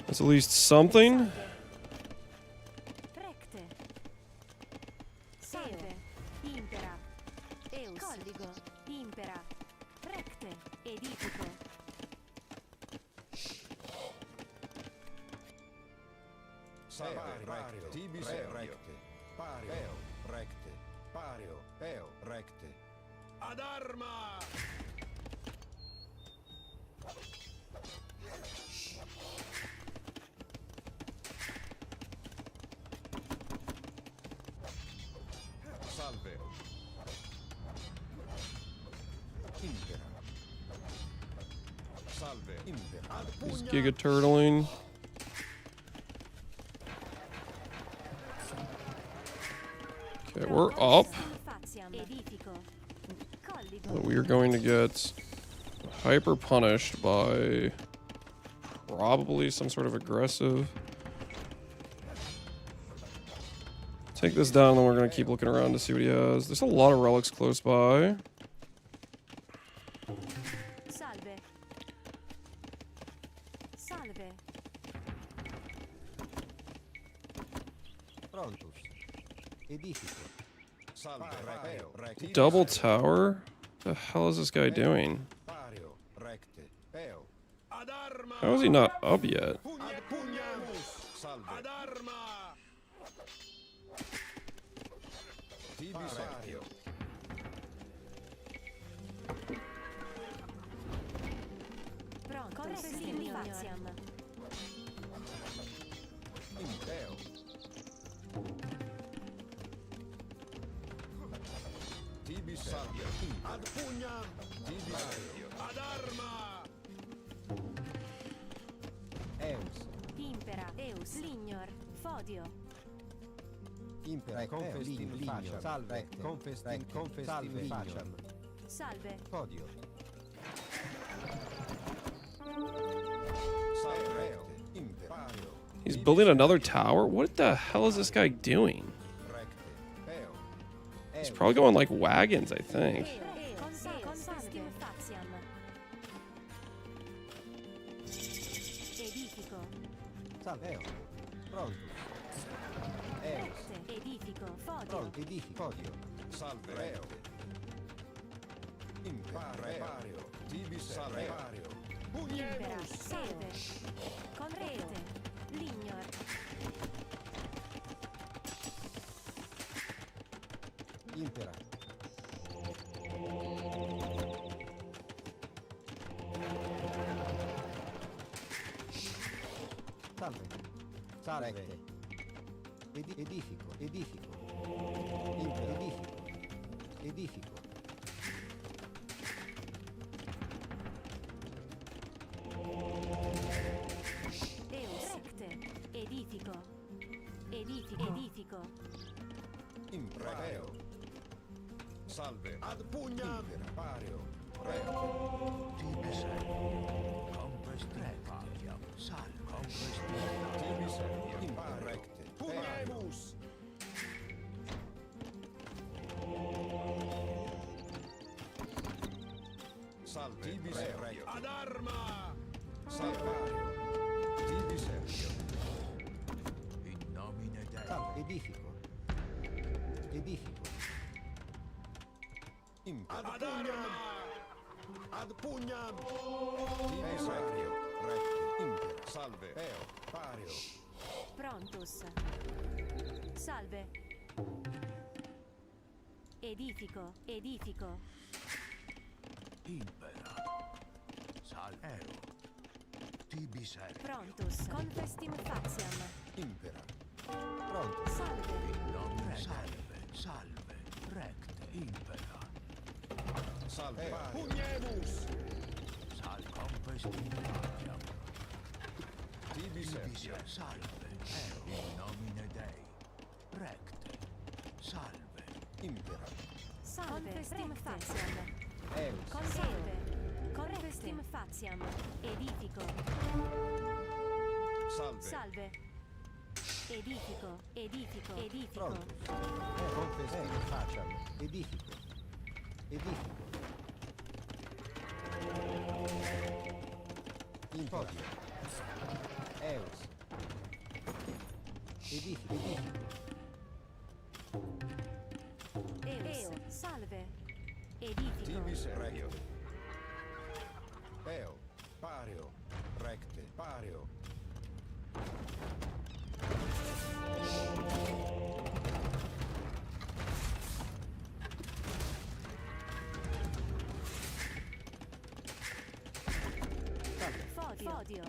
That's at least something. Recte. Salve. Impera. Eus. Colligo. Impera. Recte. Edifico. Salve. Pareo. Tibis recte. Pareo. Recte. Pareo. Eo. Recte. Ad arma! He's giga turtling. Okay, we're up. But we are going to get hyper punished by probably some sort of aggressive. Take this down, then we're going to keep looking around to see what he has. There's a lot of relics close by. Salve. Salve. Prontus. Edifico. Salve. Recteo. Double tower? What the hell is this guy doing? Pario. Recte. Peo. How is he not up yet? Salve. Tibisario. Pronto. Impeo. Tibisario. Ad pugnam. Tibisario. Ad arma. Eus. Impera. Eus. Lignor. Fodio. Impera. Confestin. Ligno. Salve. Confestin. Confestin. Facciam. Salve. Podio. Salve. Imperio. He's building another tower? What the hell is this guy doing? He's probably going like wagons, I think. Edifico. Salve. Pronto. Eus. Edifico. Fodio. Pronto. Edifico. Podio. Salve. Reo. Imperio. Tibis. Salve. Impera. Salve. Conrete. Lignor. Impera. Salve. Salve. Edifico. Edifico. Impera. Edifico. Edifico. Edifico. Edifico. Edifico. Impero. Salve. Ad pugnam. Pario. Reo. Tibis. Compestrecta. Salve. Compestrecta. Tibis. Imparrecte. Pugnabus. Salve. Tibis. Ad arma. Salvario. Tibis. In nomine Dei. Salve. Edifico. Edifico. Ad pugnam. Ad pugnam. Tibisario. Recte. Impera. Salve. Peo. Pario. Prontus. Salve. Edifico. Edifico. Impera. Salve. Tibisario. Prontus. Confestim faciam. Impera. Pronto. Salve. In nomine Salve. Salve. Recte. Impera. Salve. Pugnemus. Salve. Compestim faciam. Tibisario. Salve. In nomine Dei. Recte. Salve. Impera. Salve. Confestim faciam. Eus. Salve. Confestim faciam. Edifico. Salve. Salve. Edifico. Edifico. Edifico. Pronto. Confestim faciam. Edifico. Edifico. Impodio. Eus. Edifico. Edifico. Eo. Salve. Edifico. Tibis regio. Eo. Pario. Recte. Pario. Fodio. Fodio.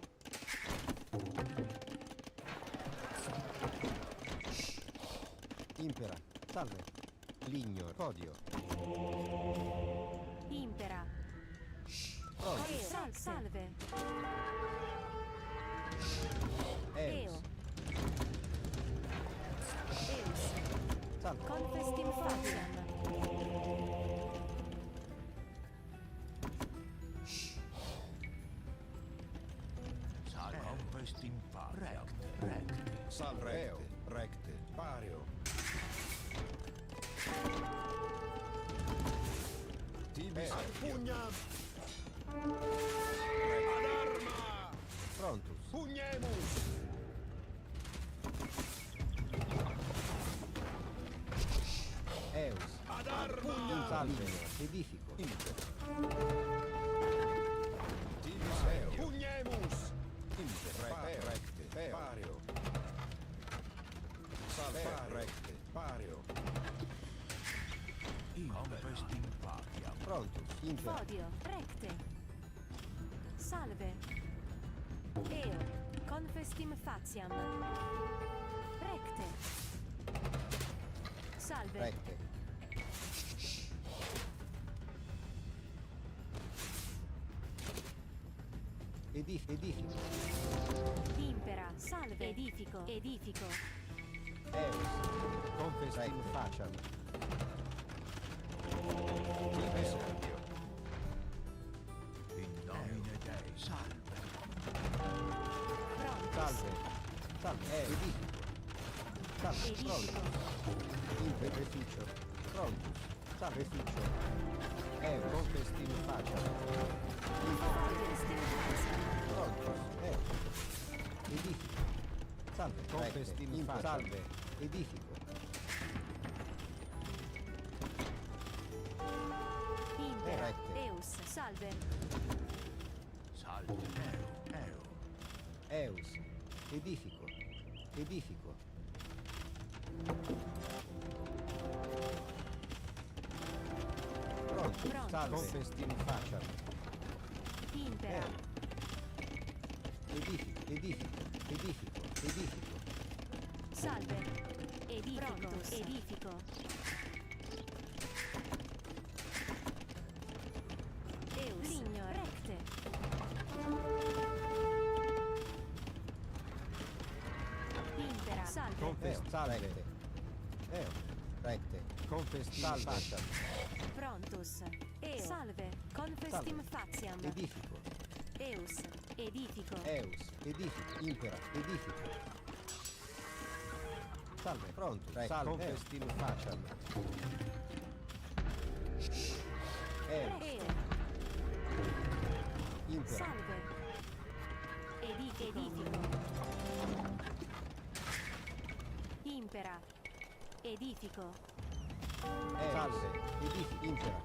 Impera. Salve. Ligno. Podio. Impera. Salve. Eos. Salve. Confestim faciam. Confestim faciam. Recte. Salve. Recte. Pario. Tibis. Pugnam. Ad arma. Prontus. Pugnemus. Eus. Ad arma. Salve. Edifico. Inter. Tibis. Pugnemus. Inter. Recte. Pario. Salve. Recte. Pario. Confestim faciam. Prontus. Inter. Vodio. Recte. Salve. Eo. Confestim faciam. Recte. Salve. Recte. Edifico. Impera. Salve. Edifico. Edifico. Eus. Confestim faciam. Tibis. In nomine Dei. Salve. Salve. Salve. Edifico. Salve. Edifico. Impetrificio. Prontus. Salveficio. Confestim faciam. Confestim faciam. Prontus. Edifico. Salve. Confestim faciam. Salve. Edifico. Impera. Recte. Eus. Salve. Salve. Eo. Eus. Edifico. Edifico. Pronto. Salve. Confestim faciam. Impera. Edifico. Edifico. Edifico. Edifico. Salve. Edifico. Edifico. Eus. Ligno. Recte. Impera. Salve. Salve. Recte. Confestim faciam. Prontus. Eo. Salve. Confestim faciam. Edifico. Eus. Edifico. Eus. Edifico. Impera. Edifico. Salve. Pronto. Salve. Confestim faciam. Eo. Impera. Salve. Edifico. Impera. Edifico. Salve. Edifico. Impera.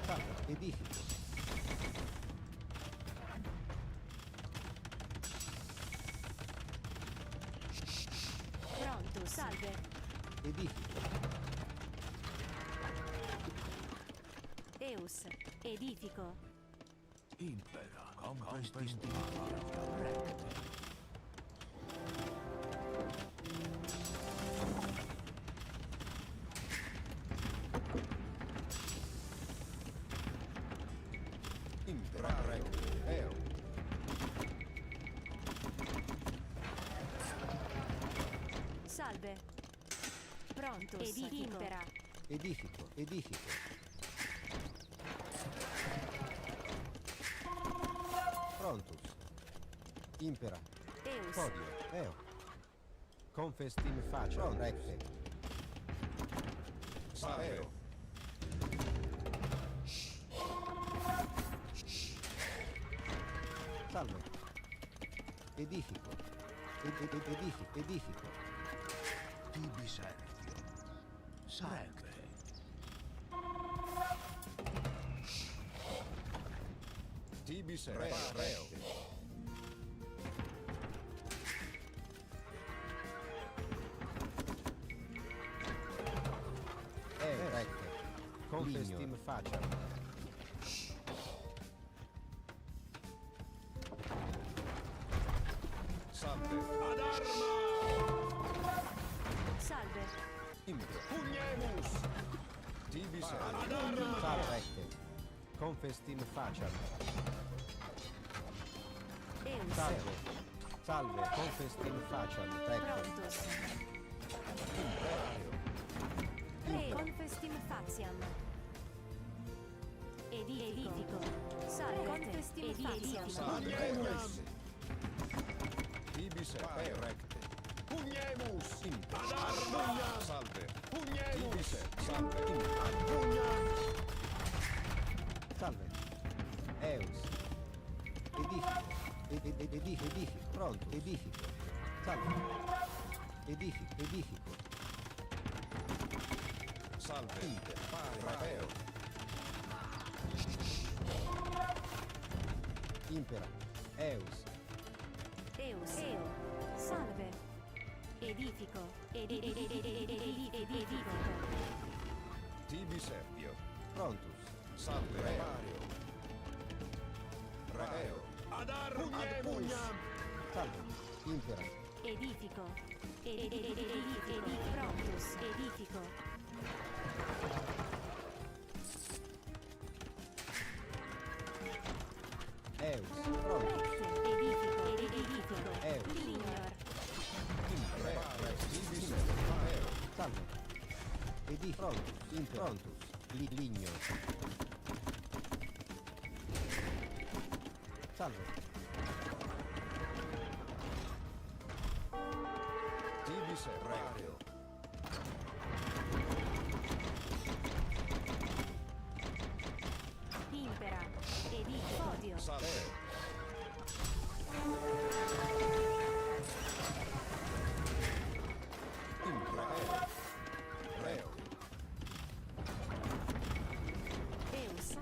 Salve. Edifico. Pronto. Salve. Edifico. Eus. Edifico. Impera. Confestim faciam. Recte. Impera. Recte. Eo. Salve. Pronto. Edifico. Impera. Edifico. Edifico. Prontus. Impera. Eus. Podio. Eo. Confestim faciam. Recte. Salve. Salve. Edifico. Edifico. Edifico. Tibi servio. Salve. Tibi reo. Recte. Confestim faciam. Salve. Ad arma! Salve. Impero. Pugnemus! Tibis ad arma! Salve. Confestim faciam. Eus. Salve. Salve, confestim faciam. Prontus. Confestim faciam. Edifico. Salve. Confestim faciam. Salve. Ibis recte. Pugnemus. Ad arma. Salve. Pugnemus. Salve. Salve. Eus. Edifico. Pronto. Edifico. Salve. Edifico. Salve. Rapeo. Impera. Eus. Salve. Edifico. Edifico. Tibi Servio. Prontus. Salve. Repario. Rapeo. Ad pugnam. Salve. Impera. Edifico. Prontus. Edifico. Eus. Prontus. Edifico. Eus. Lignor. Tibi Servio. Salve. Prontus. Prontus. Ligno. Salve. Tibi Serrario. Impera. Edifico. Salve. Reo. Eus.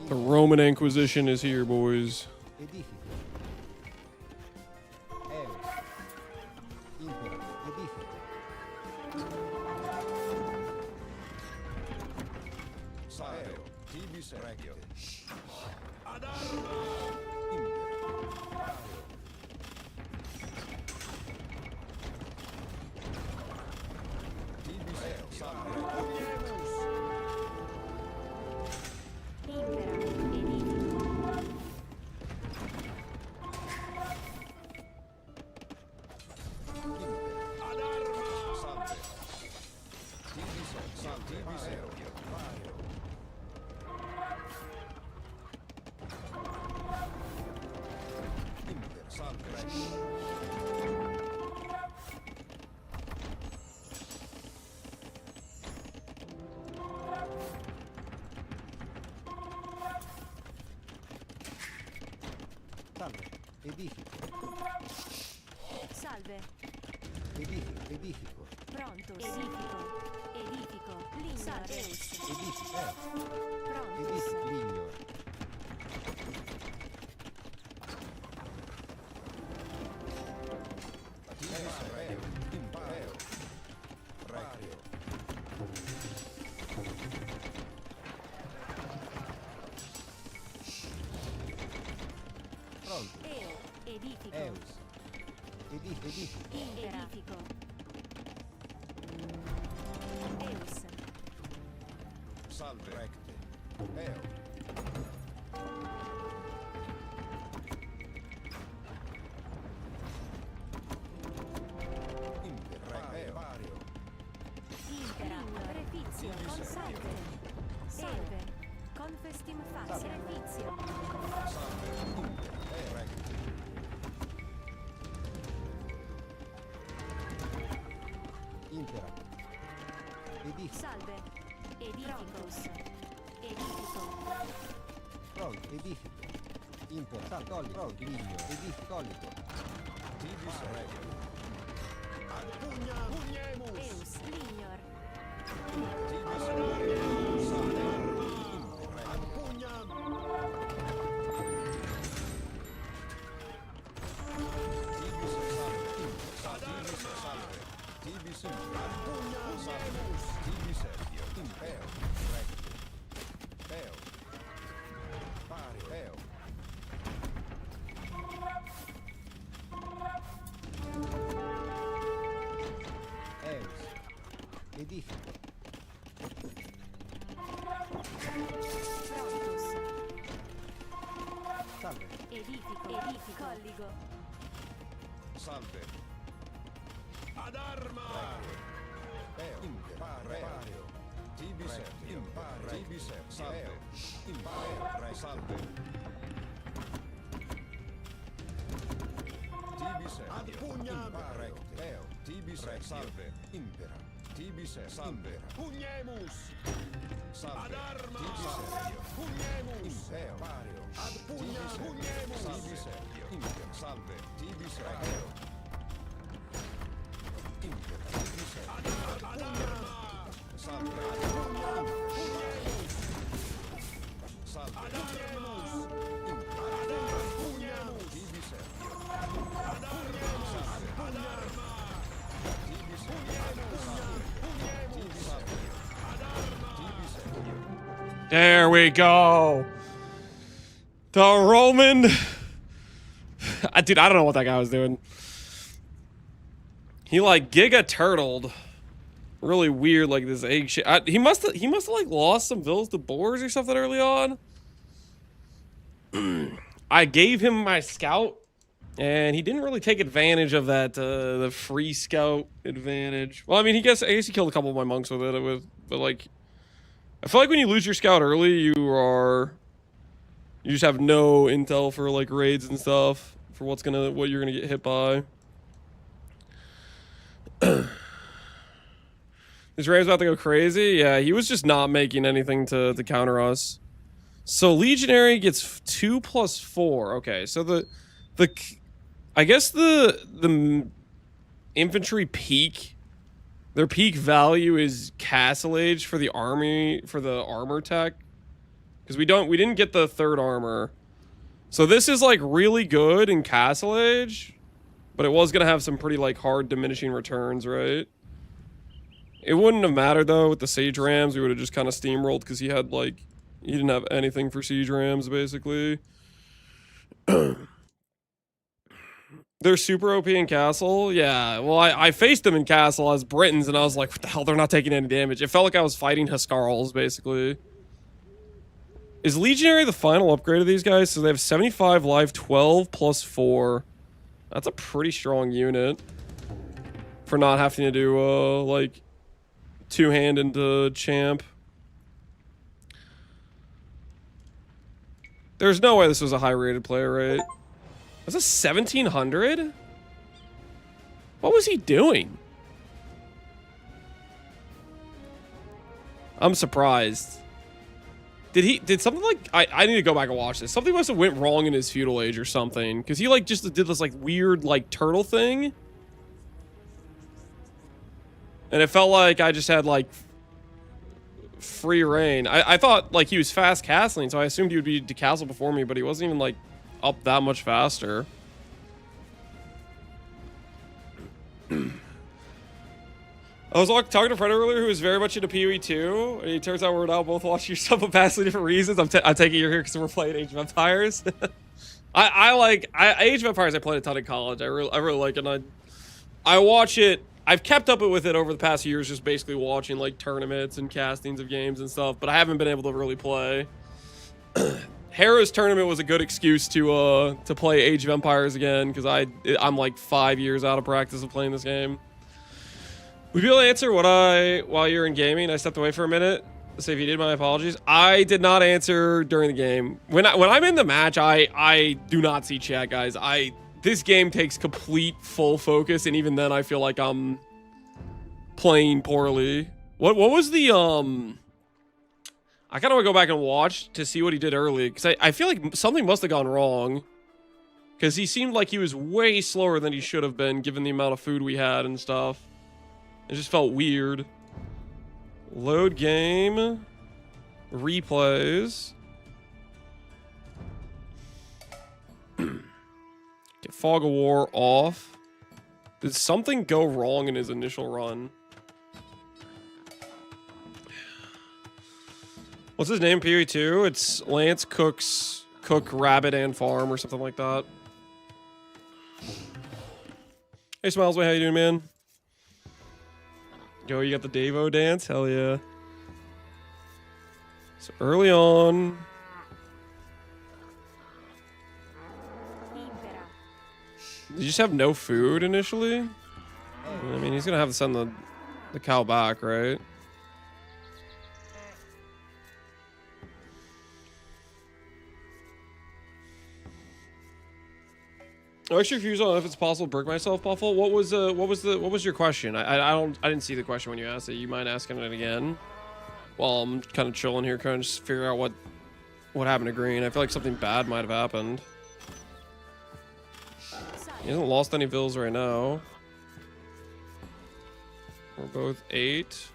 The Roman Inquisition is here, boys. Edifico. Eus. Impera. Edifico. Salve. Tibi Sergio. Ad arma. Impera. Tibi Sergio. Salve. Pugnemus. Ad arma. Salve. Tibi Sergio. Tibi Sergio. Impera. Salve. Salve. Edifico. Salve. Edifico. Prontus. Edifico. Lignor. Salve. Edifico. Prontus. Lignor. Impareo. Rario. Pronto. Edifico. Eus. Edifico. Edifico. Eus. Salve. Recte. Eo. Vario. Impera. Prefizio. Consalve. Salve. Confestim facie. Prefizio. Salve. Recte. Impera. Edifico. Salve. Edificus. Edifico. Pronto. Edifico. Impera. Salve. Pronto. Ligno. Edificolico. Tibis regio. Ad pugnemus. Eus. Lignor. Tibis regio. Salve. Impera. Ad pugnam. Tibis salve. Ad arma. Salve. Tibis impera. Ad pugnam. Salve. Tibis regio. Impero. Recte. Eo. Pario. Eo. Eus. Edifico. Salve. Ad arma! Impare. TB7. Impare. TB7. Salve. Impare. Salve. TB7. Ad pugnam. TB7. Salve. Impera. TB7. Salve. Pugnemus. Salve. Ad arma. TB7. Pugnemus. Impero. Ad pugnam. Pugnemus. TB7. Impera. Salve. TB7. There we go. The Roman. Dude, I don't know what that guy was doing. He like giga turtled. Really weird, like this egg shit. He must have like lost some villas to boars or something early on. I gave him my scout, and he didn't really take advantage of that the free scout advantage. Well, I mean, I guess he killed a couple of my monks with it. But like, I feel like when you lose your scout early, you just have no intel for like raids and stuff for what you're gonna get hit by. This Ram's about to go crazy. Yeah, he was just not making anything to counter us. So Legionary gets 2 + 4. Okay, so I guess the infantry peak, their peak value is Castle Age for the army, for the armor tech, because we didn't get the 3rd armor. So this is like really good in Castle Age, but it was gonna have some pretty like hard diminishing returns, right? It wouldn't have mattered though with the Sage Rams. We would have just kind of steamrolled because he didn't have anything for Siege Rams basically. They're super OP in Castle. Yeah, well, I faced them in Castle as Britons, and I was like, what the hell? They're not taking any damage. It felt like I was fighting Huskarls basically. Is Legionary the final upgrade of these guys? So they have 75 life, 12 + 4. That's a pretty strong unit for not having to do like 2-hand into champ. There's no way this was a high rated player, right? Was this 1700? What was he doing? I'm surprised. Did something like, I need to go back and watch this. Something must have went wrong in his feudal age or something. Because he like just did this like weird like turtle thing. And it felt like I just had like free reign. I thought like he was fast castling, so I assumed he would be decastled before me, but he wasn't even like up that much faster. I was talking to a friend earlier who was very much into PoE too, and it turns out we're now both watching your stuff for vastly different reasons. I'm taking you here because we're playing Age of Empires. Age of Empires I played a ton in college. I really like it, and I watch it. I've kept up with it over the past years, just basically watching like tournaments and castings of games and stuff, but I haven't been able to really play. Harrow's tournament was a good excuse to play Age of Empires again, because I'm like 5 years out of practice of playing this game. Would you be able to answer while you're in gaming? I stepped away for a minute. So if you did, my apologies. I did not answer during the game. When I'm in the match, I do not see chat, guys. This game takes complete full focus, and even then I feel like I'm playing poorly. What was the I kind of want to go back and watch to see what he did early, because I feel like something must have gone wrong, because he seemed like he was way slower than he should have been given the amount of food we had and stuff. It just felt weird. Load game. Replays. Get Fog of War off. Did something go wrong in his initial run? What's his name, PoE2? It's Lance Cook, Rabbit, and Farm, or something like that. Hey, Smilesway, how you doing, man? Yo, you got the Davo dance? Hell yeah. So early on... Did you just have no food initially? I mean, he's gonna have to send the cow back, right? I'm actually confused on if it's possible to brick myself, Buffalo. What was your question? I didn't see the question when you asked it. You mind asking it again? While I'm kind of chilling here, kind of just figure out what happened to Green. I feel like something bad might have happened. He hasn't lost any vills right now. We're both 8.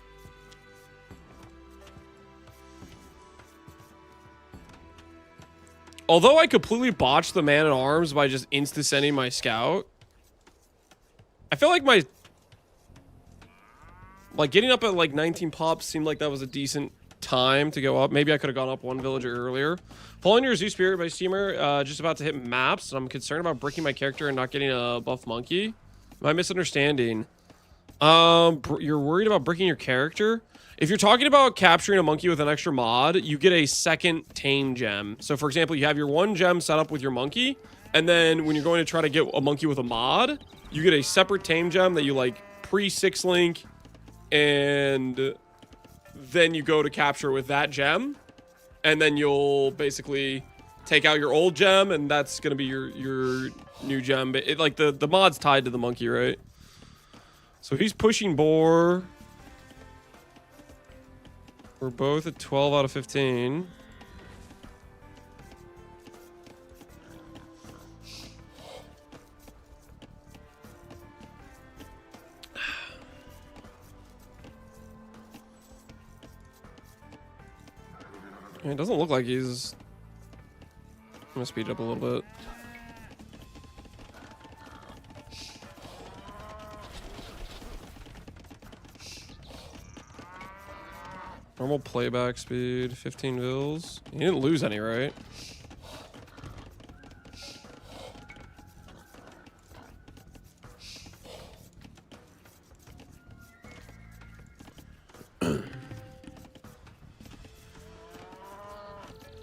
Although I completely botched the man-at-arms by just insta-sending my scout, I feel like getting up at like 19 pops seemed like that was a decent time to go up. Maybe I could have gone up one villager earlier. Following your Zoo Spirit by Steamer, just about to hit maps, and I'm concerned about bricking my character and not getting a buff monkey. Am I misunderstanding? You're worried about bricking your character? If you're talking about capturing a monkey with an extra mod, you get a second tame gem. So for example, you have your 1 gem set up with your monkey, and then when you're going to try to get a monkey with a mod, you get a separate tame gem that you like pre-6 link, and then you go to capture with that gem, and then you'll basically take out your old gem, and that's gonna be your new gem. But like the mod's tied to the monkey, right? So he's pushing boar. We're both at 12 out of 15. It doesn't look like he's... I'm gonna speed up a little bit. Normal playback speed, 15 vills. He didn't lose any, right?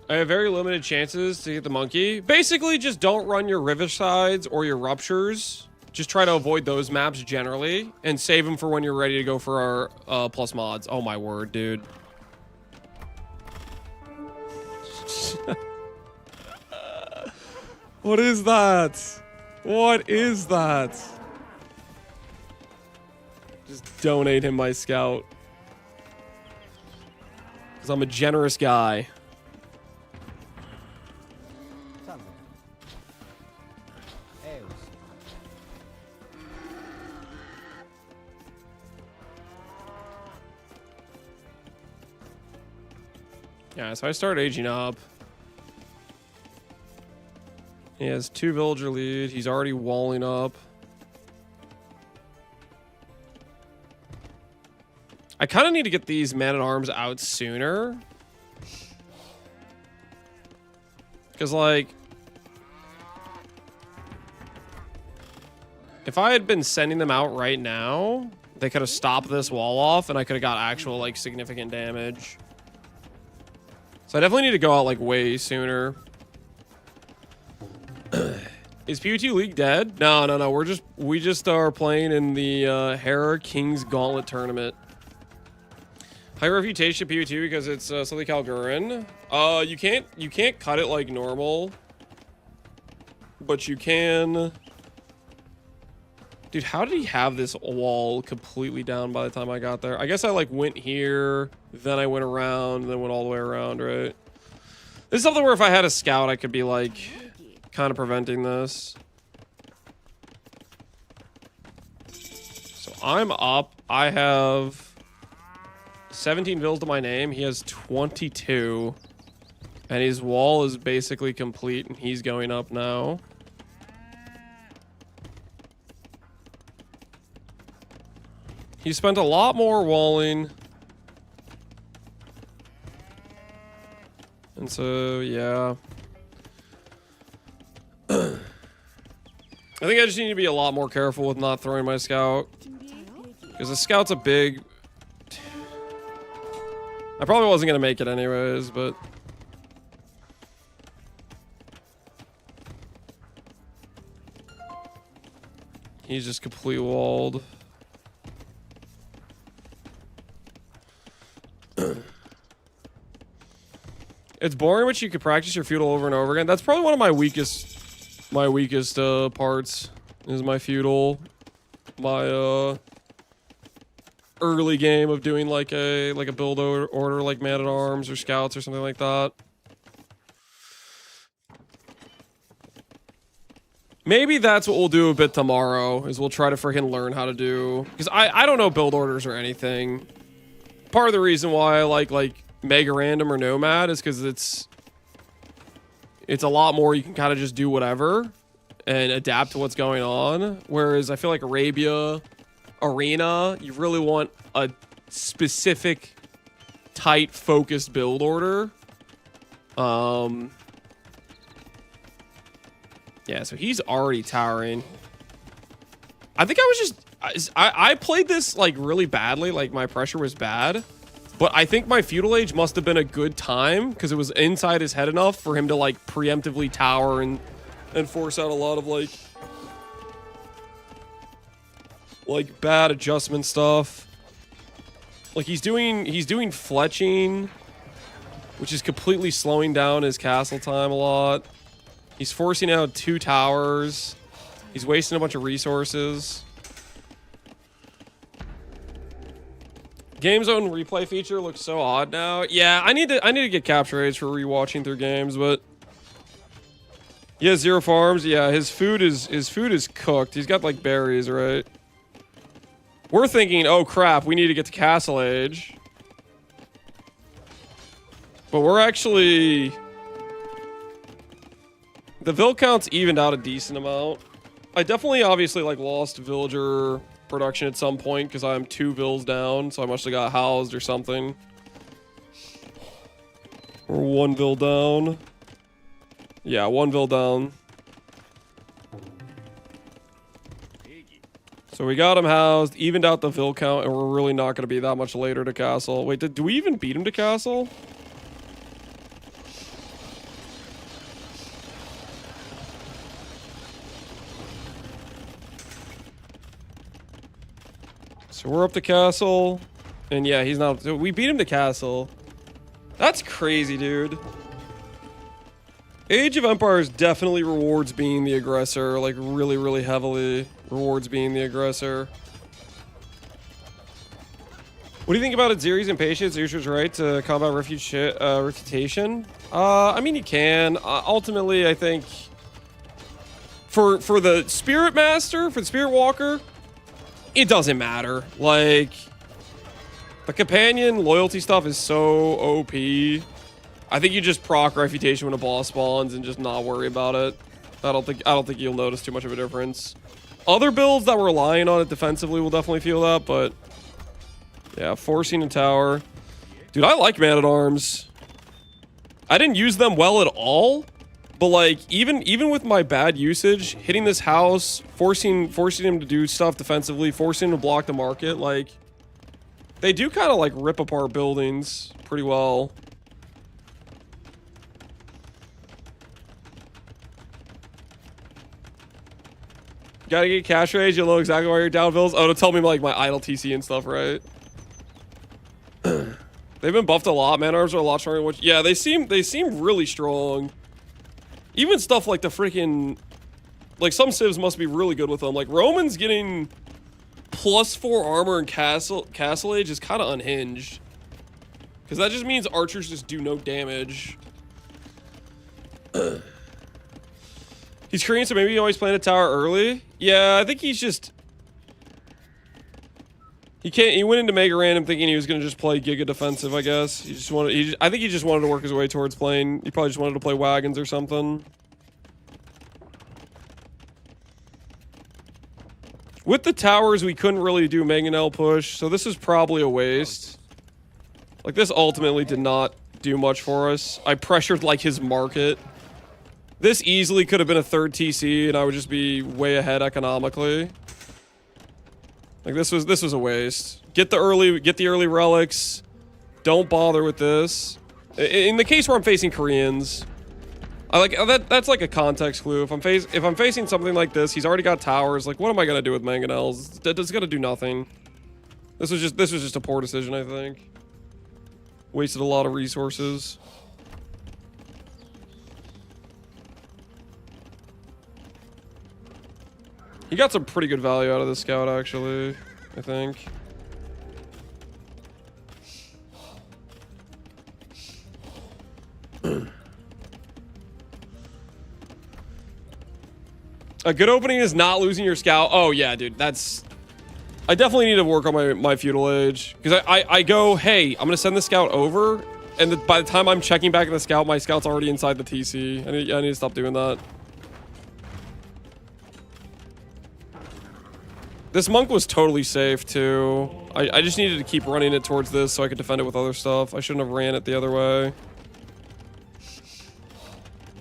I have very limited chances to get the monkey. Basically, just don't run your Riversides or your Ruptures. Just try to avoid those maps generally, and save them for when you're ready to go for our plus mods. Oh my word, dude. What is that? What is that? Just donate him my scout. Because I'm a generous guy. Yeah, so I start aging up. He has 2 villager lead. He's already walling up. I kind of need to get these man-at-arms out sooner. Because, like... if I had been sending them out right now, they could have stopped this wall off, and I could have got actual, like, significant damage. So I definitely need to go out, like, way sooner. Is PvT League dead? No. We just are playing in the Hera King's Gauntlet tournament. High reputation PvT because it's something Calgurin. You can't cut it like normal, but you can. Dude, how did he have this wall completely down by the time I got there? I guess I like went here, then I went around, and then went all the way around, right? This is something where if I had a scout, I could be like kind of preventing this. So I'm up. I have 17 vills to my name. He has 22. And his wall is basically complete, and he's going up now. He spent a lot more walling. And so, yeah. I think I just need to be a lot more careful with not throwing my scout. Because the scout's a big... I probably wasn't going to make it anyways, but... He's just complete walled. It's boring, but you could practice your feudal over and over again. That's probably one of my weakest parts is my feudal. My early game of doing like a build order like man at arms or scouts or something like that. Maybe that's what we'll do a bit tomorrow, is we'll try to freaking learn how to do, because I don't know build orders or anything. Part of the reason why I like Mega Random or Nomad is because it's a lot more, you can kind of just do whatever and adapt to what's going on. Whereas I feel like Arena, you really want a specific, tight, focused build order. Yeah, so he's already towering. I think I played this like really badly, like my pressure was bad. But I think my feudal age must have been a good time because it was inside his head enough for him to like preemptively tower and force out a lot of like bad adjustment stuff. Like he's doing fletching, which is completely slowing down his castle time a lot. He's forcing out 2 towers. He's wasting a bunch of resources. Game zone replay feature looks so odd now. Yeah, I need to get capture aids for rewatching through games, but he has 0 farms. Yeah, his food is cooked. He's got like berries, right? We're thinking, oh crap, we need to get to castle age. But we're actually, the vill count's evened out a decent amount. I definitely obviously like lost villager production at some point because I'm 2 vills down, so I must have got housed or something. Or 1 vill down. Yeah, 1 vill down. So we got him housed, evened out the vill count, and we're really not going to be that much later to castle. Wait, do we even beat him to castle? So we're up to castle, and yeah, he's not. So we beat him to castle. That's crazy, dude. Age of Empires definitely rewards being the aggressor, like really, really heavily rewards being the aggressor. What do you think about Aziri's impatience? Usher's right to combat refutation. I mean, you can. Ultimately, I think for the Spirit Master, for the Spirit Walker, it doesn't matter. Like, the companion loyalty stuff is so OP. I think you just proc refutation when a boss spawns and just not worry about it. I don't think you'll notice too much of a difference. Other builds that were relying on it defensively will definitely feel that, but yeah, forcing a tower. Dude, I like man-at-arms. I didn't use them well at all, but like even with my bad usage, hitting this house, forcing him to do stuff defensively, forcing him to block the market, like they do kind of like rip apart buildings pretty well. Gotta get cash rage, you'll know exactly why you're down bills. Oh, to tell me like my idle TC and stuff, right? They've been buffed a lot. Man arms are a lot stronger. Which, yeah, they seem really strong. Even stuff like the freaking, like some civs must be really good with them. Like Roman's getting +4 armor and castle age is kind of unhinged, because that just means archers just do no damage. He's Korean, so maybe he always playing a tower early. Yeah, I think he's just, he went into Mega Random thinking he was gonna just play Giga defensive. I guess I think he just wanted to work his way towards playing. He probably just wanted to play wagons or something. With the towers, we couldn't really do Mangonel push, so this is probably a waste. Like, this ultimately did not do much for us. I pressured like his market. This easily could have been a 3rd TC, and I would just be way ahead economically. Like, this was a waste. Get the early relics. Don't bother with this. In the case where I'm facing Koreans, I like that. That's like a context clue. If I'm facing something like this, he's already got towers. Like, what am I gonna do with mangonels? That's gonna do nothing. This was just a poor decision, I think. Wasted a lot of resources. He got some pretty good value out of this scout, actually, I think. A good opening is not losing your scout. Oh, yeah, dude. That's... I definitely need to work on my feudal age. Because I go, hey, I'm going to send the scout over. And by the time I'm checking back in the scout, my scout's already inside the TC. I need to stop doing that. This monk was totally safe, too. I just needed to keep running it towards this so I could defend it with other stuff. I shouldn't have ran it the other way.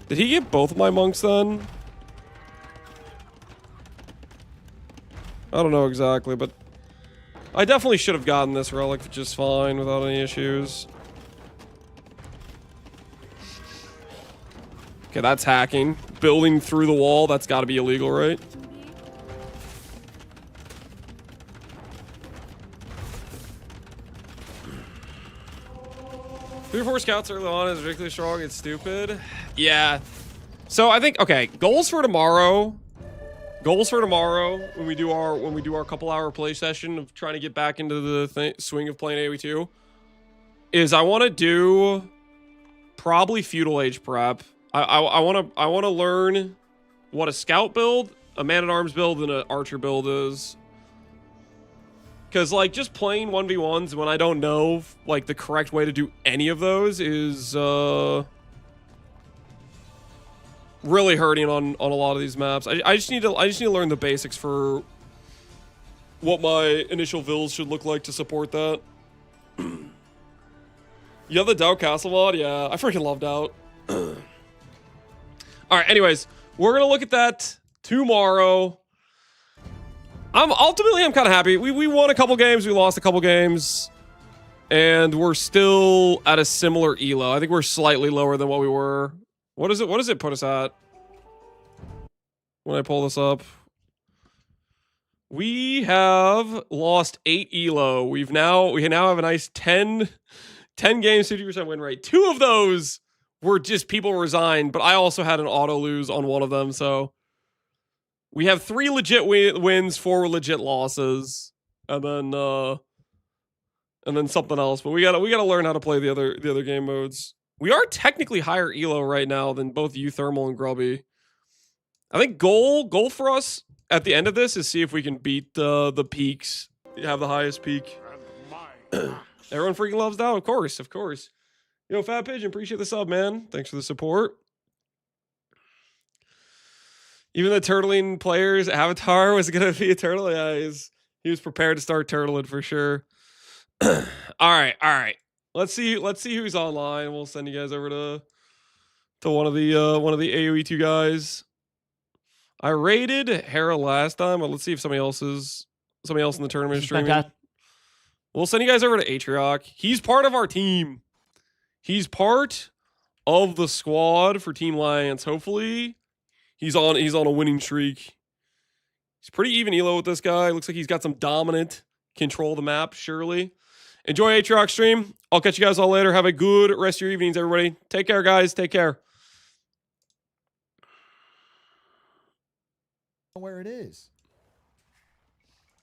Did he get both of my monks, then? I don't know exactly, but I definitely should have gotten this relic just fine without any issues. Okay, that's hacking. Building through the wall, that's got to be illegal, right? Three or four scouts early on is ridiculously strong. It's stupid. Yeah. So I think, okay, goals for tomorrow. Goals for tomorrow when we do our couple-hour play session of trying to get back into the swing of playing AoE 2 is I want to do probably feudal age prep. I want to learn what a scout build, a man-at-arms build, and an archer build is. Because like just playing 1v1s when I don't know like the correct way to do any of those is really hurting on a lot of these maps. I just need to learn the basics for what my initial builds should look like to support that. You have the Doubt Castle mod? Yeah, I freaking love Doubt. Alright, anyways, we're gonna look at that tomorrow. Ultimately I'm kind of happy. We won a couple games, we lost a couple games, and we're still at a similar elo. I think we're slightly lower than what we were. What does it put us at when I pull this up? We have lost 8 elo. We now have a nice 10 games, 50% win rate. 2 of those were just people resigned, but I also had an auto lose on one of them, so we have 3 legit wins, 4 legit losses, and then something else. But we gotta learn how to play the other game modes. We are technically higher elo right now than both Thermal and Grubby. I think goal for us at the end of this is see if we can beat the peaks. Have the highest peak. Everyone freaking loves that, of course. Yo, Fat Pigeon, appreciate the sub, man. Thanks for the support. Even the turtling player's avatar was gonna be a turtle. Yeah, he was prepared to start turtling for sure. All right. Let's see who's online. We'll send you guys over to one of the AoE 2 guys. I rated Hera last time, but let's see if somebody else in the tournament is streaming. We'll send you guys over to Atrioc. He's part of our team. He's part of the squad for Team Lions. Hopefully, he's on a winning streak. He's pretty even elo with this guy. Looks like he's got some dominant control of the map, surely. Enjoy Atrioc stream. I'll catch you guys all later. Have a good rest of your evenings, everybody. Take care, guys. Take care. Where it is.